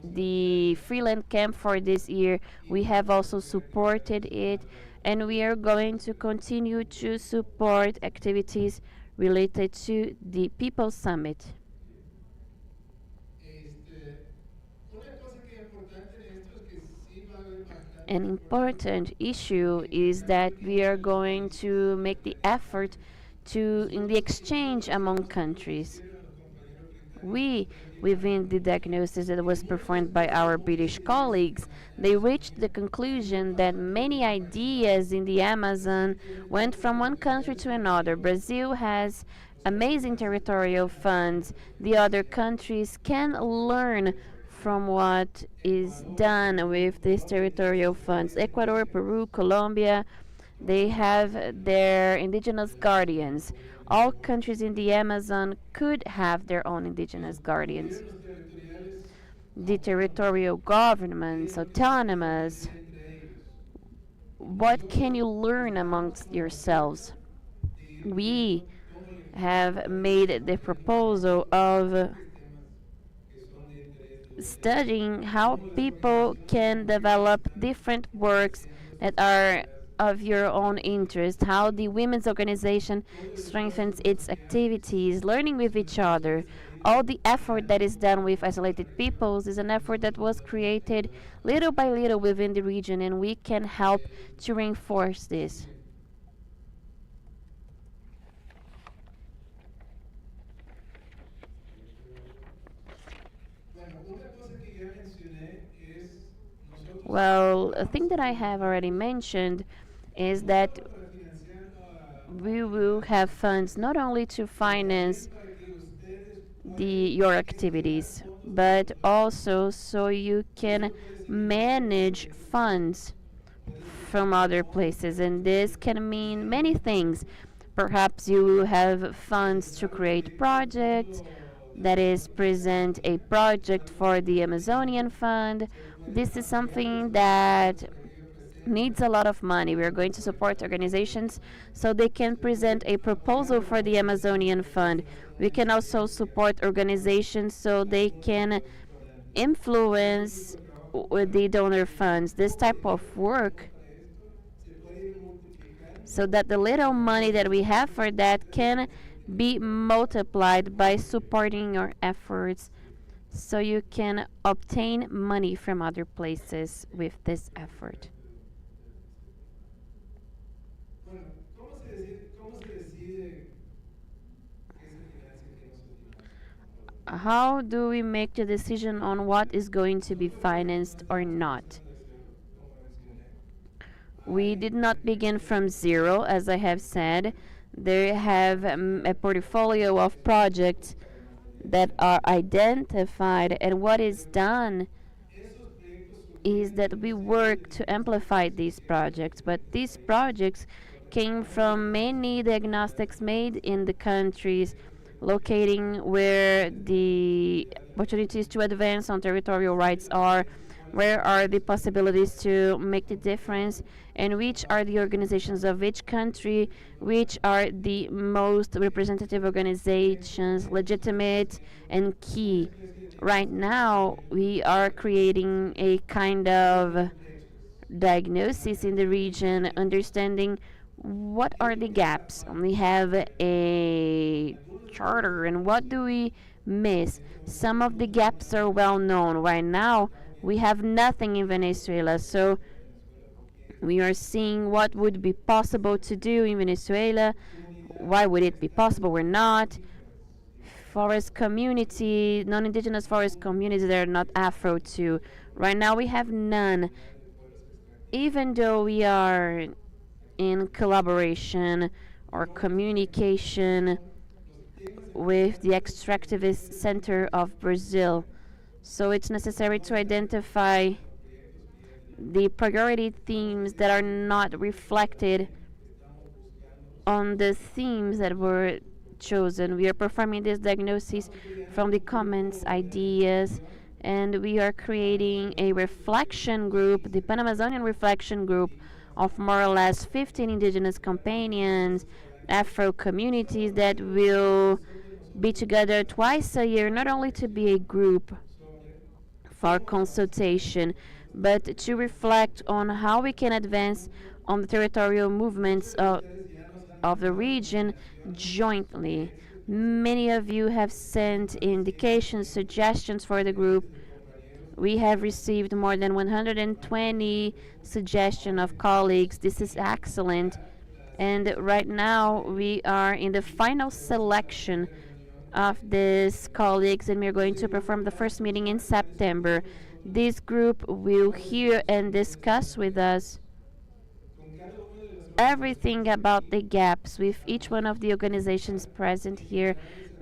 S1: the freelance camp for this year. We have also supported it, and we are going to continue to support activities related to the People Summit. An important issue is that we are going to make the effort to in the exchange among countries. We, within the diagnosis that was performed by our British colleagues, they reached the conclusion that many ideas in the Amazon went from one country to another. Brazil has amazing territorial funds. The other countries can learn from what is done with these territorial funds. Ecuador, Peru, Colombia, they have their indigenous guardians. All countries in the Amazon could have their own indigenous guardians. The territorial governments, autonomous, what can you learn amongst yourselves? We have made the proposal of studying how people can develop different works that are of your own interest, how the women's organization strengthens its activities, learning with each other. All the effort that is done with isolated peoples is an effort that was created little by little within the region, and we can help to reinforce this. Well, a thing that I have already mentioned is that we will have funds not only to finance your activities, but also so you can manage funds from other places. And this can mean many things. Perhaps you will have funds to create projects, that is, present a project for the Amazonian Fund. This is something that needs a lot of money. We are going to support organizations so they can present a proposal for the Amazonian Fund. We can also support organizations so they can influence with the donor funds this type of work, so that the little money that we have for that can be multiplied by supporting your efforts, so you can obtain money from other places with this effort. How do we make the decision on what is going to be financed or not? We did not begin from zero, as I have said. They have a portfolio of projects that are identified, and what is done is that we work to amplify these projects. But these projects came from many diagnostics made in the countries, locating where the opportunities to advance on territorial rights are, where are the possibilities to make the difference, and which are the organizations of each country, which are the most representative organizations, legitimate and key. Right now, we are creating a kind of diagnosis in the region, understanding what are the gaps. We have a charter, and what do we miss? Some of the gaps are well known. Right now, we have nothing in Venezuela, so we are seeing what would be possible to do in Venezuela. Why would it be possible? We're not. Forest community, non-indigenous forest communities, they're not Afro too. Right now we have none. Even though we are in collaboration or communication with the extractivist center of Brazil. So it's necessary to identify the priority themes that are not reflected on the themes that were chosen. We are performing this diagnosis from the comments, ideas, and we are creating a reflection group, the Pan Amazonian Reflection Group, of more or less 15 indigenous companions, Afro communities that will be together twice a year, not only to be a group for consultation, but to reflect on how we can advance on the territorial movements of the region jointly. Many of you have sent indications, suggestions for the group. We have received more than 120 suggestions of colleagues. This is excellent. And right now we are in the final selection of these colleagues, and we're going to perform the first meeting in September. This group will hear and discuss with us everything about the gaps with each one of the organizations present here.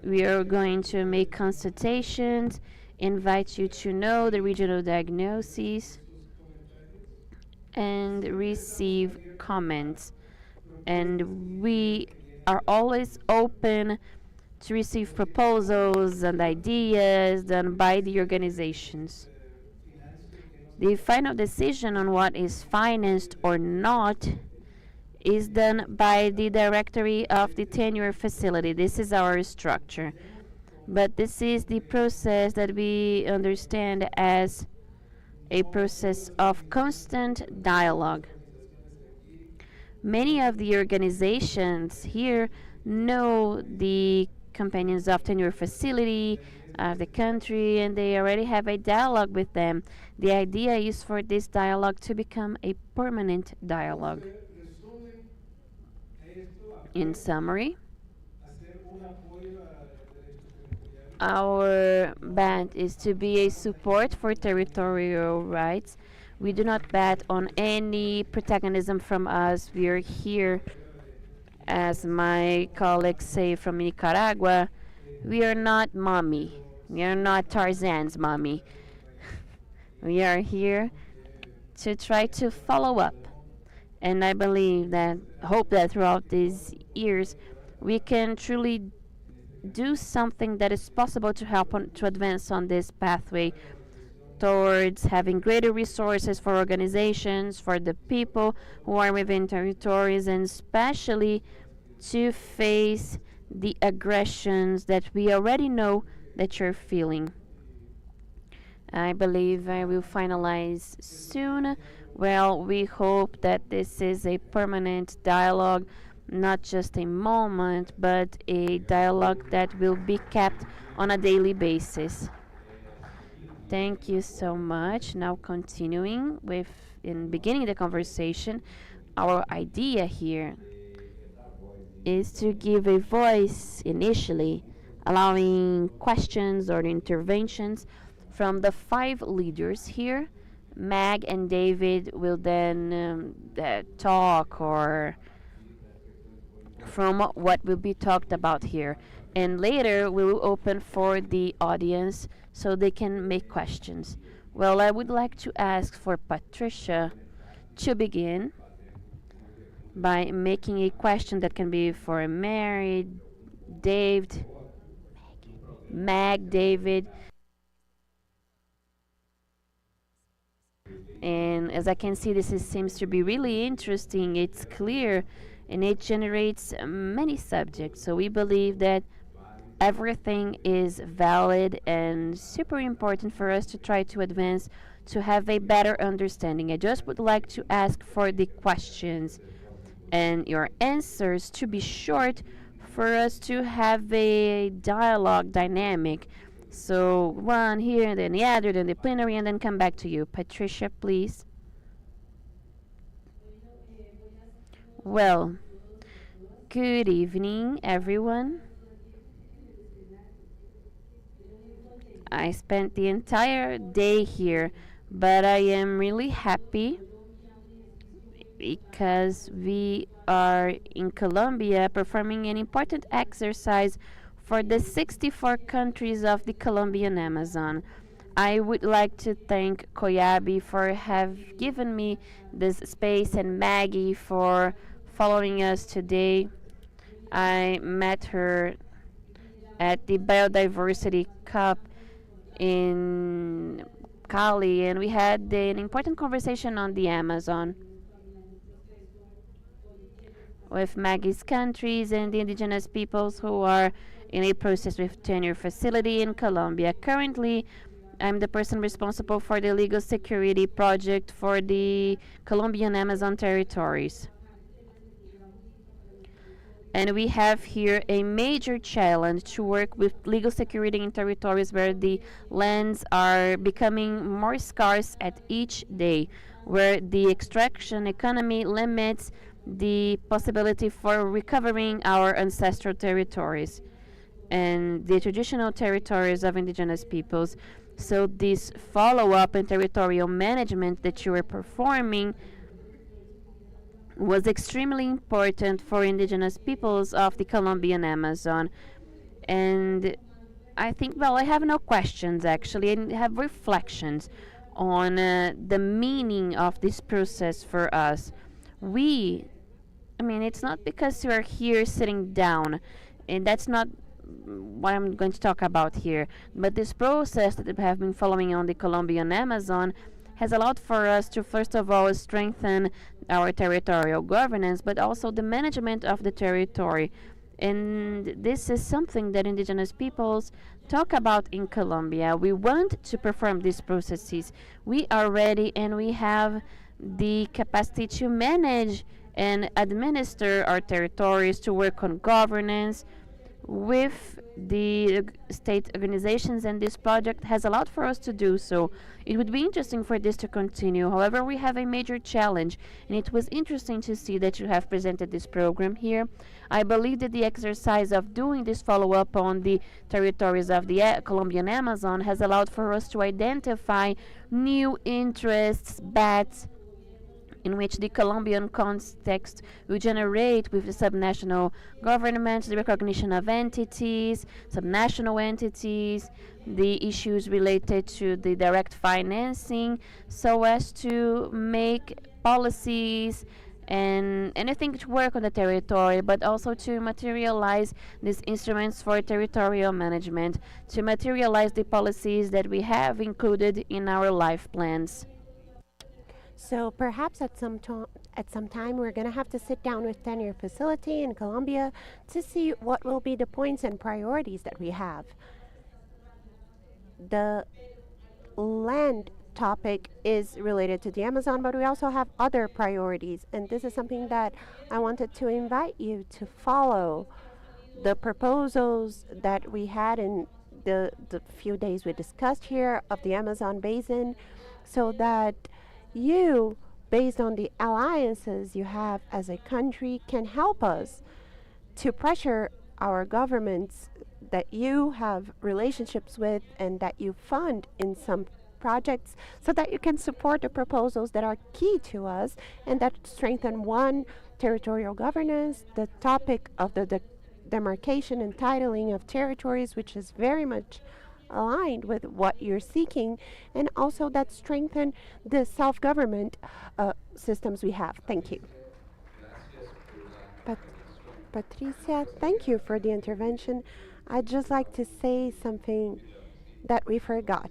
S1: We are going to make consultations, invite you to know the regional diagnoses, and receive comments. And we are always open to receive proposals and ideas done by the organizations. The final decision on what is financed or not is done by the directory of the tenure facility. This is our structure. But this is the process that we understand as a process of constant dialogue. Many of the organizations here know the companions of tenure facility of the country, and they already have a dialogue with them. The idea is for this dialogue to become a permanent dialogue. In summary, our bet is to be a support for territorial rights. We do not bet on any protagonism from us. We are here, as my colleagues say from Nicaragua, we are not mommy. We are not Tarzan's mommy. We are here to try to follow up. And I believe that, hope that throughout these years, we can truly do something that is possible to to advance on this pathway towards having greater resources for organizations, for the people who are within territories, and especially to face the aggressions that we already know that you're feeling. I believe I will finalize soon. Well, we hope that this is a permanent dialogue, not just a moment, but a dialogue that will be kept on a daily basis. Thank you so much. Now continuing with, in beginning the conversation, our idea here is to give a voice initially, allowing questions or interventions from the 5 leaders here. Mag and David will then talk or from what will be talked about here. And later we will open for the audience so they can make questions. Well, I would like to ask for Patricia to begin by making a question that can be for Mary, David, Mag, David. And as I can see, seems to be really interesting. It's clear and it generates many subjects. So we believe that everything is valid and super important for us to try to advance to have a better understanding. I just would like to ask for the questions and your answers to be short for us to have a dialogue dynamic. So one here, then the other, then the plenary, and then come back to you. Patricia, please. Well, good evening, everyone. I spent the entire day here, but I am really happy because we are in Colombia performing an important exercise for the 64 countries of the Colombian Amazon. I would like to thank Coiab for have given me this space and Maggie for following us today. I met her at the Biodiversity Cup in Cali, and we had an important conversation on the Amazon with Maggie's countries and the indigenous peoples who are in a process with tenure facility in Colombia. Currently, I'm the person responsible for the legal security project for the Colombian Amazon territories. And we have here a major challenge to work with legal security in territories where the lands are becoming more scarce at each day, where the extraction economy limits the possibility for recovering our ancestral territories and the traditional territories of indigenous peoples. So this follow-up and territorial management that you are performing was extremely important for indigenous peoples of the Colombian Amazon. And I think, well, I have no questions actually, and have reflections on the meaning of this process for us. I mean, it's not because you are here sitting down, and that's not what I'm going to talk about here, but this process that we have been following on the Colombian Amazon has allowed for us to first of all strengthen our territorial governance, but also the management of the territory. And this is something that indigenous peoples talk about in Colombia. We want to perform these processes. We are ready and we have the capacity to manage and administer our territories, to work on governance with the state organizations, and this project has allowed for us to do so. It would be interesting for this to continue. However, we have a major challenge, and it was interesting to see that you have presented this program here. I believe that the exercise of doing this follow-up on the territories of the Colombian Amazon has allowed for us to identify new interests, bets, in which the Colombian context will generate with the subnational governments, the recognition of entities, subnational entities, the issues related to the direct financing, so as to make policies and anything to work on the territory, but also to materialize these instruments for territorial management, to materialize the policies that we have included in our life plans.
S2: So perhaps at some time we're going to have to sit down with tenure facility in Colombia to see what will be the points and priorities that we have. The land topic is related to the Amazon, but we also have other priorities, and this is something that I wanted to invite you to follow the proposals that we had in the few days we discussed here of the Amazon basin, so that you, based on the alliances you have as a country, can help us to pressure our governments that you have relationships with and that you fund in some projects, so that you can support the proposals that are key to us and that strengthen one, territorial governance, the topic of the demarcation and titling of territories, which is very much aligned with what you're seeking, and also that strengthen the self-government systems we have. Thank you. Patricia, thank you for the intervention. I'd just like to say something that we forgot.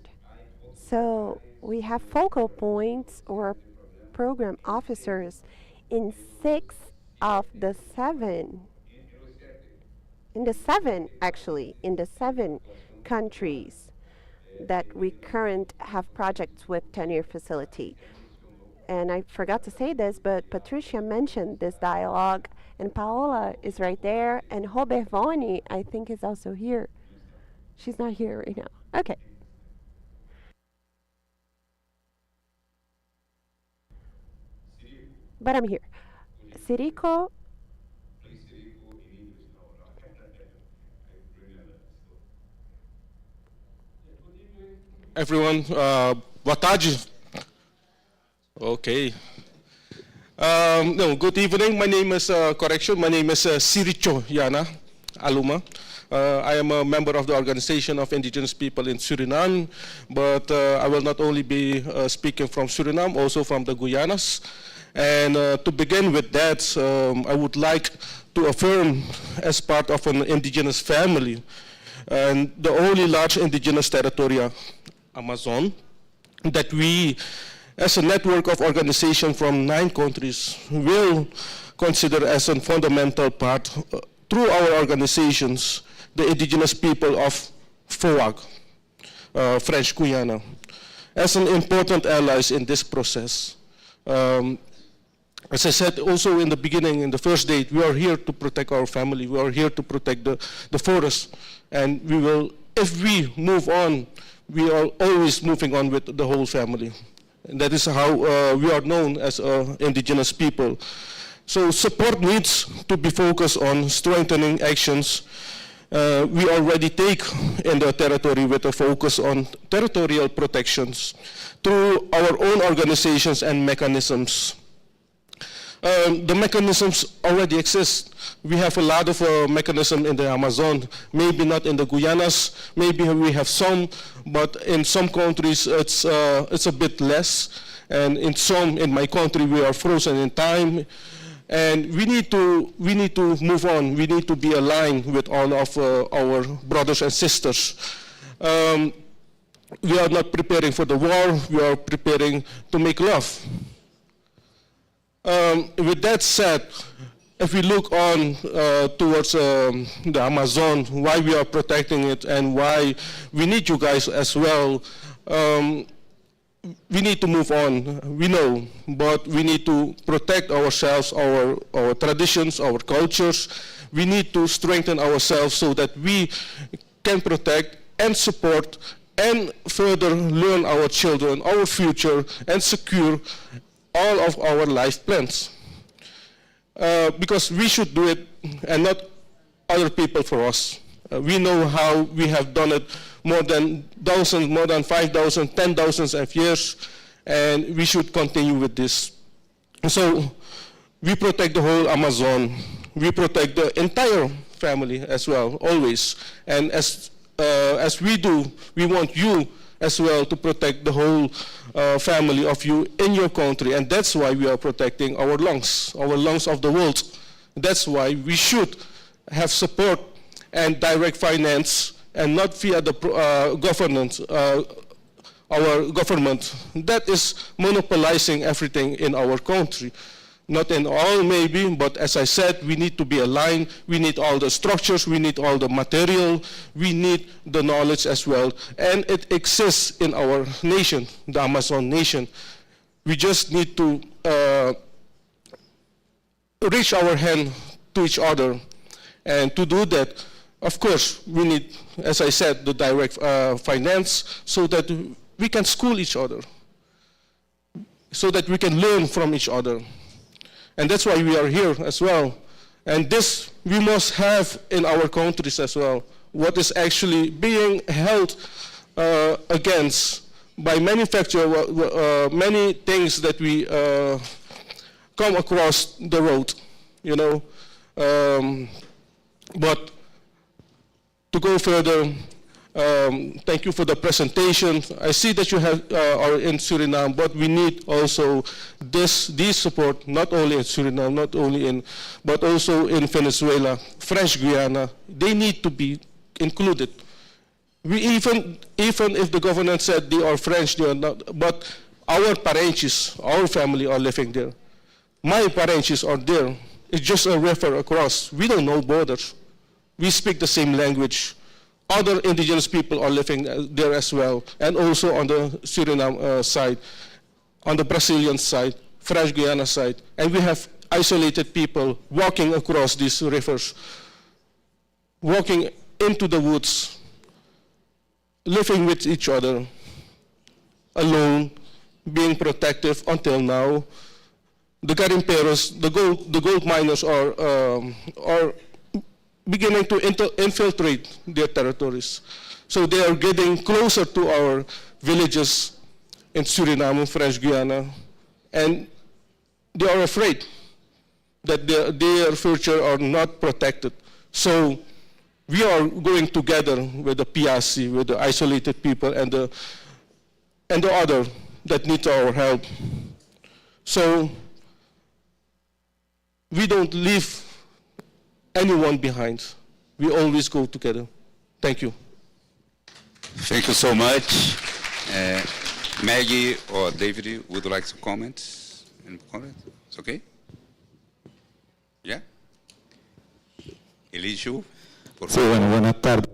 S2: So we have focal points or program officers in 6 of the 7, in the 7 actually, in the 7 countries that we current have projects with 10-year facility. And I forgot to say this, but Patricia mentioned this dialogue, and Paola is right there, and Robervoni, I think, is also here. She's not here right now. Okay. But I'm here. Sirico.
S5: Everyone, boa tarde. Okay. No, good evening. My name is, my name is Siricho Yana Aluma. I am a member of the Organization of Indigenous People in Suriname, but I will not only be speaking from Suriname, also from the Guyanas. And to begin with that, I would like to affirm, as part of an indigenous family, and the only large indigenous territory, Amazon, that we, as a network of organizations from 9 countries, will consider as a fundamental part, through our organizations, the indigenous people of FOAG, French Guyana, as an important allies in this process. As I said also in the beginning, in the first date, we are here to protect our family. We are here to protect the forest. And we will, if we move on, we are always moving on with the whole family. And that is how we are known as indigenous people. So support needs to be focused on strengthening actions we already take in the territory with a focus on territorial protections through our own organizations and mechanisms. The mechanisms already exist. We have a lot of mechanisms in the Amazon, maybe not in the Guyanas, maybe we have some, but in some countries it's a bit less. And in my country, we are frozen in time. And we need to move on. We need to be aligned with all of our brothers and sisters. We are not preparing for the war, we are preparing to make love. With that said, if we look on towards the Amazon, why we are protecting it and why we need you guys as well, we need to move on, we know, but we need to protect ourselves, our traditions, our cultures. We need to strengthen ourselves so that we can protect and support and further learn our children, our future, and secure all of our life plans. Because we should do it and not other people for us. We know how we have done it more than thousands, more than 5,000, 10,000 of years, and we should continue with this. So we protect the whole Amazon. We protect the entire family as well, always. And as we do, we want you as well to protect the whole family of you in your country. And that's why we are protecting our lungs of the world. That's why we should have support and direct finance and not via the government, our government. That is monopolizing everything in our country. Not in all maybe, but as I said, we need to be aligned. We need all the structures, we need all the material, we need the knowledge as well. And it exists in our nation, the Amazon nation. We just need to reach our hand to each other. And to do that, of course, we need, as I said, the direct finance so that we can school each other, so that we can learn from each other. And that's why we are here as well. And this we must have in our countries as well. What is actually being held against by manufacture, many things that we come across the road, you know. But to go further, thank you for the presentation. I see that you are in Suriname, but we need also this support, not only in Suriname, but also in Venezuela, French Guyana. They need to be included We even if the government said they are French, they are not. But our parents, our family are living there. My parents are there. It's just a river across. We don't know borders. We speak the same language. Other indigenous people are living there as well, and also on the Suriname side, on the Brazilian side, French Guiana side, and we have isolated people walking across these rivers, walking into the woods, living with each other, alone, being protective until now. The garimperos, the gold miners are beginning to infiltrate their territories. So they are getting closer to our villages in Suriname, French Guiana, and they are afraid that their future are not protected. So we are going together with the PRC, with the isolated people and the other that need our help. So we don't leave anyone behind. We always go together. Thank you.
S9: Thank you so much. Maggie or David would like to comment? Any comment? It's okay? Yeah? Eligio?
S10: Sí, bueno, buenas tardes.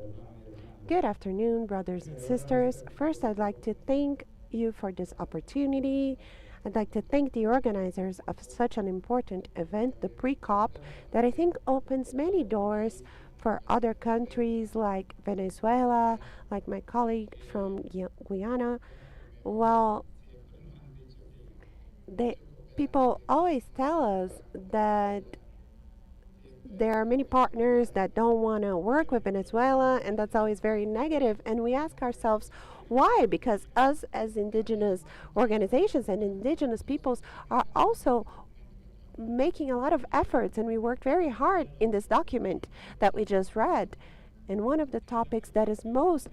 S2: Good afternoon, brothers and sisters. First, I'd like to thank you for this opportunity. I'd like to thank the organizers of such an important event, the pre-COP, that I think opens many doors for other countries like Venezuela, like my colleague from Guyana. Well, people always tell us that there are many partners that don't want to work with Venezuela, and that's always very negative. And we ask ourselves, why? Because us as indigenous organizations and indigenous peoples are also making a lot of efforts, and we worked very hard in this document that we just read. And one of the topics that is most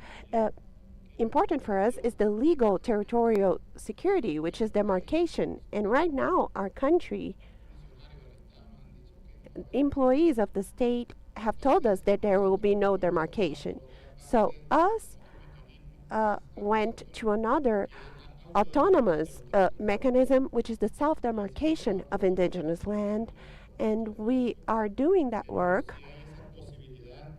S2: important for us is the legal territorial security, which is demarcation. And right now, our country, employees of the state have told us that there will be no demarcation. So us went to another autonomous mechanism, which is the self-demarcation of indigenous land, and we are doing that work,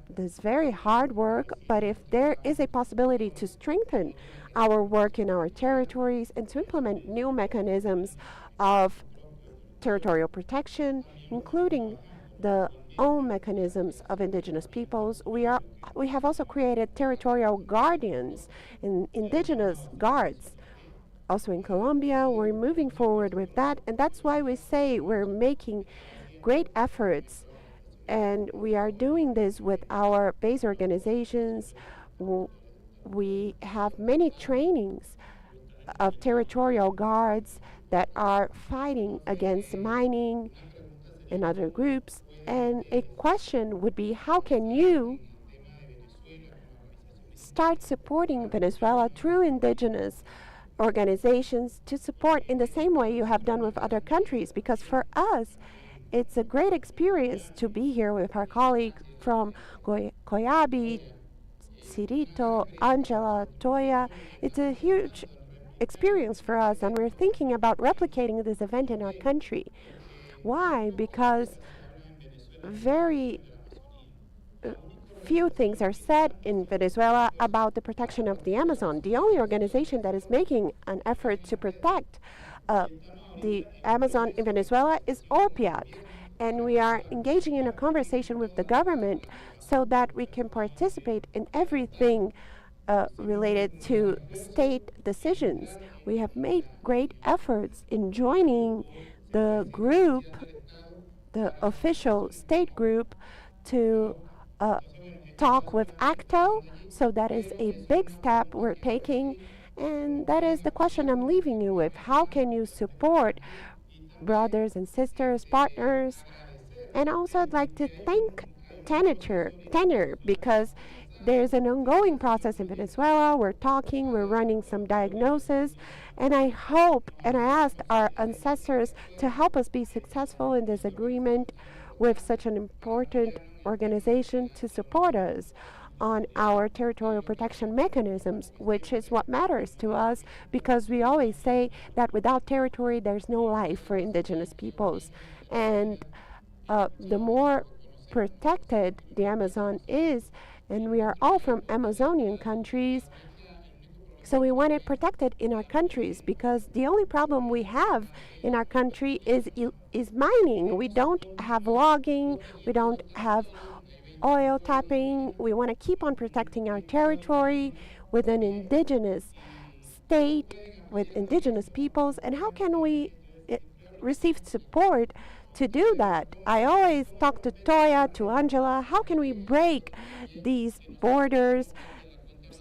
S2: this very hard work. But if there is a possibility to strengthen our work in our territories and to implement new mechanisms of territorial protection, including the own mechanisms of indigenous peoples, we have also created territorial guardians and indigenous guards. Also in Colombia, we're moving forward with that, and that's why we say we're making great efforts, and we are doing this with our base organizations. We have many trainings of territorial guards that are fighting against mining and other groups. And a question would be, how can you start supporting Venezuela through indigenous organizations to support in the same way you have done with other countries? Because for us, it's a great experience to be here with our colleagues from Coiab, Cirito, Angela, Toya. It's a huge experience for us, and we're thinking about replicating this event in our country. Why? Because very few things are said in Venezuela about the protection of the Amazon. The only organization that is making an effort to protect the Amazon in Venezuela is ORPIAC, and we are engaging in a conversation with the government so that we can participate in everything related to state decisions. We have made great efforts in joining the group, the official state group, to talk with ACTO. So that is a big step we're taking, and that is the question I'm leaving you with. How can you support brothers and sisters, partners? And also I'd like to thank Tenor, because there's an ongoing process in Venezuela. We're talking, we're running some diagnosis, and I hope and I ask our ancestors to help us be successful in this agreement with such an important organization to support us. on our territorial protection mechanisms, which is what matters to us because we always say that without territory there's no life for indigenous peoples. And the more protected the Amazon is, and we are all from Amazonian countries, so we want it protected in our countries because the only problem we have in our country is mining. We don't have logging, we don't have oil tapping. We want to keep on protecting our territory with an indigenous state, with indigenous peoples. And how can we receive support to do that? I always talk to Toya, to Angela, how can we break these borders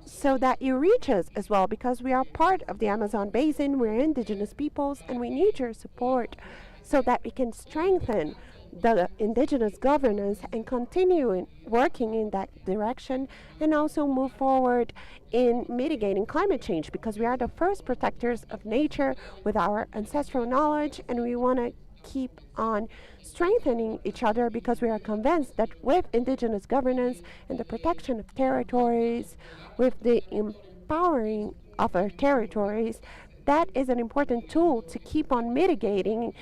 S2: so that you reach us as well, because we are part of the Amazon basin, we're indigenous peoples, and we need your support so that we can strengthen the indigenous governance and continue working in that direction, and also move forward in mitigating climate change, because we are the first protectors of nature with our ancestral knowledge, and we want to keep on strengthening each other because we are convinced that with indigenous governance and the protection of territories, with the empowering of our territories, that is an important tool to keep on mitigating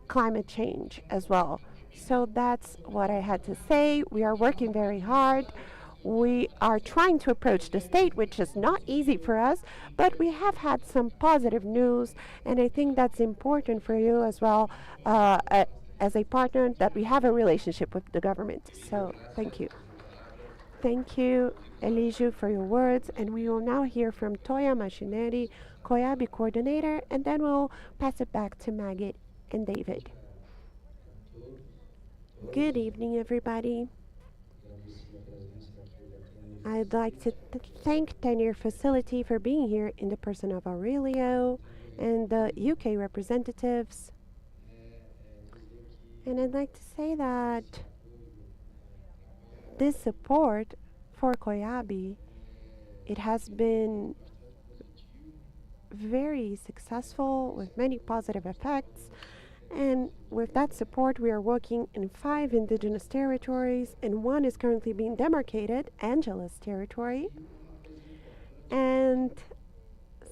S2: climate change as well. So that's what I had to say. We are working very hard. We are trying to approach the state, which is not easy for us, but we have had some positive news, and I think that's important for you as well, as a partner, that we have a relationship with the government. So thank you. Thank you, Eligio, for your words, and we will now hear from Toya Machineri, Coiab coordinator, and then we'll pass it back to Maggot and David. Good evening, everybody. I'd like to thank 10-Year Facility for being here in the person of Aurelio and the UK representatives. And I'd like to say that this support for Coiab, it has been very successful with many positive effects. And with that support, we are working in 5 indigenous territories, and 1 is currently being demarcated, Angela's territory. And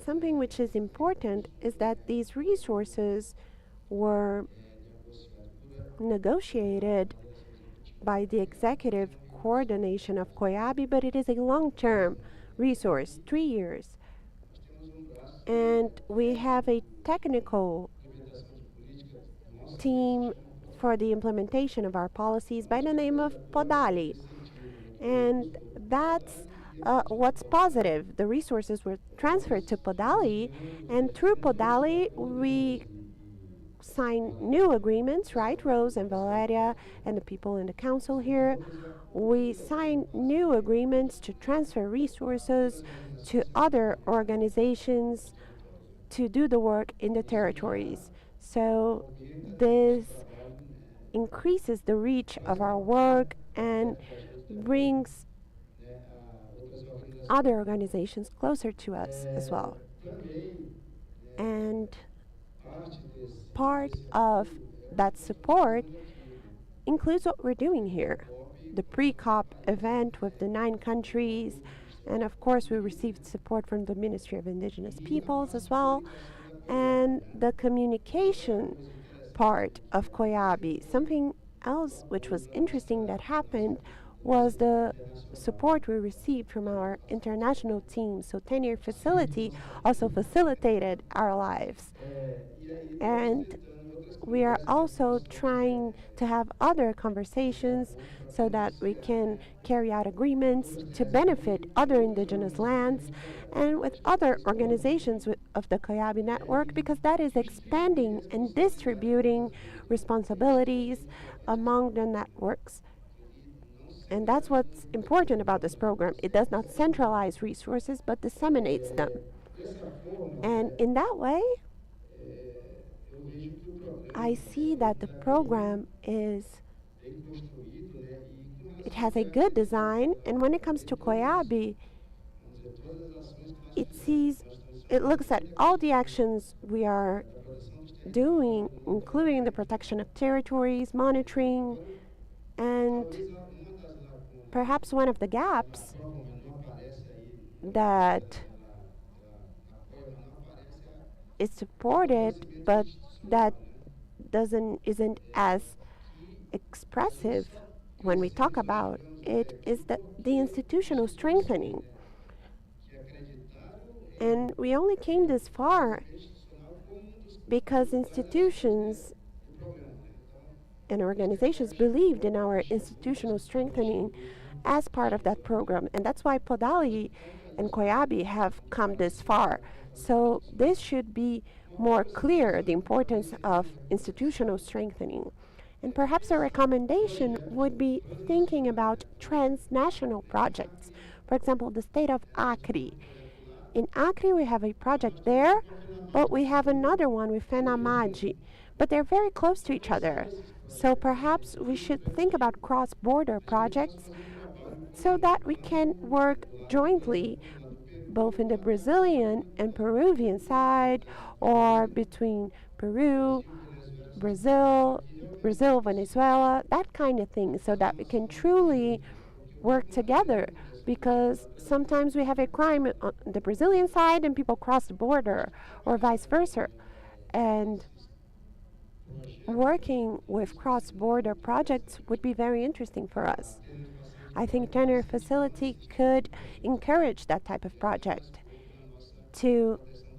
S2: something which is important is that these resources were negotiated by the executive coordination of Coiab, but it is a long-term resource, 3 years. And we have a technical team for the implementation of our policies by the name of Podali. And that's what's positive. The resources were transferred to Podali, and through Podali, we sign new agreements, right, Rose and Valeria and the people in the council here. We sign new agreements to transfer resources to other organizations to do the work in the territories. So this increases the reach of our work and brings other organizations closer to us as well. And part of that support includes what we're doing here. The pre-COP event with the 9 countries, and of course we received support from the Ministry of Indigenous Peoples as well, and the communication part of Coiab. Something else which was interesting that happened was the support we received from our international team. So 10-Year Facility also facilitated our lives. And we are also trying to have other conversations so that we can carry out agreements to benefit other indigenous lands and with other organizations of the Coiab network, because that is expanding and distributing responsibilities among the networks. And that's what's important about this program. It does not centralize resources, but disseminates them. And in that way, I see that the program it has a good design, and when it comes to Coiab, it looks at all the actions we are doing, including the protection of territories, monitoring, and perhaps one of the gaps that is supported, but that isn't as expressive when we talk about it, is that the institutional strengthening. And we only came this far because institutions and organizations believed in our institutional strengthening as part of that program. And that's why Podali and Coiab have come this far. So this should be more clear, the importance of institutional strengthening. And perhaps a recommendation would be thinking about transnational projects. For example, the state of Acre. In Acre, we have a project there, but we have another one with FENAMAD, but they're very close to each other. So perhaps we should think about cross-border projects so that we can work jointly, both in the Brazilian and Peruvian side, or between Peru, Brazil, Venezuela, that kind of thing, so that we can truly work together. Because sometimes we have a crime on the Brazilian side and people cross the border, or vice versa. And working with cross-border projects would be very interesting for us. I think Turner Facility could encourage that type of project to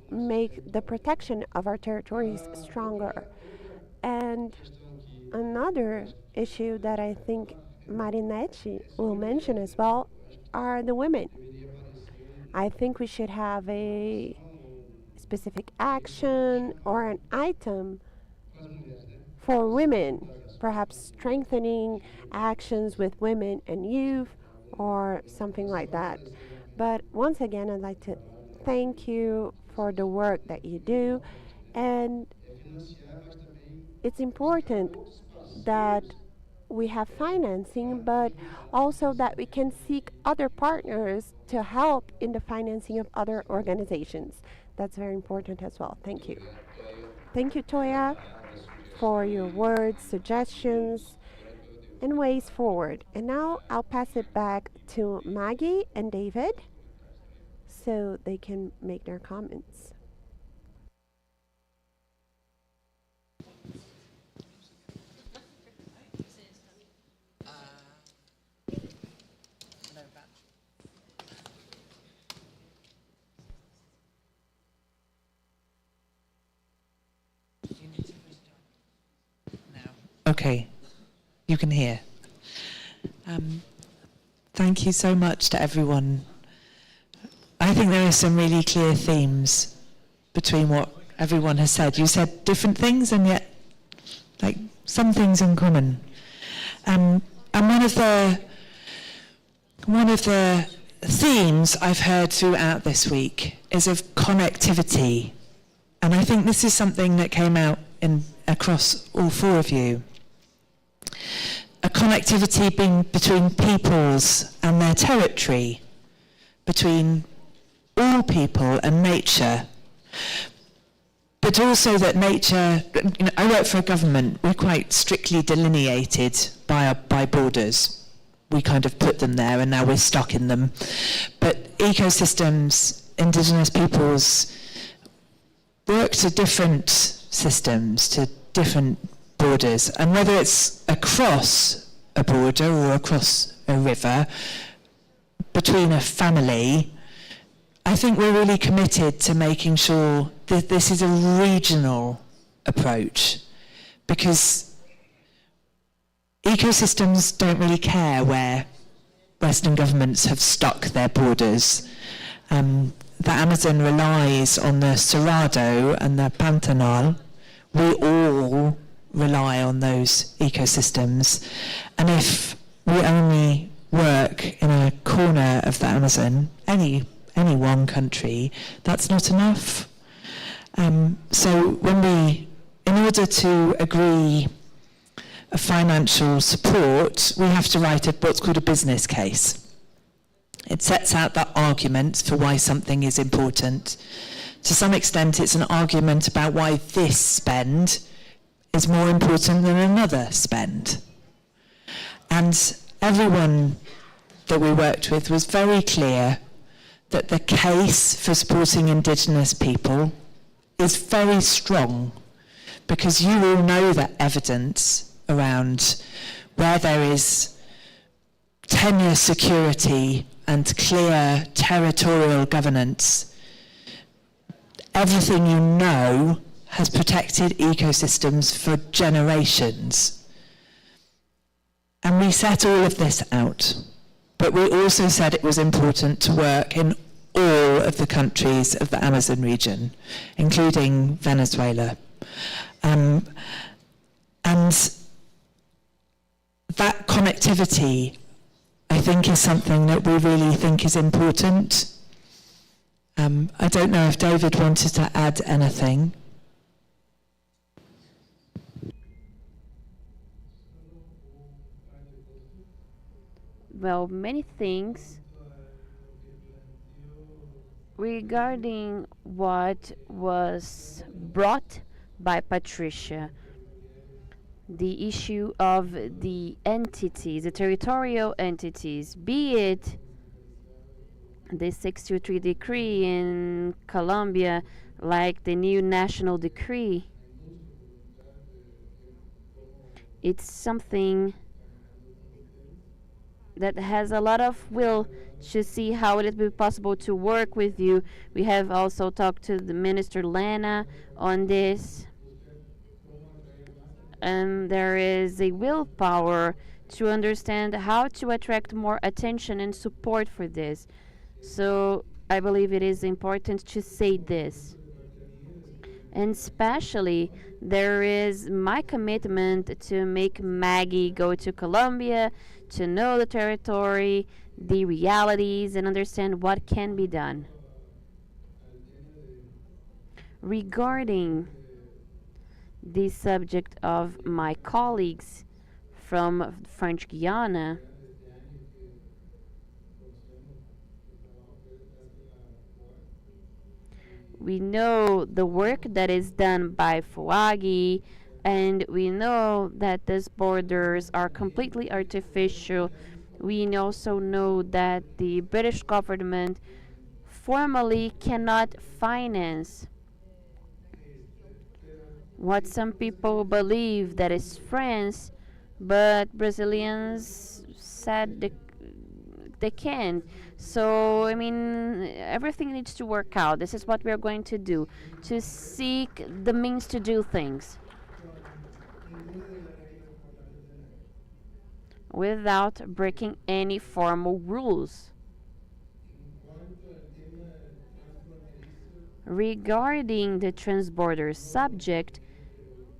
S2: make the protection of our territories stronger. And another issue that I think Marinette will mention as well are the women. I think we should have a specific action or an item for women, perhaps strengthening actions with women and youth or something like that. But once again, I'd like to thank you for the work that you do. And it's important that we have financing, but also that we can seek other partners to help in the financing of other organizations. That's very important as well. Thank you. Thank you, Toya, for your words, suggestions, and ways forward. And now I'll pass it back to Maggie and David so they can make their comments.
S8: Okay, you can hear. Thank you so much to everyone. I think there are some really clear themes between what everyone has said. You said different things and yet like some things in common. And one of the themes I've heard throughout this week is of connectivity. And I think this is something that came out across all four of you. A connectivity being between peoples and their territory, between all people and nature, but also that nature, I work for a government, we're quite strictly delineated by borders. We kind of put them there and now we're stuck in them. But ecosystems, indigenous peoples, work to different systems, to different borders, and whether it's across a border or across a river, between a family, I think we're really committed to making sure that this is a regional approach, because ecosystems don't really care where Western governments have stuck their borders. The Amazon relies on the Cerrado and the Pantanal. We all rely on those ecosystems. And if we only work in a corner of the Amazon, any one country, that's not enough. So in order to agree a financial support, we have to write what's called a business case. It sets out the arguments for why something is important. To some extent, it's an argument about why this spend is more important than another spend. And everyone that we worked with was very clear that the case for supporting Indigenous people is very strong, because you all know that evidence around where there is tenure security and clear territorial governance. Everything you know has protected ecosystems for generations. And we set all of this out. But we also said it was important to work in all of the countries of the Amazon region, including Venezuela. And that connectivity, I think, is something that we really think is important. I don't know if David wanted to add anything.
S1: Well, many things regarding what was brought by Patricia, the issue of the entities, the territorial entities, be it the 623 decree in Colombia, like the new national decree. It's something that has a lot of will to see how it will be possible to work with you. We have also talked to the Minister Lena on this. And there is a willpower to understand how to attract more attention and support for this. So I believe it is important to say this. And especially, there is my commitment to make Maggie go to Colombia, to know the territory, the realities, and understand what can be done. Regarding the subject of my colleagues from French Guiana, we know the work that is done by Fuagi, and we know that these borders are completely artificial. We also know that the British government formally cannot finance what some people believe that is France, but Brazilians said they can't. So, I mean, everything needs to work out. This is what we're going to do, to seek the means to do things without breaking any formal rules. Regarding the transborder subject,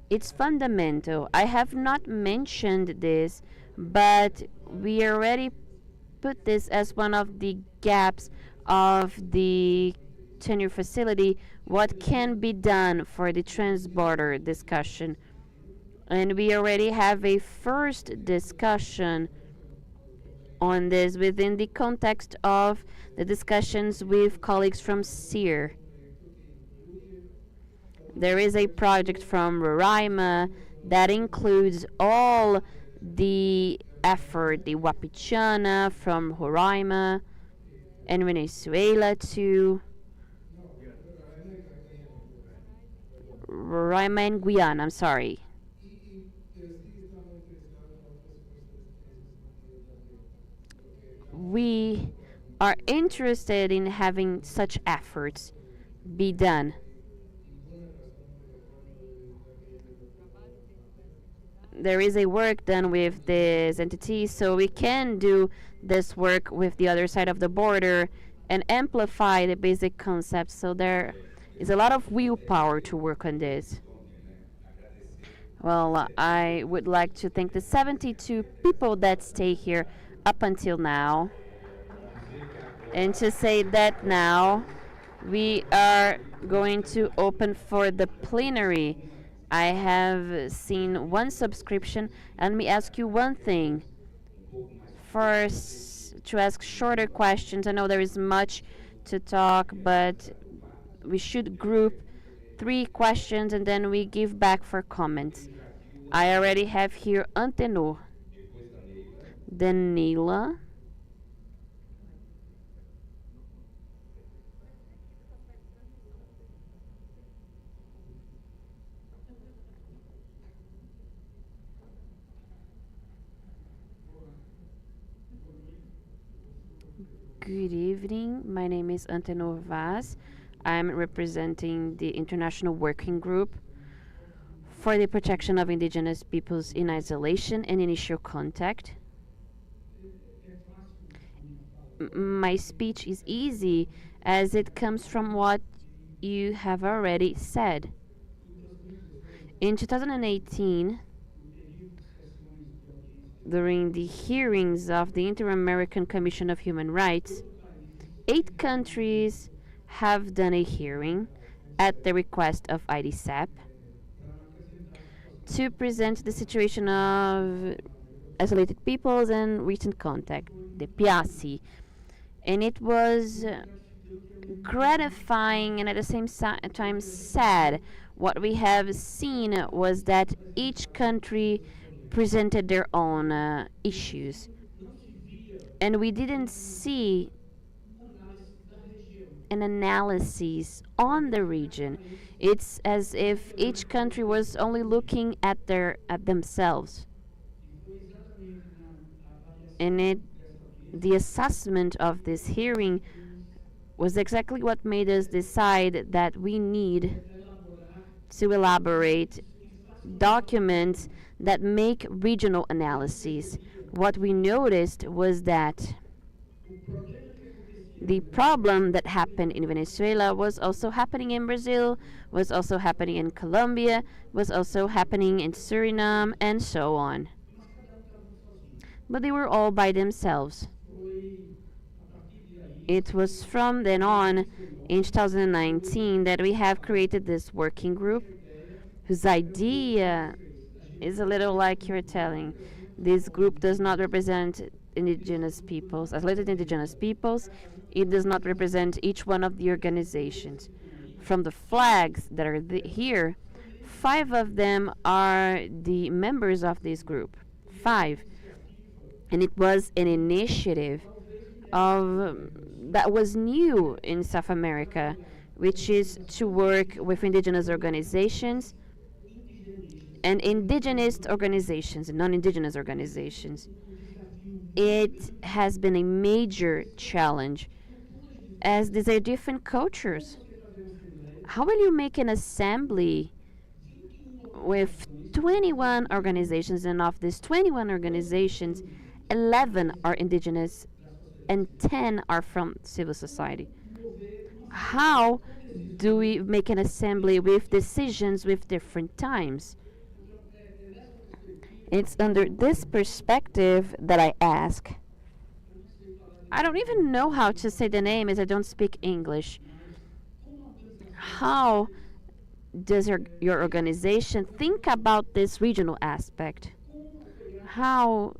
S1: it's fundamental. I have not mentioned this, but we already put this as one of the gaps of the tenure facility. What can be done for the transborder discussion? And we already have a first discussion on this within the context of the discussions with colleagues from SEER. There is a project from Roraima that includes all the effort, the Wapichana from Roraima and Venezuela to Roraima and Guyana, I'm sorry. We are interested in having such efforts be done. There is a work done with this entity, so we can do this work with the other side of the border and amplify the basic concepts. So there is a lot of willpower to work on this. Well, I would like to thank the 72 people that stay here up until now, and to say that now we are going to open for the plenary. I have seen one subscription, and let me ask you one thing. First, to ask shorter questions. I know there is much to talk, but we should group 3 questions and then we give back for comments. I already have here Antenor, Danila, Good evening. My name is Antenor Vaz. I'm representing the International Working Group for the Protection of Indigenous Peoples in Isolation and Initial Contact. My speech is easy as it comes from what you have already said. In 2018, during the hearings of the Inter-American Commission of Human Rights, 8 countries have done a hearing at the request of IDSAP to present the situation of isolated peoples and recent contact, the PIASI. And it was gratifying and at the same time sad. What we have seen was that each country presented their own issues. And we didn't see an analysis on the region. It's as if each country was only looking at themselves. And the assessment of this hearing was exactly what made us decide that we need to elaborate documents that make regional analyses. What we noticed was that the problem that happened in Venezuela was also happening in Brazil, was also happening in Colombia, was also happening in Suriname, and so on. But they were all by themselves. It was from then on, in 2019, that we have created this working group whose idea is a little like you're telling. This group does not represent indigenous peoples, isolated indigenous peoples. It does not represent each one of the organizations. From the flags that are here, 5 of them are the members of this group. 5. And it was an initiative that was new in South America, which is to work with indigenous organizations and indigenous organizations and non-indigenous organizations. It has been a major challenge as these are different cultures. How will you make an assembly with 21 organizations, and of these 21 organizations, 11 are indigenous and 10 are from civil society? How do we make an assembly with decisions with different times? It's under this perspective that I ask. I don't even know how to say the name as I don't speak English. How does your organization think about this regional aspect? How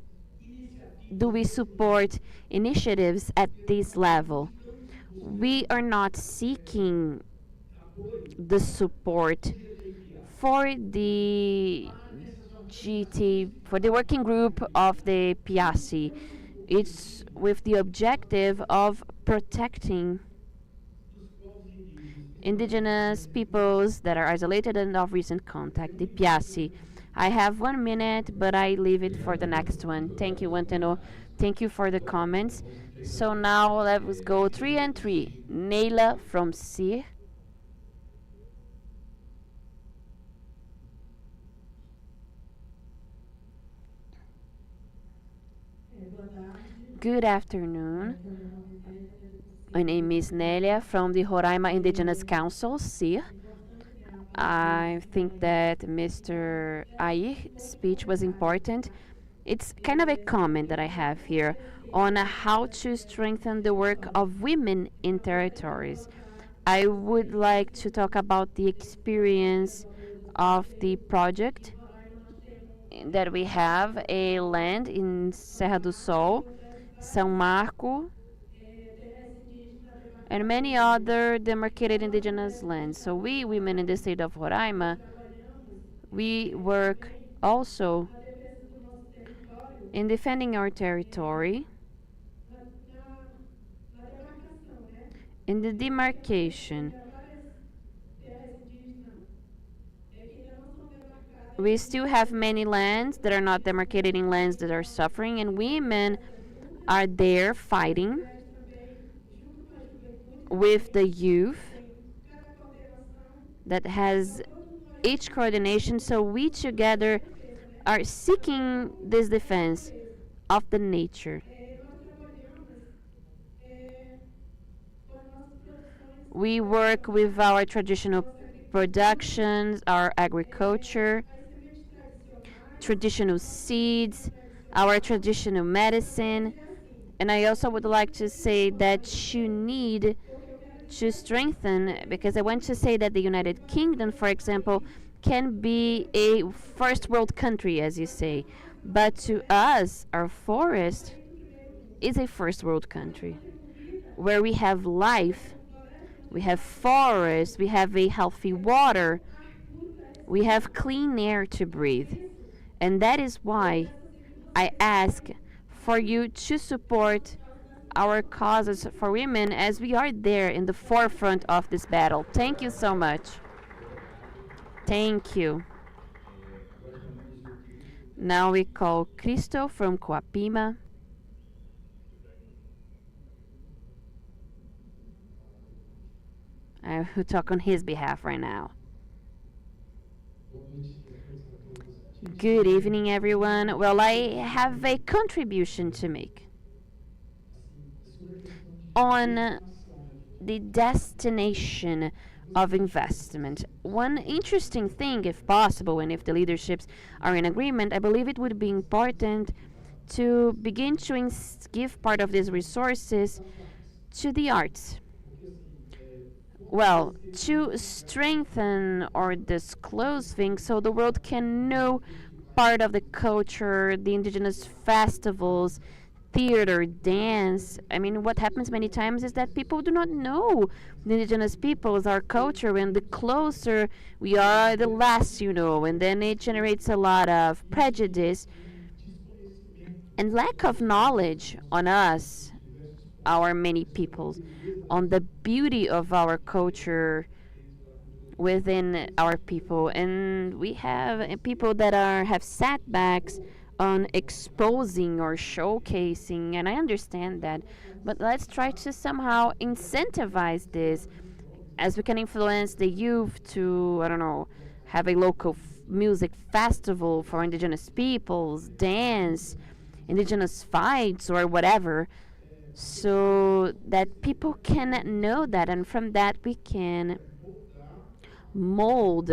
S1: do we support initiatives at this level? We are not seeking the support for the for the working group of the PIASI. It's with the objective of protecting indigenous peoples that are isolated and of recent contact, the PIASI. I have 1 minute, but I leave it for the next one. Thank you, Wanteno. Thank you for the comments. So now let's go 3 and 3. Neila from CIR. Good afternoon. My name is Nélia from the Roraima Indigenous Council, CIR. I think that Mr. Ayr's speech was important. It's kind of a comment that I have here on how to strengthen the work of women in territories. I would like to talk about the experience of the project that we have, a land in Serra do Sol, São Marco, and many other demarcated indigenous lands. So we, women in the state of Roraima, we work also in defending our territory, in the demarcation. We still have many lands that are not demarcated in lands that are suffering, and women are there fighting with the youth that has each coordination, so we together are seeking this defense of the nature. We work with our traditional productions, our agriculture, traditional seeds, our traditional medicine. And I also would like to say that you need to strengthen, because I want to say that the United Kingdom, for example, can be a first world country, as you say. But to us, our forest is a first world country where we have life, we have forests, we have a healthy water, we have clean air to breathe. And that is why I ask for you to support our causes for women as we are there in the forefront of this battle. Thank you so much. Thank you. Now we call Cristo from Coapima. I will talk on his behalf right now. Good evening, everyone. Well, I have a contribution to make on the destination of investment. One interesting thing, if possible, and if the leaderships are in agreement, I believe it would be important to begin to give part of these resources to the arts. Well, to strengthen or disclose things so the world can know part of the culture, the indigenous festivals, theater, dance. I mean, what happens many times is that people do not know the indigenous peoples, our culture, and the closer we are, the less you know, and then it generates a lot of prejudice and lack of knowledge on us, our many peoples, on the beauty of our culture within our people. And we have people that have setbacks on exposing or showcasing, and I understand that, but let's try to somehow incentivize this, as we can influence the youth to, I don't know, have a local music festival for indigenous peoples, dance, indigenous fights, or whatever, so that people can know that, and from that we can mold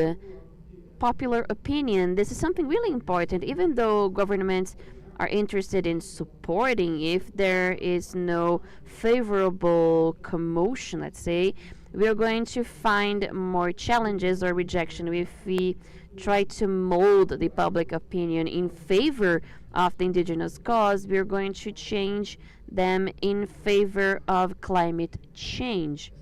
S1: popular opinion. This is something really important, even though governments are interested in supporting. If there is no favorable commotion, let's say, we are going to find more challenges or rejection. If we try to mold the public opinion in favor of the indigenous cause, we are going to change them in favor of climate change.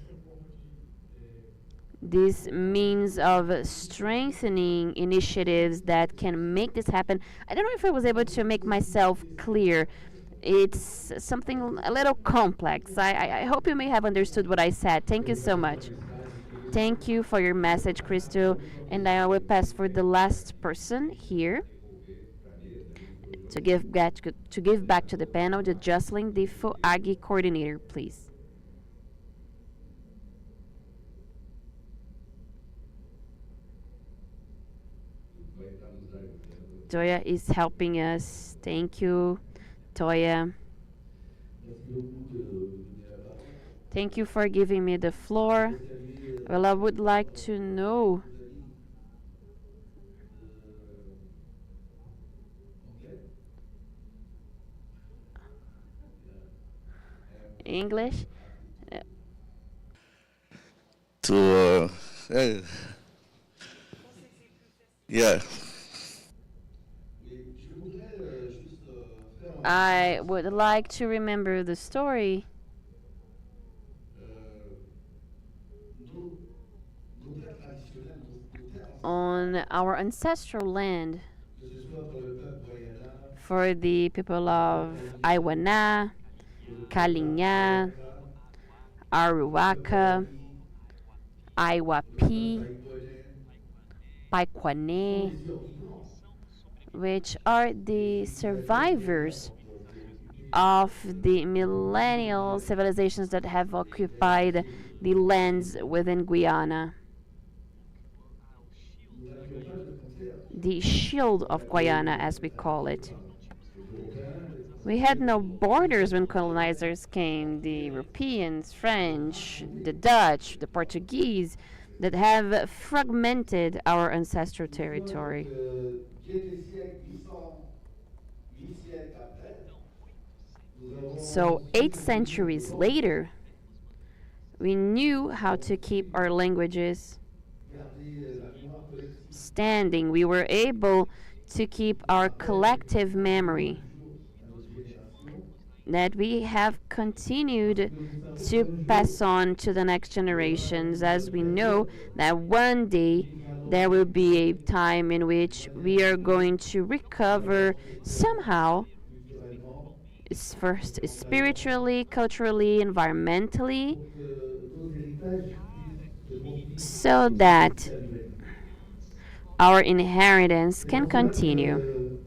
S1: This means of strengthening initiatives that can make this happen. I don't know if I was able to make myself clear. It's something a little complex. I hope you may have understood what I said. Thank you so much. Thank you for your message, Crystal. And I will pass for the last person here to give back to the panel, the Jocelyn, the FOAGI coordinator, please. Toya is helping us. Thank you, Toya. Thank you for giving me the floor. Well, I would like to know English.
S11: Yeah.
S1: I would like to remember the story on our ancestral land for the people of Aiwana, Kalinha, Aruaca, Aiwapi, Paikwane, which are the survivors of the millennial civilizations that have occupied the lands within Guyana. The shield of Guyana, as we call it. We had no borders when colonizers came, the Europeans, French, the Dutch, the Portuguese, that have fragmented our ancestral territory. So 8 centuries later, we knew how to keep our languages standing. We were able to keep our collective memory that we have continued to pass on to the next generations, as we know that one day there will be a time in which we are going to recover somehow, first spiritually, culturally, environmentally, so that our inheritance can continue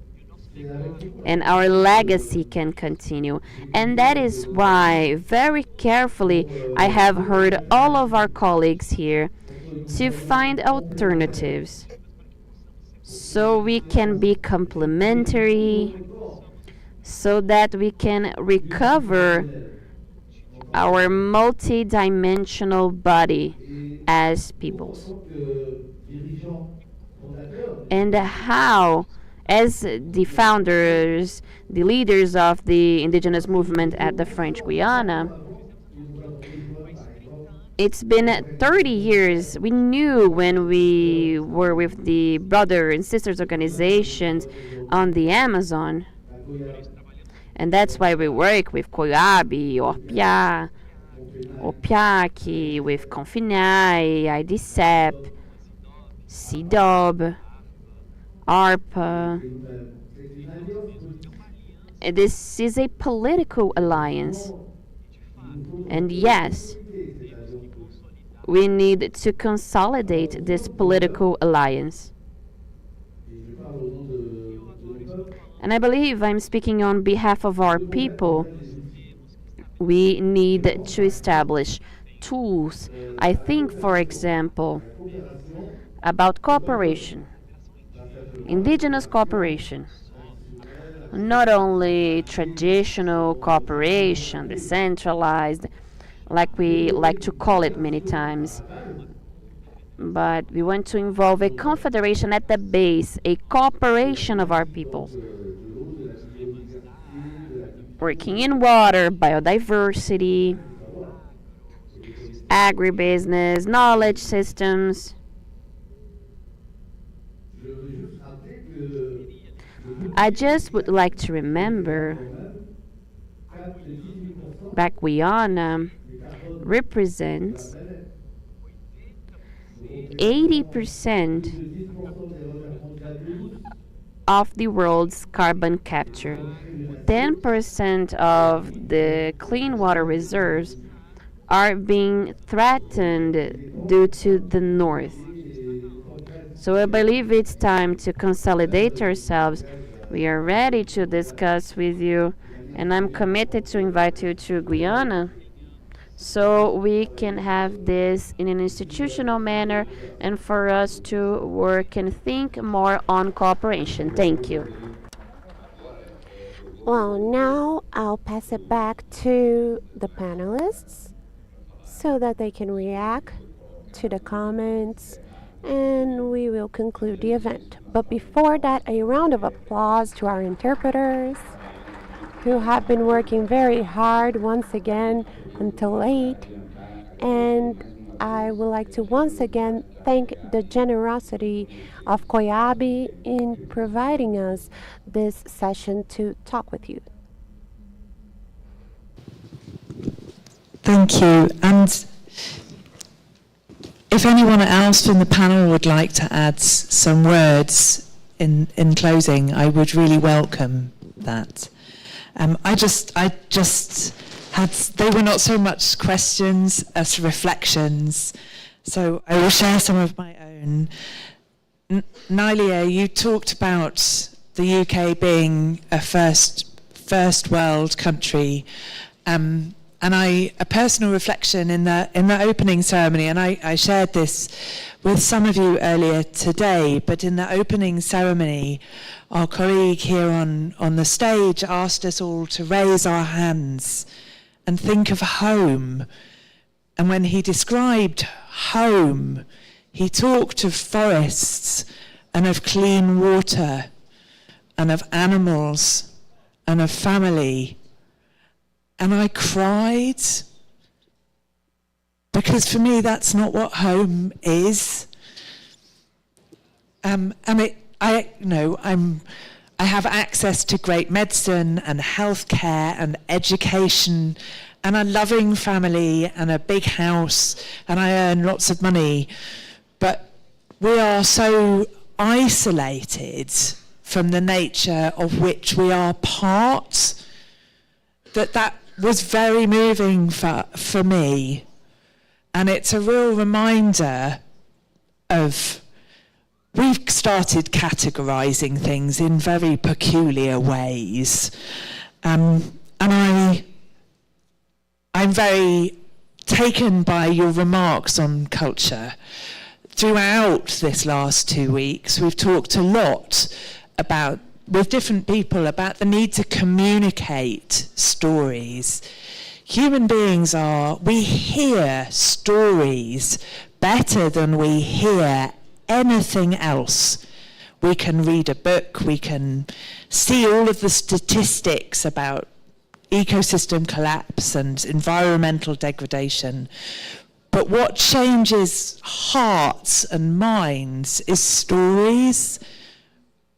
S1: and our legacy can continue. And that is why, very carefully, I have heard all of our colleagues here to find alternatives so we can be complementary, so that we can recover our multi-dimensional body as peoples. And how, as the founders, the leaders of the indigenous movement at the French Guiana, it's been 30 years. We knew when we were with the brother and sisters organizations on the Amazon, and that's why we work with Coiab, Opiaki, with Confinai, IDCEP, CDOB, ARPA. This is a political alliance. And yes, we need to consolidate this political alliance. And I believe I'm speaking on behalf of our people. We need to establish tools. I think, for example, about cooperation, indigenous cooperation. Not only traditional cooperation, decentralized, like we like to call it many times, but we want to involve a confederation at the base, a cooperation of our people, working in water, biodiversity, agribusiness, knowledge systems. I just would like to remember that Guyana represents 80% of the world's carbon capture. 10% of the clean water reserves are being threatened due to the north. So I believe it's time to consolidate ourselves. We are ready to discuss with you, and I'm committed to invite you to Guyana so we can have this in an institutional manner and for us to work and think more on cooperation. Thank you.
S2: Well, now I'll pass it back to the panelists so that they can react to the comments, and we will conclude the event. But before that, a round of applause to our interpreters who have been working very hard once again until late. And I would like to once again thank the generosity of Coiab in providing us this session to talk with you.
S8: Thank you. And if anyone else from the panel would like to add some words in closing, I would really welcome that. I just had, they were not so much questions as reflections, so I will share some of my own. Nylia, you talked about the UK being a first first world country. And a personal reflection in the opening ceremony, and I shared this with some of you earlier today, but in the opening ceremony, our colleague here on the stage asked us all to raise our hands and think of home. And when he described home, he talked of forests and of clean water and of animals and of family. And I cried, because for me that's not what home is. I have access to great medicine and healthcare and education and a loving family and a big house, and I earn lots of money. But we are so isolated from the nature of which we are part that was very moving for me. And it's a real reminder of, we've started categorizing things in very peculiar ways. And I'm very taken by your remarks on culture. Throughout this last 2 weeks, we've talked a lot about, with different people, about the need to communicate stories. Human beings we hear stories better than we hear anything else. We can read a book, we can see all of the statistics about ecosystem collapse and environmental degradation. But what changes hearts and minds is stories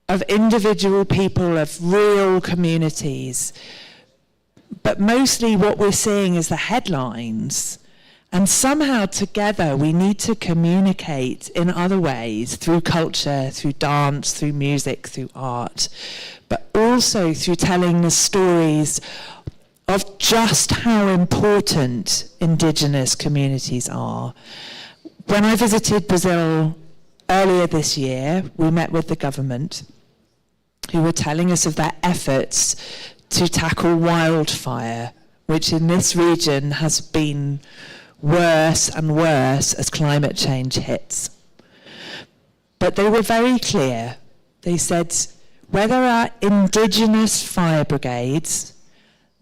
S8: of individual people, of real communities. But mostly what we're seeing is the headlines. And somehow together we need to communicate in other ways, through culture, through dance, through music, through art, but also through telling the stories of just how important Indigenous communities are. When I visited Brazil earlier this year, we met with the government, who were telling us of their efforts to tackle wildfire, which in this region has been worse and worse as climate change hits. But they were very clear. They said, where there are Indigenous fire brigades,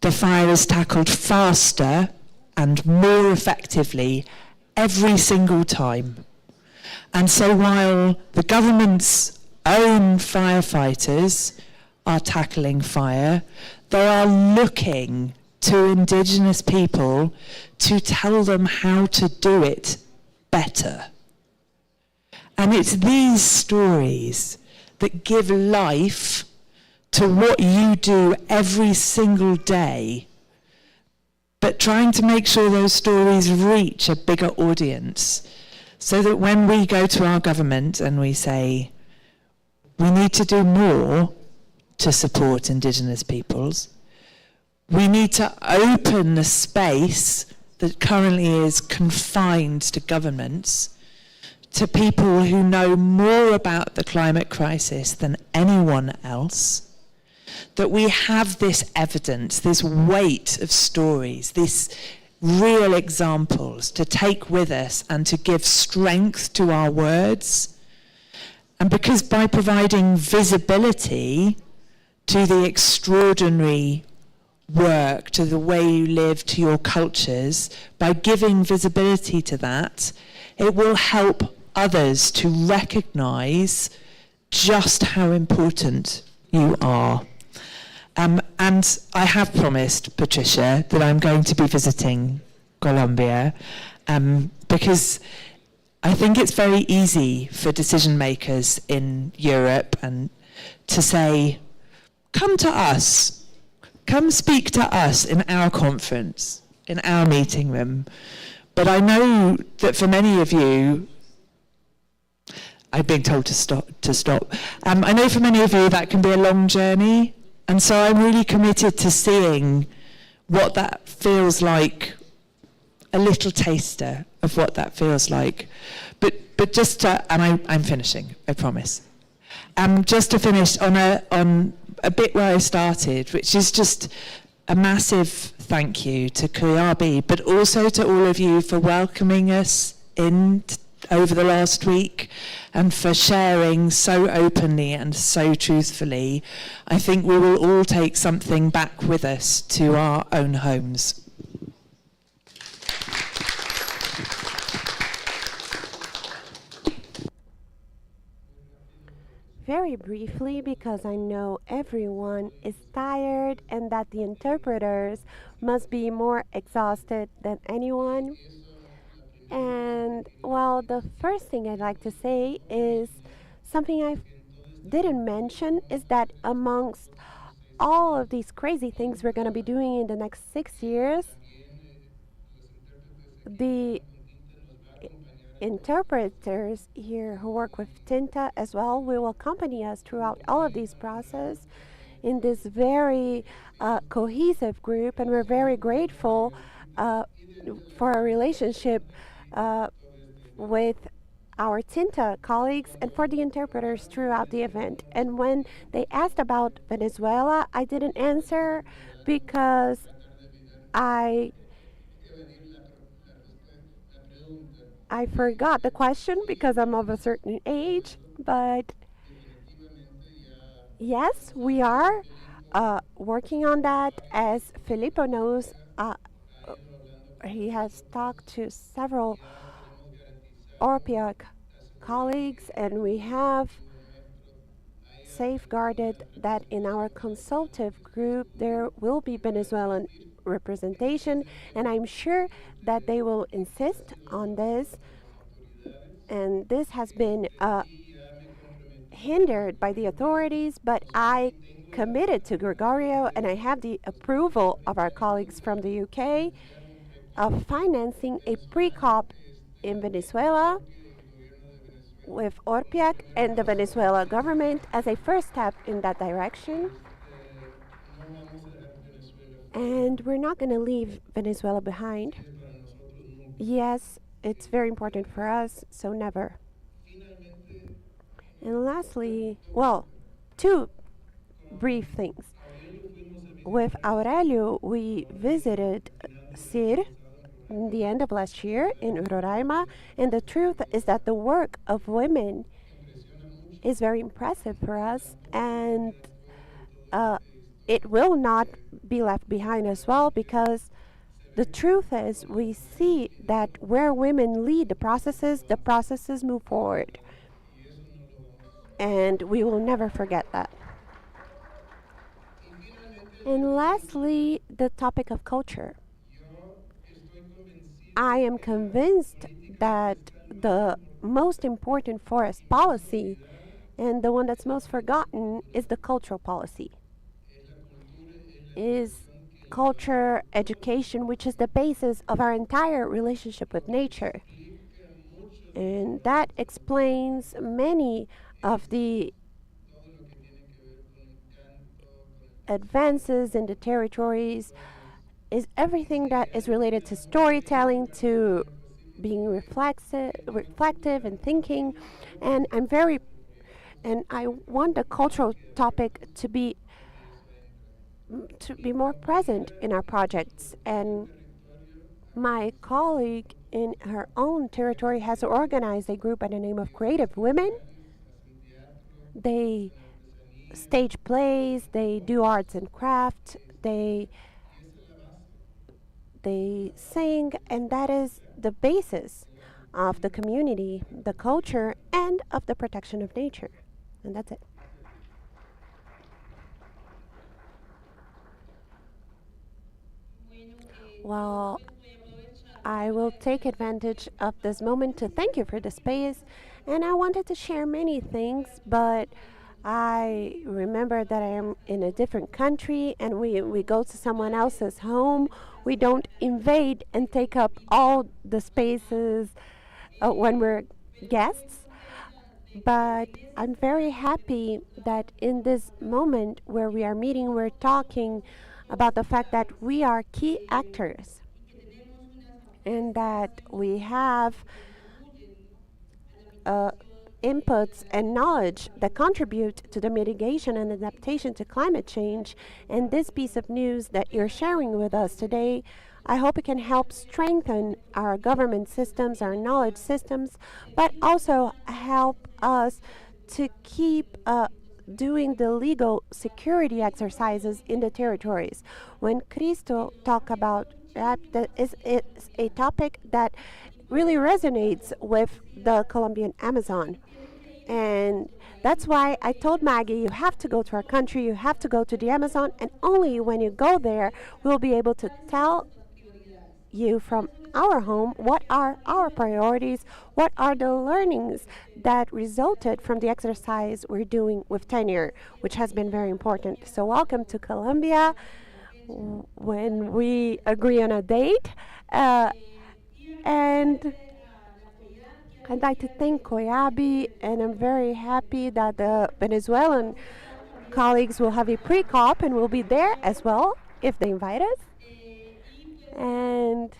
S8: the fire is tackled faster and more effectively every single time. And so while the government's own firefighters are tackling fire, they are looking to Indigenous people to tell them how to do it better. And it's these stories that give life to what you do every single day, but trying to make sure those stories reach a bigger audience, so that when we go to our government and we say, we need to do more to support Indigenous peoples, we need to open the space that currently is confined to governments, to people who know more about the climate crisis than anyone else, that we have this evidence, this weight of stories, these real examples to take with us and to give strength to our words. And because by providing visibility to the extraordinary work, to the way you live, to your cultures, by giving visibility to that, it will help others to recognize just how important you are. And I have promised Patricia that I'm going to be visiting Colombia, because I think it's very easy for decision makers in Europe and to say, come to us, come speak to us in our conference, in our meeting room. But I know that for many of you, I've been told to stop. I know for many of you that can be a long journey. And so I'm really committed to seeing what that feels like, a little taster of what that feels like. But just to, and I'm finishing, I promise. Just to finish on a bit where I started, which is just a massive thank you to Coiab, but also to all of you for welcoming us in over the last week and for sharing so openly and so truthfully. I think we will all take something back with us to our own homes.
S2: Very briefly, because I know everyone is tired and that the interpreters must be more exhausted than anyone. And well, the first thing I'd like to say is something I didn't mention is that amongst all of these crazy things we're going to be doing in the next 6 years, the interpreters here who work with Tinta as well will accompany us throughout all of these process in this very cohesive group, and we're very grateful for our relationship with our Tinta colleagues and for the interpreters throughout the event. And when they asked about Venezuela, I didn't answer because I forgot the question because I'm of a certain age, but yes, we are working on that. As Filippo knows, he has talked to several ORPIAC colleagues, and we have safeguarded that in our consultative group there will be Venezuelan representation, and I'm sure that they will insist on this. And this has been hindered by the authorities, but I committed to Gregorio, and I have the approval of our colleagues from the UK of financing a pre-COP in Venezuela with ORPIAC and the Venezuela government as a first step in that direction. And we're not going to leave Venezuela behind. Yes, it's very important for us, so never. And lastly, well, two brief things. With Aurelio, we visited CIR in the end of last year in Roraima, and the truth is that the work of women is very impressive for us, and it will not be left behind as well, because the truth is we see that where women lead the processes move forward. And we will never forget that. And lastly, the topic of culture. I am convinced that the most important forest policy and the one that's most forgotten is the cultural policy. Is culture, education, which is the basis of our entire relationship with nature. And that explains many of the advances in the territories, is everything that is related to storytelling, to being reflective and thinking. And I want the cultural topic to be more present in our projects. And my colleague in her own territory has organized a group by the name of Creative Women. They stage plays, they do arts and crafts, they sing, and that is the basis of the community, the culture, and of the protection of nature. And that's it. Well, I will take advantage of this moment to thank you for the space. And I wanted to share many things, but I remember that I am in a different country, and we go to someone else's home. We don't invade and take up all the spaces when we're guests. But I'm very happy that in this moment where we are meeting, we're talking about the fact that we are key actors and that we have inputs and knowledge that contribute to the mitigation and adaptation to climate change. And this piece of news that you're sharing with us today, I hope it can help strengthen our government systems, our knowledge systems, but also help us to keep doing the legal security exercises in the territories. When Cristo talk about that, it's a topic that really resonates with the Colombian Amazon. And that's why I told Maggie, you have to go to our country, you have to go to the Amazon, and only when you go there, we'll be able to tell you from our home what are our priorities, what are the learnings that resulted from the exercise we're doing with tenure, which has been very important. So welcome to Colombia. When we agree on a date, and I'd like to thank Coiab, and I'm very happy that the Venezuelan colleagues will have a pre-COP and we'll be there as well if they invite us. And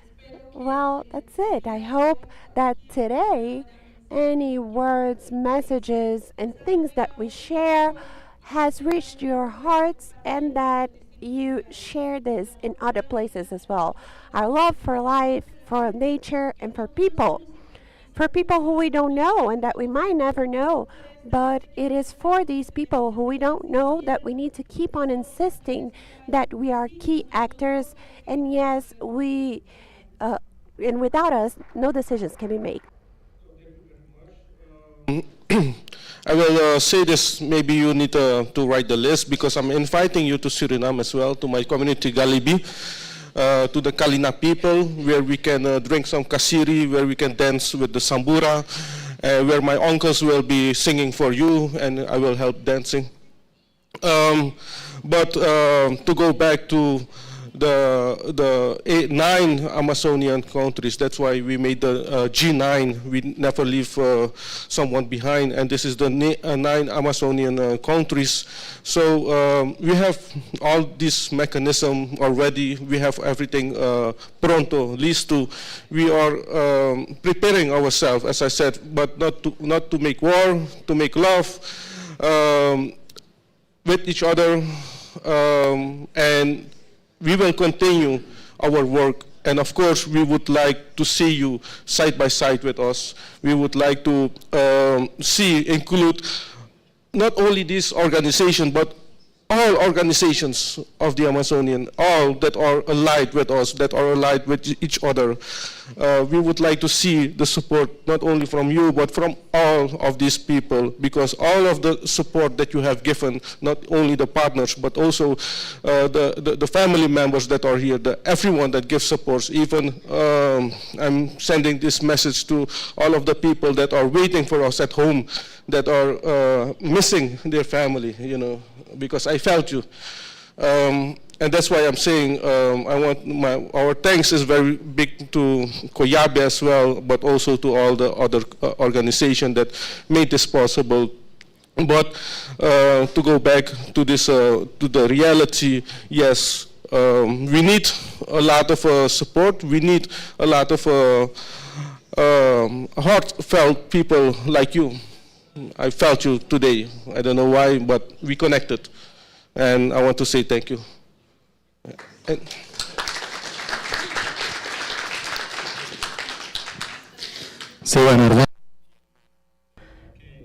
S2: well, that's it. I hope that today any words, messages, and things that we share has reached your hearts and that you share this in other places as well. Our love for life, for nature, and for people who we don't know and that we might never know. But it is for these people who we don't know that we need to keep on insisting that we are key actors. And yes, and without us, no decisions can be made.
S5: I will say this, maybe you need to write the list, because I'm inviting you to Suriname as well, to my community Galibi, to the Kalina people, where we can drink some kasiri, where we can dance with the sambura, where my uncles will be singing for you, and I will help dancing. But to go back to the 9 Amazonian countries, that's why we made the G9. We never leave someone behind, and this is the 9 Amazonian countries. So we have all this mechanism already. We have everything pronto, listo. We are preparing ourselves, as I said, but not to make war, to make love with each other, and we will continue our work. And of course, we would like to see you side by side with us. We would like to include not only this organization, but all organizations of the Amazonian, all that are allied with us, that are allied with each other. We would like to see the support, not only from you, but from all of these people, because all of the support that you have given, not only the partners, but also the family members that are here, everyone that gives support. Even I'm sending this message to all of the people that are waiting for us at home, that are missing their family, because I felt you. And that's why I'm saying our thanks is very big to Coiab as well, but also to all the other organizations that made this possible. But to go back to this, to the reality, yes, we need a lot of support. We need a lot of heartfelt people like you. I felt you today. I don't know why, but we connected. And I want to say thank you.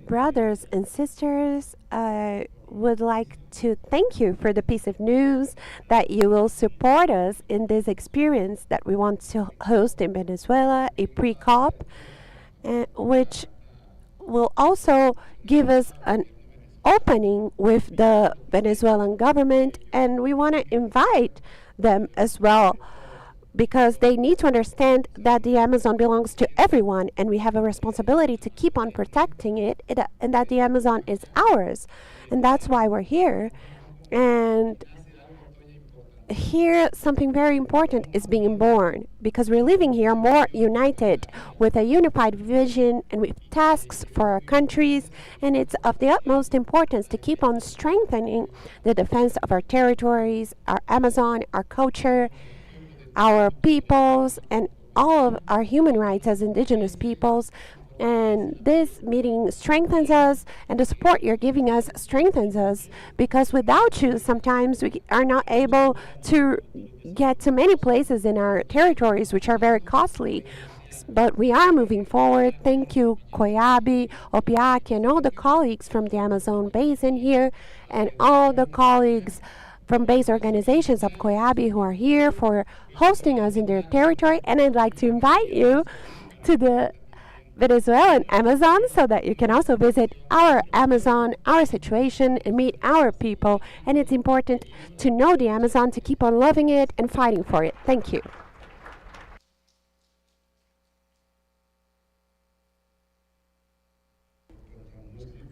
S2: Brothers and sisters, I would like to thank you for the piece of news that you will support us in this experience that we want to host in Venezuela, a pre-COP, which will also give us an opening with the Venezuelan government, and we want to invite them as well, because they need to understand that the Amazon belongs to everyone, and we have a responsibility to keep on protecting it, and that the Amazon is ours. And that's why we're here. And here, something very important is being born, because we're living here more united with a unified vision and with tasks for our countries. And it's of the utmost importance to keep on strengthening the defense of our territories, our Amazon, our culture, our peoples, and all of our human rights as indigenous peoples. And this meeting strengthens us, and the support you're giving us strengthens us, because without you, sometimes we are not able to get to many places in our territories, which are very costly. But we are moving forward. Thank you, Coiab, Opiak, and all the colleagues from the Amazon Basin here, and all the colleagues from base organizations of Coiab who are here for hosting us in their territory. And I'd like to invite you to the Venezuelan Amazon so that you can also visit our Amazon, our situation, and meet our people. And it's important to know the Amazon, to keep on loving it and fighting for it. Thank you.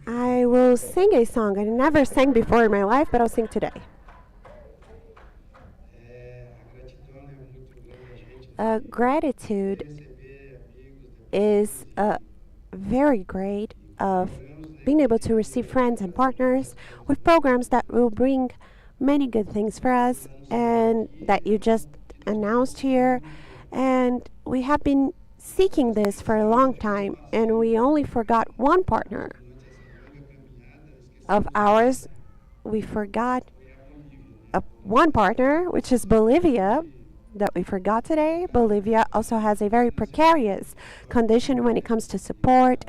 S2: I will sing a song I never sang before in my life, but I'll sing today. Gratitude is very great of being able to receive friends and partners with programs that will bring many good things for us and that you just announced here. And we have been seeking this for a long time, and we only forgot one partner of ours. We forgot one partner, which is Bolivia, that we forgot today. Bolivia also has a very precarious condition when it comes to support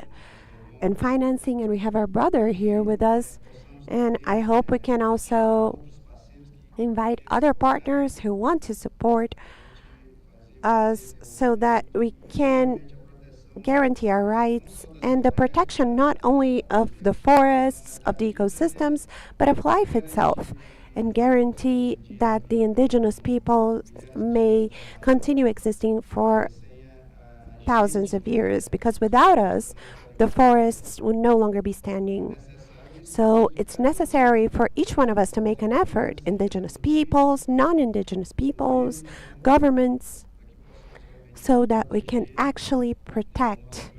S2: and financing, and we have our brother here with us. And I hope we can also invite other partners who want to support us so that we can guarantee our rights and the protection not only of the forests, of the ecosystems, but of life itself, and guarantee that the indigenous people may continue existing for thousands of years, because without us, the forests would no longer be standing. So it's necessary for each one of us to make an effort, indigenous peoples, non-indigenous peoples, governments, so that we can actually protect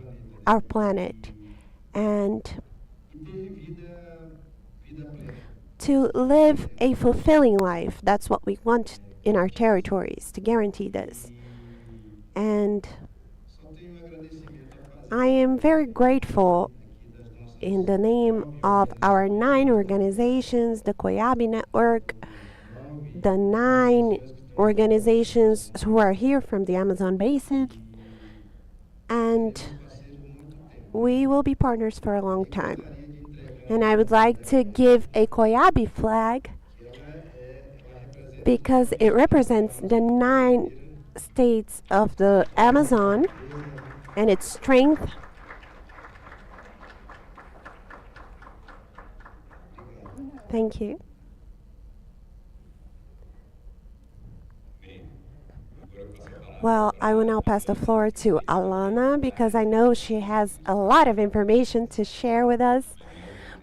S2: our planet and to live a fulfilling life. That's what we want in our territories, to guarantee this. And I am very grateful in the name of our 9 organizations, the Coiab Network, the 9 organizations who are here from the Amazon Basin, and we will be partners for a long time. And I would like to give a Coiab flag because it represents the 9 states of the Amazon and its strength. Thank you. Well, I will now pass the floor to Alana because I know she has a lot of information to share with us.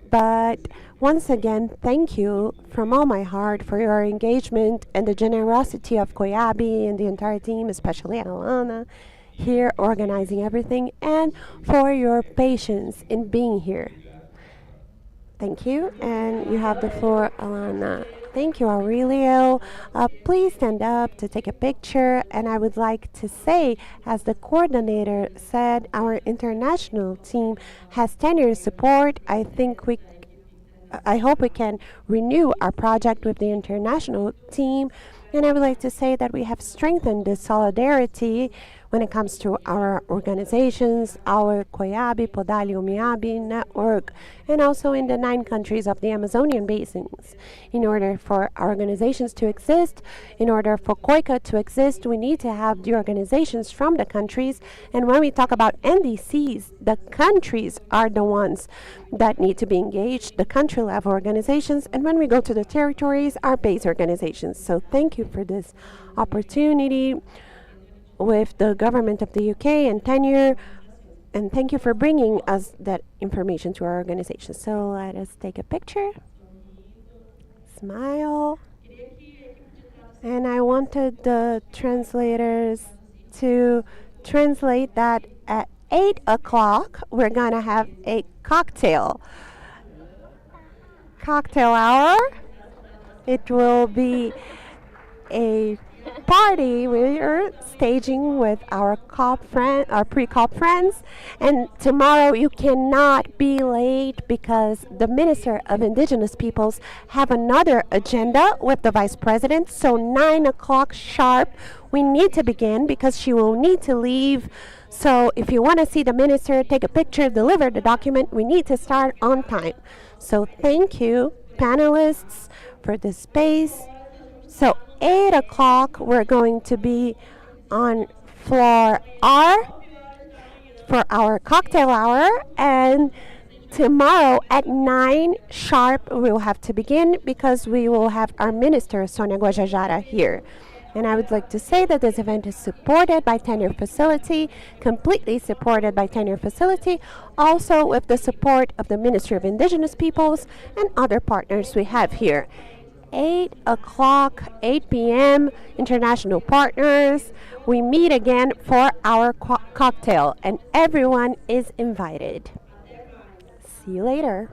S2: But once again, thank you from all my heart for your engagement and the generosity of Coiab and the entire team, especially Alana, here organizing everything, and for your patience in being here. Thank you, and you have the floor, Alana. Thank you, Aurelio. Please stand up to take a picture. And I would like to say, as the coordinator said, our international team has 10 years support. I hope we can renew our project with the international team. And I would like to say that we have strengthened the solidarity when it comes to our organizations, our Coiab, Podali, Umiabi network, and also in the 9 countries of the Amazonian basins. In order for our organizations to exist, in order for COICA to exist, we need to have the organizations from the countries. And when we talk about NDCs, the countries are the ones that need to be engaged, the country level organizations. And when we go to the territories, our base organizations. So thank you for this opportunity with the government of the UK and tenure, and thank you for bringing us that information to our organization. So let us take a picture. Smile. And I wanted the translators to translate that at 8 o'clock we're gonna have a cocktail hour. It will be a party. We're staging with our our pre-COP friends, and tomorrow you cannot be late because the Minister of Indigenous Peoples have another agenda with the Vice President. So 9 o'clock sharp, we need to begin because she will need to leave. So if you want to see the minister, take a picture, deliver the document, we need to start on time. So thank you, panelists, for the space. So 8 o'clock, we're going to be on floor R for our cocktail hour. And tomorrow at 9 sharp, we will have to begin because we will have our minister, Sonia Guajajara, here. And I would like to say that this event is supported by Tenure Facility, completely supported by Tenure Facility, also with the support of the Ministry of Indigenous Peoples and other partners we have here. 8 o'clock, 8 p.m., international partners. We meet again for our cocktail, and everyone is invited. See you later.